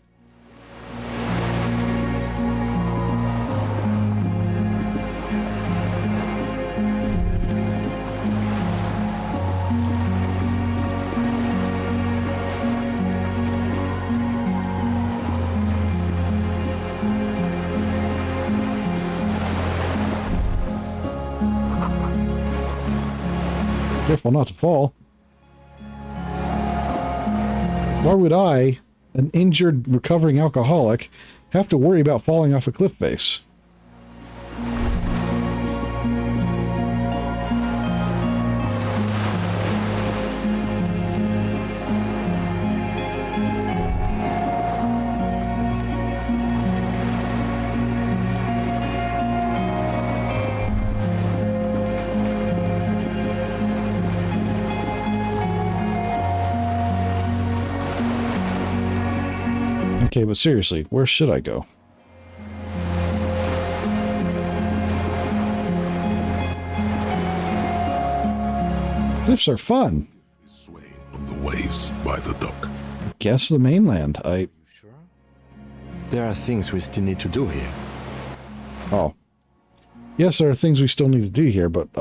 Careful not to fall. Why would I, an injured, recovering alcoholic, have to worry about falling off a cliff face? Okay, but seriously, where should I go? Cliffs are fun. Swaying on the waves by the dock. I guess the mainland. There are things we still need to do here. Oh. Yes, there are things we still need to do here, but,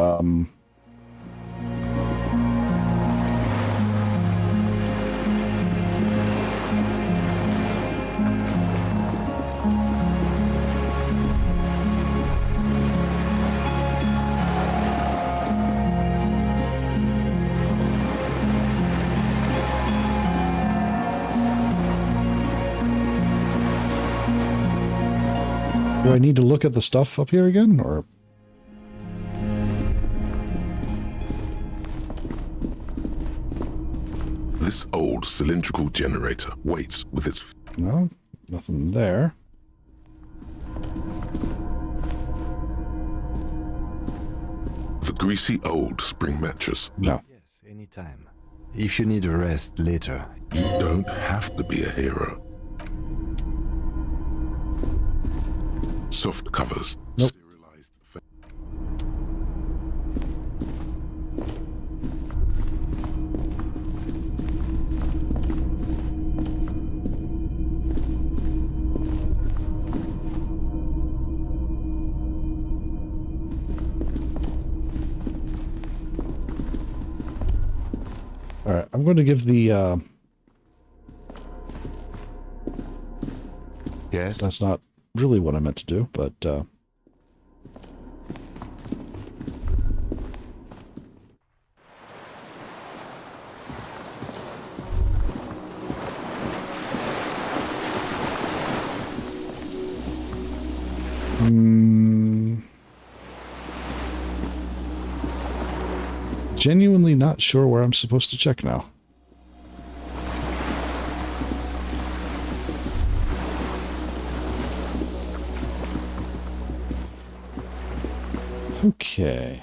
do I need to look at the stuff up here again, or? This old cylindrical generator waits with its... No, nothing there. The greasy old spring mattress. No. Yes, anytime. If you need a rest later. You don't have to be a hero. Soft covers. Nope. Serialized. All right, I'm going to give the, Yes? That's not really what I meant to do, but, genuinely not sure where I'm supposed to check now. Okay.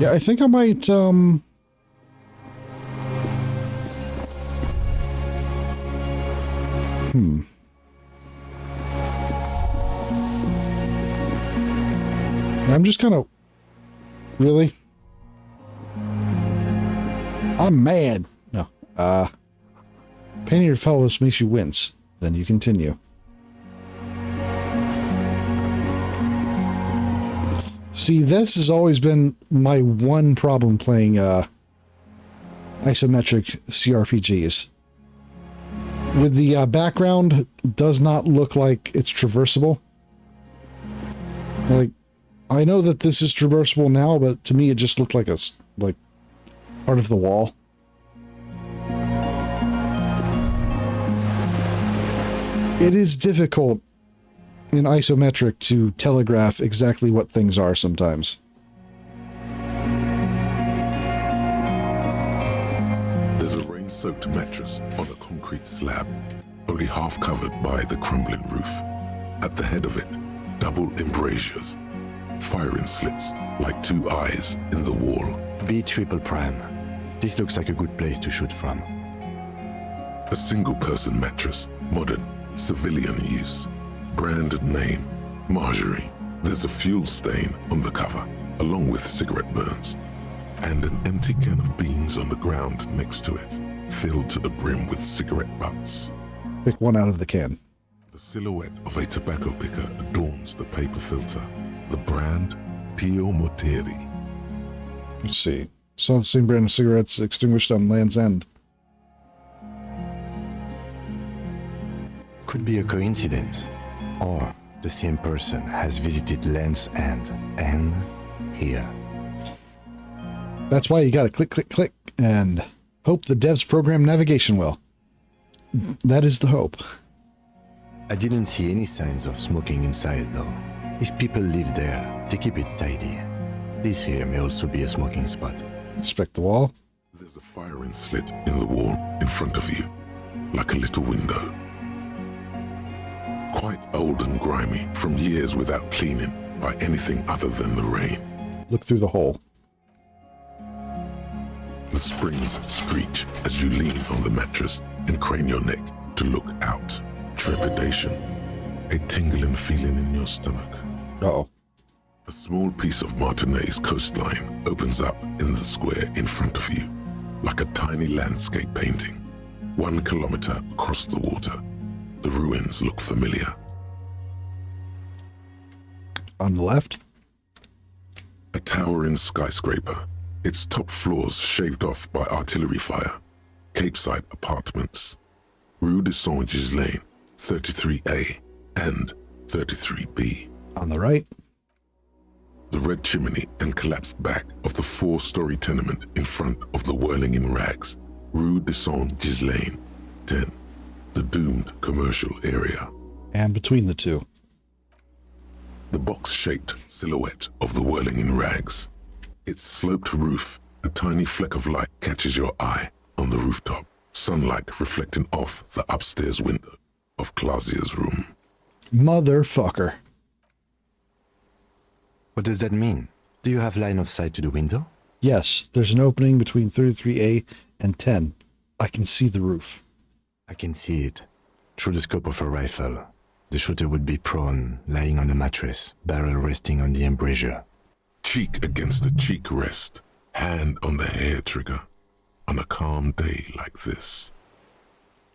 Yeah, I think I might, I'm just kind of... Really? I'm mad. No. Painting your fellows makes you wince. Then you continue. See, this has always been my one problem playing isometric CRPGs. With the background, does not look like it's traversable. Like, I know that this is traversable now, but to me it just looked like a part of the wall. It is difficult in isometric to telegraph exactly what things are sometimes. There's a rain-soaked mattress on a concrete slab, only half covered by the crumbling roof. At the head of it, double embrasures, firing slits like two eyes in the wall. B triple prime. This looks like a good place to shoot from. A single-person mattress, modern, civilian use. Brand name, Marjorie. There's a fuel stain on the cover, along with cigarette burns. And an empty can of beans on the ground next to it, filled to the brim with cigarette butts. Pick one out of the can. The silhouette of a tobacco picker adorns the paper filter. The brand, Tio Moteri. Let's see. Saw the same brand of cigarettes extinguished on Land's End. Could be a coincidence. Or the same person has visited Land's End and here. That's why you gotta click, click, click, and hope the devs program navigation well. That is the hope. I didn't see any signs of smoking inside, though. If people live there, they keep it tidy. This here may also be a smoking spot. Inspect the wall. There's a firing slit in the wall in front of you, like a little window. Quite old and grimy from years without cleaning by anything other than the rain. Look through the hole. The springs screech as you lean on the mattress and crane your neck to look out. Trepidation. A tingling feeling in your stomach. Uh-oh. A small piece of Martinez coastline opens up in the square in front of you, like a tiny landscape painting. 1 kilometer across the water. The ruins look familiar. On the left? A towering skyscraper, its top floors shaved off by artillery fire. Capeside apartments. Rue de Saint-Ghislain, 33A and 33B. On the right? The red chimney and collapsed back of the 4-story tenement in front of the whirling in rags. Rue de Saint-Ghislain, 10. The doomed commercial area. And between the two. The box-shaped silhouette of the whirling in rags. Its sloped roof, a tiny fleck of light catches your eye on the rooftop. Sunlight reflecting off the upstairs window of Clausia's room. Motherfucker. What does that mean? Do you have line of sight to the window? Yes, there's an opening between 33A and 10. I can see the roof. I can see it. Through the scope of a rifle. The shooter would be prone, lying on the mattress, barrel resting on the embrasure. Cheek against the cheek rest, hand on the hair trigger. On a calm day like this.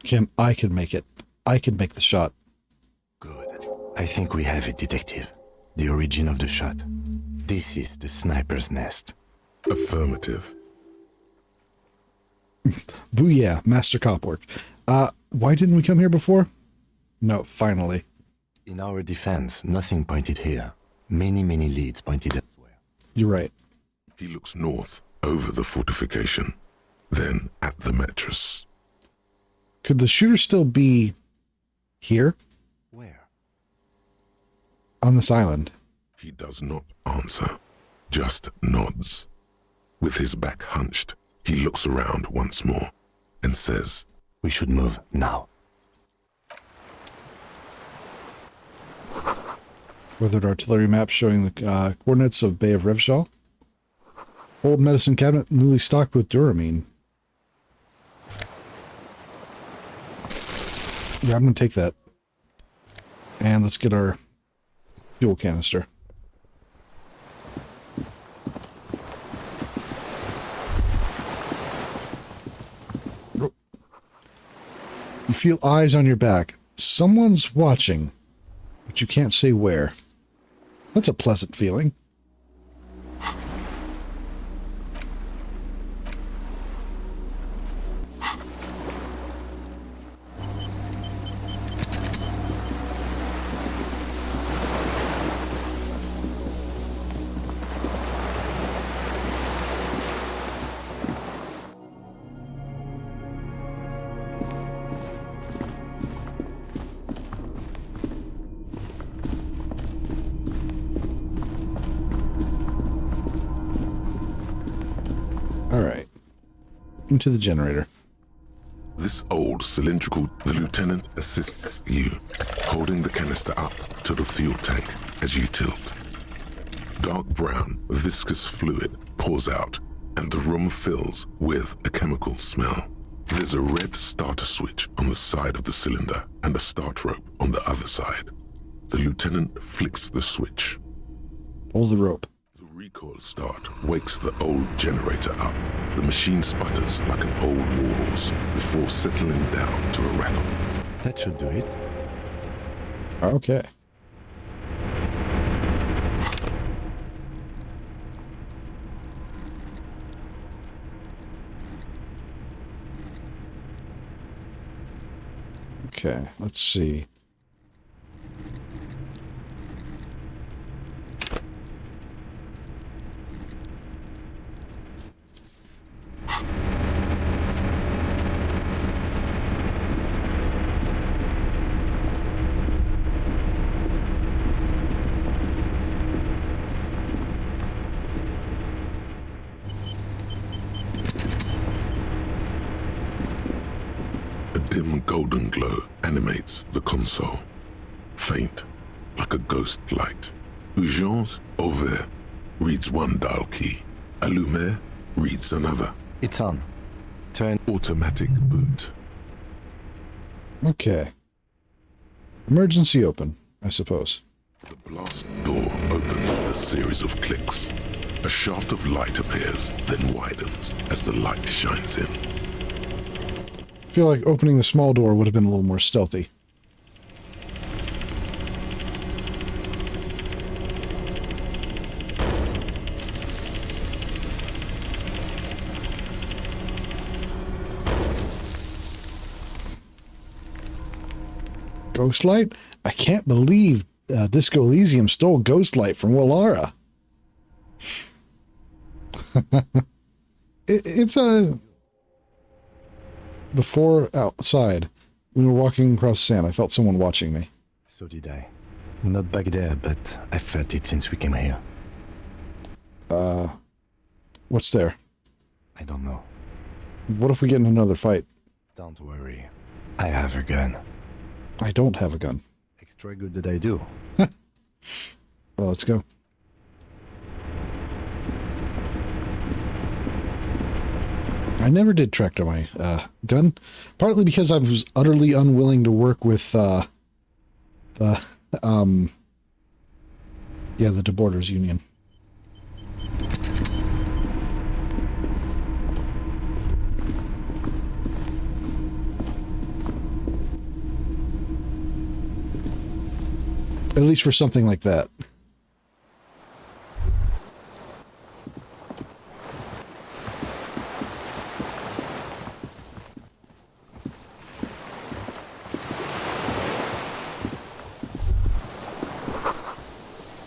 Kim, I can make it. I can make the shot. Good. I think we have it, detective. The origin of the shot. This is the sniper's nest. Affirmative. Booyah, master cop work. Why didn't we come here before? No, finally. In our defense, nothing pointed here. Many leads pointed elsewhere. You're right. He looks north, over the fortification, then at the mattress. Could the shooter still be here? Where? On this island. He does not answer, just nods. With his back hunched, he looks around once more and says, "We should move now." Weathered artillery map showing the coordinates of Bay of Revshal. Old medicine cabinet newly stocked with Duramine. Yeah, I'm going to take that. And let's get our fuel canister. You feel eyes on your back. Someone's watching, but you can't say where. That's a pleasant feeling. Alright. Into the generator. This old cylindrical, the lieutenant assists you, holding the canister up to the fuel tank as you tilt. Dark brown, viscous fluid pours out, and the room fills with a chemical smell. There's a red starter switch on the side of the cylinder and a start rope on the other side. The lieutenant flicks the switch. Pull the rope. The recoil start wakes the old generator up. The machine sputters like an old warhorse before settling down to a rattle. That should do it. Okay. Okay, let's see. A dim golden glow animates the console. Faint, like a ghost light. Urgence ouvert reads one dial key. Allumer reads another. It's on. Turn. Automatic boot. Okay. Emergency open, I suppose. The blast door opens with a series of clicks. A shaft of light appears, then widens as the light shines in. I feel like opening the small door would have been a little more stealthy. Ghostlight? I can't believe Disco Elysium stole Ghostlight from Wallara. It's a... Before outside, we were walking across sand. I felt someone watching me. So did I. Not back there, but I felt it since we came here. What's there? I don't know. What if we get in another fight? Don't worry. I have a gun. I don't have a gun. Extra good that I do. Well, let's go. I never did track to my gun, partly because I was utterly unwilling to work with the Deborders Union. At least for something like that.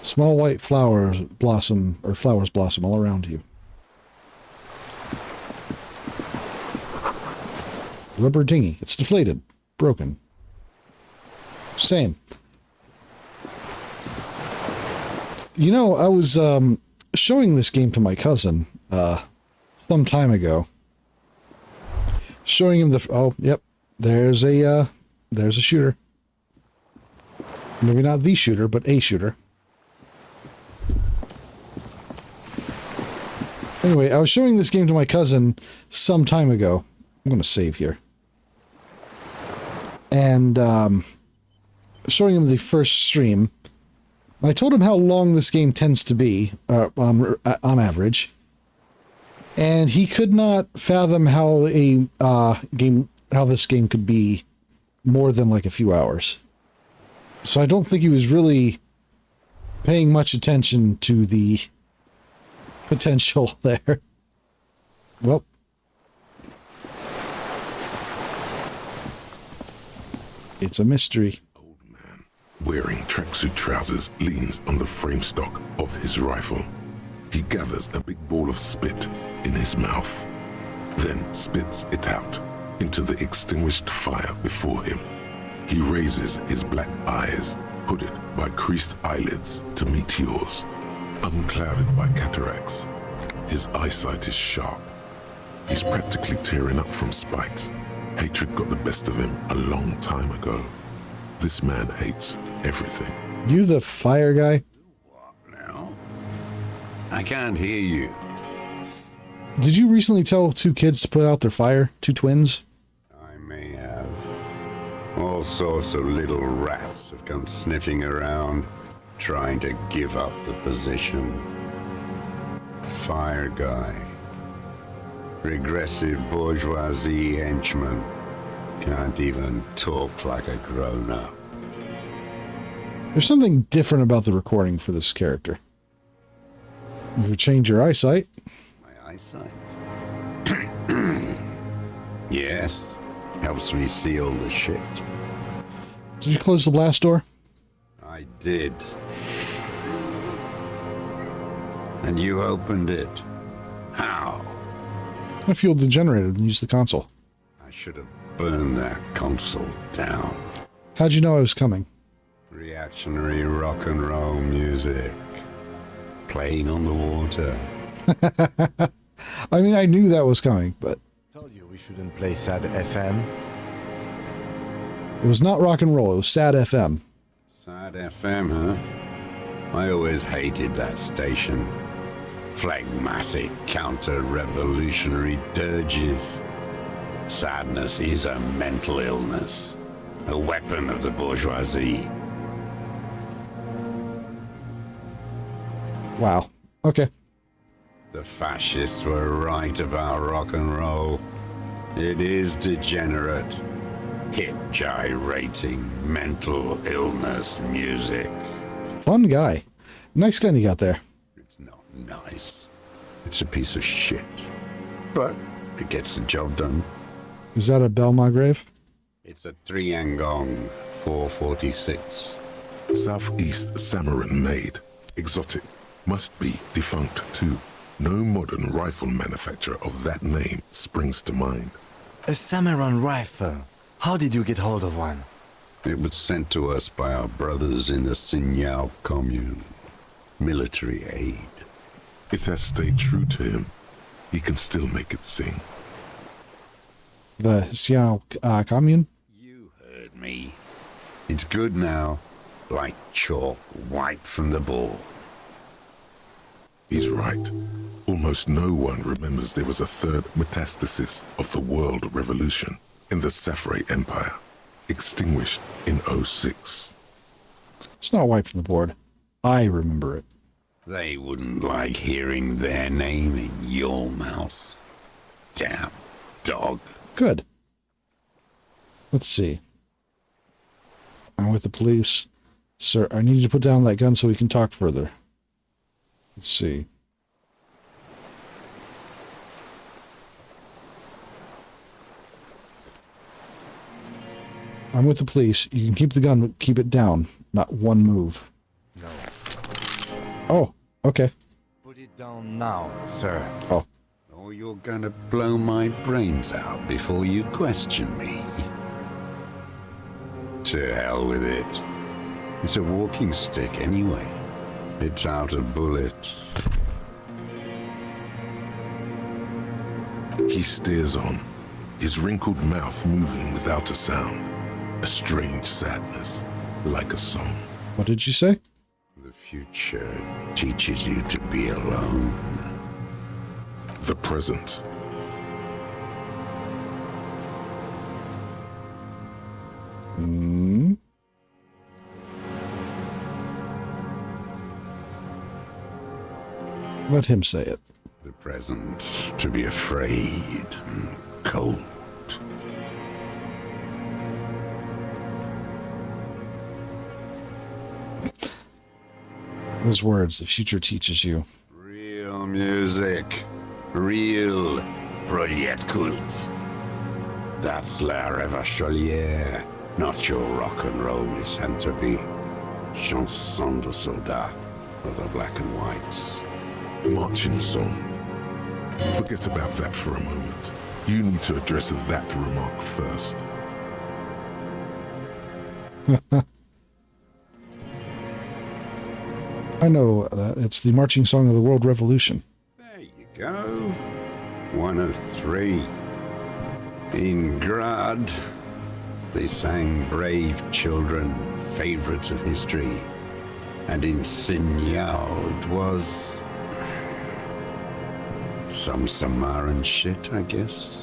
Small white flowers blossom all around you. Rubber dinghy. It's deflated. Broken. Same. You know, I was showing this game to my cousin some time ago. Showing him the... Oh, yep. There's a shooter. Maybe not the shooter, but a shooter. Anyway, I was showing this game to my cousin some time ago. I'm going to save here. And showing him the first stream. I told him how long this game tends to be on average. And he could not fathom how this game could be more than like a few hours. So I don't think he was really paying much attention to the potential there. Well. It's a mystery. Wearing tracksuit trousers, leans on the frame stock of his rifle. He gathers a big ball of spit in his mouth, then spits it out into the extinguished fire before him. He raises his black eyes, hooded by creased eyelids, to meet yours. Unclouded by cataracts, his eyesight is sharp. He's practically tearing up from spite. Hatred got the best of him a long time ago. This man hates everything. You the fire guy? What now? I can't hear you. Did you recently tell 2 kids to put out their fire? 2 twins? I may have. All sorts of little rats have come sniffing around, trying to give up the position. Fire guy. Regressive bourgeoisie henchman. Can't even talk like a grown-up. There's something different about the recording for this character. You change your eyesight. My eyesight? Yes. Helps me see all the shit. Did you close the blast door? I did. And you opened it. How? I fueled the generator and used the console. I should have burned that console down. How'd you know I was coming? Reactionary rock and roll music. Playing on the water. I mean, I knew that was coming, but... Told you we shouldn't play sad FM. It was not rock and roll, it was sad FM. Sad FM, huh? I always hated that station. Phlegmatic, counter-revolutionary dirges. Sadness is a mental illness, a weapon of the bourgeoisie. Wow. Okay. The fascists were right about rock and roll. It is degenerate, hip gyrating, mental illness music. Fun guy. Nice gun you got there. It's not nice. It's a piece of shit. But it gets the job done. Is that a Belmagrave? It's a 3-Angong 446. Southeast Samaran made. Exotic. Must be defunct too. No modern rifle manufacturer of that name springs to mind. A Samaran rifle. How did you get hold of one? It was sent to us by our brothers in the Signal commune. Military aid. It has stayed true to him. He can still make it sing. The Signal commune? You heard me. It's good now. Like chalk wiped from the board. He's right. Almost no one remembers there was a third metastasis of the world revolution in the Safre Empire, extinguished in 06. It's not wiped from the board. I remember it. They wouldn't like hearing their name in your mouth. Damn dog. Good. Let's see. I'm with the police. Sir, I need you to put down that gun so we can talk further. Let's see. I'm with the police. You can keep the gun, but keep it down. Not one move. No. Oh, okay. Put it down now, sir. Oh. Or you're gonna blow my brains out before you question me. To hell with it. It's a walking stick anyway. It's out of bullets. He stares on, his wrinkled mouth moving without a sound. A strange sadness, like a song. What did you say? The future teaches you to be alone. The present. Hmm? Let him say it. The present, to be afraid and cold. those words the future teaches you. Real music. Real projet cult. That's La Rêve not your rock and roll misanthropy. Chanson de soldat of the black and whites. Marching song. Forget about that for a moment. You need to address that remark first. I know that. It's the marching song of the World Revolution. There you go. 103. In Grad, they sang Brave Children, favorites of history. And in Sinyao, it was some Samaran shit, I guess.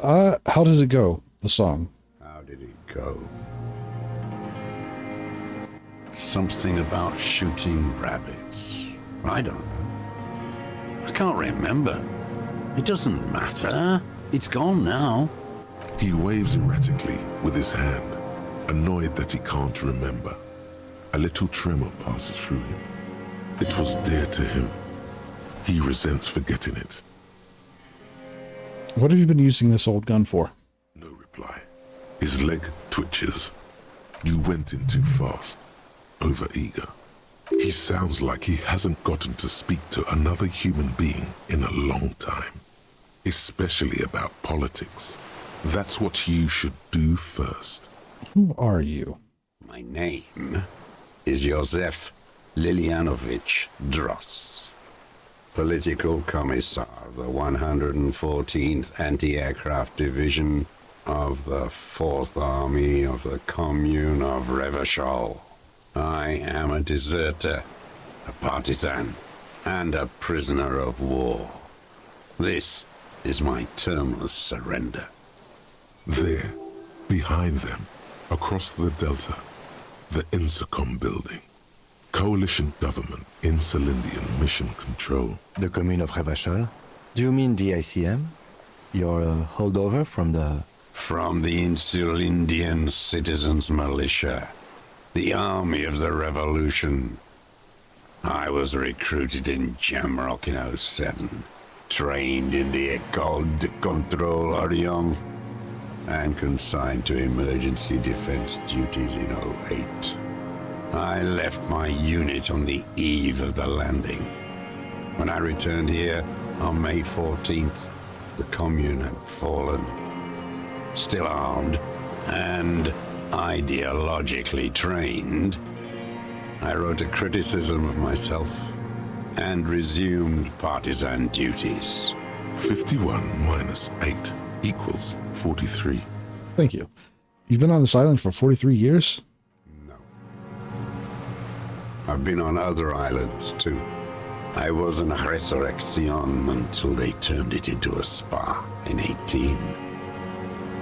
How does it go, the song? How did it go? Something about shooting rabbits. I don't know. I can't remember. It doesn't matter. It's gone now. He waves erratically with his hand, annoyed that he can't remember. A little tremor passes through him. It was dear to him. He resents forgetting it. What have you been using this old gun for? No reply. His leg twitches. You went in too fast. Over-eager. He sounds like he hasn't gotten to speak to another human being in a long time. Especially about politics. That's what you should do first. Who are you? My name is Josef Lilianovich Dross, Political Commissar of the 114th Anti-Aircraft Division of the 4th Army of the Commune of Revachol. I am a deserter, a partisan, and a prisoner of war. This is my termless surrender. There, behind them, across the delta, the INSACOM building. Coalition government, Insulindian mission control. The commune of Revachol? Do you mean the ICM? You're a holdover from the... From the Insulindian Citizens Militia, the army of the revolution. I was recruited in Jamrock in 07, trained in the École de Contrôle Orient, and consigned to emergency defense duties in 08. I left my unit on the eve of the landing. When I returned here on May 14th, the commune had fallen. Still armed and ideologically trained, I wrote a criticism of myself and resumed partisan duties. 51 minus 8 equals 43. Thank you. You've been on this island for 43 years? I've been on other islands, too. I was an Resurrection until they turned it into a spa in 18.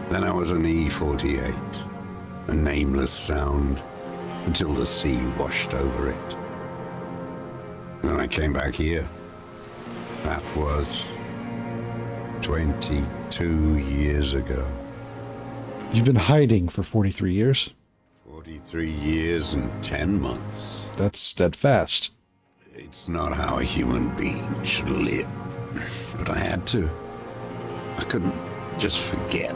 Then I was an E-48, a nameless sound, until the sea washed over it. Then I came back here. That was 22 years ago. You've been hiding for 43 years? 43 years and 10 months. That's steadfast. It's not how a human being should live. But I had to. I couldn't just forget.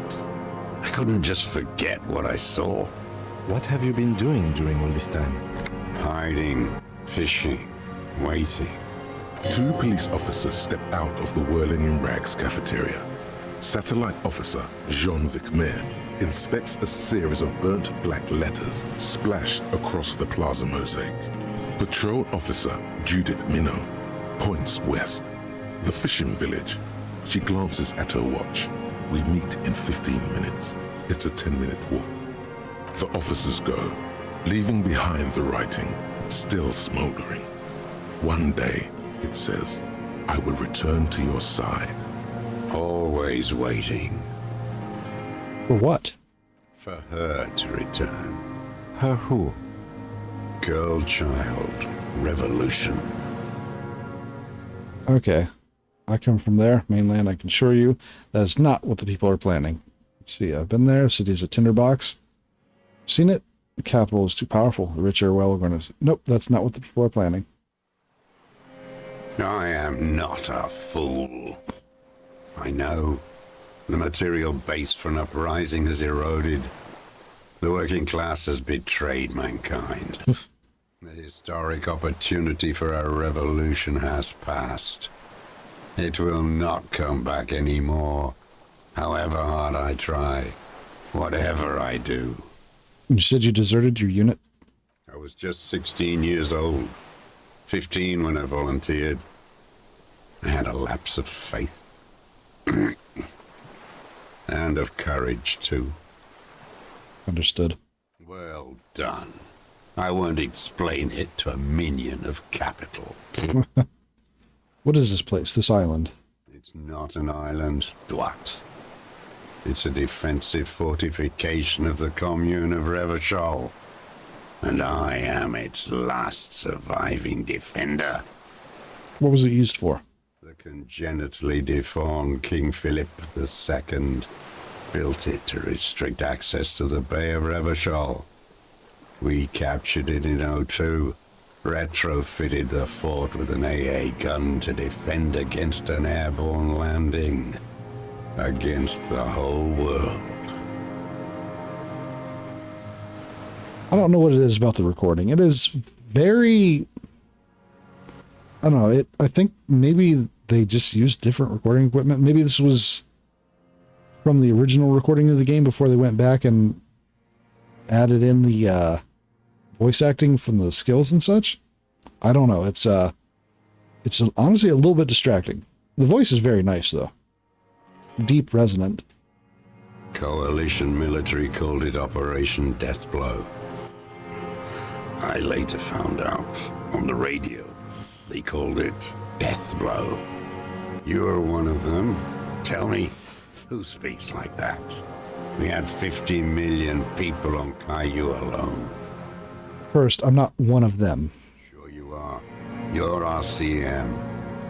I couldn't just forget what I saw. What have you been doing during all this time? Hiding, fishing, waiting. 2 police officers step out of the Whirling in Rags cafeteria. Satellite officer Jean-Vic Mayer inspects a series of burnt black letters splashed across the plaza mosaic. Patrol officer Judith Minot points west. The fishing village. She glances at her watch. We meet in 15 minutes. It's a 10-minute walk. The officers go, leaving behind the writing, still smoldering. One day, it says, I will return to your side. Always waiting. For what? For her to return. Her who? Girl child. Revolution. Okay. I come from there, mainland. I can assure you that is not what the people are planning. Let's see. I've been there. City's a tinderbox. Seen it? The capital is too powerful. The rich are well going to... Nope, that's not what the people are planning. I am not a fool. I know the material base for an uprising has eroded. The working class has betrayed mankind. The historic opportunity for a revolution has passed. It will not come back anymore, however hard I try, whatever I do. You said you deserted your unit? I was just 16 years old, 15 when I volunteered. I had a lapse of faith. And of courage, too. Understood. Well done. I won't explain it to a minion of capital. What is this place, this island? It's not an island, Dwat. It's a defensive fortification of the commune of Revachol. And I am its last surviving defender. What was it used for? The congenitally deformed King Philip II built it to restrict access to the Bay of Revachol. We captured it in '02, retrofitted the fort with an AA gun to defend against an airborne landing. Against the whole world. I don't know what it is about the recording. It is very... I don't know. I think maybe they just used different recording equipment. Maybe this was from the original recording of the game before they went back and added in the voice acting from the skills and such. I don't know. It's honestly a little bit distracting. The voice is very nice, though. Deep resonant. Coalition military called it Operation Deathblow. I later found out on the radio they called it Deathblow. You're one of them. Tell me, who speaks like that? We had 50 million people on Caillou alone. First, I'm not one of them. Sure you are. You're RCM.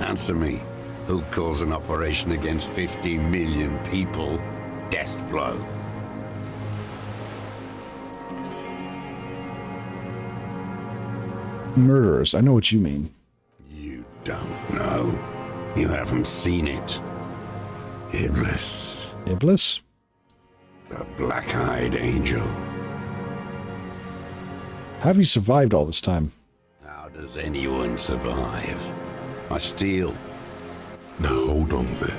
Answer me. Who calls an operation against 50 million people Deathblow? Murderers. I know what you mean. You don't know. You haven't seen it. Iblis. Iblis? The black-eyed angel. How have you survived all this time? How does anyone survive? I steal. Now hold on there.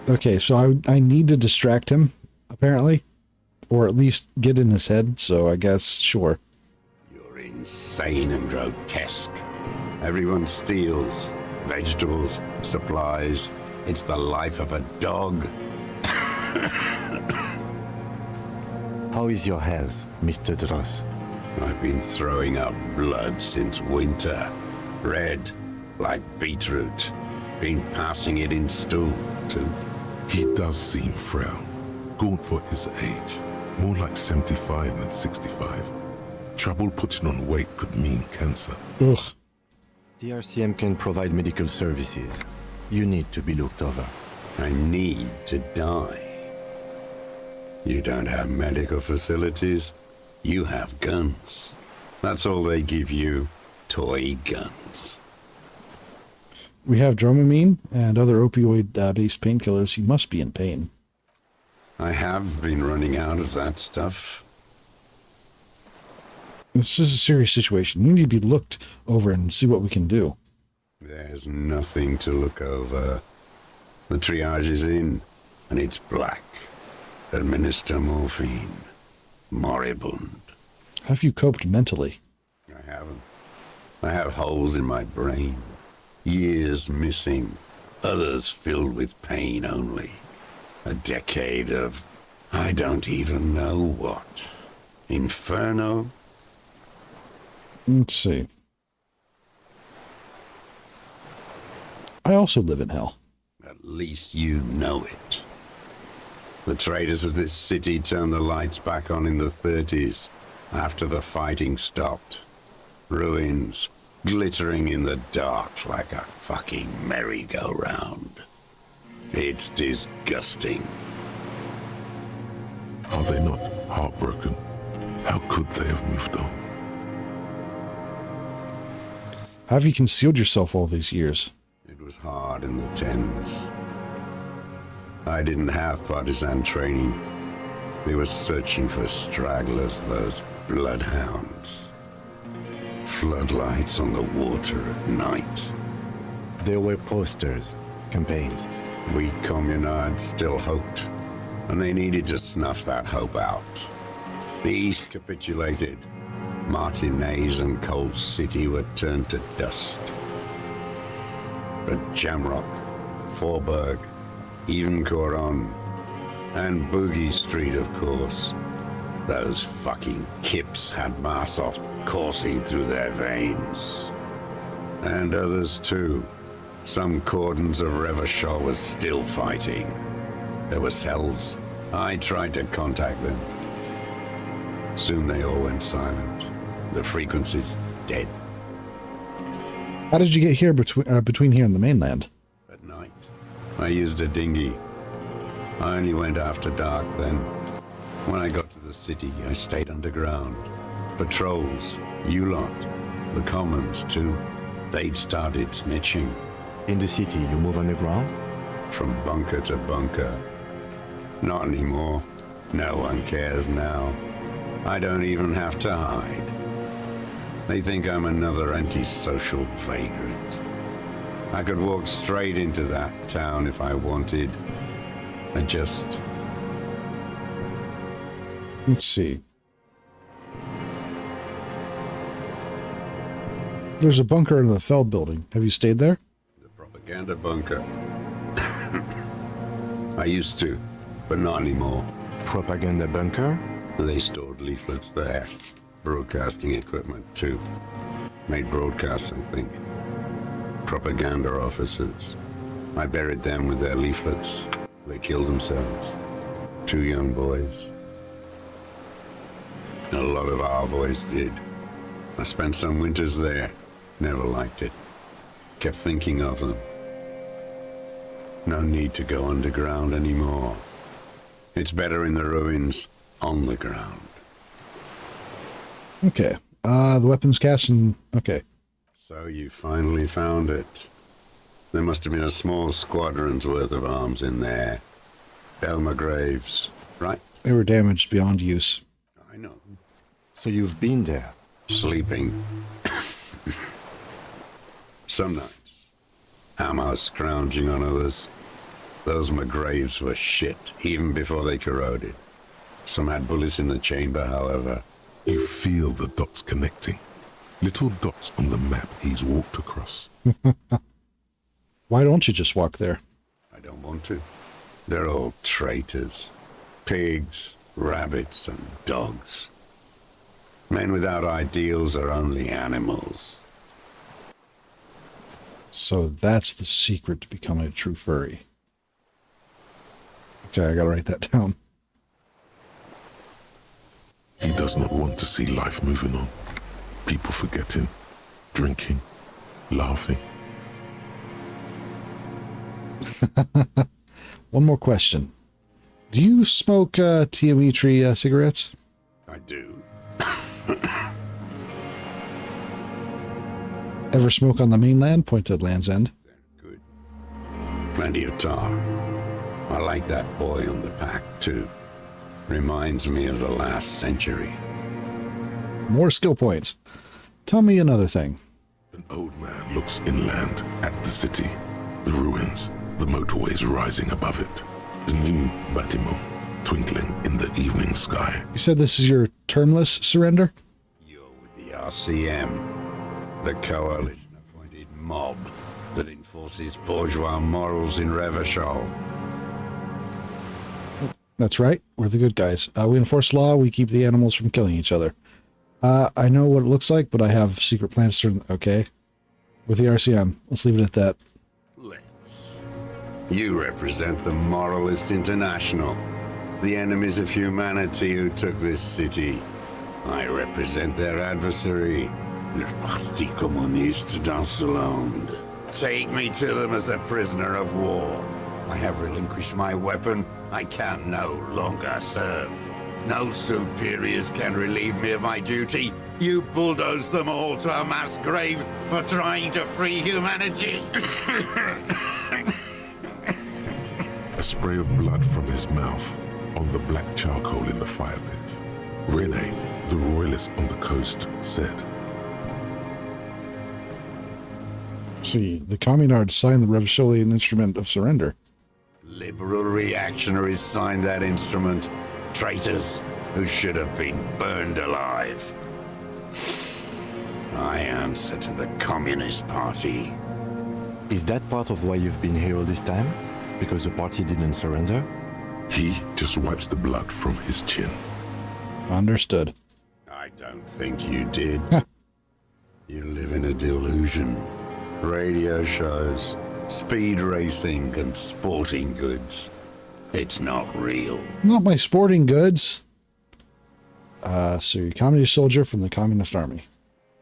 Okay, so I need to distract him, apparently. Or at least get in his head, so I guess, sure. You're insane and grotesque. Everyone steals. Vegetables, supplies. It's the life of a dog. How is your health, Mr. Dross? I've been throwing up blood since winter. Red, like beetroot. Been passing it in stool, too. He does seem frail. Gaunt for his age. More like 75 than 65. Trouble putting on weight could mean cancer. Ugh. The RCM can provide medical services. You need to be looked over. I need to die. You don't have medical facilities. You have guns. That's all they give you. Toy guns. We have Dramamine and other opioid-based painkillers. You must be in pain. I have been running out of that stuff. This is a serious situation. You need to be looked over and see what we can do. There's nothing to look over. The triage is in, and it's black. Administer morphine. Moribund. How have you coped mentally? I haven't. I have holes in my brain. Years missing. Others filled with pain only. A decade of I don't even know what. Inferno? Let's see. I also live in hell. At least you know it. The traders of this city turned the lights back on in the 30s, after the fighting stopped. Ruins, glittering in the dark like a fucking merry-go-round. It's disgusting. Are they not heartbroken? How could they have moved on? How have you concealed yourself all these years? It was hard in the tens. I didn't have partisan training. They were searching for stragglers, those bloodhounds. Floodlights on the water at night. There were posters, campaigns. We communards still hoped, and they needed to snuff that hope out. The East capitulated. Martinez and Cold City were turned to dust. But Jamrock, Forburg, even Coron, and Boogie Street, of course. Those fucking kips had Marsov coursing through their veins. And others too. Some cordons of Revachol was still fighting. There were cells. I tried to contact them. Soon they all went silent. The frequencies dead. How did you get here between here and the mainland? At night, I used a dinghy. I only went after dark then. When I got to the city, I stayed underground. Patrols, you lot, the commons too. They'd started snitching. In the city, you move underground? From bunker to bunker. Not anymore. No one cares now. I don't even have to hide. They think I'm another antisocial vagrant. I could walk straight into that town if I wanted. I just... Let's see. There's a bunker in the Feld building. Have you stayed there? The propaganda bunker. I used to, but not anymore. Propaganda bunker? They stored leaflets there. Broadcasting equipment, too. Made broadcasts, I think. Propaganda officers. I buried them with their leaflets. They killed themselves. 2 young boys. A lot of our boys did. I spent some winters there. Never liked it. Kept thinking of them. No need to go underground anymore. It's better in the ruins, on the ground. Okay. The weapons cache and... Okay. So you finally found it. There must have been a small squadron's worth of arms in there. Elmer Graves, right? They were damaged beyond use. I know. So you've been there? Sleeping. Some nights. Ammo scrounging on others. Those McGraves were shit, even before they corroded. Some had bullets in the chamber, however. You feel the dots connecting. Little dots on the map he's walked across. Why don't you just walk there? I don't want to. They're all traitors. Pigs, rabbits, and dogs. Men without ideals are only animals. So that's the secret to becoming a true furry. Okay, I gotta write that down. He does not want to see life moving on. People forgetting, drinking, laughing. One more question. Do you smoke Tiamitri cigarettes? I do. Ever smoke on the mainland? Point to Land's End. Good. Plenty of tar. I like that boy on the pack, too. Reminds me of the last century. More skill points. Tell me another thing. An old man looks inland at the city, the ruins, the motorways rising above it, the new bâtiment twinkling in the evening sky. You said this is your termless surrender? The RCM. The coalition-appointed mob that enforces bourgeois morals in Revachol. That's right. We're the good guys. We enforce law. We keep the animals from killing each other. I know what it looks like, but I have secret plans to... Okay. With the RCM. Let's leave it at that. You represent the Moralist International, the enemies of humanity who took this city. I represent their adversary, Le Parti Communiste d'Ancelonde. Take me to them as a prisoner of war. I have relinquished my weapon. I can no longer serve. No superiors can relieve me of my duty. You bulldoze them all to a mass grave for trying to free humanity. A spray of blood from his mouth on the black charcoal in the fire pit. Rene, the royalist on the coast, said, See, the communards signed the Revacholian Instrument of Surrender. Liberal reactionaries signed that instrument. Traitors who should have been burned alive. I answer to the Communist Party. Is that part of why you've been here all this time? Because the party didn't surrender? He just wipes the blood from his chin. Understood. I don't think you did. You live in a delusion. Radio shows, speed racing, and sporting goods. It's not real. Not my sporting goods. So you're a communist soldier from the Communist Army.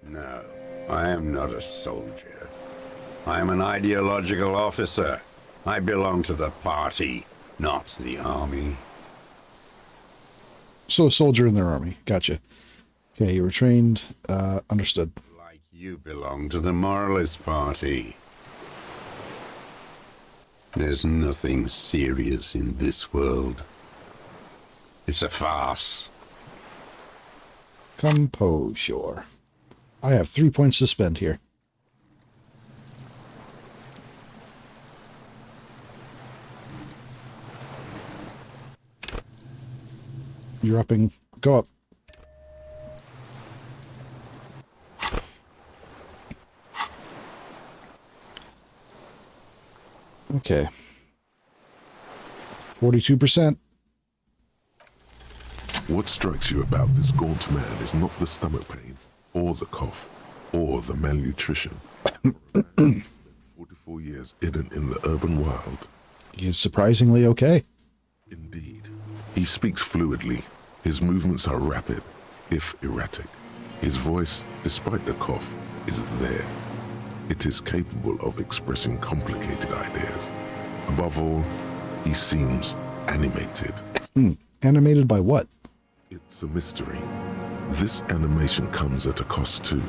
No, I am not a soldier. I am an ideological officer. I belong to the party, not the army. So a soldier in their army. Gotcha. Okay, you were trained. Understood. Like you belong to the moralist party. There's nothing serious in this world. It's a farce. Composure. I have 3 points to spend here. You're upping. Go up. Okay. 42%. What strikes you about this gaunt man is not the stomach pain, or the cough, or the malnutrition. 44 years hidden in the urban wild. He is surprisingly okay. Indeed. He speaks fluidly. His movements are rapid, if erratic. His voice, despite the cough, is there. It is capable of expressing complicated ideas. Above all, he seems animated. Animated by what? It's a mystery. This animation comes at a cost too.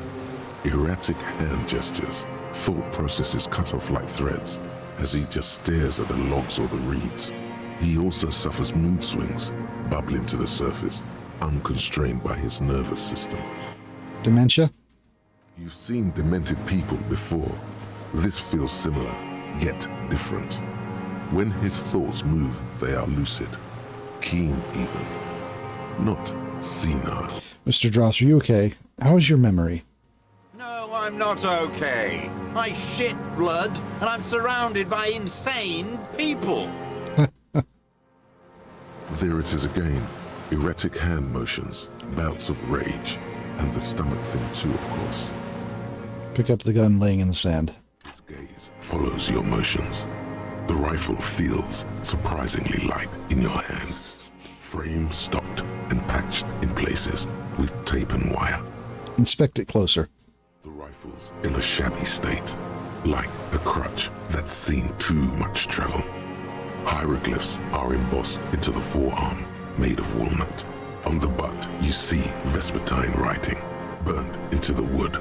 Erratic hand gestures, thought processes cut off like threads, as he just stares at the logs or the reeds. He also suffers mood swings, bubbling to the surface, unconstrained by his nervous system. Dementia? You've seen demented people before. This feels similar, yet different. When his thoughts move, they are lucid, keen even, not senile. Mr. Dross, are you okay? How is your memory? No, I'm not okay. I shit blood, and I'm surrounded by insane people. There it is again. Erratic hand motions, bouts of rage, and the stomach thing too, of course. Pick up the gun laying in the sand. His gaze follows your motions. The rifle feels surprisingly light in your hand. Frame stopped and patched in places with tape and wire. Inspect it closer. The rifle's in a shabby state, like a crutch that's seen too much travel. Hieroglyphs are embossed into the forearm, made of walnut. On the butt, you see Vespertine writing, burned into the wood.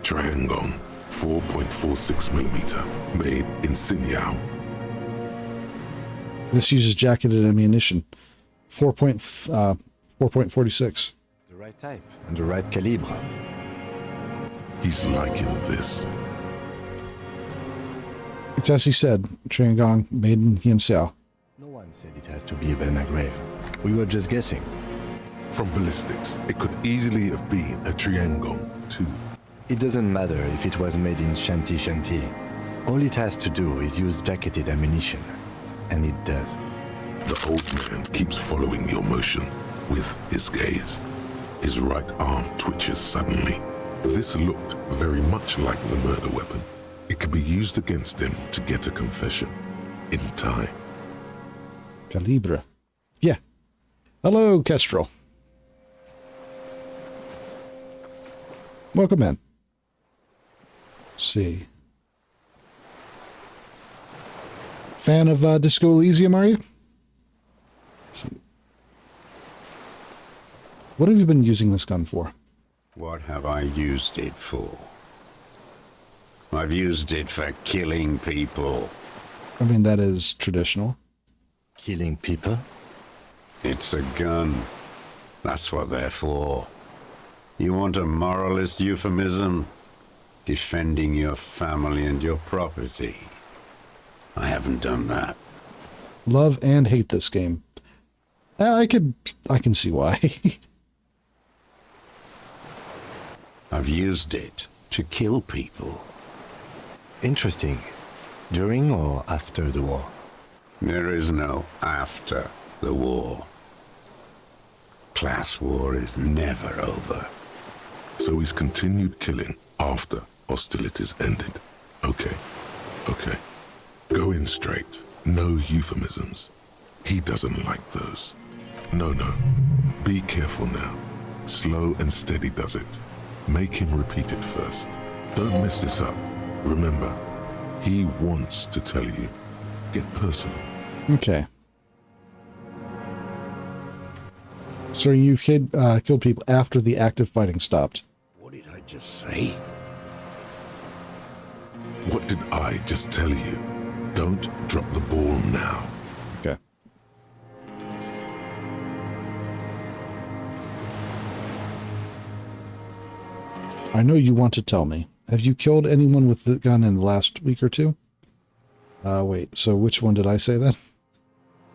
Triangon, 4.46mm, made in Sinyao. This uses jacketed ammunition. 4.46. The right type and the right calibre. He's liking this. It's as he said, Triangon, made in Hianxiao. No one said it has to be a Belmagrave. We were just guessing. From ballistics, it could easily have been a Triangon, too. It doesn't matter if it was made in Shanti Shanti. All it has to do is use jacketed ammunition. And it does. The old man keeps following your motion with his gaze. His right arm twitches suddenly. This looked very much like the murder weapon. It could be used against him to get a confession. In time. Calibre. Yeah. Hello, Kestrel. Welcome in. Let's see. fan of Disco Elysium, are you? What have you been using this gun for? What have I used it for? I've used it for killing people. I mean, that is traditional. Killing people? It's a gun. That's what they're for. You want a moralist euphemism? Defending your family and your property. I haven't done that. Love and hate this game. I can see why. I've used it to kill people. Interesting. During or after the war? There is no after the war. Class war is never over. So he's continued killing after hostilities ended. Okay. Go in straight. No euphemisms. He doesn't like those. No. Be careful now. Slow and steady does it. Make him repeat it first. Don't mess this up. Remember, he wants to tell you. Get personal. Okay. So you've killed people after the active fighting stopped. What did I just say? What did I just tell you? Don't drop the ball now. Okay. I know you want to tell me. Have you killed anyone with the gun in the last week or two? Wait, so which one did I say then?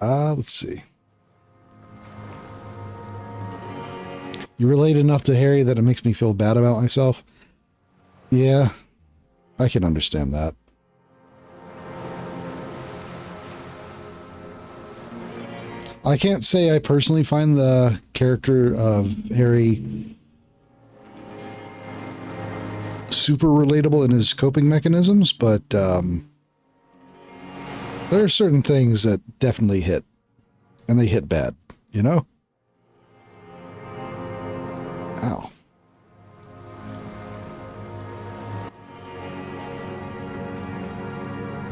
Let's see. You relate enough to Harry that it makes me feel bad about myself? Yeah, I can understand that. I can't say I personally find the character of Harry super relatable in his coping mechanisms, but there are certain things that definitely hit, and they hit bad, you know? Ow.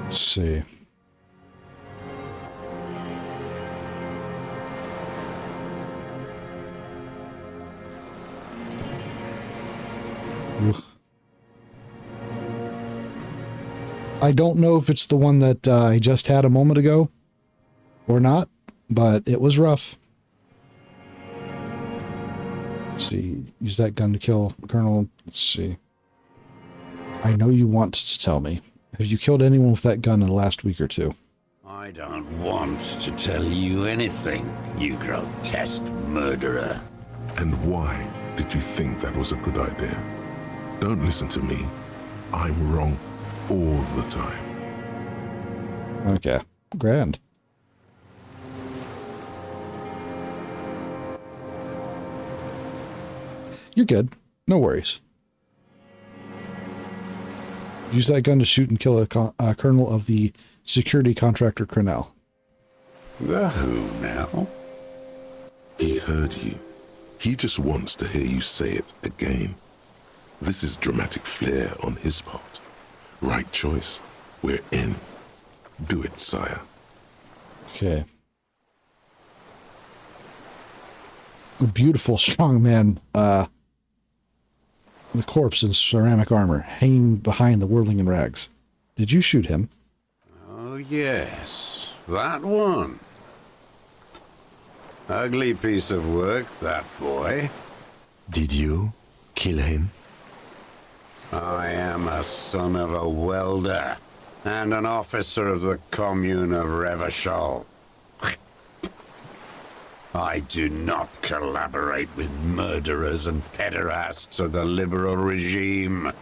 Let's see. Oof. I don't know if it's the one that I just had a moment ago or not, but it was rough. Let's see. Use that gun to kill Colonel. Let's see. I know you want to tell me. Have you killed anyone with that gun in the last week or two? I don't want to tell you anything, you grotesque murderer. And why did you think that was a good idea? Don't listen to me. I'm wrong all the time. Okay. Grand. You're good. No worries. Use that gun to shoot and kill a colonel of the security contractor Cornell. The who now? He heard you. He just wants to hear you say it again. This is dramatic flair on his part. Right choice. We're in. Do it, sire. Okay. A beautiful, strong man, the corpse in ceramic armor, hanging behind the whirling in rags. Did you shoot him? Oh, yes. That one. Ugly piece of work, that boy. Did you kill him? I am a son of a welder and an officer of the commune of Revachol. I do not collaborate with murderers and pederasts of the liberal regime.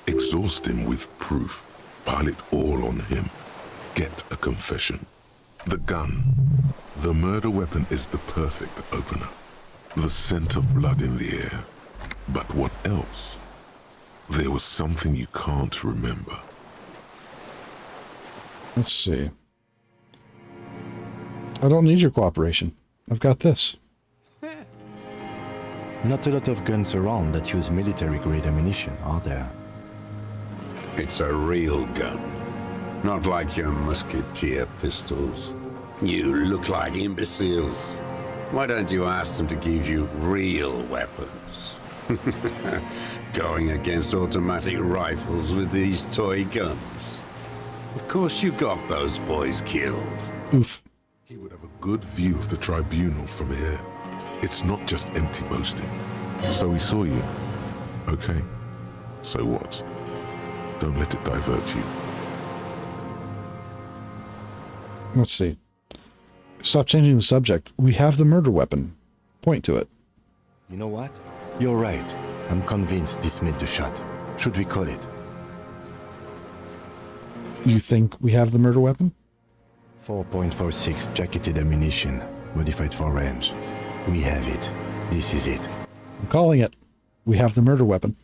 Exhaust him with proof. Pile it all on him. Get a confession. The gun. The murder weapon is the perfect opener. The scent of blood in the air. But what else? There was something you can't remember. Let's see. I don't need your cooperation. I've got this. Not a lot of guns around that use military-grade ammunition, are there? It's a real gun. Not like your musketeer pistols. You look like imbeciles. Why don't you ask them to give you real weapons? Going against automatic rifles with these toy guns. Of course you got those boys killed. Oof. He would have a good view of the tribunal from here. It's not just empty boasting. So he saw you. Okay. So what? Don't let it divert you. Let's see. Stop changing the subject. We have the murder weapon. Point to it. You know what? You're right. I'm convinced this made the shot. Should we call it? You think we have the murder weapon? 4.46 jacketed ammunition, modified for range. We have it. This is it. I'm calling it. We have the murder weapon.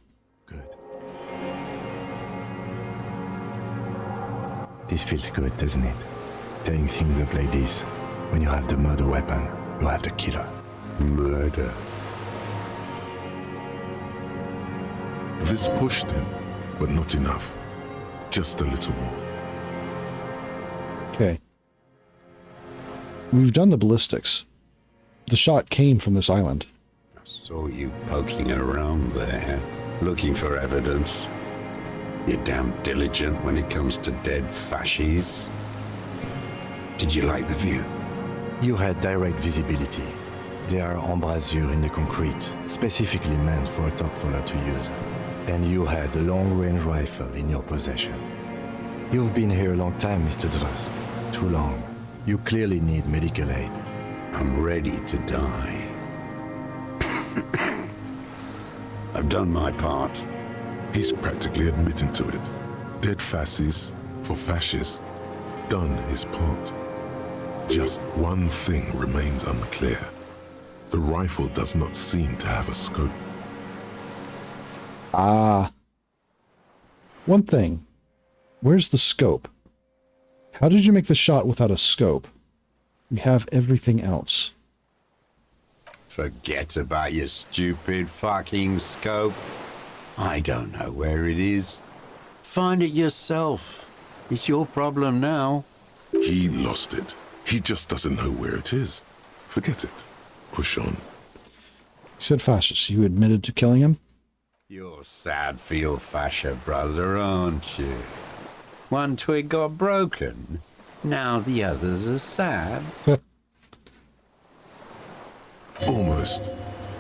This feels good, doesn't it? Tearing things up like this. When you have the murder weapon, you have the killer. Murder. This pushed him, but not enough. Just a little more. Okay. We've done the ballistics. The shot came from this island. I saw you poking around there, looking for evidence. You're damn diligent when it comes to dead fascies. Did you like the view? You had direct visibility. There are embrasures in the concrete, specifically meant for a top faller to use. And you had a long-range rifle in your possession. You've been here a long time, Mr. Dras. Too long. You clearly need medical aid. I'm ready to die. I've done my part. He's practically admitting to it. Dead fascists for fascists. Done his part. Just one thing remains unclear. The rifle does not seem to have a scope. Ah. One thing. Where's the scope? How did you make the shot without a scope? We have everything else. Forget about your stupid fucking scope. I don't know where it is. Find it yourself. It's your problem now. He lost it. He just doesn't know where it is. Forget it. Push on. You said fascist. You admitted to killing him? You're sad for your fascia brother, aren't you? One twig got broken. Now the others are sad. Almost.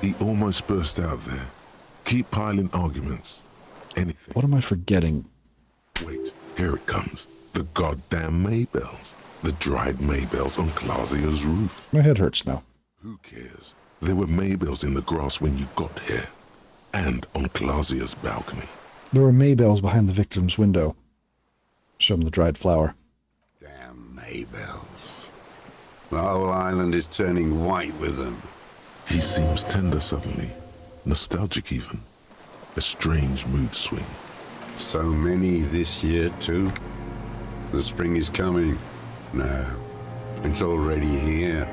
He almost burst out there. Keep piling arguments. Anything. What am I forgetting? Wait, here it comes. The goddamn Maybells. The dried Maybells on Clausia's roof. My head hurts now. Who cares? There were Maybells in the grass when you got here. And on Clausia's balcony. There were Maybells behind the victim's window. Show him the dried flower. Damn Maybells. The whole island is turning white with them. He seems tender suddenly. Nostalgic even. A strange mood swing. So many this year too. The spring is coming. No, it's already here.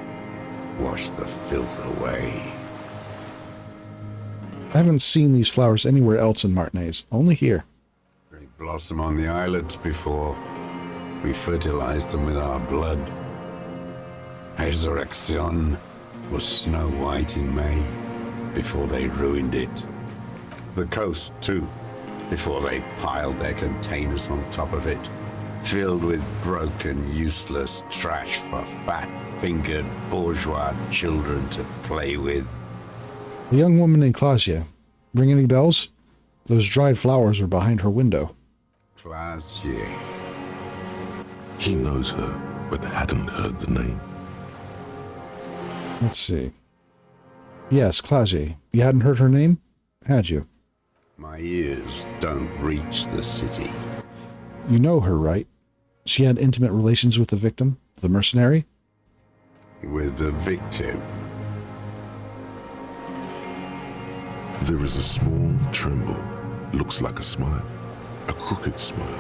Wash the filth away. I haven't seen these flowers anywhere else in Martinaise. Only here. They blossom on the islets before. We fertilized them with our blood. Resurrection was snow white in May, before they ruined it. The coast, too, before they piled their containers on top of it, filled with broken, useless trash for fat-fingered bourgeois children to play with. The young woman named Clausia. Ring any bells? Those dried flowers are behind her window. Clausia. He knows her, but hadn't heard the name. Let's see. Yes, Clausia. You hadn't heard her name? Had you? My ears don't reach the city. You know her, right? She had intimate relations with the victim, the mercenary? With the victim. There is a small tremble. Looks like a smile. A crooked smile.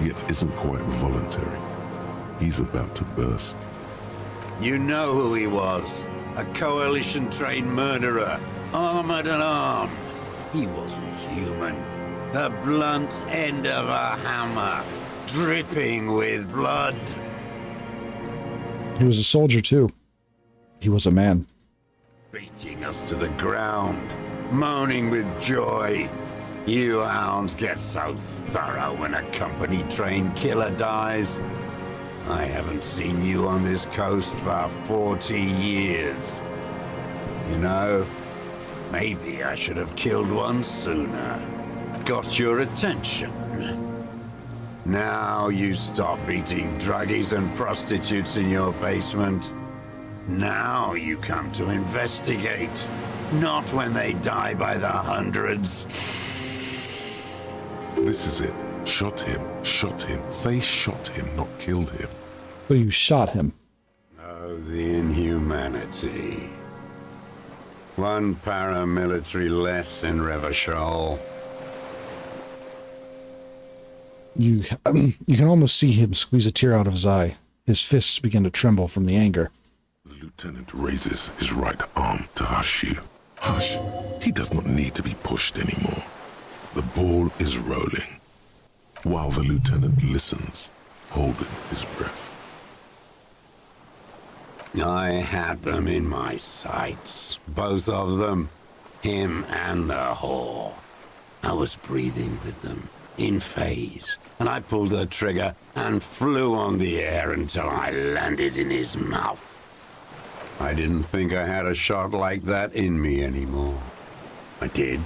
Yet isn't quite voluntary. He's about to burst. You know who he was. A coalition-trained murderer. Armored and armed. He wasn't human. The blunt end of a hammer. dripping with blood. He was a soldier, too. He was a man. Beating us to the ground, moaning with joy. You hounds get so thorough when a company-trained killer dies. I haven't seen you on this coast for 40 years. You know, maybe I should have killed one sooner. Got your attention. Now you stop eating druggies and prostitutes in your basement. Now you come to investigate. Not when they die by the hundreds. This is it. Shot him. Shot him. Say shot him, not killed him. But you shot him. Oh, the inhumanity. One paramilitary less in Revachol. You can almost see him squeeze a tear out of his eye. His fists begin to tremble from the anger. The lieutenant raises his right arm to hush you. Hush. He does not need to be pushed anymore. The ball is rolling. While the lieutenant listens, holding his breath. I had them in my sights. Both of them. Him and the whore. I was breathing with them. In phase. And I pulled the trigger and flew on the air until I landed in his mouth. I didn't think I had a shot like that in me anymore. I did.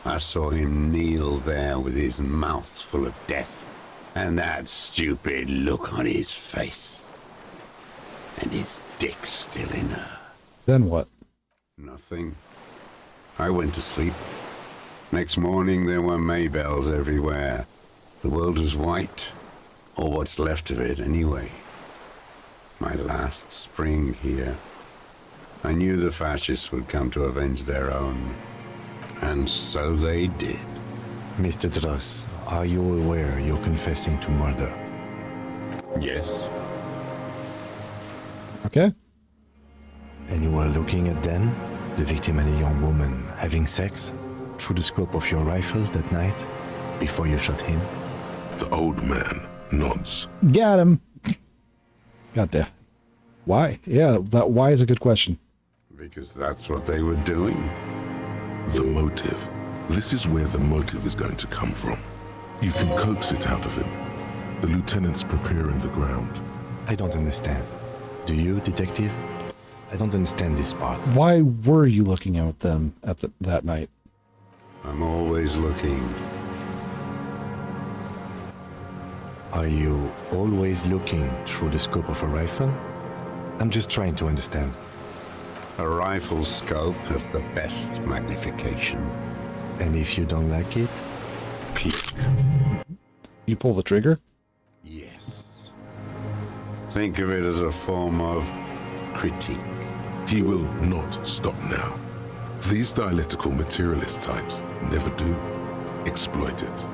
I saw him kneel there with his mouth full of death, and that stupid look on his face. And his dick still in her. Then what? Nothing. I went to sleep. Next morning there were Maybells everywhere. The world was white, or what's left of it anyway. My last spring here. I knew the fascists would come to avenge their own. And so they did. Mr. Dross, are you aware you're confessing to murder? Yes. Okay. And you were looking at them, the victim and a young woman, having sex, through the scope of your rifle that night, before you shot him? The old man nods. Got him. Goddamn. Why? Yeah, that why is a good question. Because that's what they were doing. The motive. This is where the motive is going to come from. You can coax it out of him. The lieutenant's preparing the ground. I don't understand. Do you, detective? I don't understand this part. Why were you looking at them at that night? I'm always looking. Are you always looking through the scope of a rifle? I'm just trying to understand. A rifle scope has the best magnification. And if you don't like it? Click. You pull the trigger? Yes. Think of it as a form of critique. He will not stop now. These dialectical materialist types never do. Exploit it.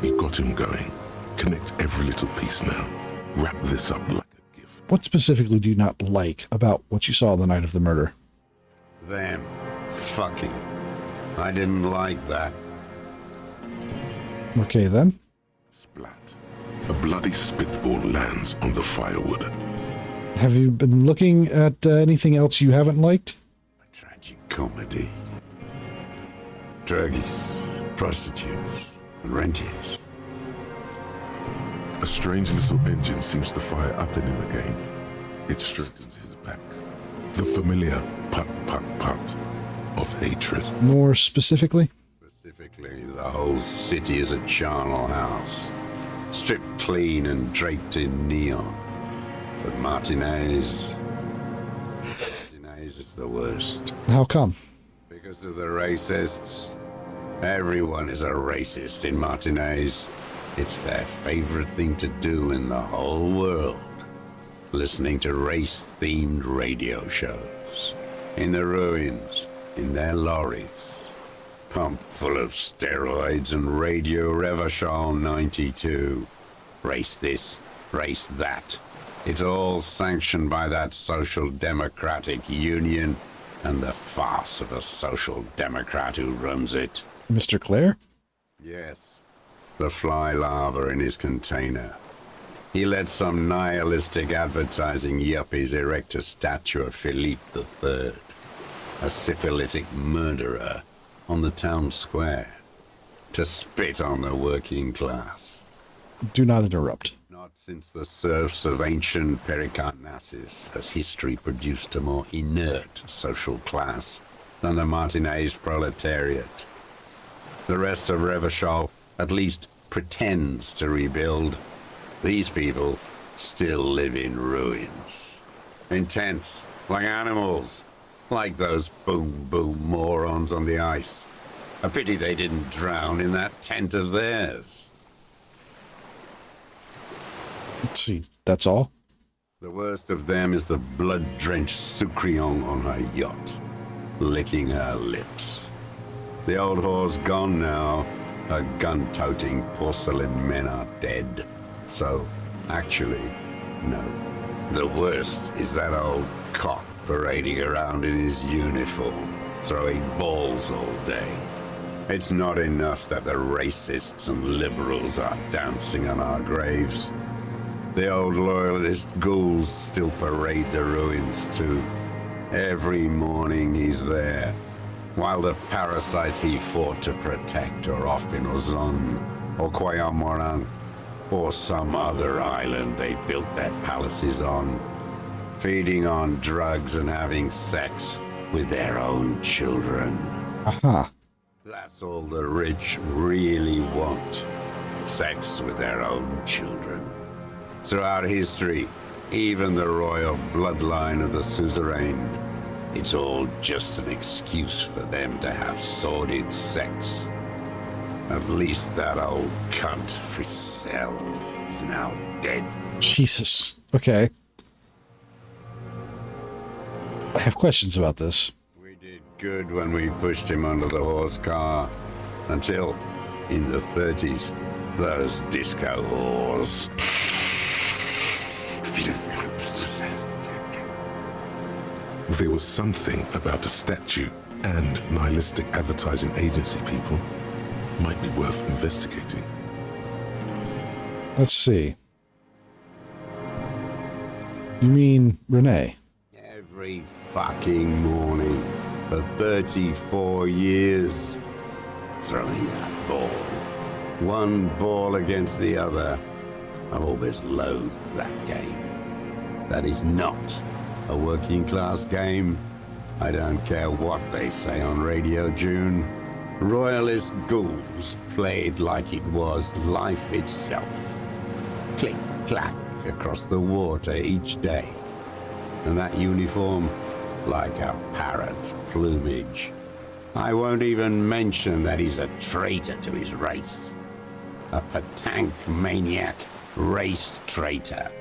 You got him going. Connect every little piece now. Wrap this up like a gift. What specifically do you not like about what you saw the night of the murder? Them. Fucking. I didn't like that. Okay, then. Splat. A bloody spitball lands on the firewood. Have you been looking at anything else you haven't liked? Comedy. Druggies, prostitutes, and rentiers. A strange little engine seems to fire up in him again. It straightens his back. The familiar put, put, put of hatred. More specifically? Specifically, the whole city is a charnel house. Stripped clean and draped in neon. But Martinez is the worst. How come? Because of the racists. Everyone is a racist in Martinez. It's their favorite thing to do in the whole world. Listening to race-themed radio shows. In the ruins, in their lorries. Pumped full of steroids and Radio Revachol 92. Race this, race that. It's all sanctioned by that social democratic union and the farce of a social democrat who runs it. Mr. Clare? Yes. the fly larva in his container. He let some nihilistic advertising yuppies erect a statue of Philippe III, a syphilitic murderer, on the town square, to spit on the working class. Do not interrupt. Not since the serfs of ancient Pericarnassus has history produced a more inert social class than the Martinez proletariat. The rest of Revachol at least pretends to rebuild. These people still live in ruins. In tents, like animals, like those boom-boom morons on the ice. A pity they didn't drown in that tent of theirs. Let's see, that's all? The worst of them is the blood-drenched Sucrion on her yacht, licking her lips. The old whore's gone now. Her gun-toting porcelain men are dead. So, actually, no. The worst is that old cock parading around in his uniform, throwing balls all day. It's not enough that the racists and liberals are dancing on our graves. The old loyalist ghouls still parade the ruins too. Every morning he's there, while the parasites he fought to protect are off in Ozon or Quayamoran, or some other island they built their palaces on, feeding on drugs and having sex with their own children. Aha. That's all the rich really want. Sex with their own children. Throughout history, even the royal bloodline of the suzerain, it's all just an excuse for them to have sordid sex. At least that old cunt, Frisell, is now dead. Jesus. Okay. I have questions about this. We did good when we pushed him under the horse car. Until, in the 30s, those disco whores. There was something about a statue and nihilistic advertising agency people. Might be worth investigating. Let's see. You mean Renee? Every fucking morning for 34 years. Throwing that ball. One ball against the other. I've always loathed that game. That is not a working class game. I don't care what they say on Radio June. Royalist ghouls played like it was life itself. Click, clack across the water each day. And that uniform, like a parrot plumage. I won't even mention that he's a traitor to his race. A petanque maniac race traitor.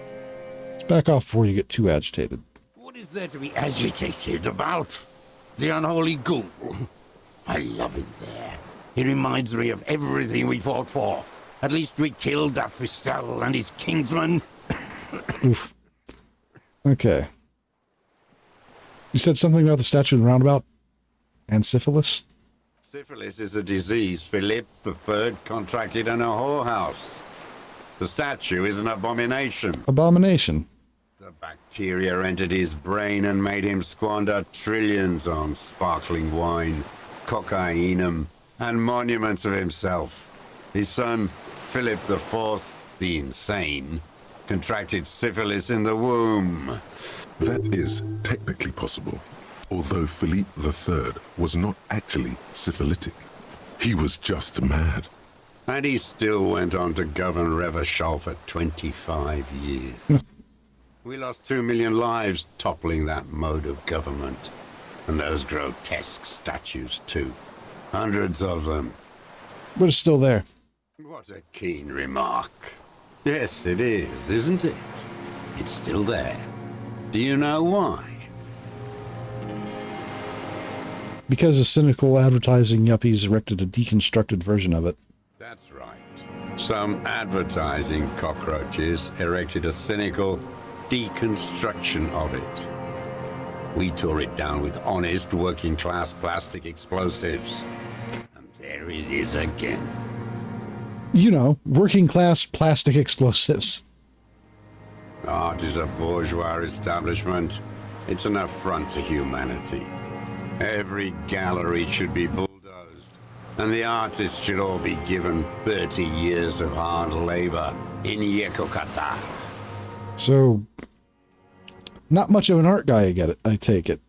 Let's back off before you get too agitated. What is there to be agitated about? The unholy ghoul? I love it there. It reminds me of everything we fought for. At least we killed that Fistel and his kingsman. Oof. Okay. You said something about the statue in the roundabout? And syphilis? Syphilis is a disease Philippe III contracted in a whorehouse. The statue is an abomination. Abomination? The bacteria entered his brain and made him squander trillions on sparkling wine, cocainum, and monuments of himself. His son, Philip IV, the insane, contracted syphilis in the womb. That is technically possible, although Philippe III was not actually syphilitic. He was just mad. And he still went on to govern Revachol for 25 years. We lost 2 million lives toppling that mode of government. And those grotesque statues, too. Hundreds of them. But it's still there. What a keen remark. Yes, it is, isn't it? It's still there. Do you know why? Because the cynical advertising yuppies erected a deconstructed version of it. That's right. Some advertising cockroaches erected a cynical deconstruction of it. We tore it down with honest working-class plastic explosives. And there it is again. You know, working class plastic explosives. Art is a bourgeois establishment. It's an affront to humanity. Every gallery should be bulldozed, and the artists should all be given 30 years of hard labor in Yekokata. So, not much of an art guy, I take it.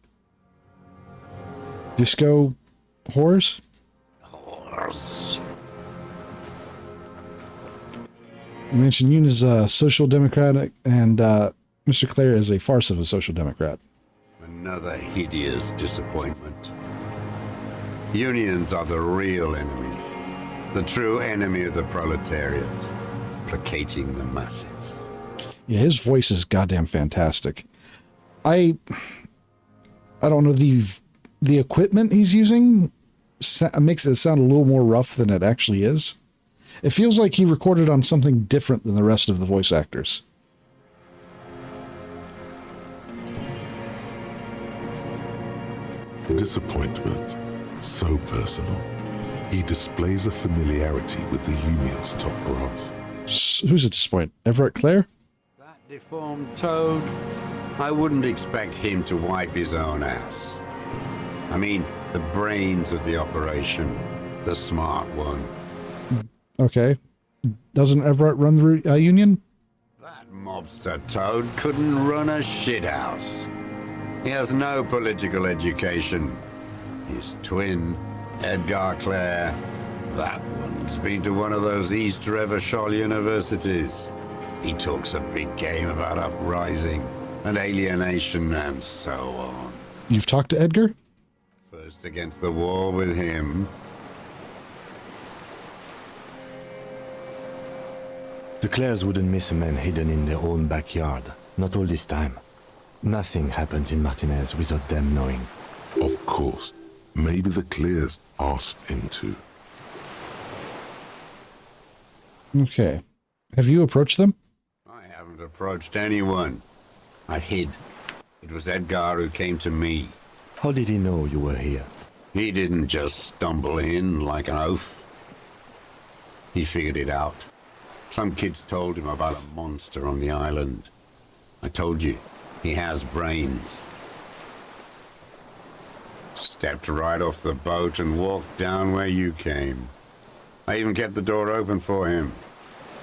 Disco whores? Whores. You mentioned Yoon is a social democratic, and Mr. Clare is a farce of a social democrat. Another hideous disappointment. Unions are the real enemy. The true enemy of the proletariat. Placating the masses. Yeah, his voice is goddamn fantastic. I don't know, the equipment he's using makes it sound a little more rough than it actually is. It feels like he recorded on something different than the rest of the voice actors. Disappointment. So personal. He displays a familiarity with the Union's top brass. Who's a disappointment? Everett Clare? That deformed toad. I wouldn't expect him to wipe his own ass. I mean, the brains of the operation. The smart one. Okay. Doesn't Everett run the Union? That mobster toad couldn't run a shithouse. He has no political education. His twin, Edgar Clare, that one's been to one of those East Revachol universities. He talks a big game about uprising and alienation and so on. You've talked to Edgar? First against the wall with him. The Clares wouldn't miss a man hidden in their own backyard. Not all this time. Nothing happens in Martinez without them knowing. Of course. Maybe the Clears asked him to. Okay. Have you approached them? I haven't approached anyone. I hid. It was Edgar who came to me. How did he know you were here? He didn't just stumble in like an oaf. He figured it out. Some kids told him about a monster on the island. I told you, he has brains. Stepped right off the boat and walked down where you came. I even kept the door open for him.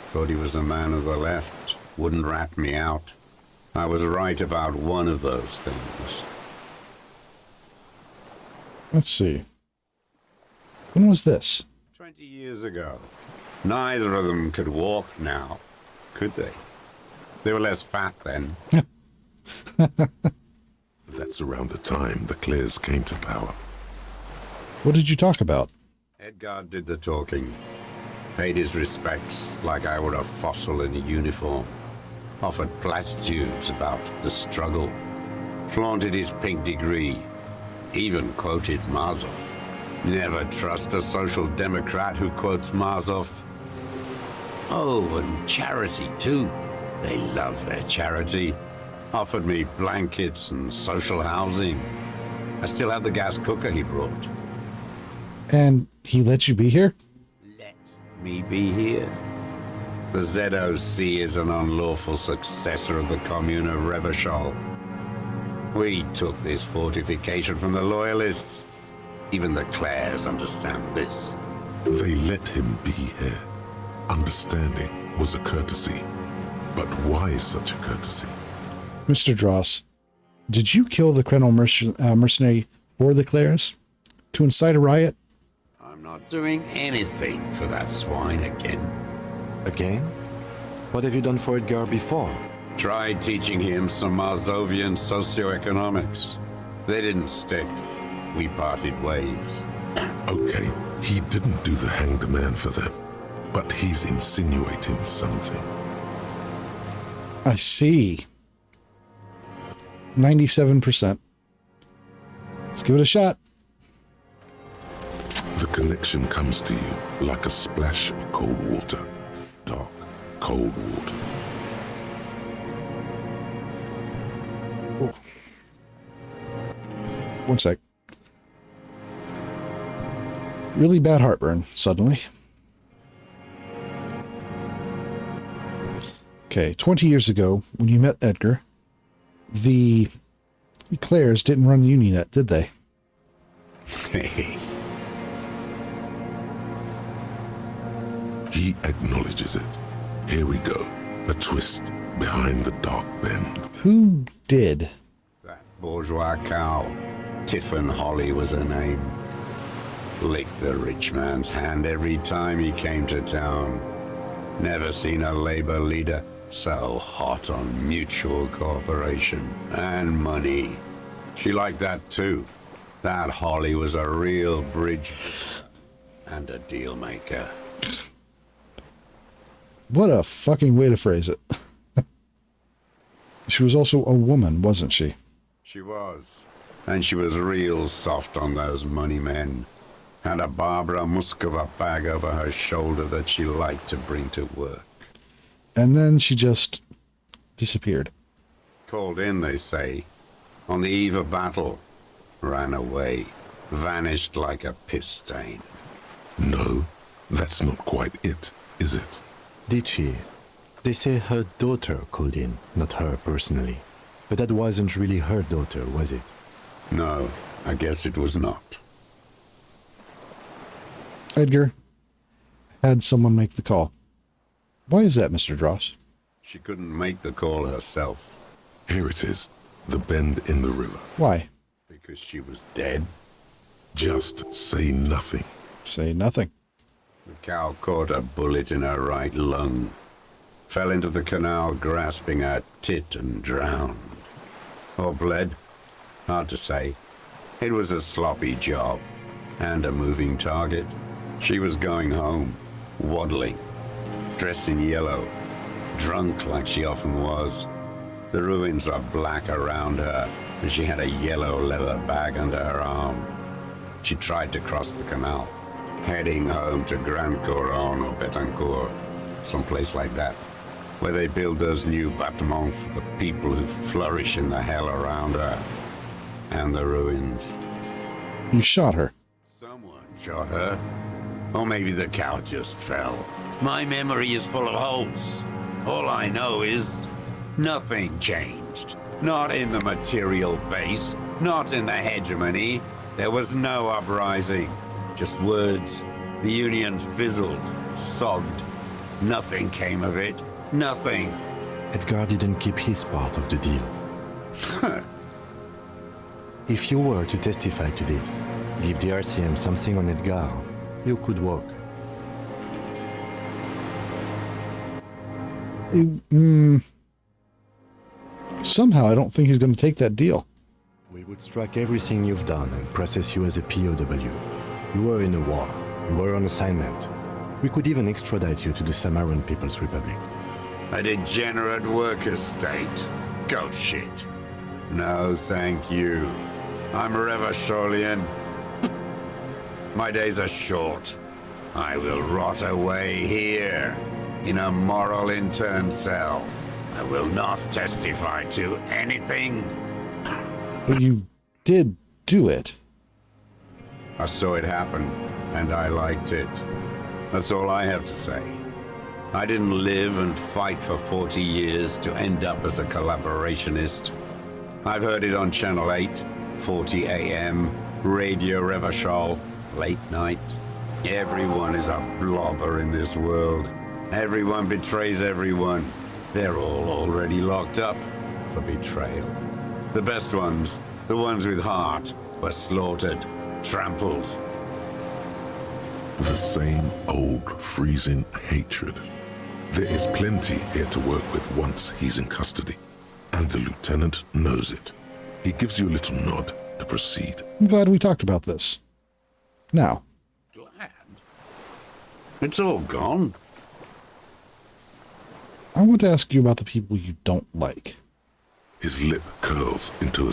Thought he was a man of the left, wouldn't rat me out. I was right about one of those things. Let's see. When was this? 20 years ago. Neither of them could walk now, could they? They were less fat then. That's around the time the Clares came to power. What did you talk about? Edgar did the talking. Paid his respects like I were a fossil in a uniform. Offered platitudes about the struggle. Flaunted his pink degree. Even quoted Marzoff. Never trust a social democrat who quotes Marzoff. Oh, and charity, too. They love their charity. Offered me blankets and social housing. I still have the gas cooker he brought. And he let you be here? Let me be here? The ZOC is an unlawful successor of the Commune of Revachol. We took this fortification from the Loyalists. Even the Clares understand this. They let him be here. Understanding was a courtesy. But why such a courtesy? Mr. Dross, did you kill the Krenel mercenary for the Clares? To incite a riot? I'm not doing anything for that swine again. Again? What have you done for Edgar before? Tried teaching him some Marzovian socioeconomics. They didn't stick. We parted ways. Okay, he didn't do the hanged man for them. But he's insinuating something. I see. 97%. Let's give it a shot. The connection comes to you like a splash of cold water. Dark, cold water. Oh. One sec. Really bad heartburn, suddenly. Okay, 20 years ago, when you met Edgar, the Claires didn't run Unionet, did they? He acknowledges it. Here we go. A twist behind the dark bend. Who did? That bourgeois cow. Tiffin Holly was her name. Licked the rich man's hand every time he came to town. Never seen a labor leader so hot on mutual cooperation and money. She liked that too. That Holly was a real bridge and a deal maker. What a fucking way to phrase it. She was also a woman, wasn't she? She was. And she was real soft on those money men. Had a Barbara Muscova bag over her shoulder that she liked to bring to work. And then she just disappeared. Called in, they say. On the eve of battle. Ran away. Vanished like a piss stain. No, that's not quite it, is it? Did she? They say her daughter called in, not her personally. But that wasn't really her daughter, was it? No, I guess it was not. Edgar had someone make the call. Why is that, Mr. Dross? She couldn't make the call herself. Here it is. The bend in the river. Why? Because she was dead. Just say nothing. Say nothing. The cow caught a bullet in her right lung. Fell into the canal grasping her tit and drowned. Or bled. Hard to say. It was a sloppy job. And a moving target. She was going home. Waddling. Dressed in yellow. Drunk like she often was. The ruins were black around her, and she had a yellow leather bag under her arm. She tried to cross the canal, heading home to Grand Couronne or Betancourt, someplace like that, where they build those new bâtiments for the people who flourish in the hell around her, and the ruins. You shot her. Someone shot her. Or maybe the cow just fell. My memory is full of holes. All I know is nothing changed. Not in the material base, not in the hegemony. There was no uprising. Just words. The Union fizzled, sogged. Nothing came of it. Nothing. Edgar didn't keep his part of the deal. If you were to testify to this, give the RCM something on Edgar, you could walk. Somehow I don't think he's going to take that deal. We would strike everything you've done and process you as a POW. You were in a war. You were on assignment. We could even extradite you to the Samaran People's Republic. A degenerate worker state. Go shit. No, thank you. I'm Revacholian. My days are short. I will rot away here, in a moral intern cell. I will not testify to anything. But you did do it. I saw it happen, and I liked it. That's all I have to say. I didn't live and fight for 40 years to end up as a collaborationist. I've heard it on Channel 8, 40 AM, Radio Revachol, late night. Everyone is a blobber in this world. Everyone betrays everyone. They're all already locked up for betrayal. The best ones, the ones with heart, were slaughtered, trampled. The same old freezing hatred. There is plenty here to work with once he's in custody. And the lieutenant knows it. He gives you a little nod to proceed. I'm glad we talked about this. Now. Glad? It's all gone. I want to ask you about the people you don't like. His lip curls into a...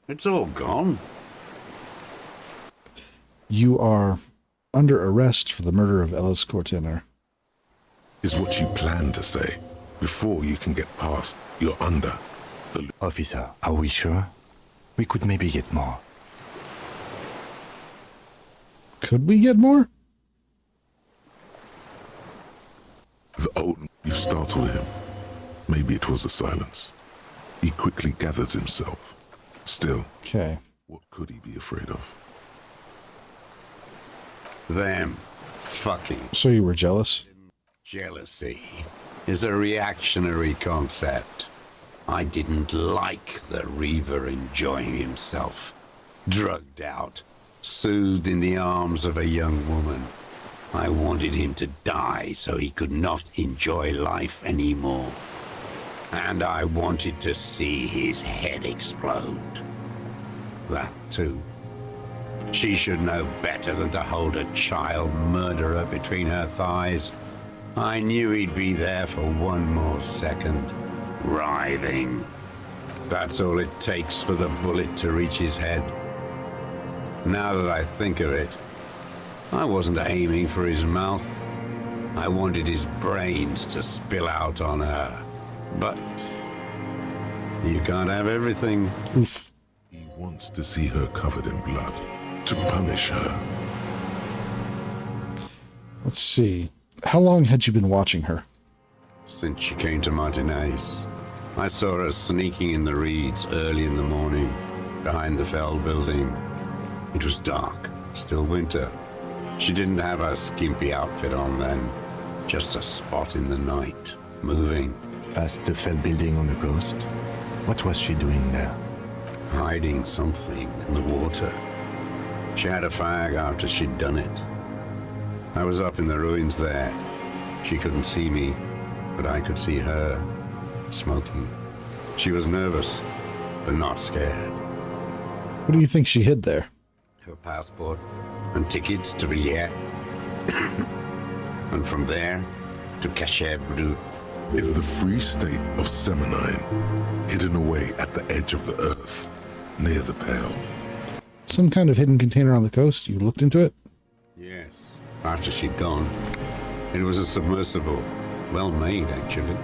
It's all gone. You are under arrest for the murder of Ellis Cortiner. Is what you plan to say. Before you can get past, you're under. Officer, are we sure? We could maybe get more. Could we get more? The old You startled him. Maybe it was the silence. He quickly gathers himself. Still, okay. What could he be afraid of? Them fucking. So you were jealous? Jealousy is a reactionary concept. I didn't like the Reaver enjoying himself, drugged out, soothed in the arms of a young woman. I wanted him to die so he could not enjoy life anymore. And I wanted to see his head explode. That too. She should know better than to hold a child murderer between her thighs. I knew he'd be there for one more second, writhing. That's all it takes for the bullet to reach his head. Now that I think of it, I wasn't aiming for his mouth. I wanted his brains to spill out on her. But you can't have everything. Oof. He wants to see her covered in blood, to punish her. Let's see. How long had you been watching her? Since she came to Martinez. I saw her sneaking in the reeds early in the morning, behind the Fell building. It was dark, still winter. She didn't have a skimpy outfit on then, just a spot in the night, moving. Past the Fell building on the coast? What was she doing there? Hiding something in the water. She had a fag after she'd done it. I was up in the ruins there. She couldn't see me, but I could see her, smoking. She was nervous, but not scared. What do you think she hid there? Her passport and ticket to Villiers. And from there to Cachet Bleu. In the free state of Seminine, hidden away at the edge of the earth, near the Pale. Some kind of hidden container on the coast? You looked into it? Yes, after she'd gone. It was a submersible. Well made, actually.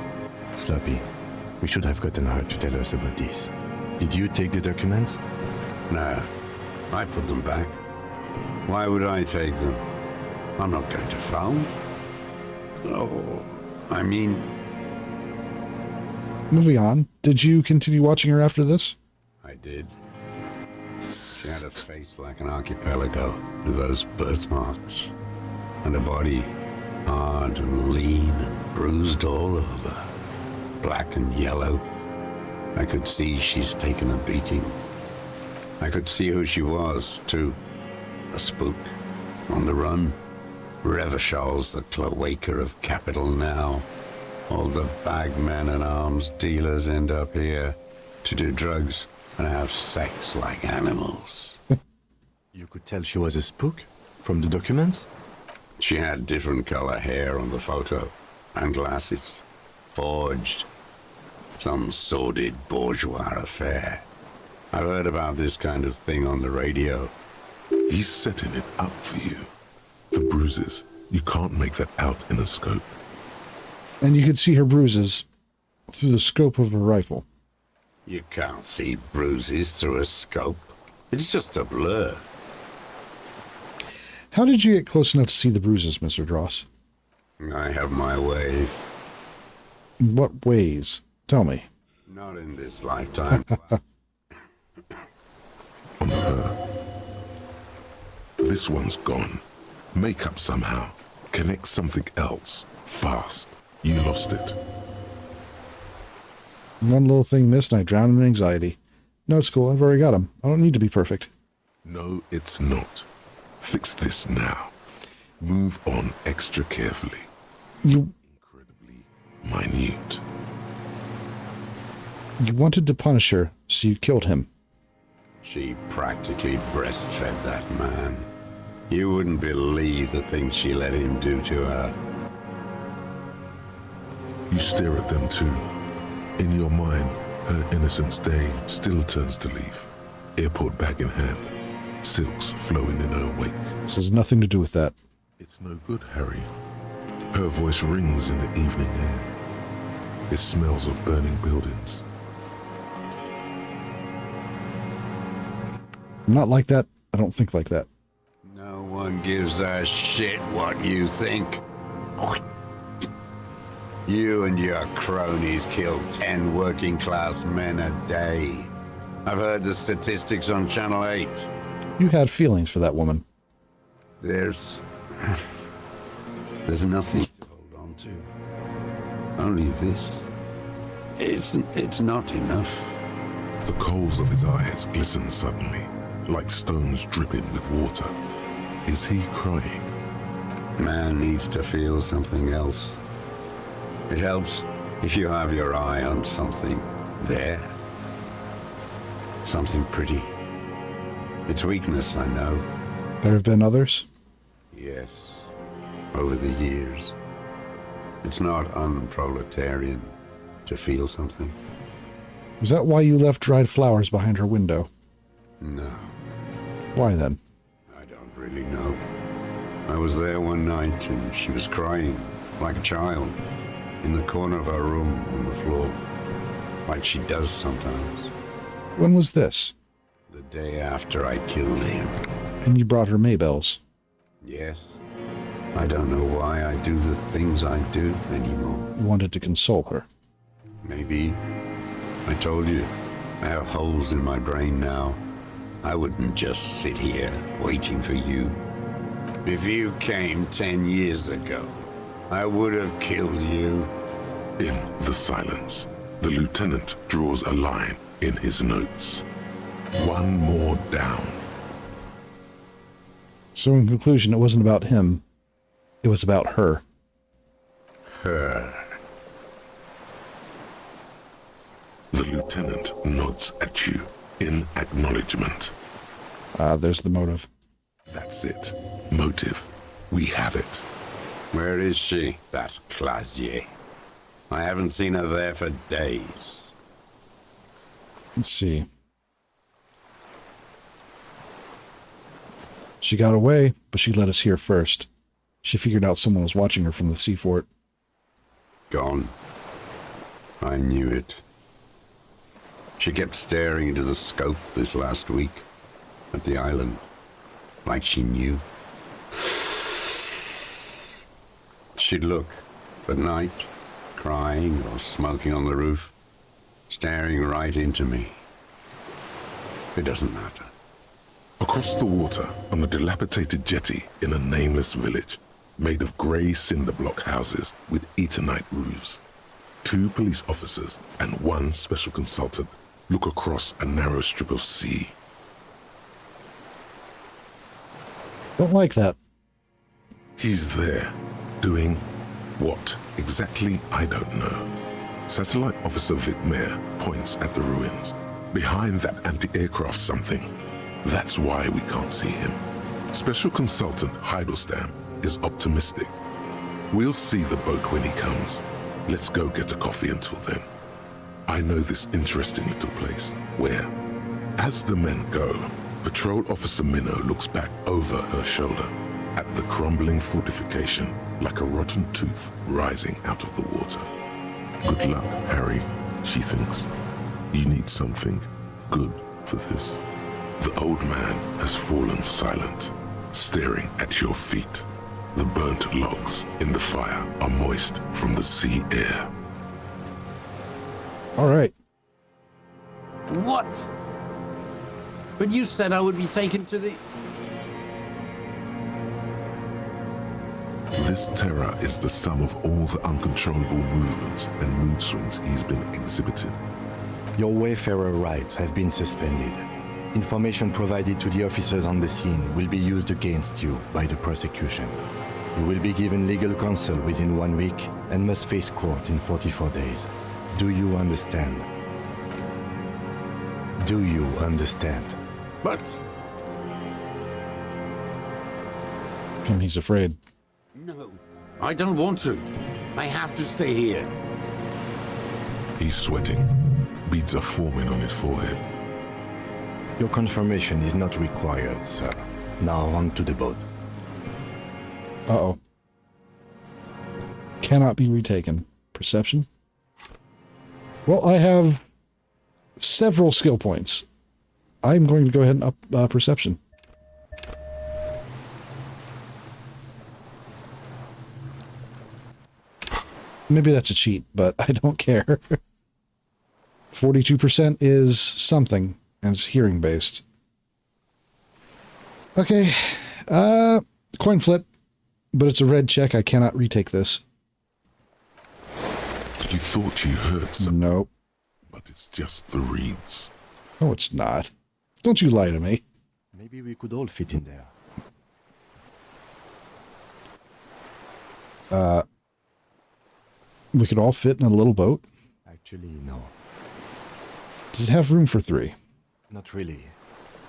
Sloppy. We should have gotten her to tell us about this. Did you take the documents? No, I put them back. Why would I take them? I'm not going to phone. Oh, I mean... Moving on. Did you continue watching her after this? I did. She had a face like an archipelago with those birthmarks. And a body hard and lean and bruised all over. Black and yellow. I could see she's taken a beating. I could see who she was, too. A spook. On the run. Revershal's the cloaca of capital now. All the bagmen and arms dealers end up here to do drugs and have sex like animals. You could tell she was a spook from the documents? She had different color hair on the photo and glasses. Forged. Some sordid bourgeois affair. I've heard about this kind of thing on the radio. He's setting it up for you. The bruises, you can't make that out in a scope. And you could see her bruises through the scope of a rifle. You can't see bruises through a scope. It's just a blur. How did you get close enough to see the bruises, Mr. Dross? I have my ways. What ways? Tell me. Not in this lifetime. On her. This one's gone. Make up somehow. Connect something else. Fast. You lost it. One little thing missed and I drowned in anxiety. No, it's cool. I've already got him. I don't need to be perfect. No, it's not. Fix this now. Move on extra carefully. You... Incredibly minute. You wanted to punish her, so you killed him. She practically breastfed that man. You wouldn't believe the things she let him do to her. You stare at them too. In your mind, her innocence day still turns to leaf. Airport bag in hand. Silks flowing in her wake. This has nothing to do with that. It's no good, Harry. Her voice rings in the evening air. It smells of burning buildings. I'm not like that. I don't think like that. No one gives a shit what you think. You and your cronies kill 10 working-class men a day. I've heard the statistics on Channel 8. You had feelings for that woman. There's nothing to hold on to. Only this. It's not enough. The coals of his eyes glisten suddenly, like stones dripping with water. Is he crying? Man needs to feel something else. It helps if you have your eye on something there. Something pretty. It's weakness, I know. There have been others? Yes. Over the years. It's not unproletarian to feel something. Was that why you left dried flowers behind her window? No. Why then? I don't really know. I was there one night and she was crying, like a child, in the corner of her room on the floor, like she does sometimes. When was this? The day after I killed him. And you brought her Maybells? Yes. I don't know why I do the things I do anymore. You wanted to console her. Maybe. I told you, I have holes in my brain now. I wouldn't just sit here waiting for you. If you came 10 years ago, I would have killed you. In the silence, the lieutenant draws a line in his notes. One more down. So in conclusion, it wasn't about him. It was about her. Her. The lieutenant nods at you in acknowledgement. There's the motive. That's it. Motive. We have it. Where is she, that Clasier? I haven't seen her there for days. Let's see. She got away, but she let us hear first. She figured out someone was watching her from the sea fort. Gone. I knew it. She kept staring into the scope this last week, at the island, like she knew. She'd look at night, crying or smoking on the roof, staring right into me. It doesn't matter. Across the water, on a dilapidated jetty in a nameless village, made of grey cinder block houses with Eternite roofs, 2 police officers and 1 special consultant look across a narrow strip of sea. Don't like that. He's there, doing what exactly, I don't know. Satellite Officer Vic Mayer points at the ruins. Behind that anti-aircraft something. That's why we can't see him. Special Consultant Heidelstein is optimistic. We'll see the boat when he comes. Let's go get a coffee until then. I know this interesting little place where, as the men go, Patrol Officer Minnow looks back over her shoulder at the crumbling fortification like a rotten tooth rising out of the water. Good luck, Harry, she thinks. You need something good for this. The old man has fallen silent, staring at your feet. The burnt logs in the fire are moist from the sea air. All right. What? But you said I would be taken to the... This terror is the sum of all the uncontrollable movements and mood swings he's been exhibiting. Your Wayfarer rights have been suspended. Information provided to the officers on the scene will be used against you by the prosecution. You will be given legal counsel within 1 week and must face court in 44 days. Do you understand? Do you understand? But... And he's afraid. No, I don't want to. I have to stay here. He's sweating. Beads are forming on his forehead. Your confirmation is not required, sir. Now on to the boat. Uh-oh. Cannot be retaken. Perception? Well, I have several skill points. I'm going to go ahead and up perception. Maybe that's a cheat, but I don't care. 42% is something, and it's hearing based. Okay, coin flip, but it's a red check. I cannot retake this. You thought you heard something. Nope. But it's just the reeds. No, it's not. Don't you lie to me. Maybe we could all fit in there. We could all fit in a little boat. Actually, no. Does it have room for 3? Not really.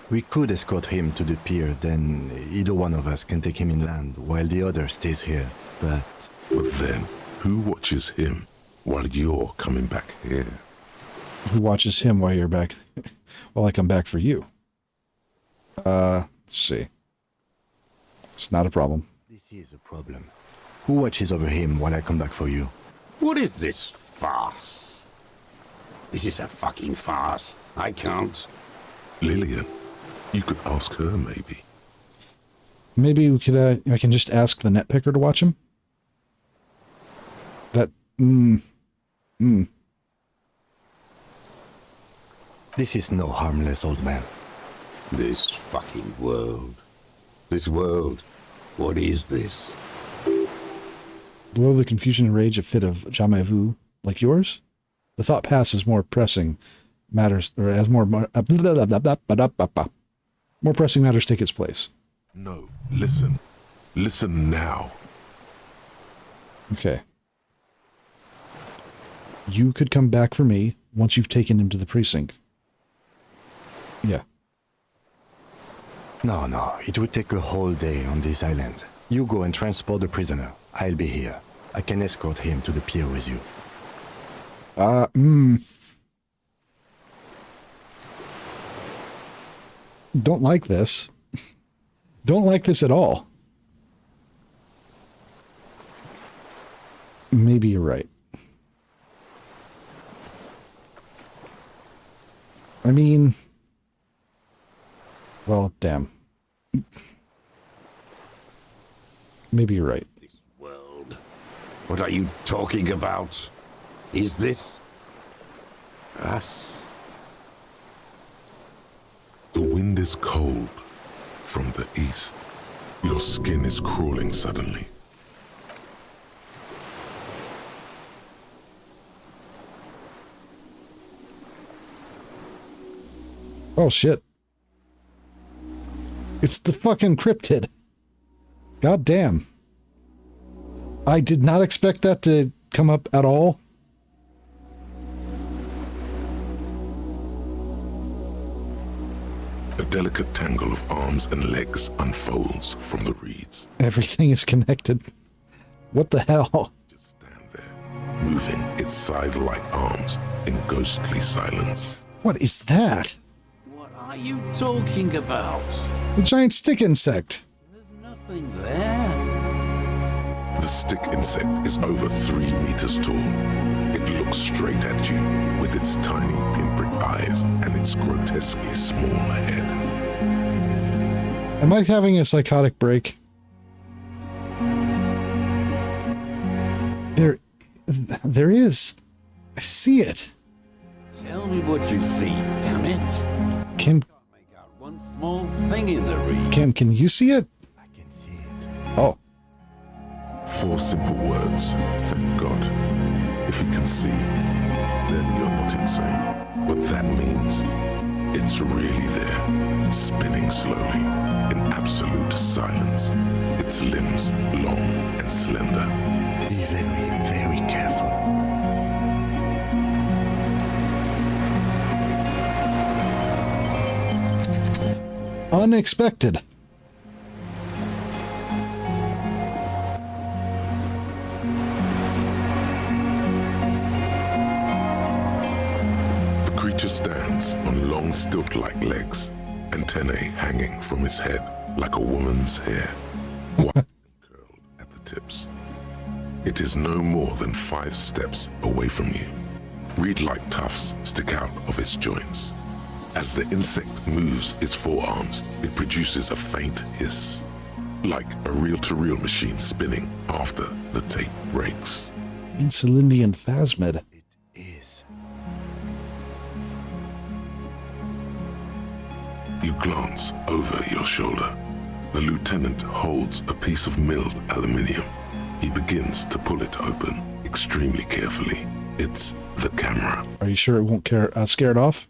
We could escort him to the pier, then either one of us can take him inland while the other stays here. But then, who watches him while you're coming back here? Who watches him while you're back? While I come back for you? Let's see. It's not a problem. This is a problem. Who watches over him while I come back for you? What is this farce? This is a fucking farce. I can't. Lillian, you could ask her, maybe. Maybe we could, I can just ask the net picker to watch him? This is no harmless old man. This fucking world. This world. What is this? Below the confusion and rage, a fit of jamais vu, like yours? The thought passes more pressing matters, or as more pressing matters take its place. No, listen. Listen now. Okay. You could come back for me once you've taken him to the precinct. Yeah. No, it would take a whole day on this island. You go and transport the prisoner. I'll be here. I can escort him to the pier with you. Don't like this. Don't like this at all. Maybe you're right. I mean... Well, damn. Maybe you're right. This world. What are you talking about? Is this... us? The wind is cold from the east. Your skin is crawling suddenly. Oh, shit. It's the fucking cryptid. God damn. I did not expect that to come up at all. A delicate tangle of arms and legs unfolds from the reeds. Everything is connected. What the hell? Just stand there, moving its scythe-like arms in ghostly silence. What is that? What are you talking about? The giant stick insect. There's nothing there. The stick insect is over 3 meters tall. It looks straight at you with its tiny pinprick eyes and its grotesquely small head. Am I having a psychotic break? There is. I see it. Tell me what you see, damn it. Kim, Make out one small thing in the reed. Kim, can you see it? I can see it. Oh. 4 simple words, thank God. If you can see, then you're not insane. What that means, it's really there, spinning slowly, in absolute silence. Its limbs long and slender. Be very, very careful. Unexpected. The creature stands on long stilt-like legs, antennae hanging from his head like a woman's hair, white and curled at the tips. It is no more than 5 steps away from you. Reed-like tufts stick out of its joints. As the insect moves its forearms, it produces a faint hiss, like a reel-to-reel machine spinning after the tape breaks. Insulindian phasmid. Is. You glance over your shoulder. The lieutenant holds a piece of milled aluminium. He begins to pull it open extremely carefully. It's the camera. Are you sure it won't scare it off?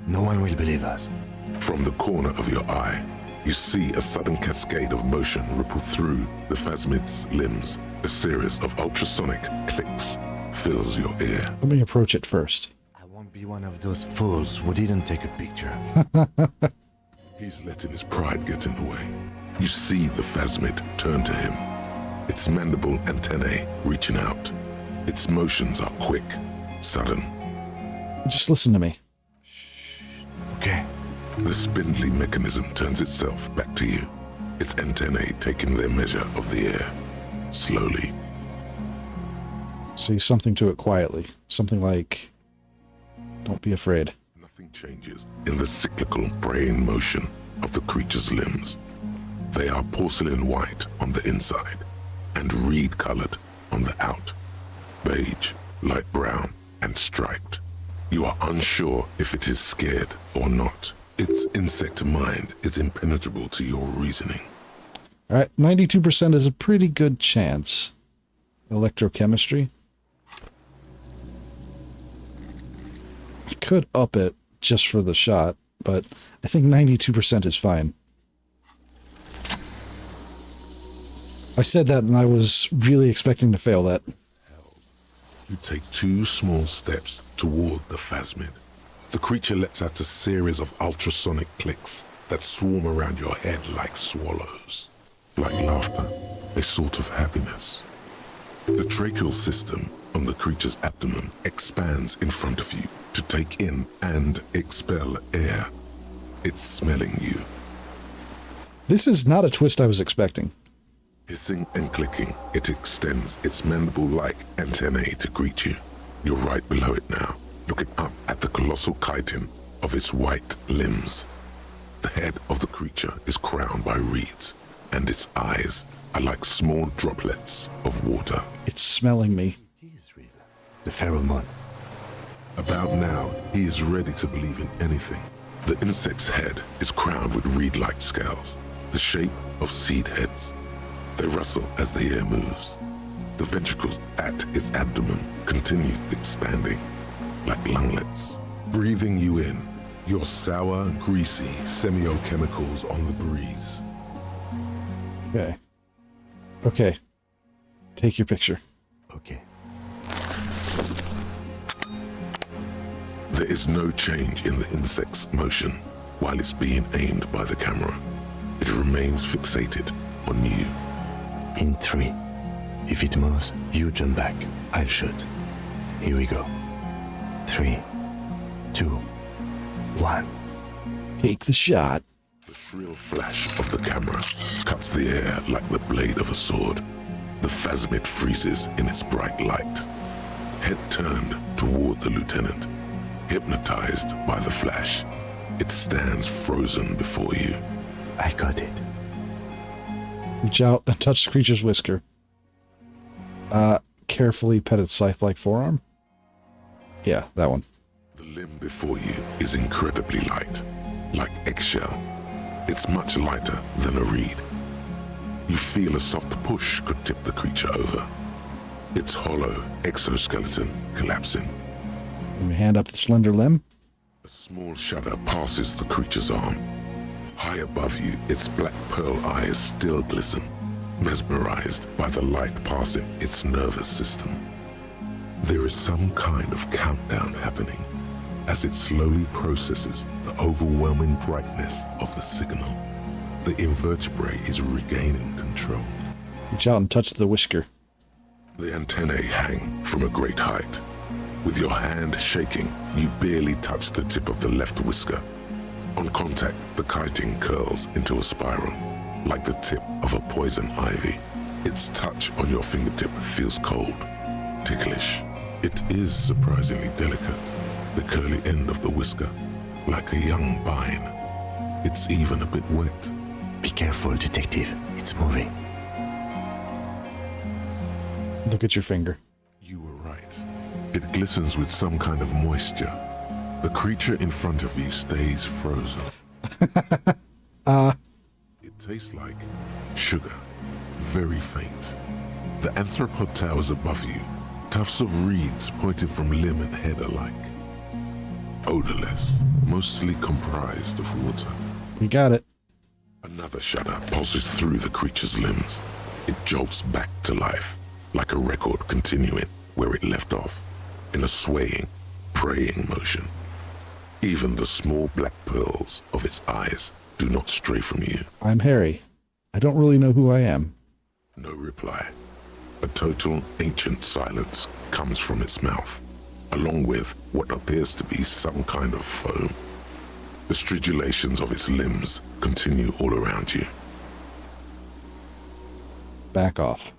No one will believe us. From the corner of your eye, you see a sudden cascade of motion ripple through the phasmid's limbs. A series of ultrasonic clicks fills your ear. Let me approach it first. I won't be one of those fools who didn't take a picture. He's letting his pride get in the way. You see the phasmid turn to him, its mandible antennae reaching out. Its motions are quick, sudden. Just listen to me. Okay. The spindly mechanism turns itself back to you, its antennae taking their measure of the air, slowly. Say something to it quietly. Something like, don't be afraid. Nothing changes in the cyclical brain motion of the creature's limbs. They are porcelain white on the inside and reed-colored on the out. Beige, light brown, and striped. You are unsure if it is scared or not. Its insect mind is impenetrable to your reasoning. All right, 92% is a pretty good chance. Electrochemistry. I could up it just for the shot, but I think 92% is fine. I said that and I was really expecting to fail that. You take 2 small steps toward the phasmid. The creature lets out a series of ultrasonic clicks that swarm around your head like swallows. Like laughter, a sort of happiness. The tracheal system on the creature's abdomen expands in front of you to take in and expel air. It's smelling you. This is not a twist I was expecting. Hissing and clicking, it extends its mandible-like antennae to greet you. You're right below it now, looking up at the colossal chitin of its white limbs. The head of the creature is crowned by reeds, and its eyes are like small droplets of water. It's smelling me. The pheromone. About now, he is ready to believe in anything. The insect's head is crowned with reed-like scales, the shape of seed heads. They rustle as the air moves. The ventricles at its abdomen continue expanding, like lunglets, breathing you in, your sour, greasy semiochemicals on the breeze. Okay. Okay. Take your picture. Okay. There is no change in the insect's motion while it's being aimed by the camera. It remains fixated on you. In 3. If it moves, you jump back. I'll shoot. Here we go. 3, 2, 1. Take the shot. The shrill flash of the camera cuts the air like the blade of a sword. The phasmid freezes in its bright light. Head turned toward the lieutenant, hypnotized by the flash. It stands frozen before you. I got it. Reach out and touch the creature's whisker. Carefully pet its scythe-like forearm. Yeah, that one. The limb before you is incredibly light, like eggshell. It's much lighter than a reed. You feel a soft push could tip the creature over. Its hollow exoskeleton collapsing. Let me hand up the slender limb. A small shudder passes the creature's arm. High above you, its black pearl eyes still glisten, mesmerized by the light passing its nervous system. There is some kind of countdown happening as it slowly processes the overwhelming brightness of the signal. The invertebrate is regaining control. Reach out and touch the whisker. The antennae hang from a great height. With your hand shaking, you barely touch the tip of the left whisker. On contact, the chitin curls into a spiral, like the tip of a poison ivy. Its touch on your fingertip feels cold, ticklish. It is surprisingly delicate, the curly end of the whisker, like a young vine. It's even a bit wet. Be careful, detective. It's moving. Look at your finger. You were right. It glistens with some kind of moisture. The creature in front of you stays frozen. It tastes like sugar, very faint. The anthropod towers above you, tufts of reeds pointing from limb and head alike. Odorless, mostly comprised of water. You got it. Another shudder pulses through the creature's limbs. It jolts back to life, like a record continuing where it left off, in a swaying, praying motion. Even the small black pearls of its eyes do not stray from you. I'm Harry. I don't really know who I am. No reply. A total ancient silence comes from its mouth, along with what appears to be some kind of foam. The stridulations of its limbs continue all around you. Back off.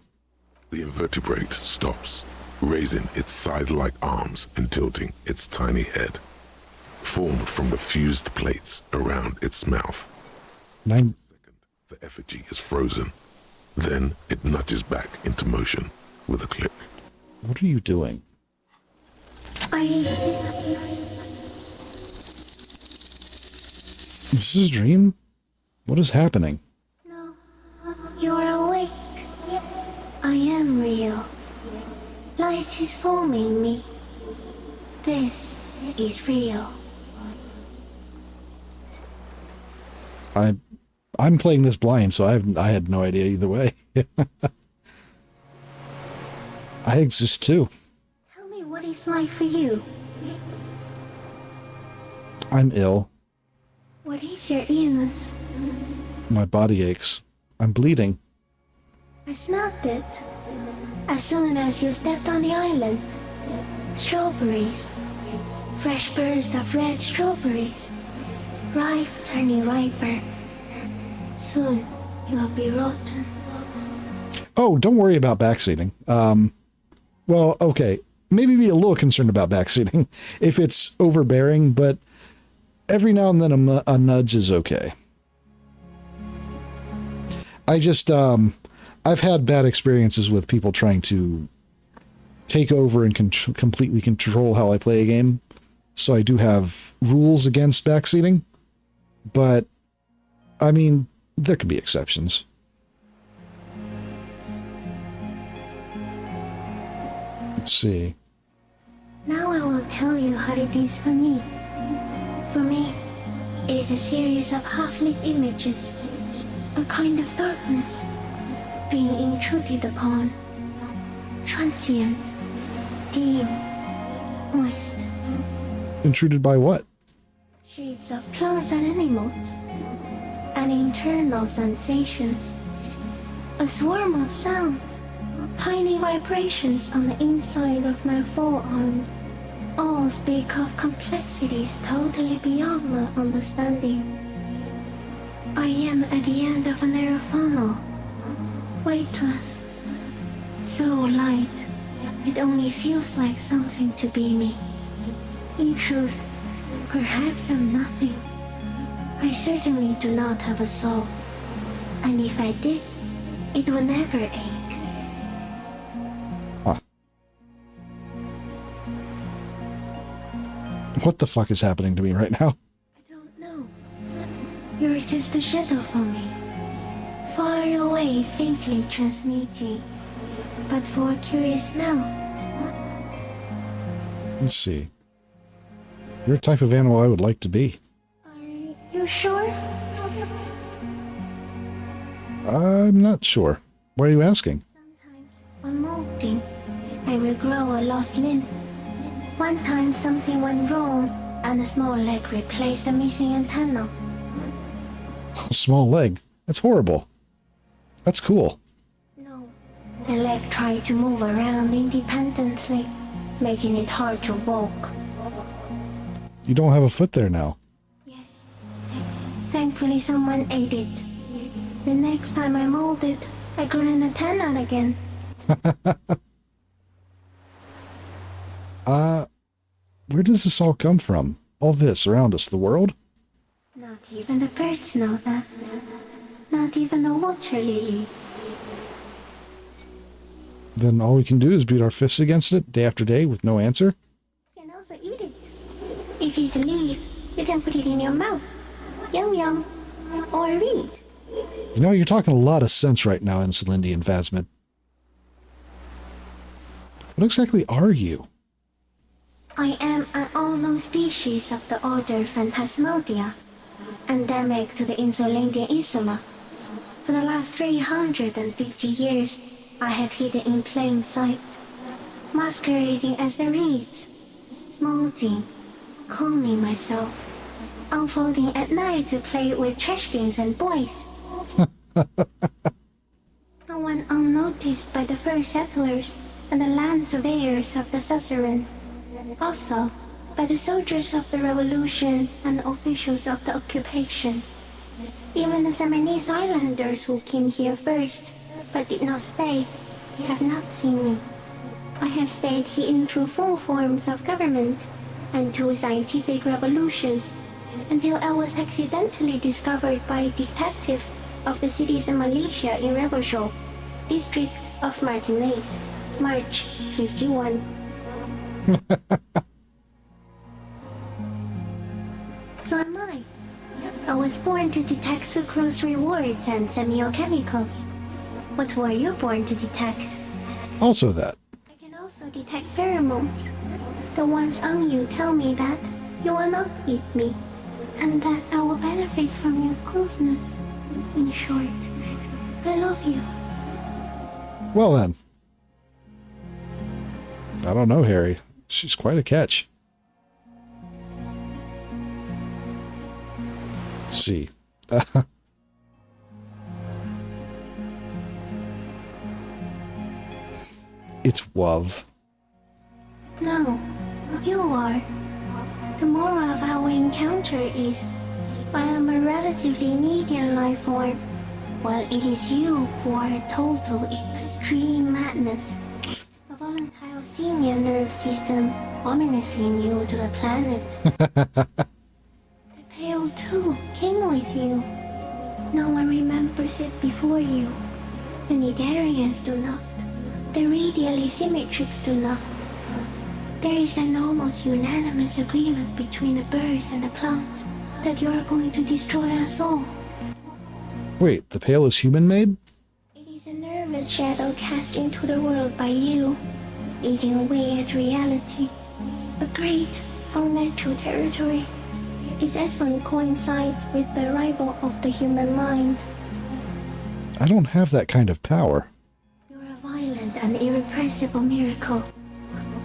The invertebrate stops, raising its side-like arms and tilting its tiny head, formed from the fused plates around its mouth. The effigy is frozen. Then it nudges back into motion with a click. What are you doing? I exist. Is this a dream? What is happening? You're awake. I am real. Light is forming me. This is real. I'm playing this blind, so I had no idea either way. I exist too. Tell me what it's like for you. I'm ill. What is your illness? My body aches. I'm bleeding. I smelled it. As soon as you stepped on the island. Strawberries. Fresh bursts of red strawberries. Ripe, turning riper. Soon, you'll be rotten. Oh, don't worry about backseating. Well, okay. Maybe be a little concerned about backseating if it's overbearing, but every now and then a nudge is okay. I just, I've had bad experiences with people trying to take over and completely control how I play a game. So I do have rules against backseating, but I mean, there can be exceptions. Let's see. Now I will tell you how it is for me. For me, it is a series of half-lit images, a kind of darkness, being intruded upon, transient, dim, moist. Intruded by what? Shapes of plants and animals, and internal sensations. A swarm of sounds, tiny vibrations on the inside of my forearms. All speak of complexities totally beyond my understanding. I am at the end of a narrow funnel, weightless, so light, it only feels like something to be me. In truth, perhaps I'm nothing. I certainly do not have a soul, and if I did, it would never ache. What the fuck is happening to me right now? You're just a shadow for me, far away, faintly transmitting, but for a curious smell. Let's see. You're a type of animal I would like to be. You sure? I'm not sure. Why are you asking? When molting, I regrow a lost limb. One time something went wrong, and a small leg replaced a missing antenna. A small leg? That's horrible. That's cool. The leg tried to move around independently, making it hard to walk. You don't have a foot there now. Thankfully someone ate it. The next time I molded, I grew an antenna again. Where does this all come from? All this around us, the world? Not even the birds know that. Not even the water lily. Then all we can do is beat our fists against it day after day with no answer? You can also eat it. If it's a leaf, you can put it in your mouth. Yum yum. Or read. You know, you're talking a lot of sense right now, Insulindian Phasmid. What exactly are you? I am an unknown species of the order Phantasmodia, endemic to the Insulindian Isula. For the last 350 years, I have hidden in plain sight, masquerading as the reeds, molting, cloning myself, unfolding at night to play with trash bins and boys. No one unnoticed by the first settlers and the land surveyors of the suzerain. Also, by the soldiers of the revolution and officials of the occupation. Even the Seminese islanders who came here first, but did not stay, have not seen me. I have stayed hidden through 4 forms of government and 2 scientific revolutions, until I was accidentally discovered by a detective of the citizen militia in Revershow, district of Martinez, March 51. So am I. I was born to detect sucrose rewards and semiochemicals. What were you born to detect? Also that. I can also detect pheromones. The ones on you tell me that you are not with me, and that I will benefit from your closeness. In short, I love you. Well then. I don't know, Harry. She's quite a catch. Let's see. It's Wuv. No, you are. The moral of our encounter is, I am a relatively medium life form, while it is you who are a total extreme madness. A volatile simian nerve system ominously new to the planet. The Pale too came with you. No one remembers it before you. The Nidarians do not. The radially symmetrics do not. There is an almost unanimous agreement between the birds and the plants that you are going to destroy us all. Wait, the Pale is human-made? It is a nervous shadow cast into the world by you, eating away at reality. A great, unnatural territory. Its advent coincides with the arrival of the human mind. I don't have that kind of power. You're a violent and irrepressible miracle.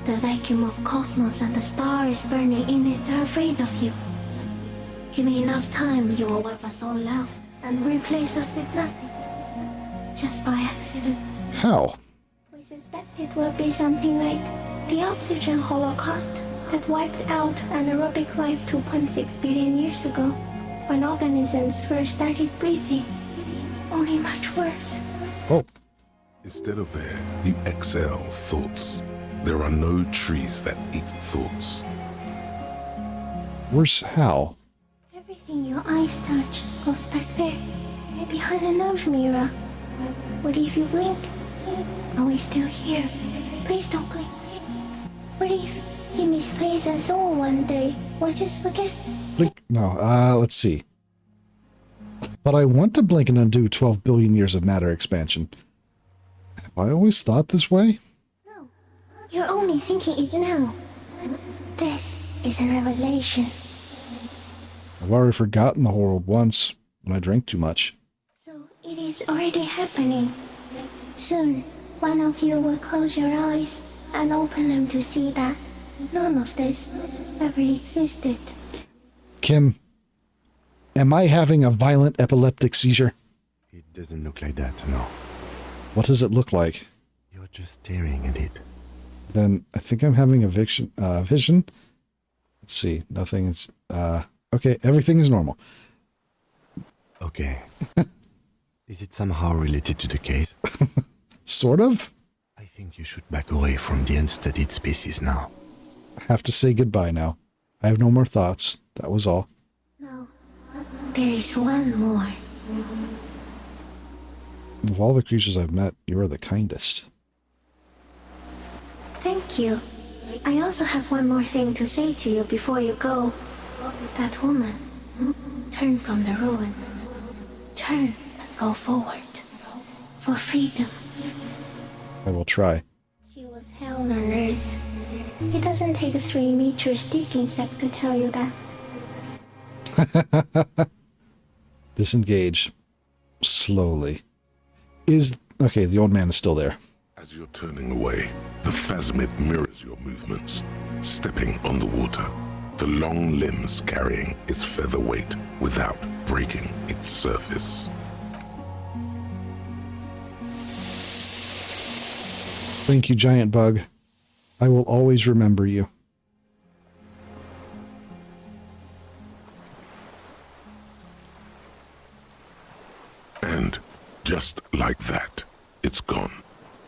The vacuum of cosmos and the stars burning in it are afraid of you. Give me enough time, you will wipe us all out and replace us with nothing. Just by accident. How? We suspect it will be something like the oxygen holocaust that wiped out anaerobic life 2.6 billion years ago, when organisms first started breathing. Only much worse. Oh. Instead of air, you exhale thoughts. There are no trees that eat thoughts. Where's Hal? Everything your eyes touch goes back there, behind the nose mirror. What if you blink? Are we still here? Please don't blink. What if he misplaces us all one day? Or just forget? Blink? No, let's see. But I want to blink and undo 12 billion years of matter expansion. Have I always thought this way? You're only thinking it now. This is a revelation. I've already forgotten the whole world once, when I drank too much. So it is already happening. Soon, one of you will close your eyes and open them to see that none of this ever existed. Kim, am I having a violent epileptic seizure? It doesn't look like that, no. What does it look like? You're just staring at it. Then I think I'm having a vision. Let's see. Nothing is... okay, everything is normal. Okay. Is it somehow related to the case? Sort of. I think you should back away from the unstudied species now. I have to say goodbye now. I have no more thoughts. That was all. No. There is one more. Of all the creatures I've met, you are the kindest. Thank you. I also have one more thing to say to you before you go. That woman, turn from the ruin. Turn and go forward. For freedom. I will try. She was hell on earth. It doesn't take a 3-meter stick insect to tell you that. Disengage. Slowly. Okay, the old man is still there. As you're turning away, the phasmid mirrors your movements, stepping on the water, the long limbs carrying its feather weight without breaking its surface. Thank you, giant bug. I will always remember you. And just like that, it's gone,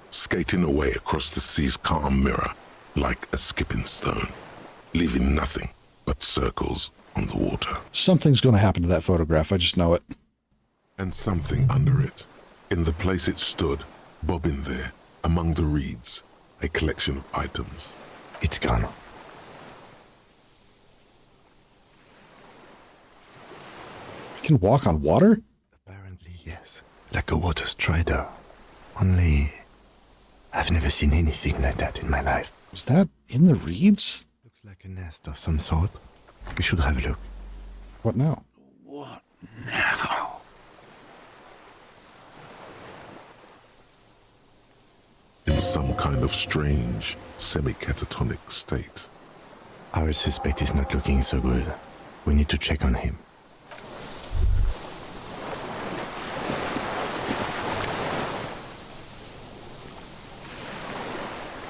skating away across the sea's calm mirror like a skipping stone, leaving nothing but circles on the water. Something's going to happen to that photograph, I just know it. And something under it, in the place it stood, bobbing there, among the reeds, a collection of items. It's gone. I can walk on water? Apparently, yes. Like a water strider. Only, I've never seen anything like that in my life. Was that in the reeds? Looks like a nest of some sort. We should have a look. What now? What now? In some kind of strange, semi-catatonic state. Our suspect is not looking so good. We need to check on him.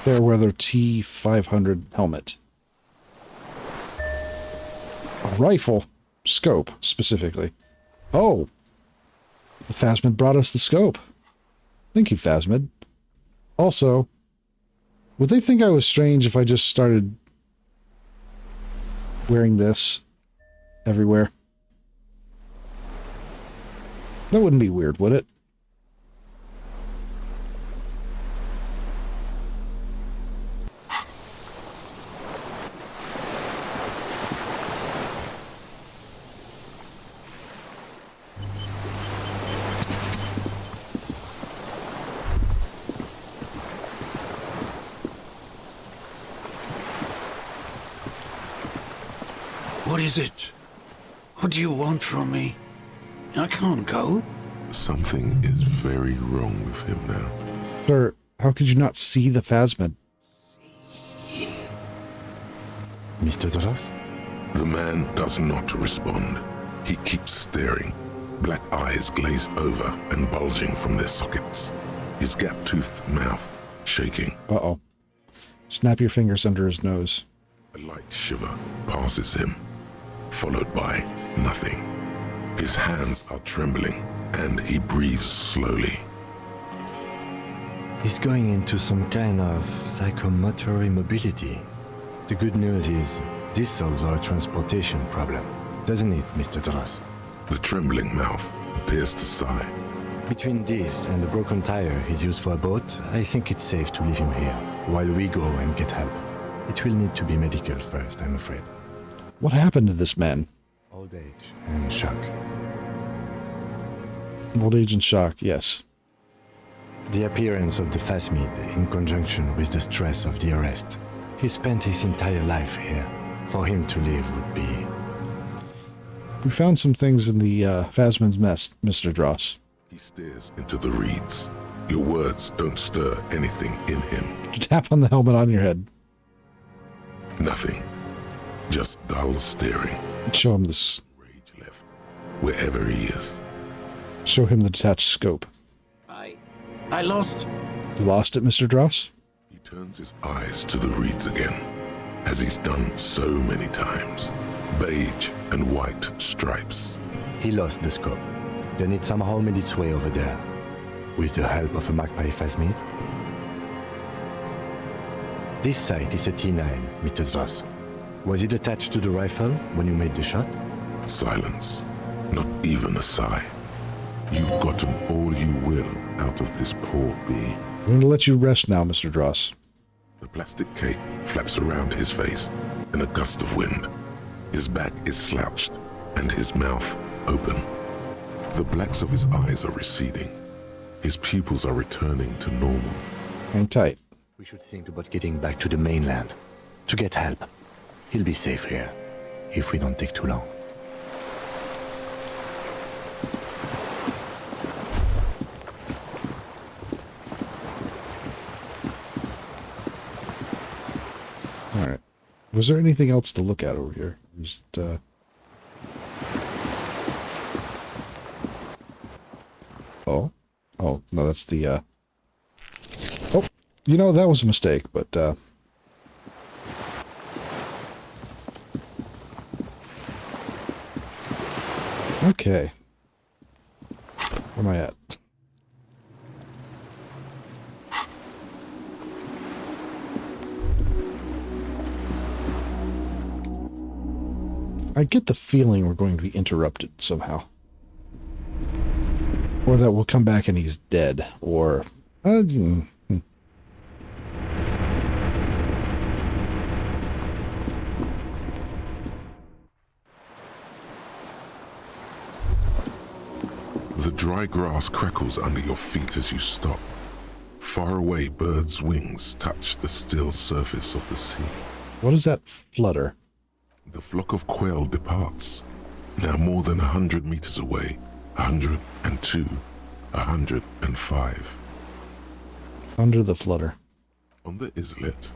Fairweather T500 helmet. A rifle. Scope, specifically. Oh! The Phasmid brought us the scope. Thank you, Phasmid. Also, would they think I was strange if I just started wearing this everywhere? That wouldn't be weird, would it? What is it? What do you want from me? I can't go. Something is very wrong with him now. Sir, how could you not see the Phasmid? Mr. Dross? The man does not respond. He keeps staring, black eyes glazed over and bulging from their sockets, his gap-toothed mouth shaking. Uh-oh. Snap your fingers under his nose. A light shiver passes him, followed by nothing. His hands are trembling, and he breathes slowly. He's going into some kind of psychomotor immobility. The good news is, this solves our transportation problem, doesn't it, Mr. Dross? The trembling mouth appears to sigh. Between this and the broken tire he's used for a boat, I think it's safe to leave him here, while we go and get help. It will need to be medical first, I'm afraid. What happened to this man? Old age and shock. Old age and shock, yes. The appearance of the Phasmid in conjunction with the stress of the arrest. He spent his entire life here. For him to live would be... We found some things in the Phasmid's mess, Mr. Dross. He stares into the reeds. Your words don't stir anything in him. Tap on the helmet on your head. Nothing. Just dull staring. Show him this. Rage left. Wherever he is. Show him the detached scope. I lost. You lost it, Mr. Dross? He turns his eyes to the reeds again, as he's done so many times. Beige and white stripes. He lost the scope. Then it somehow made its way over there. With the help of a magpie Phasmid. This sight is a T9, Mr. Dross. Was it attached to the rifle when you made the shot? Silence. Not even a sigh. You've gotten all you will out of this poor bee. I'm going to let you rest now, Mr. Dross. The plastic cape flaps around his face in a gust of wind. His back is slouched and his mouth open. The blacks of his eyes are receding. His pupils are returning to normal. Hang tight. We should think about getting back to the mainland to get help. He'll be safe here if we don't take too long. Alright. Was there anything else to look at over here? Just, Oh. Oh, no, that's the, Oh, you know, that was a mistake, but, Okay. Where am I at? I get the feeling we're going to be interrupted somehow. Or that we'll come back and he's dead, or... The dry grass crackles under your feet as you stop. Far away, birds' wings touch the still surface of the sea. What is that flutter? The flock of quail departs, now more than 100 meters away. 102, 105. Under the flutter. On the islet,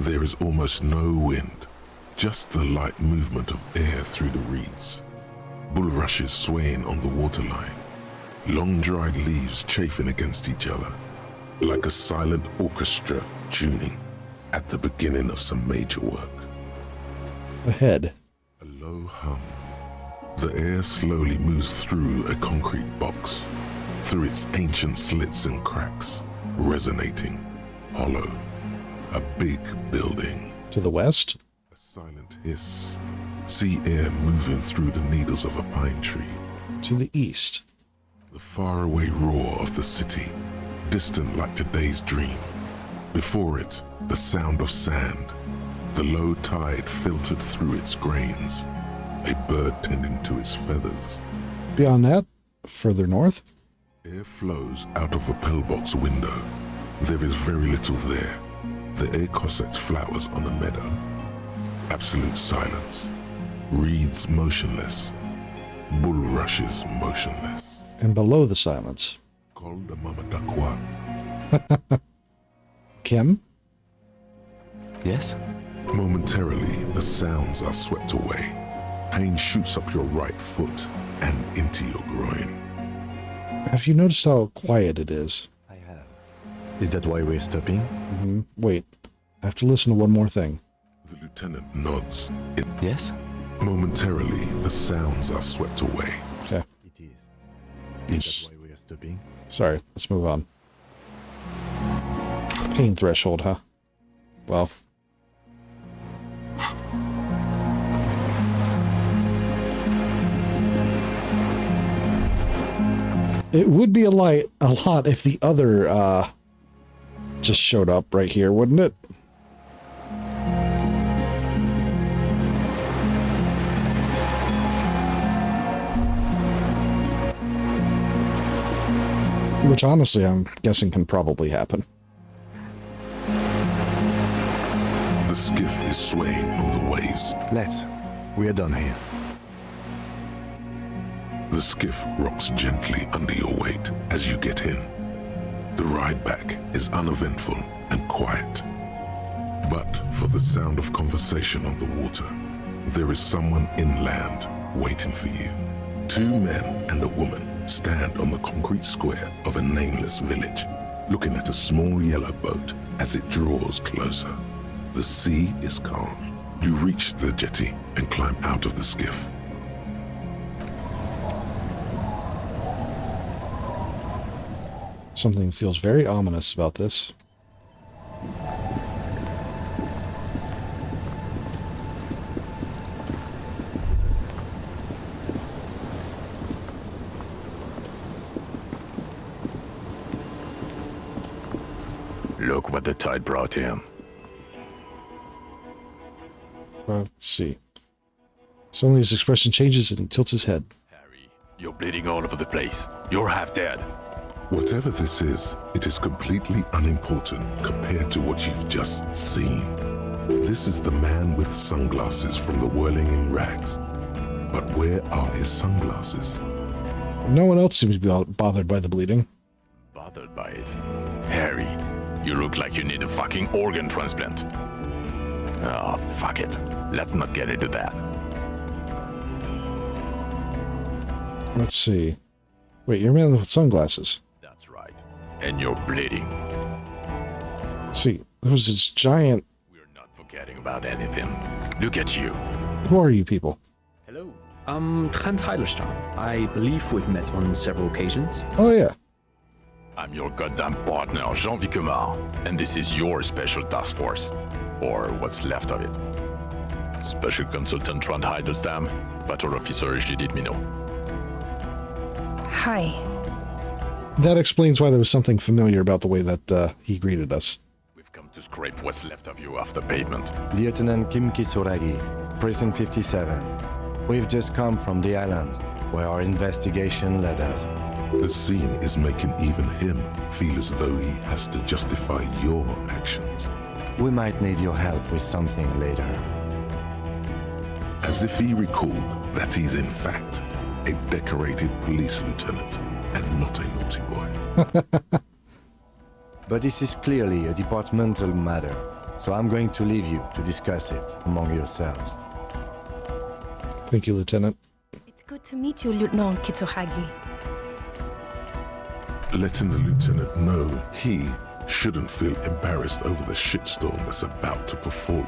there is almost no wind, just the light movement of air through the reeds. Bulrushes swaying on the waterline, long dried leaves chafing against each other, like a silent orchestra tuning at the beginning of some major work. Ahead. A low hum. The air slowly moves through a concrete box, through its ancient slits and cracks, resonating, hollow. A big building. To the west? A silent hiss. Sea air moving through the needles of a pine tree. To the east. The faraway roar of the city, distant like today's dream. Before it, the sound of sand. The low tide filtered through its grains. A bird tending to its feathers. Beyond that, further north? Air flows out of a pillbox window. There is very little there. The air cossets flowers on a meadow. Absolute silence. Reeds motionless. Bulrushes motionless. And below the silence. Called the Mama Dakwa. Kim? Yes? Momentarily, the sounds are swept away. Pain shoots up your right foot and into your groin. Have you noticed how quiet it is? I have. Is that why we're stopping? Mm-hmm. Wait, I have to listen to one more thing. The lieutenant nods. Yes? Momentarily, the sounds are swept away. Okay. It is. Is that why we're stopping? Sorry, let's move on. Pain threshold, huh? Well... It would be a lot if the other, just showed up right here, wouldn't it? Which, honestly, I'm guessing can probably happen. The skiff is swaying on the waves. We are done here. The skiff rocks gently under your weight as you get in. The ride back is uneventful and quiet. But for the sound of conversation on the water, there is someone inland waiting for you. 2 men and a woman stand on the concrete square of a nameless village, looking at a small yellow boat as it draws closer. The sea is calm. You reach the jetty and climb out of the skiff. Something feels very ominous about this. Look what the tide brought him. Let's see. Suddenly his expression changes and he tilts his head. You're bleeding all over the place. You're half dead. Whatever this is, it is completely unimportant compared to what you've just seen. This is the man with sunglasses from the Whirling in Rags. But where are his sunglasses? No one else seems to be bothered by the bleeding. Bothered by it? Harry, you look like you need a fucking organ transplant. Oh, fuck it. Let's not get into that. Let's see. Wait, you're a man with sunglasses. That's right. And you're bleeding. Let's see. There was this giant... Not forgetting about anything. Look at you. Who are you people? Hello. Trent Heilerstam. I believe we've met on several occasions. Oh, yeah. I'm your goddamn partner, Jean Vicomar, and this is your special task force. Or what's left of it. Special Consultant Trent Heilerstam, Battle Officer Judith Minot. Hi. That explains why there was something familiar about the way that he greeted us. We've come to scrape what's left of you off the pavement. Lieutenant Kim Kisuragi, Prison 57. We've just come from the island, where our investigation led us. The scene is making even him feel as though he has to justify your actions. We might need your help with something later. As if he recalled that he's in fact a decorated police lieutenant and not a naughty boy. But this is clearly a departmental matter, so I'm going to leave you to discuss it among yourselves. Thank you, Lieutenant. It's good to meet you, Lieutenant Kitsuhagi. Letting the lieutenant know he shouldn't feel embarrassed over the shitstorm that's about to befall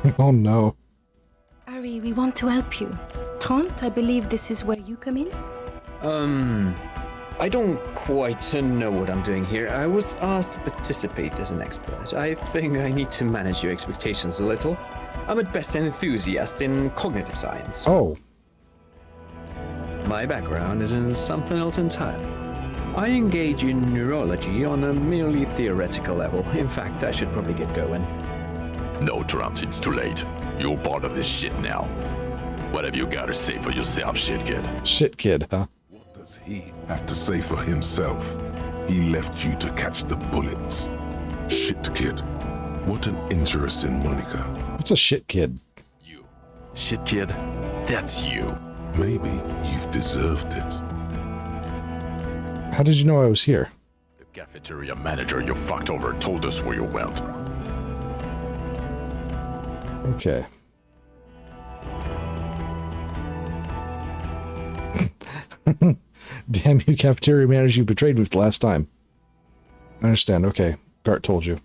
you. Oh no. Ari, we want to help you. Trent, I believe this is where you come in? I don't quite know what I'm doing here. I was asked to participate as an expert. I think I need to manage your expectations a little. I'm at best an enthusiast in cognitive science. Oh. My background is in something else entirely. I engage in neurology on a merely theoretical level. In fact, I should probably get going. No, Trent, it's too late. You're part of this shit now. What have you got to say for yourself, shit kid? Shit kid, huh? What does he have to say for himself? He left you to catch the bullets. Shit kid. What an interesting moniker. What's a shit kid? You. Shit kid? That's you. Maybe you've deserved it. How did you know I was here? The cafeteria manager you fucked over told us where you went. Okay. Damn you, cafeteria manager, you betrayed me the last time. I understand, okay. Gart told you.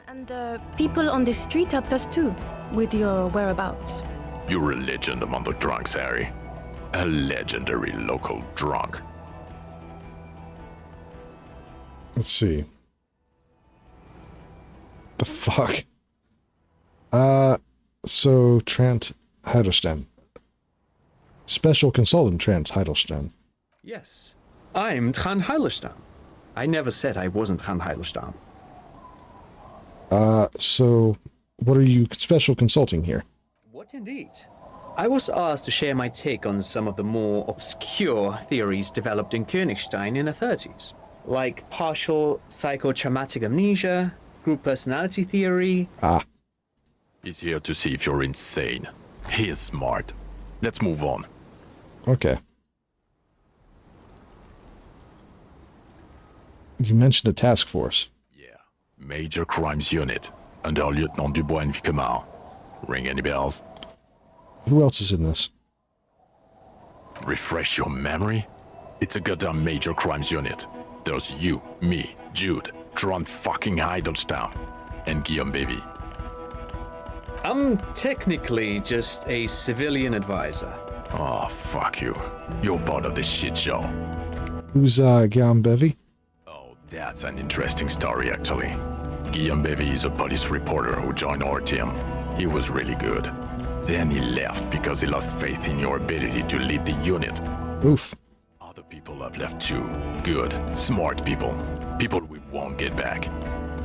And people on the street helped us too, with your whereabouts. You're a legend among the drunks, Harry. A legendary local drunk. Let's see. The fuck? So Trent Heidelstein. Special Consultant Trent Heidelstein. Yes, I'm Trent Heilerstam. I never said I wasn't Trent Heilerstam. So what are you special consulting here? What indeed? I was asked to share my take on some of the more obscure theories developed in Königstein in the 30s, like partial psychotraumatic amnesia, group personality theory. Ah. He's here to see if you're insane. He is smart. Let's move on. Okay. You mentioned a task force. Major Crimes Unit, under Lieutenant Dubois and Vicomar. Ring any bells? Who else is in this? Refresh your memory? It's a goddamn Major Crimes Unit. There's you, me, Jude, Trent fucking Heidelstein, and Guillaume Baby. I'm technically just a civilian advisor. Oh, fuck you. You're part of this shit show. Who's Guillaume Bevy? That's an interesting story, actually. Guillaume Bevy is a police reporter who joined our team. He was really good. Then he left because he lost faith in your ability to lead the unit. Oof. Other people have left too. Good, smart people. People we won't get back.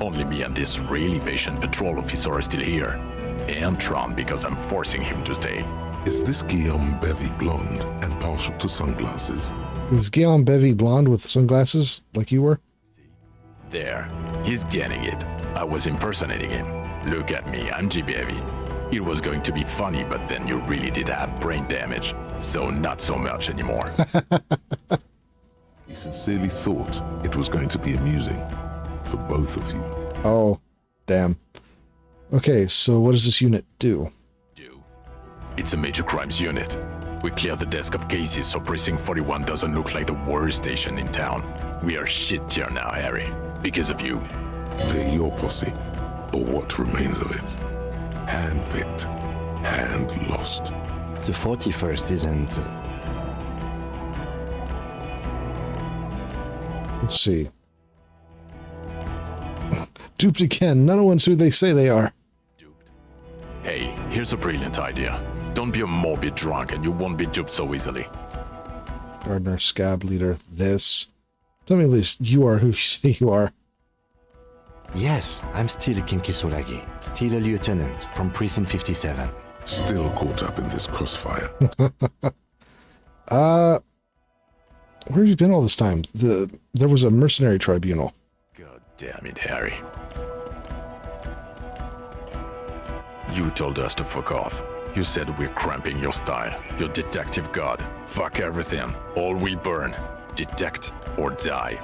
Only me and this really patient patrol officer are still here. And Tron because I'm forcing him to stay. Is this Guillaume Bevy blonde and partial to sunglasses? Is Guillaume Bevy blonde with sunglasses like you were? There, he's getting it. I was impersonating him. Look at me, I'm G. Bevy. It was going to be funny, but then you really did have brain damage. So not so much anymore. He sincerely thought it was going to be amusing for both of you. Oh, damn. Okay, so what does this unit do? It's a major crimes unit. We clear the desk of cases so Precinct 41 doesn't look like the worst station in town. We are shit tier now, Harry. Because of you. They're your posse, or what remains of it. Hand-picked, hand-lost. The 41st isn't... Let's see. Duped again. None of one's who they say they are. Hey, here's a brilliant idea. Don't be a morbid drunk and you won't be duped so easily. Gardener, scab leader, this. Tell me at least you are who you say you are. Yes, I'm still Kinky Solagi. Still a lieutenant from Precinct 57. Still caught up in this crossfire. Where have you been all this time? There was a mercenary tribunal. God damn it, Harry. You told us to fuck off. You said we're cramping your style. Your detective god. Fuck everything. All we burn. Detect or die.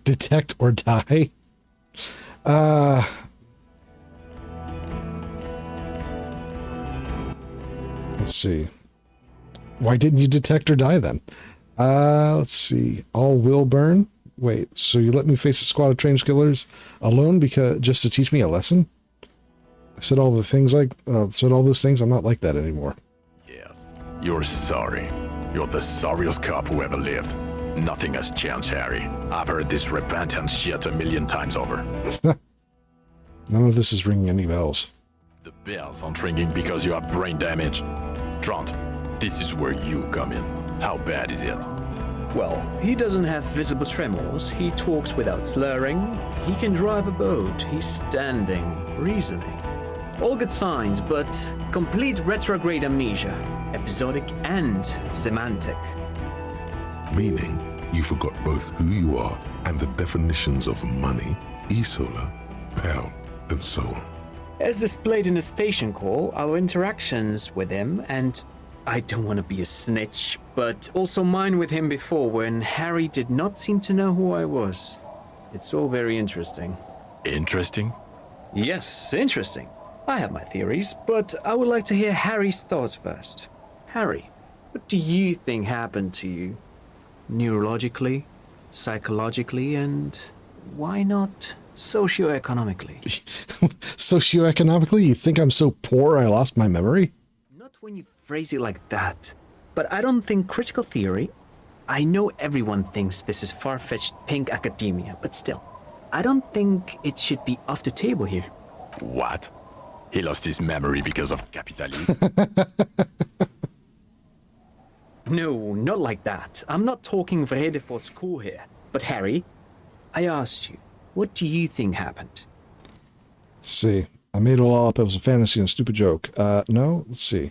Detect or die? Let's see. Why didn't you detect or die then? Let's see. All will burn? Wait, so you let me face a squad of trained killers alone because just to teach me a lesson? I said all the things said all those things. I'm not like that anymore. Yes. You're sorry. You're the sorriest cop who ever lived. Nothing has changed, Harry. I've heard this repentance shit 1,000,000 times over. None of this is ringing any bells. The bells aren't ringing because you have brain damage. Trant, this is where you come in. How bad is it? Well, he doesn't have visible tremors. He talks without slurring. He can drive a boat. He's standing, reasoning. All good signs, but complete retrograde amnesia, episodic and semantic. Meaning, you forgot both who you are and the definitions of money, Isola, Pell, and so on. As displayed in the station call, our interactions with him, and I don't want to be a snitch, but also mine with him before when Harry did not seem to know who I was. It's all very interesting. Interesting? Yes, interesting. I have my theories, but I would like to hear Harry's thoughts first. Harry, what do you think happened to you? Neurologically, psychologically, and why not socioeconomically? Socioeconomically? You think I'm so poor I lost my memory? Not when you phrase it like that. But I don't think critical theory... I know everyone thinks this is far-fetched pink academia, but still, I don't think it should be off the table here. What? He lost his memory because of capitalism? No, not like that. I'm not talking Vrede for school here. But Harry, I asked you, what do you think happened? Let's see. I made it all up. It was a fantasy and a stupid joke. No? Let's see.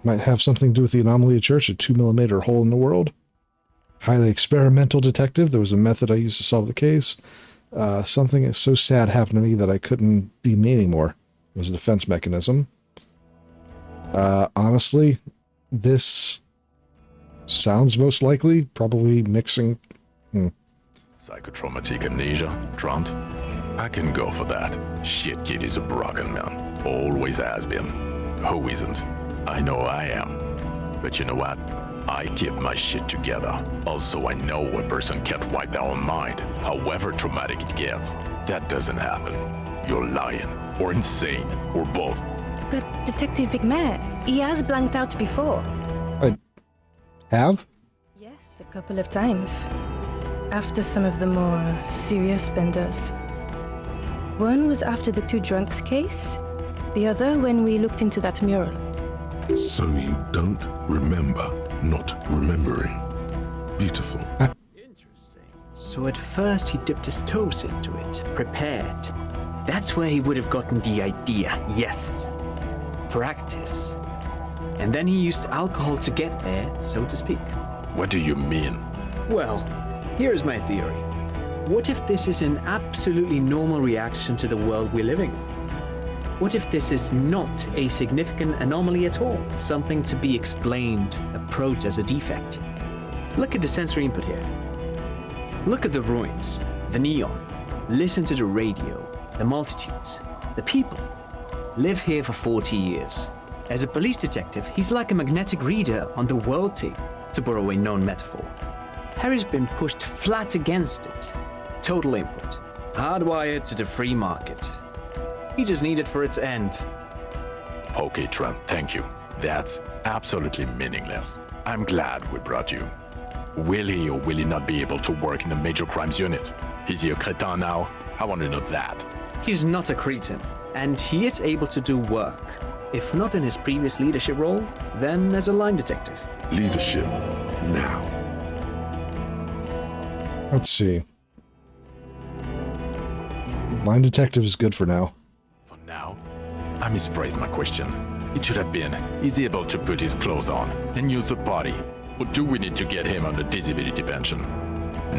Might have something to do with the anomaly of church, a 2mm hole in the world. Highly experimental detective. There was a method I used to solve the case. Something so sad happened to me that I couldn't be me anymore. It was a defense mechanism. Honestly, this sounds most likely probably mixing. Psychotraumatic amnesia, Trant? I can go for that. Shit kid is a broken man. Always has been. Who isn't? I know I am. But you know what? I keep my shit together. Also, I know a person can't wipe their own mind, however traumatic it gets. That doesn't happen. You're lying, or insane, or both. But Detective Vigmer, he has blanked out before. I have? Yes, a couple of times. After some of the more serious benders. One was after the two drunks case, the other when we looked into that mural. So you don't remember not remembering. Beautiful. Interesting. So at first he dipped his toes into it, prepared. That's where he would have gotten the idea, yes. Practice. And then he used alcohol to get there, so to speak. What do you mean? Well, here's my theory. What if this is an absolutely normal reaction to the world we're living in? What if this is not a significant anomaly at all? Something to be explained, approached as a defect? Look at the sensory input here. Look at the ruins, the neon. Listen to the radio, the multitudes, the people. Live here for 40 years. As a police detective, he's like a magnetic reader on the world tape, to borrow a known metaphor. Harry's been pushed flat against it. Total input. Hardwired to the free market. He just needed for it to end. Okay, Trent, thank you. That's absolutely meaningless. I'm glad we brought you. Will he or will he not be able to work in the major crimes unit? Is he a cretin now? I want to know that. He's not a cretin, and he is able to do work. If not in his previous leadership role, then as a line detective. Leadership, now. Let's see. Line detective is good for now. For now? I misphrased my question. It should have been, is he able to put his clothes on and use the party? Or do we need to get him on the disability pension?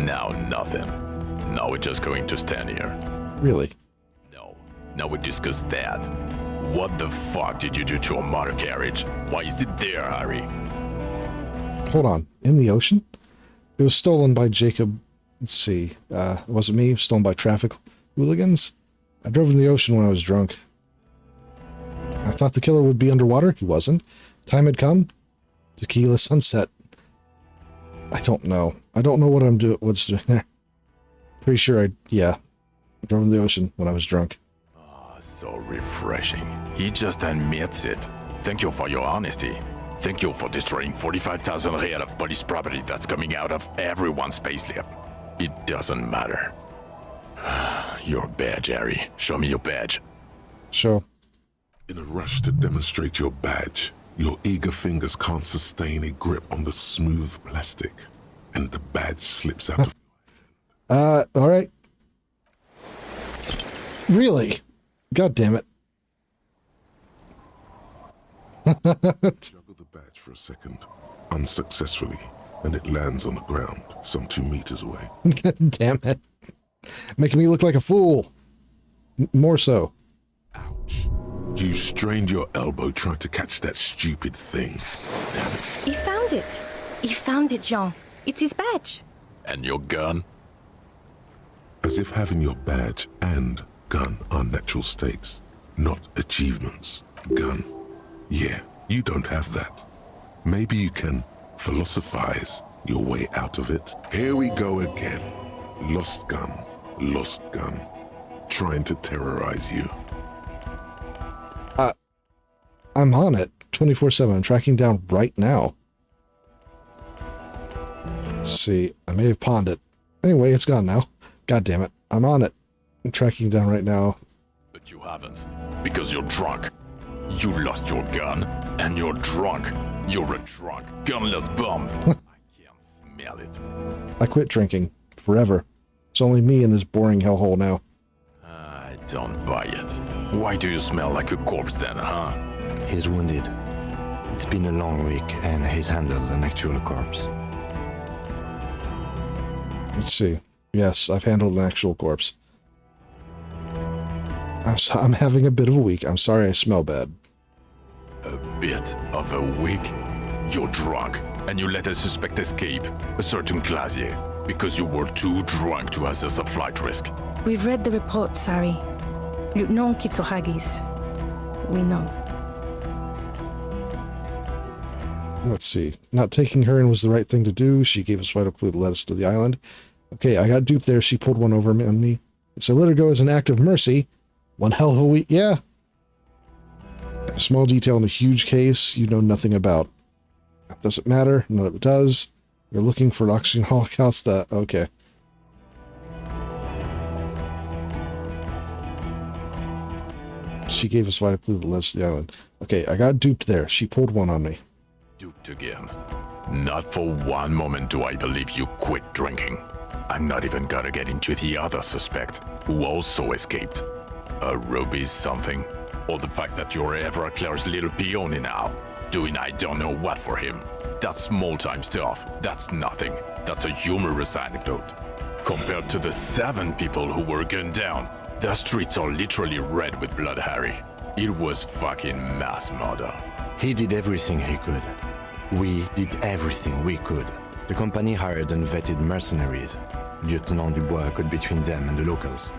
Now nothing. Now we're just going to stand here. Really? Now we discuss that. What the fuck did you do to a motor carriage? Why is it there, Harry? Hold on. In the ocean? It was stolen by Jacob. Let's see. It wasn't me. It was stolen by traffic hooligans. I drove in the ocean when I was drunk. I thought the killer would be underwater. He wasn't. Time had come. Tequila sunset. I don't know. I don't know what I'm doing. What's doing there? Pretty sure I drove in the ocean when I was drunk. So refreshing. He just admits it. Thank you for your honesty. Thank you for destroying 45,000 real of police property that's coming out of everyone's payslip. It doesn't matter. Your badge, Harry. Show me your badge. Sure. In a rush to demonstrate your badge, your eager fingers can't sustain a grip on the smooth plastic, and the badge slips out of... Alright. Really? God damn it. Juggle the badge for a second, unsuccessfully, and it lands on the ground, some 2 meters away. God damn it. Making me look like a fool. More so. Ouch. You strained your elbow trying to catch that stupid thing. Damn it. He found it. He found it, Jean. It's his badge. And your gun? As if having your badge and gun are natural stakes, not achievements. Gun. Yeah, you don't have that. Maybe you can philosophize your way out of it. Here we go again. Lost gun. Trying to terrorize you. I'm on it. 24/7. I'm tracking down right now. Let's see. I may have pawned it. Anyway, it's gone now. God damn it. I'm on it. I'm tracking down right now. But you haven't. Because you're drunk. You lost your gun, and you're drunk. You're a drunk, gunless bum. I can't smell it. I quit drinking. Forever. It's only me in this boring hellhole now. I don't buy it. Why do you smell like a corpse then, huh? He's wounded. It's been a long week, and he's handled an actual corpse. Let's see. Yes, I've handled an actual corpse. I'm having a bit of a week. I'm sorry I smell bad. A bit of a week? You're drunk, and you let a suspect escape, a certain Clasier, because you were too drunk to assess a flight risk. We've read the report, Sari. Lieutenant Kitsuhagi's. We know. Let's see. Not taking her in was the right thing to do. She gave us vital clue that led us to the island. Okay, I got duped there. She pulled one over on me. So let her go as an act of mercy. One hell of a week. Yeah. A small detail in a huge case you know nothing about. That doesn't matter. None of it does. You're looking for an oxygen holocaust. Okay. She gave us vital clue that led us to the island. Okay, I got duped there. She pulled one on me. Duped again. Not for one moment do I believe you quit drinking. I'm not even gonna get into the other suspect, who also escaped. A ruby something? Or the fact that you're Everclear's little peony now, doing I don't know what for him. That's small-time stuff. That's nothing. That's a humorous anecdote. Compared to the 7 people who were gunned down, the streets are literally red with blood, Harry. It was fucking mass murder. He did everything he could. We did everything we could. The company hired and vetted mercenaries. Lieutenant Dubois got between them and the locals.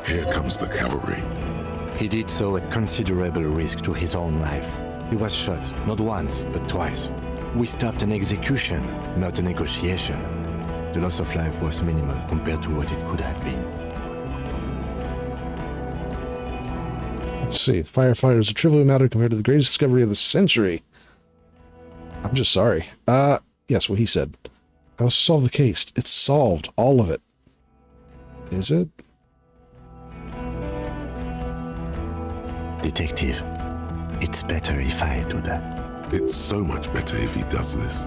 Here comes the cavalry. He did so at considerable risk to his own life. He was shot, not once, but twice. We stopped an execution, not a negotiation. The loss of life was minimal compared to what it could have been. Let's see. The firefighter is a trivial matter compared to the greatest discovery of the century. I'm just sorry. Yes, what he said. I will solve the case. It's solved. All of it. Is it? Detective, it's better if I do that. It's so much better if he does this.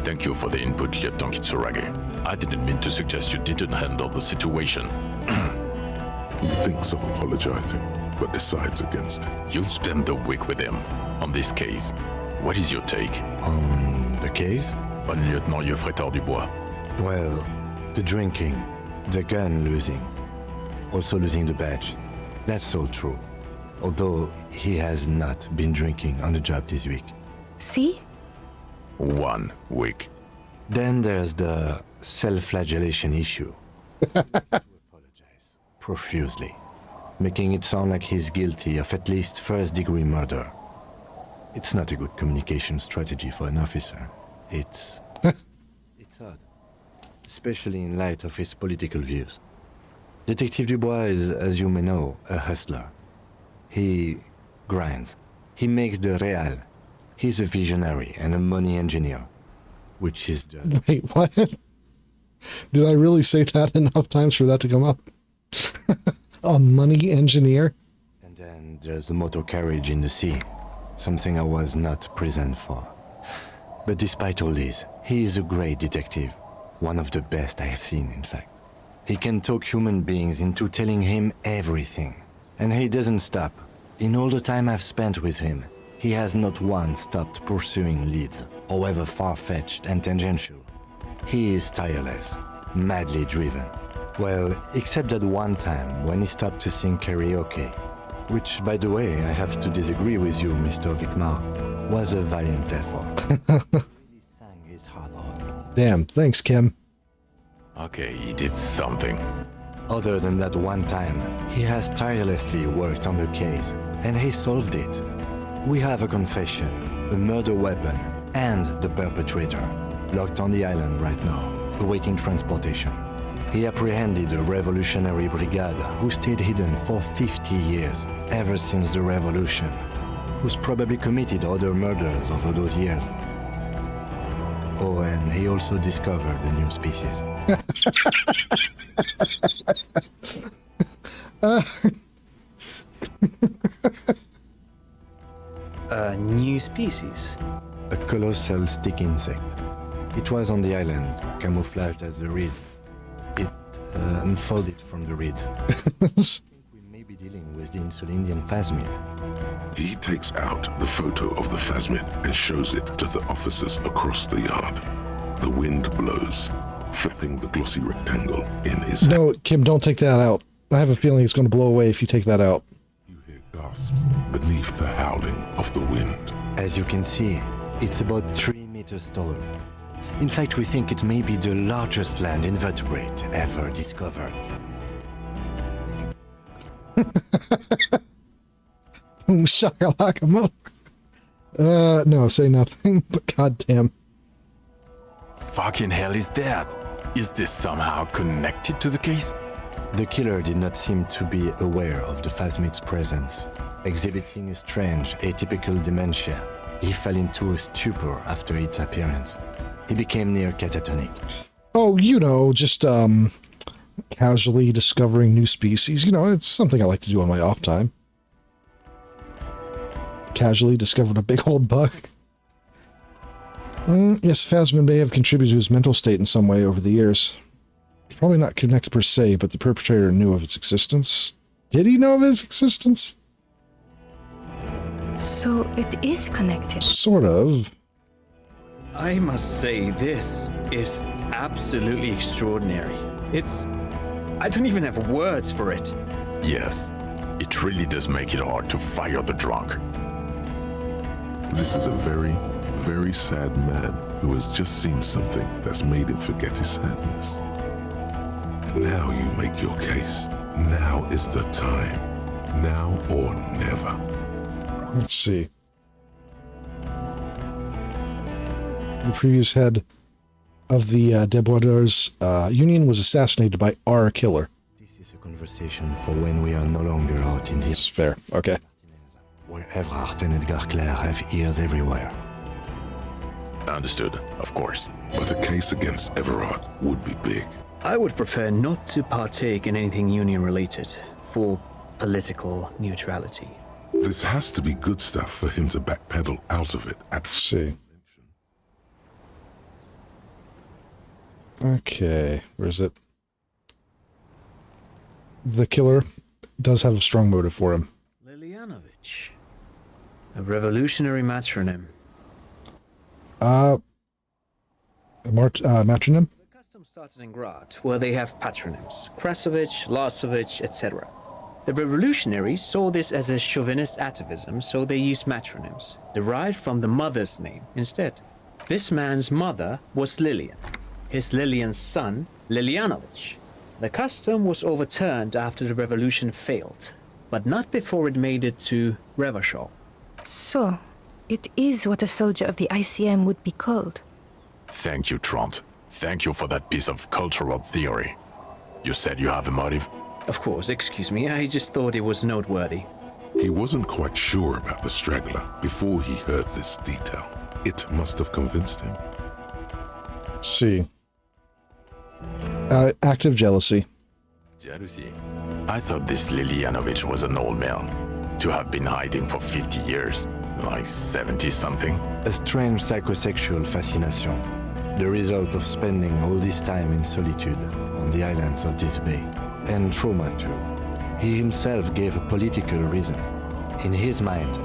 Thank you for the input, Lieutenant Kitsuragi. I didn't mean to suggest you didn't handle the situation. He thinks of apologizing, but decides against it. You've spent the week with him on this case. What is your take? On the case? On Lieutenant Geoffrey Dubois. Well, the drinking, the gun losing, also losing the badge. That's all true. Although he has not been drinking on the job this week. See? 1 week. Then there's the self-flagellation issue. Apologize profusely, making it sound like he's guilty of at least first-degree murder. It's not a good communication strategy for an officer. It's odd, especially in light of his political views. Detective Dubois is, as you may know, a hustler. He grinds. He makes the real. He's a visionary and a money engineer, which is just... Wait, what? Did I really say that enough times for that to come up? A money engineer? And then there's the motor carriage in the sea, something I was not present for. But despite all this, he is a great detective, one of the best I have seen, in fact. He can talk human beings into telling him everything, and he doesn't stop. In all the time I've spent with him, he has not once stopped pursuing leads, however far-fetched and tangential. He is tireless, madly driven. Well, except that one time when he stopped to sing karaoke, which, by the way, I have to disagree with you, Mr. Vicmar, was a valiant effort. He really sang his heart out. Damn, thanks, Kim. Okay, he did something. Other than that one time, he has tirelessly worked on the case, and he solved it. We have a confession, a murder weapon, and the perpetrator, locked on the island right now, awaiting transportation. He apprehended a revolutionary brigade who stayed hidden for 50 years, ever since the revolution, who's probably committed other murders over those years. Oh, and he also discovered a new species. A new species? A colossal stick insect. It was on the island, camouflaged as a reed. It unfolded from the reeds. I think we may be dealing with the Insulindian phasmid. He takes out the photo of the phasmid and shows it to the officers across the yard. The wind blows, flapping the glossy rectangle in his hand. No, Kim, don't take that out. I have a feeling it's going to blow away if you take that out. You hear gasps beneath the howling of the wind. As you can see, it's about 3 meters tall. In fact, we think it may be the largest land invertebrate ever discovered. Shakalaka. No, say nothing, but goddamn. Fucking hell is that? Is this somehow connected to the case? The killer did not seem to be aware of the phasmid's presence. Exhibiting a strange, atypical dementia, he fell into a stupor after its appearance. He became near catatonic. Oh, you know, just, casually discovering new species. You know, it's something I like to do on my off time. Casually discovered a big old bug. Yes, phasmid may have contributed to his mental state in some way over the years. Probably not connected per se, but the perpetrator knew of its existence. Did he know of his existence? So it is connected. Sort of. I must say, this is absolutely extraordinary. I don't even have words for it. Yes, it really does make it hard to fire the drunk. This is a very, very sad man who has just seen something that's made him forget his sadness. Now you make your case. Now is the time. Now or never. Let's see. The previous head of the Deboiders Union was assassinated by our killer. This is a conversation for when we are no longer out in the... It's fair. Okay. Where Everard and Edgar Clare have ears everywhere. Understood, of course. But a case against Everard would be big. I would prefer not to partake in anything union-related, for political neutrality. This has to be good stuff for him to backpedal out of it. Let's see. Okay, where is it? The killer does have a strong motive for him. Lilianovich. A revolutionary matronym. Matronym? The custom started in Grad, where they have patronyms. Krasovich, Lasovich, etc. The revolutionaries saw this as a chauvinist atavism, so they used matronyms, derived from the mother's name instead. This man's mother was Lilian. His Lilian's son, Lilianovich. The custom was overturned after the revolution failed, but not before it made it to Revachol. So, it is what a soldier of the ICM would be called. Thank you, Trant. Thank you for that piece of cultural theory. You said you have a motive? Of course, excuse me, I just thought it was noteworthy. He wasn't quite sure about the straggler before he heard this detail. It must have convinced him. Let's see. Active jealousy. Jealousy? I thought this Lilianovich was an old man, to have been hiding for 50 years, like 70-something. A strange psychosexual fascination, the result of spending all this time in solitude on the islands of this bay. And trauma too. He himself gave a political reason. In his mind,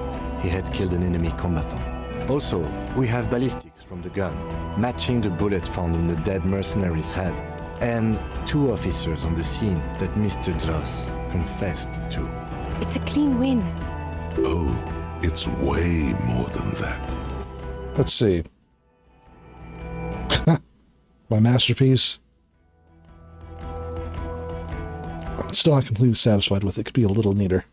he had killed an enemy combatant. Also, we have ballistics from the gun, matching the bullet found in the dead mercenary's head, and 2 officers on the scene that Mr. Dross confessed to. It's a clean win. Oh, it's way more than that. Let's see. My masterpiece. I'm still not completely satisfied with it. Could be a little neater.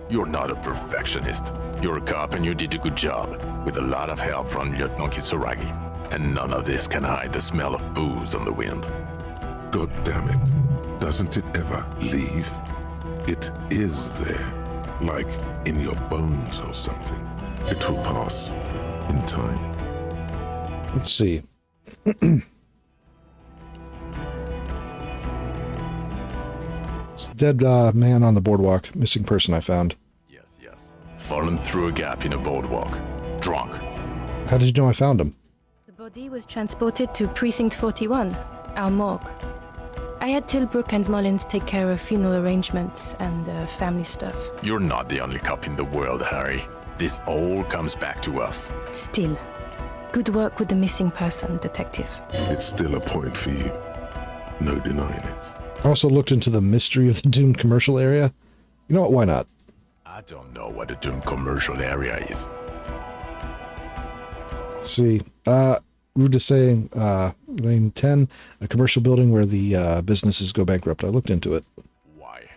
You're not a perfectionist. You're a cop and you did a good job, with a lot of help from Lieutenant Kitsuragi. And none of this can hide the smell of booze on the wind. God damn it. Doesn't it ever leave? It is there, like in your bones or something. It will pass in time. Let's see. It's a dead man on the boardwalk. Missing person I found. Yes. Fallen through a gap in a boardwalk. Drunk. How did you know I found him? The body was transported to Precinct 41, our morgue. I had Tilbrook and Mullins take care of funeral arrangements and family stuff. You're not the only cop in the world, Harry. This all comes back to us. Still, good work with the missing person, Detective. It's still a point for you. No denying it. I also looked into the mystery of the doomed commercial area. You know what? Why not? I don't know what a doomed commercial area is. Let's see. Rue de Saying, Lane 10, a commercial building where the businesses go bankrupt. I looked into it. Why?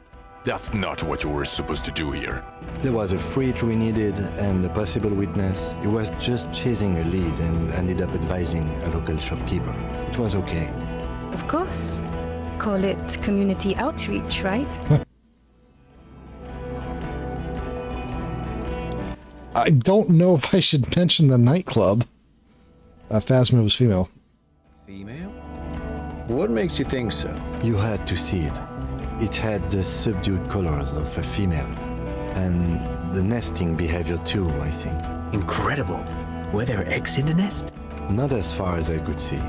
That's not what you were supposed to do here. There was a fridge we needed and a possible witness. He was just chasing a lead and ended up advising a local shopkeeper. It was okay. Of course. Call it community outreach, right? I don't know if I should mention the nightclub. Phasma was female. Female? What makes you think so? You had to see it. It had the subdued colors of a female. And the nesting behavior too, I think. Incredible. Were there eggs in the nest? Not as far as I could see.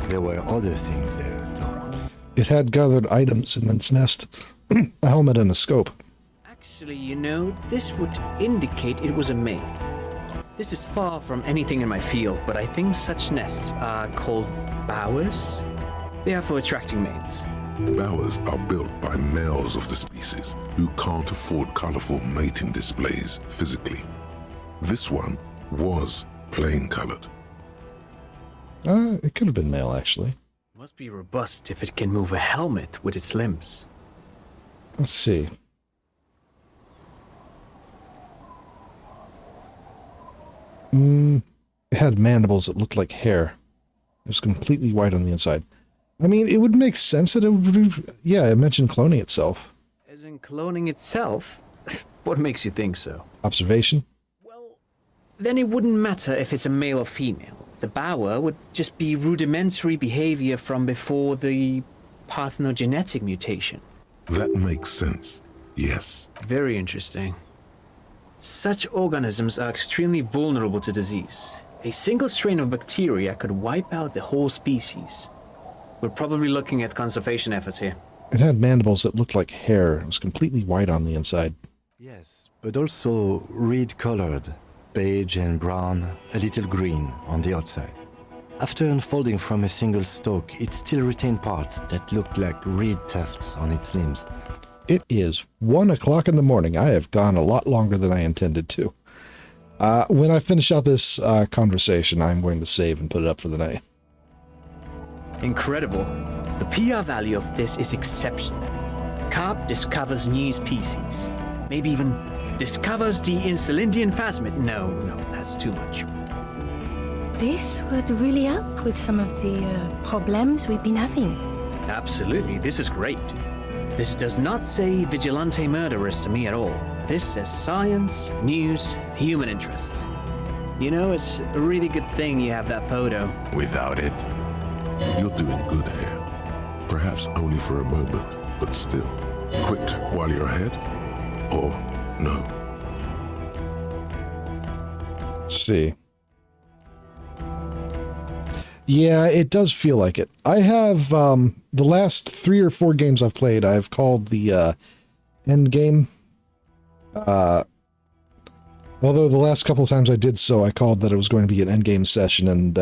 There were other things there, though. It had gathered items in its nest. A helmet and a scope. Actually, you know, this would indicate it was a male. This is far from anything in my field, but I think such nests are called bowers. They are for attracting mates. Bowers are built by males of the species who can't afford colorful mating displays physically. This one was plain colored. It could have been male, actually. Must be robust if it can move a helmet with its limbs. Let's see. It had mandibles that looked like hair. It was completely white on the inside. I mean, it would make sense that it would... Yeah, it mentioned cloning itself. As in cloning itself? What makes you think so? Observation? Then it wouldn't matter if it's a male or female. The bower would just be rudimentary behavior from before the parthenogenetic mutation. That makes sense. Yes. Very interesting. Such organisms are extremely vulnerable to disease. A single strain of bacteria could wipe out the whole species. We're probably looking at conservation efforts here. It had mandibles that looked like hair. It was completely white on the inside. Yes, but also reed-colored, beige and brown, a little green on the outside. After unfolding from a single stalk, it still retained parts that looked like reed tufts on its limbs. It is 1 o'clock in the morning. I have gone a lot longer than I intended to. When I finish out this conversation, I'm going to save and put it up for the night. Incredible. The PR value of this is exceptional. Carve discovers new species. Maybe even discovers the Insulindian phasmid. No, that's too much. This would really help with some of the problems we've been having. Absolutely, this is great. This does not say vigilante murderers to me at all. This says science, news, human interest. You know, it's a really good thing you have that photo. Without it. You're doing good here. Perhaps only for a moment, but still. Quit while you're ahead? Or no? Let's see. Yeah, it does feel like it. I have, the last 3 or 4 games I've played, I've called the, end game. Although the last couple of times I did so, I called that it was going to be an end game session and,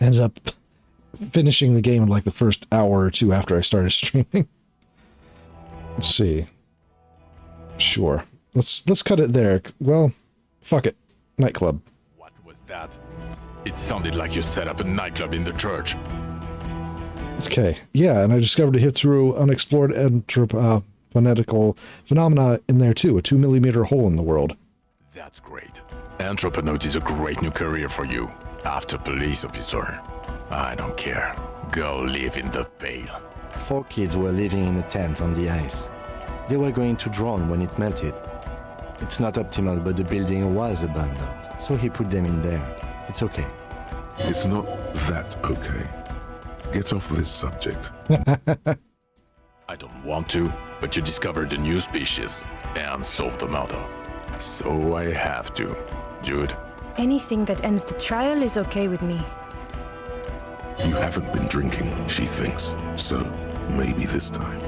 ended up finishing the game in like the first hour or 2 after I started streaming. Let's see. Sure. Let's cut it there. Well, fuck it. Nightclub. What was that? It sounded like you set up a nightclub in the church. Okay. Yeah, and I discovered a hit through unexplored anthroponetical phenomena in there too. A 2 millimeter hole in the world. That's great. Anthroponaut is a great new career for you. After police officer. I don't care. Go live in the Pale. 4 kids were living in a tent on the ice. They were going to drown when it melted. It's not optimal, but the building was abandoned, so he put them in there. It's okay. It's not that okay. Get off this subject. I don't want to, but you discovered a new species and solved the murder. So I have to. Jude? Anything that ends the trial is okay with me. You haven't been drinking, she thinks. So, maybe this time.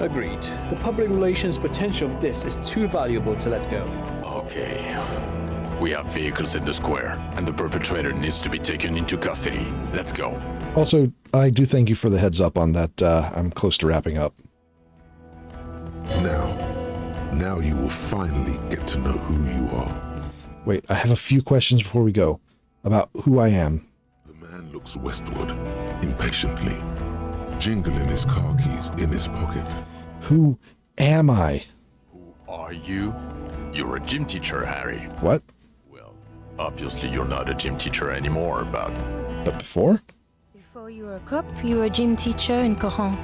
Agreed. The public relations potential of this is too valuable to let go. Okay. We have vehicles in the square, and the perpetrator needs to be taken into custody. Let's go. Also, I do thank you for the heads up on that. I'm close to wrapping up. Now you will finally get to know who you are. Wait, I have a few questions before we go about who I am. The man looks westward, impatiently, jingling his car keys in his pocket. Who am I? Who are you? You're a gym teacher, Harry. What? Well, obviously you're not a gym teacher anymore, but... But before? Before you were a cop, you were a gym teacher in Coron.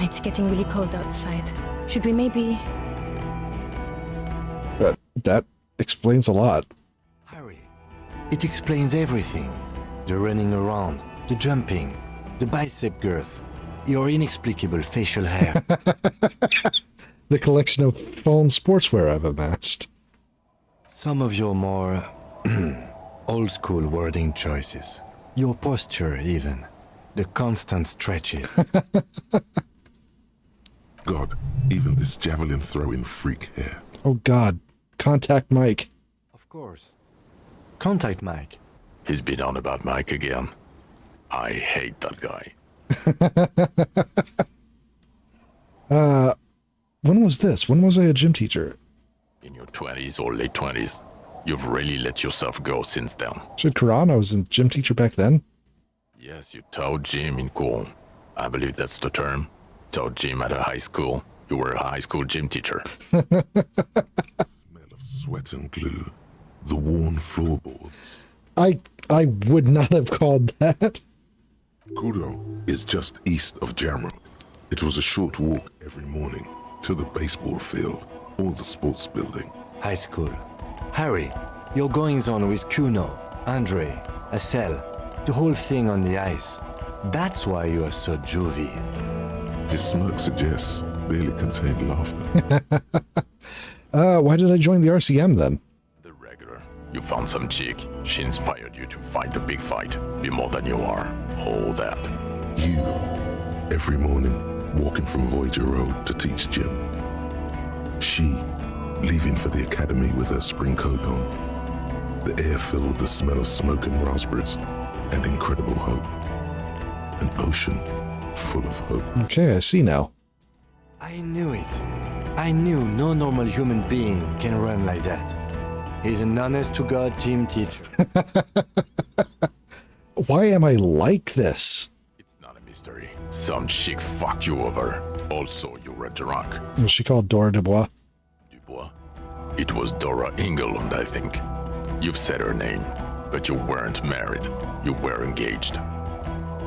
It's getting really cold outside. Should we maybe... That explains a lot. Harry, it explains everything. The running around, the jumping, the bicep girth, your inexplicable facial hair. The collection of phone sportswear I've amassed. Some of your more old-school wording choices. Your posture, even. The constant stretches. God, even this javelin throwing freak here. Oh God, contact Mike. Of course. Contact Mike. He's been on about Mike again. I hate that guy. When was this? When was I a gym teacher? In your 20s or late 20s. You've really let yourself go since then. Shit, Quran, I was a gym teacher back then. Yes, you taught gym in school. I believe that's the term. Taught gym at a high school. You were a high school gym teacher. Smell of sweat and glue. The worn floorboards. I would not have called that. Kuro is just east of Jamrock. It was a short walk every morning to the baseball field or the sports building. High school. Harry, your goings-on with Kuno, Andre, Acel, the whole thing on the ice. That's why you are so juvie. His smirk suggests barely contained laughter. Why did I join the RCM then? The regular. You found some chick. She inspired you to fight the big fight. Be more than you are. All that. You, every morning, walking from Voyager Road to teach gym. She, leaving for the academy with her spring coat on. The air filled with the smell of smoke and raspberries and incredible hope. An ocean full of hope. Okay, I see now. I knew it. I knew no normal human being can run like that. He's an honest-to-God gym teacher. Why am I like this? It's not a mystery. Some chick fucked you over. Also, you were drunk. Was she called Dora Dubois? Dubois? It was Dora Engelund, I think. You've said her name, but you weren't married. You were engaged.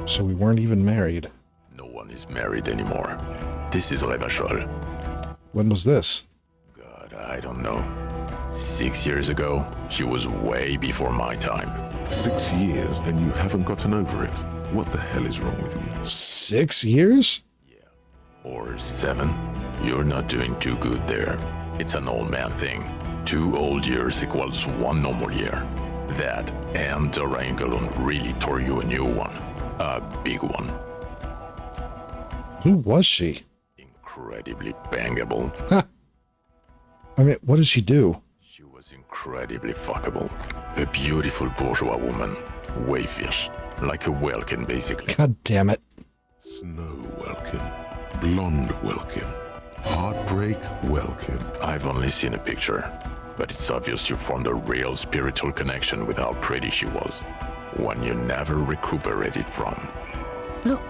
So we weren't even married. No one is married anymore. This is Revachol. When was this? God, I don't know. 6 years ago, she was way before my time. 6 years and you haven't gotten over it. What the hell is wrong with you? 6 years? Or 7. You're not doing too good there. It's an old man thing. 2 old years equals 1 normal year. That and Dora Engelund really tore you a new one. A big one. Who was she? Incredibly bangable. Ha! I mean, what did she do? She was incredibly fuckable. A beautiful bourgeois woman. Wayfish. Like a Welkin, basically. God damn it. Snow Welkin. Blonde Welkin. Heartbreak Welkin. I've only seen a picture, but it's obvious you formed a real spiritual connection with how pretty she was. One you never recuperated from. Look,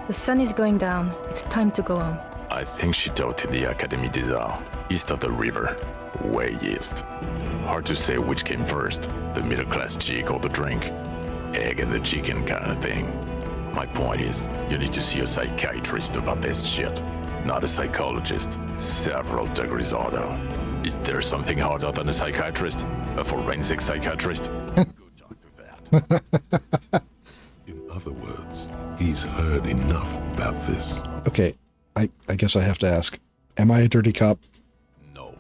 the sun is going down. It's time to go home. I think she taught in the Académie des Arts, east of the river. Way east. Hard to say which came first, the middle-class chick or the drink. Egg and the chicken kind of thing. My point is, you need to see a psychiatrist about this shit. Not a psychologist. Several degrees harder. Is there something harder than a psychiatrist? A forensic psychiatrist? Go talk to that. In other words, he's heard enough about this. Okay, I guess I have to ask. Am I a dirty cop? No.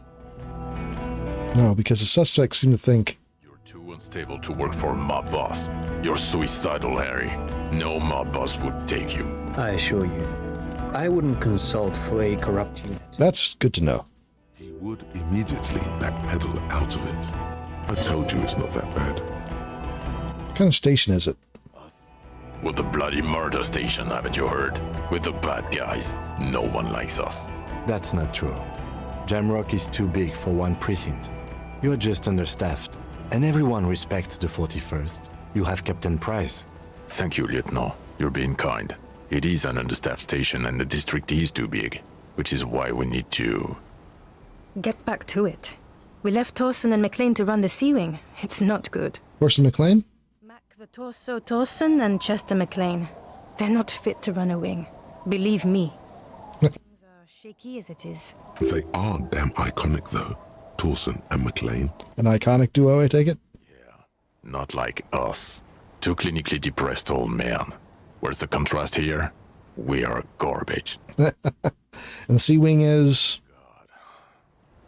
No, because the suspects seem to think... You're too unstable to work for a mob boss. You're suicidal, Harry. No mob boss would take you. I assure you, I wouldn't consult for a corrupt unit. That's good to know. He would immediately backpedal out of it. I told you it's not that bad. What kind of station is it? Well, the bloody murder station, haven't you heard? With the bad guys. No one likes us. That's not true. Jamrock is too big for one precinct. You're just understaffed. And everyone respects the 41st. You have Captain Price. Thank you, Lieutenant. You're being kind. It is an understaffed station and the district is too big. Which is why we need to... Get back to it. We left Torsen and McLean to run the Sea Wing. It's not good. Torsen McLean? The Torso Torsen and Chester McLean. They're not fit to run a wing. Believe me. Things are shaky as it is. They are damn iconic, though. Torsen and McLean. An iconic duo, I take it? Not like us. Two clinically depressed old men. Where's the contrast here? We are garbage. And the Sea Wing is...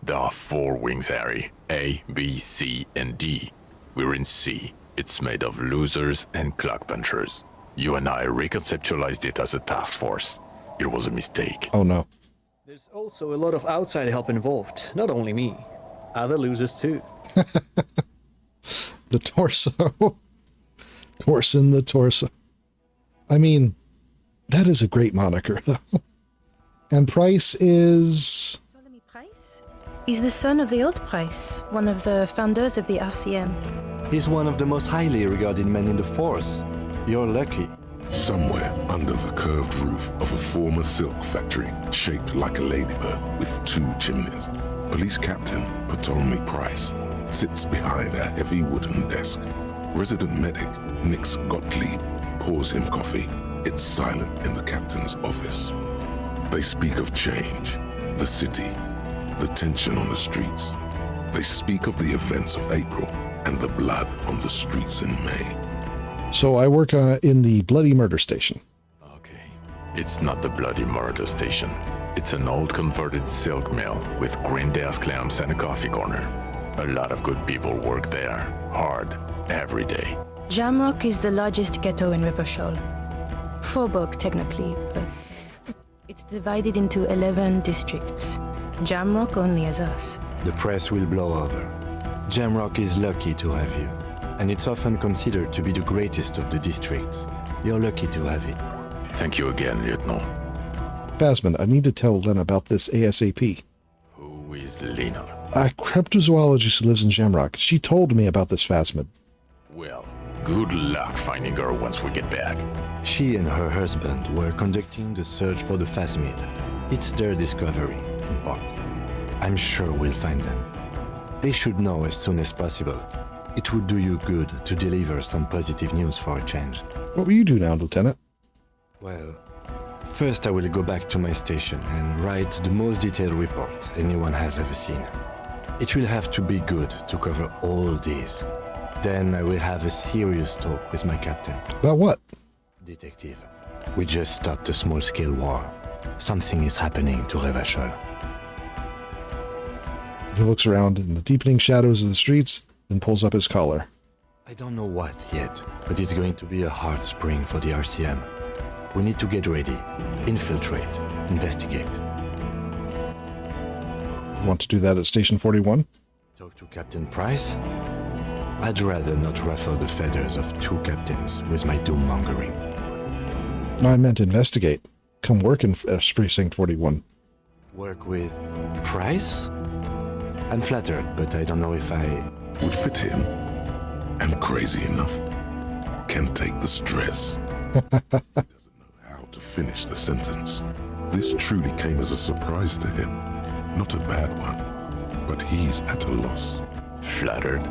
There are 4 wings, Harry. A, B, C, and D. We're in C. It's made of losers and clock punchers. You and I reconceptualized it as a task force. It was a mistake. Oh no. There's also a lot of outside help involved, not only me. Other losers too. The torso. Torson the torso. I mean, that is a great moniker, though. And Price is... He's the son of the old Price, one of the founders of the RCM. He's one of the most highly regarded men in the force. You're lucky. Somewhere under the curved roof of a former silk factory, shaped like a ladybird with 2 chimneys, Police Captain Ptolemy Price sits behind a heavy wooden desk. Resident medic Nix Gottlieb pours him coffee. It's silent in the captain's office. They speak of change, the city, the tension on the streets. They speak of the events of April and the blood on the streets in May. So I work in the Bloody Murder Station. It's not the bloody murder station. It's an old converted silk mill with green desk lamps and a coffee corner. A lot of good people work there, hard, every day. Jamrock is the largest ghetto in Rivershore. Faubourg, technically, but it's divided into 11 districts. Jamrock only has us. The press will blow over. Jamrock is lucky to have you, and it's often considered to be the greatest of the districts. You're lucky to have it. Thank you again, Lieutenant. Phasmid, I need to tell Lena about this ASAP. Who is Lena? A cryptozoologist who lives in Jamrock. She told me about this Phasmid. Well, good luck finding her once we get back. She and her husband were conducting the search for the Phasmid. It's their discovery, in part. I'm sure we'll find them. They should know as soon as possible. It would do you good to deliver some positive news for a change. What will you do now, Lieutenant? Well, first I will go back to my station and write the most detailed report anyone has ever seen. It will have to be good to cover all these. Then I will have a serious talk with my captain. About what? Detective. We just stopped a small-scale war. Something is happening to Revachol. He looks around in the deepening shadows of the streets, then pulls up his collar. I don't know what yet, but it's going to be a hard spring for the RCM. We need to get ready, infiltrate, investigate. You want to do that at Station 41? Talk to Captain Price? I'd rather not ruffle the feathers of 2 captains with my doom-mongering. No, I meant investigate. Come work in Precinct 41. Work with Price? I'm flattered, but I don't know if I... Would fit him. Am crazy enough. Can take the stress. Doesn't know how to finish the sentence. This truly came as a surprise to him. Not a bad one, but he's at a loss. Flattered?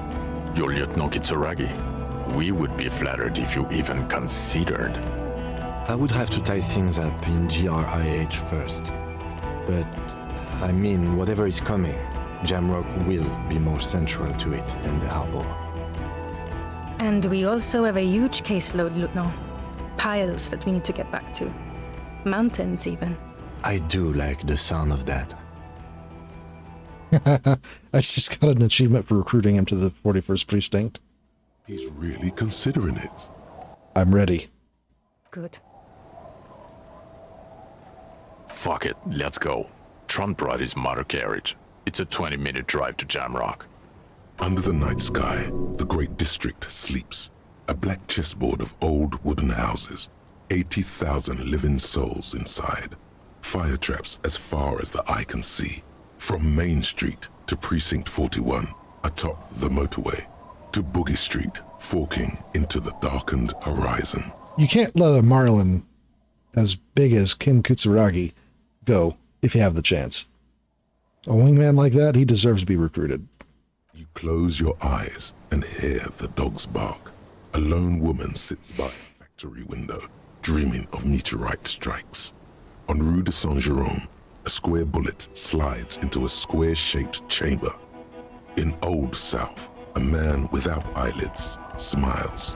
You're Lieutenant Kitsuragi. We would be flattered if you even considered. I would have to tie things up in GRIH first. But, I mean, whatever is coming, Jamrock will be more central to it than the harbor. And we also have a huge caseload, Lieutenant. Piles that we need to get back to. Mountains, even. I do like the sound of that. I just got an achievement for recruiting him to the 41st Precinct. He's really considering it. I'm ready. Good. Fuck it, let's go. Trump brought his motor carriage. It's a 20-minute drive to Jamrock. Under the night sky, the great district sleeps. A black chessboard of old wooden houses. 80,000 living souls inside. Fire traps as far as the eye can see. From Main Street to Precinct 41, atop the motorway, to Boogie Street, forking into the darkened horizon. You can't let a Marlin as big as Kim Kitsuragi go if you have the chance. A wingman like that, he deserves to be recruited. You close your eyes and hear the dogs bark. A lone woman sits by a factory window, dreaming of meteorite strikes. On Rue de Saint-Jérôme, a square bullet slides into a square-shaped chamber. In Old South, a man without eyelids smiles.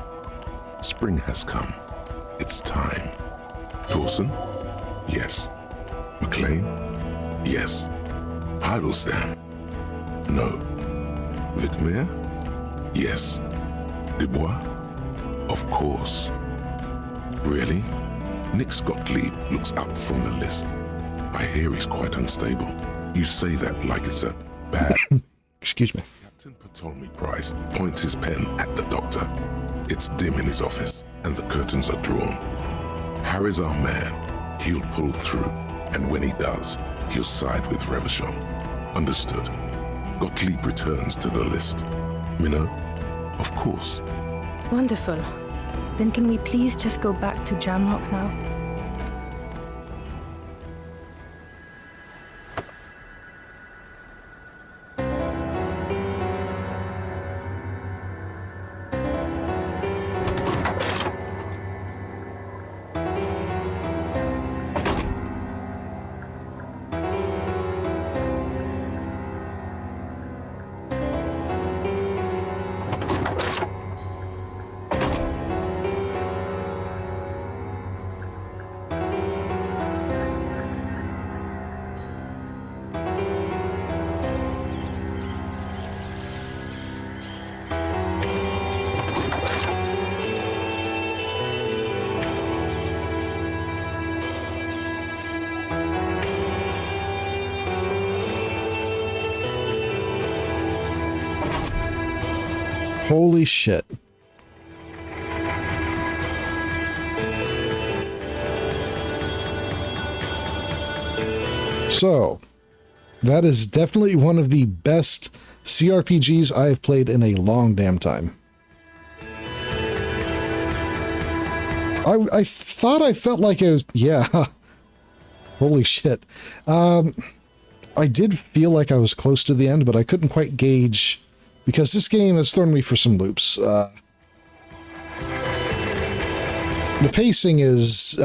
Spring has come. It's time. Dawson? Yes. McLean? Yes. Heidelstein? No. Vicmair? Yes. Dubois? Of course. Really? Nick Gottlieb looks up from the list. I hear he's quite unstable. You say that like it's a bad... Excuse me. Captain Ptolemy Price points his pen at the doctor. It's dim in his office, and the curtains are drawn. Harry's our man. He'll pull through, and when he does, he'll side with Revachol. Understood. Gottlieb returns to the list. Minnow? Of course. Wonderful. Then can we please just go back to Jamrock now? Holy shit. So, that is definitely one of the best CRPGs I have played in a long damn time. I thought I felt like it was... Yeah. Holy shit. I did feel like I was close to the end, but I couldn't quite gauge... Because this game has thrown me for some loops. The pacing is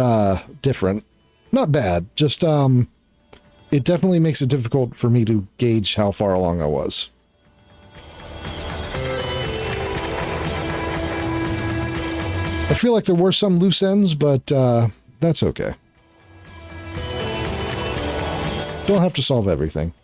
different. Not bad, just it definitely makes it difficult for me to gauge how far along I was. I feel like there were some loose ends, but that's okay. Don't have to solve everything.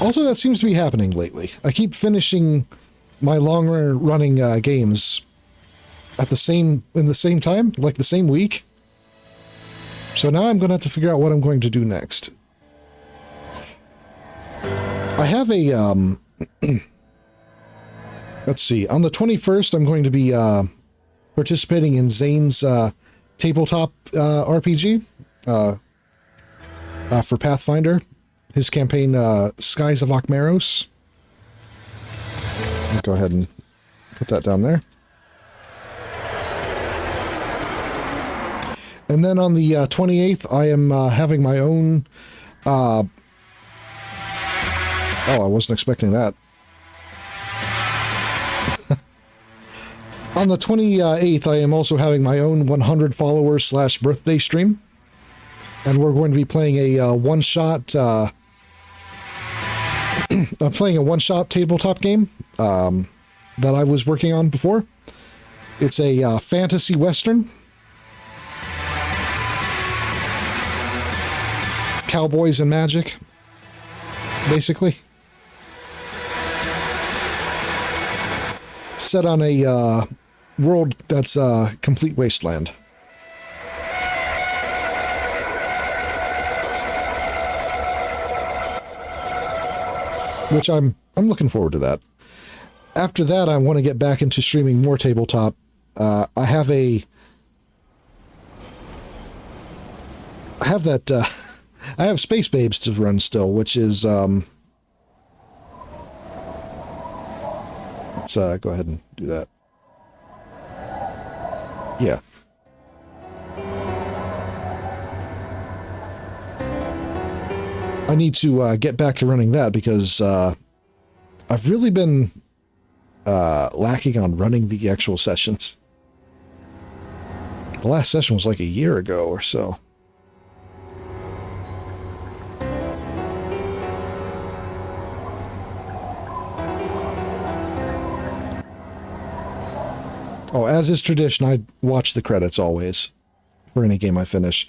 Also, that seems to be happening lately. I keep finishing my long-running games at in the same time, like the same week. So now I'm going to have to figure out what I'm going to do next. I have a, let's see, on the 21st, I'm going to be participating in Zane's tabletop RPG for Pathfinder. His campaign, Skies of Okmeros. I'll go ahead and put that down there. And then on the 28th, I am having my own... Oh, I wasn't expecting that. On the 28th, I am also having my own 100 followers / birthday stream. And we're going to be playing a one-shot... I'm playing a one-shot tabletop game that I was working on before. It's a fantasy western. Cowboys and magic, basically. Set on a world that's a complete wasteland. Which I'm looking forward to that. After that, I want to get back into streaming more tabletop. I have I have Space Babes to run still, which is let's go ahead and do that. Yeah. I need to get back to running that because I've really been lacking on running the actual sessions. The last session was like a year ago or so. Oh, as is tradition, I watch the credits always for any game I finish.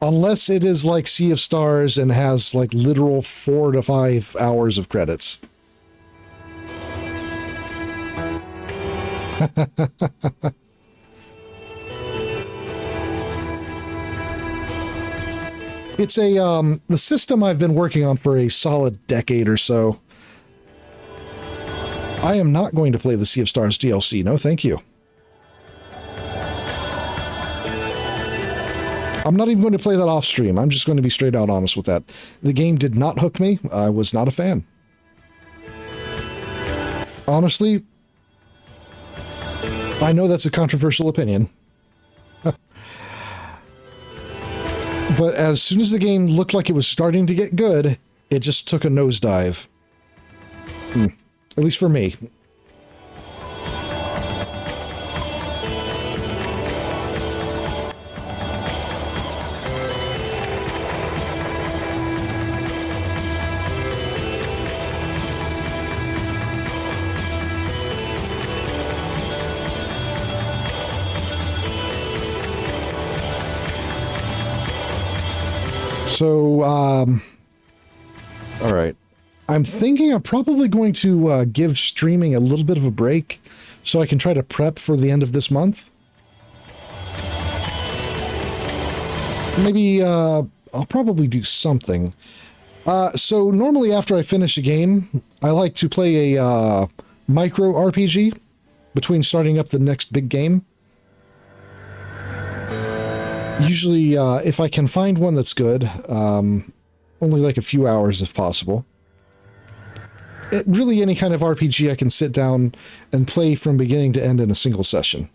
Unless it is like Sea of Stars and has like literal 4 to 5 hours of credits. It's the system I've been working on for a solid decade or so. I am not going to play the Sea of Stars DLC. No, thank you. I'm not even going to play that off stream. I'm just going to be straight out honest with that. The game did not hook me. I was not a fan. Honestly, I know that's a controversial opinion. But as soon as the game looked like it was starting to get good, it just took a nosedive. At least for me. So, all right. I'm thinking I'm probably going to give streaming a little bit of a break so I can try to prep for the end of this month. Maybe I'll probably do something. So normally after I finish a game, I like to play a micro RPG between starting up the next big game. Usually, if I can find one that's good, only like a few hours if possible. Really any kind of RPG I can sit down and play from beginning to end in a single session.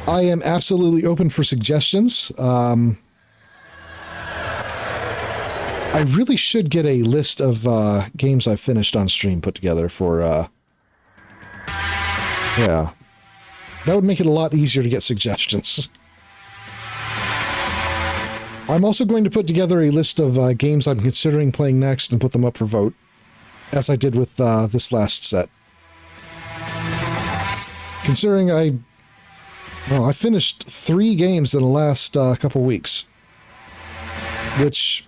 I am absolutely open for suggestions. I really should get a list of games I've finished on stream put together for... yeah. That would make it a lot easier to get suggestions. I'm also going to put together a list of games I'm considering playing next and put them up for vote, as I did with this last set. Considering I finished 3 games in the last couple weeks, which,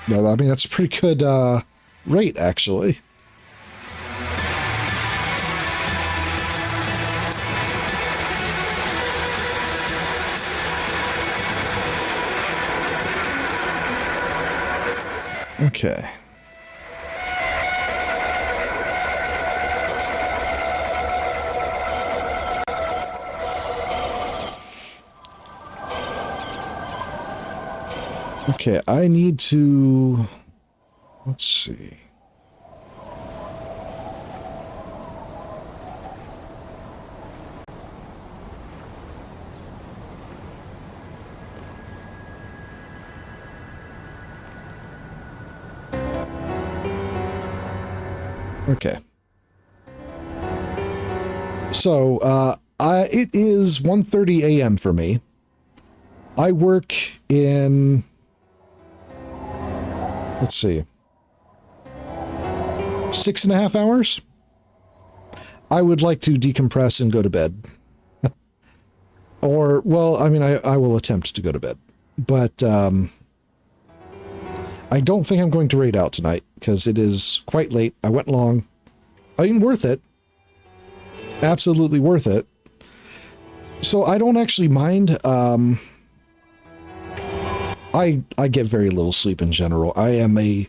well, I mean, that's a pretty good rate, actually. Okay. Okay, I need to... Let's see. Okay. So, it is 1:30 a.m. for me. I work in... Let's see. 6.5 hours? I would like to decompress and go to bed. Or, well, I mean, I will attempt to go to bed. But, I don't think I'm going to raid out tonight, because it is quite late. I went long. I mean, worth it. Absolutely worth it. So I don't actually mind. I get very little sleep in general. I am a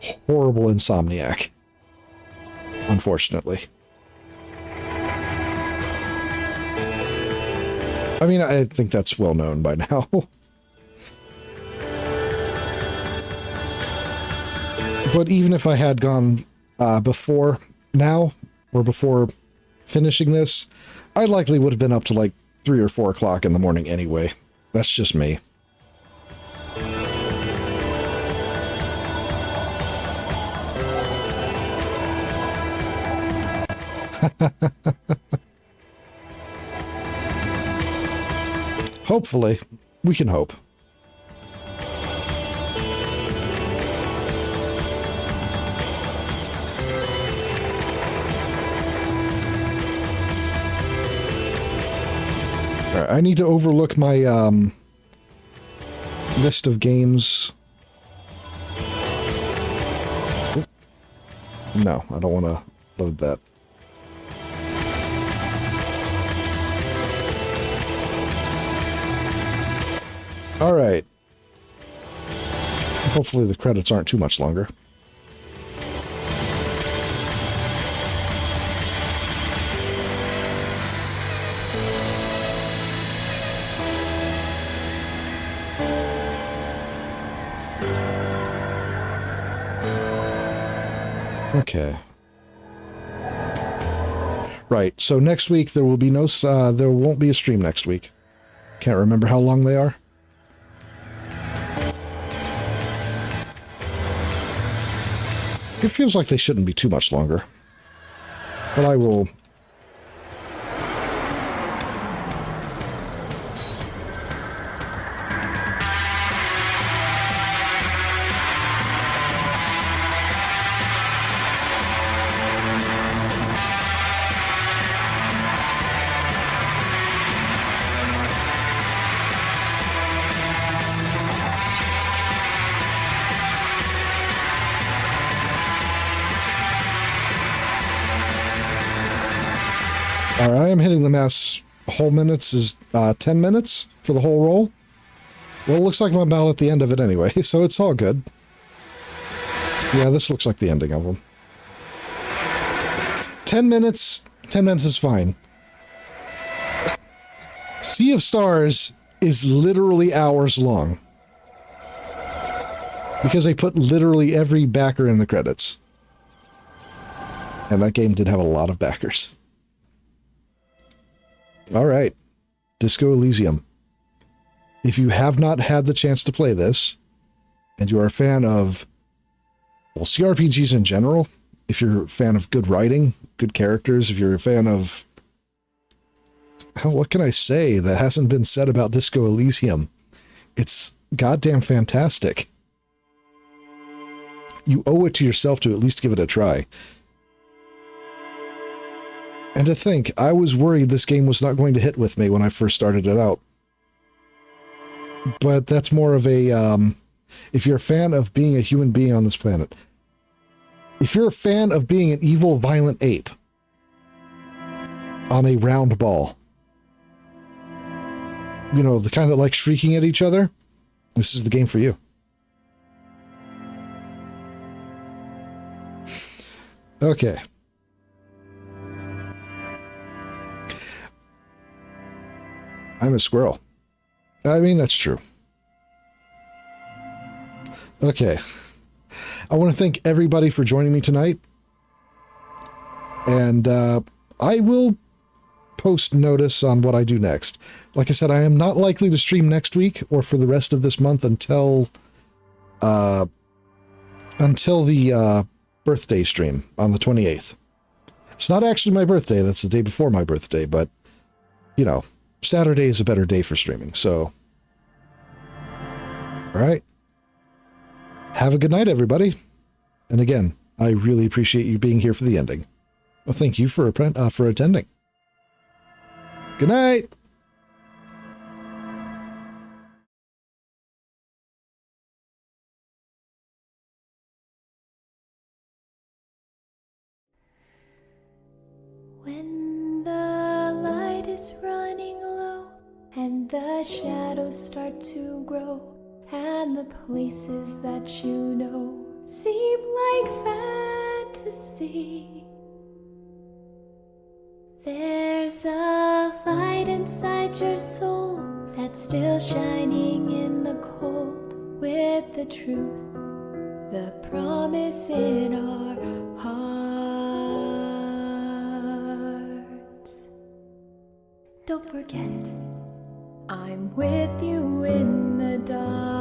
horrible insomniac, unfortunately. I mean, I think that's well known by now. But even if I had gone before now, or before finishing this, I likely would have been up to like 3 or 4 o'clock in the morning anyway. That's just me. Hopefully. We can hope. Alright, I need to overlook my list of games. Oop. No, I don't want to load that. Alright. Hopefully the credits aren't too much longer. Okay. Right, so next week there will be no, there won't be a stream next week. Can't remember how long they are. It feels like they shouldn't be too much longer. But I will... Alright, I am hitting the mass. Whole minutes is 10 minutes for the whole roll. Well, it looks like I'm about at the end of it anyway, so it's all good. Yeah, this looks like the ending of them. 10 minutes is fine. Sea of Stars is literally hours long. Because they put literally every backer in the credits. And that game did have a lot of backers. Alright, Disco Elysium. If you have not had the chance to play this, and you are a fan of, well, CRPGs in general, if you're a fan of good writing, good characters, if you're a fan of... what can I say that hasn't been said about Disco Elysium? It's goddamn fantastic. You owe it to yourself to at least give it a try. And to think, I was worried this game was not going to hit with me when I first started it out. But that's more of a, if you're a fan of being a human being on this planet, if you're a fan of being an evil, violent ape on a round ball, you know, the kind that like shrieking at each other, this is the game for you. Okay. I'm a squirrel. I mean, that's true. Okay. I want to thank everybody for joining me tonight. And I will post notice on what I do next. Like I said, I am not likely to stream next week or for the rest of this month until the birthday stream on the 28th. It's not actually my birthday. That's the day before my birthday, but, you know, Saturday is a better day for streaming, so... Alright. Have a good night, everybody. And again, I really appreciate you being here for the ending. Well, thank you for attending. Good night! When the light is running low and the shadows start to grow and the places that you know seem like fantasy, there's a light inside your soul that's still shining in the cold with the truth, the promise in our hearts. Don't forget, I'm with you in the dark.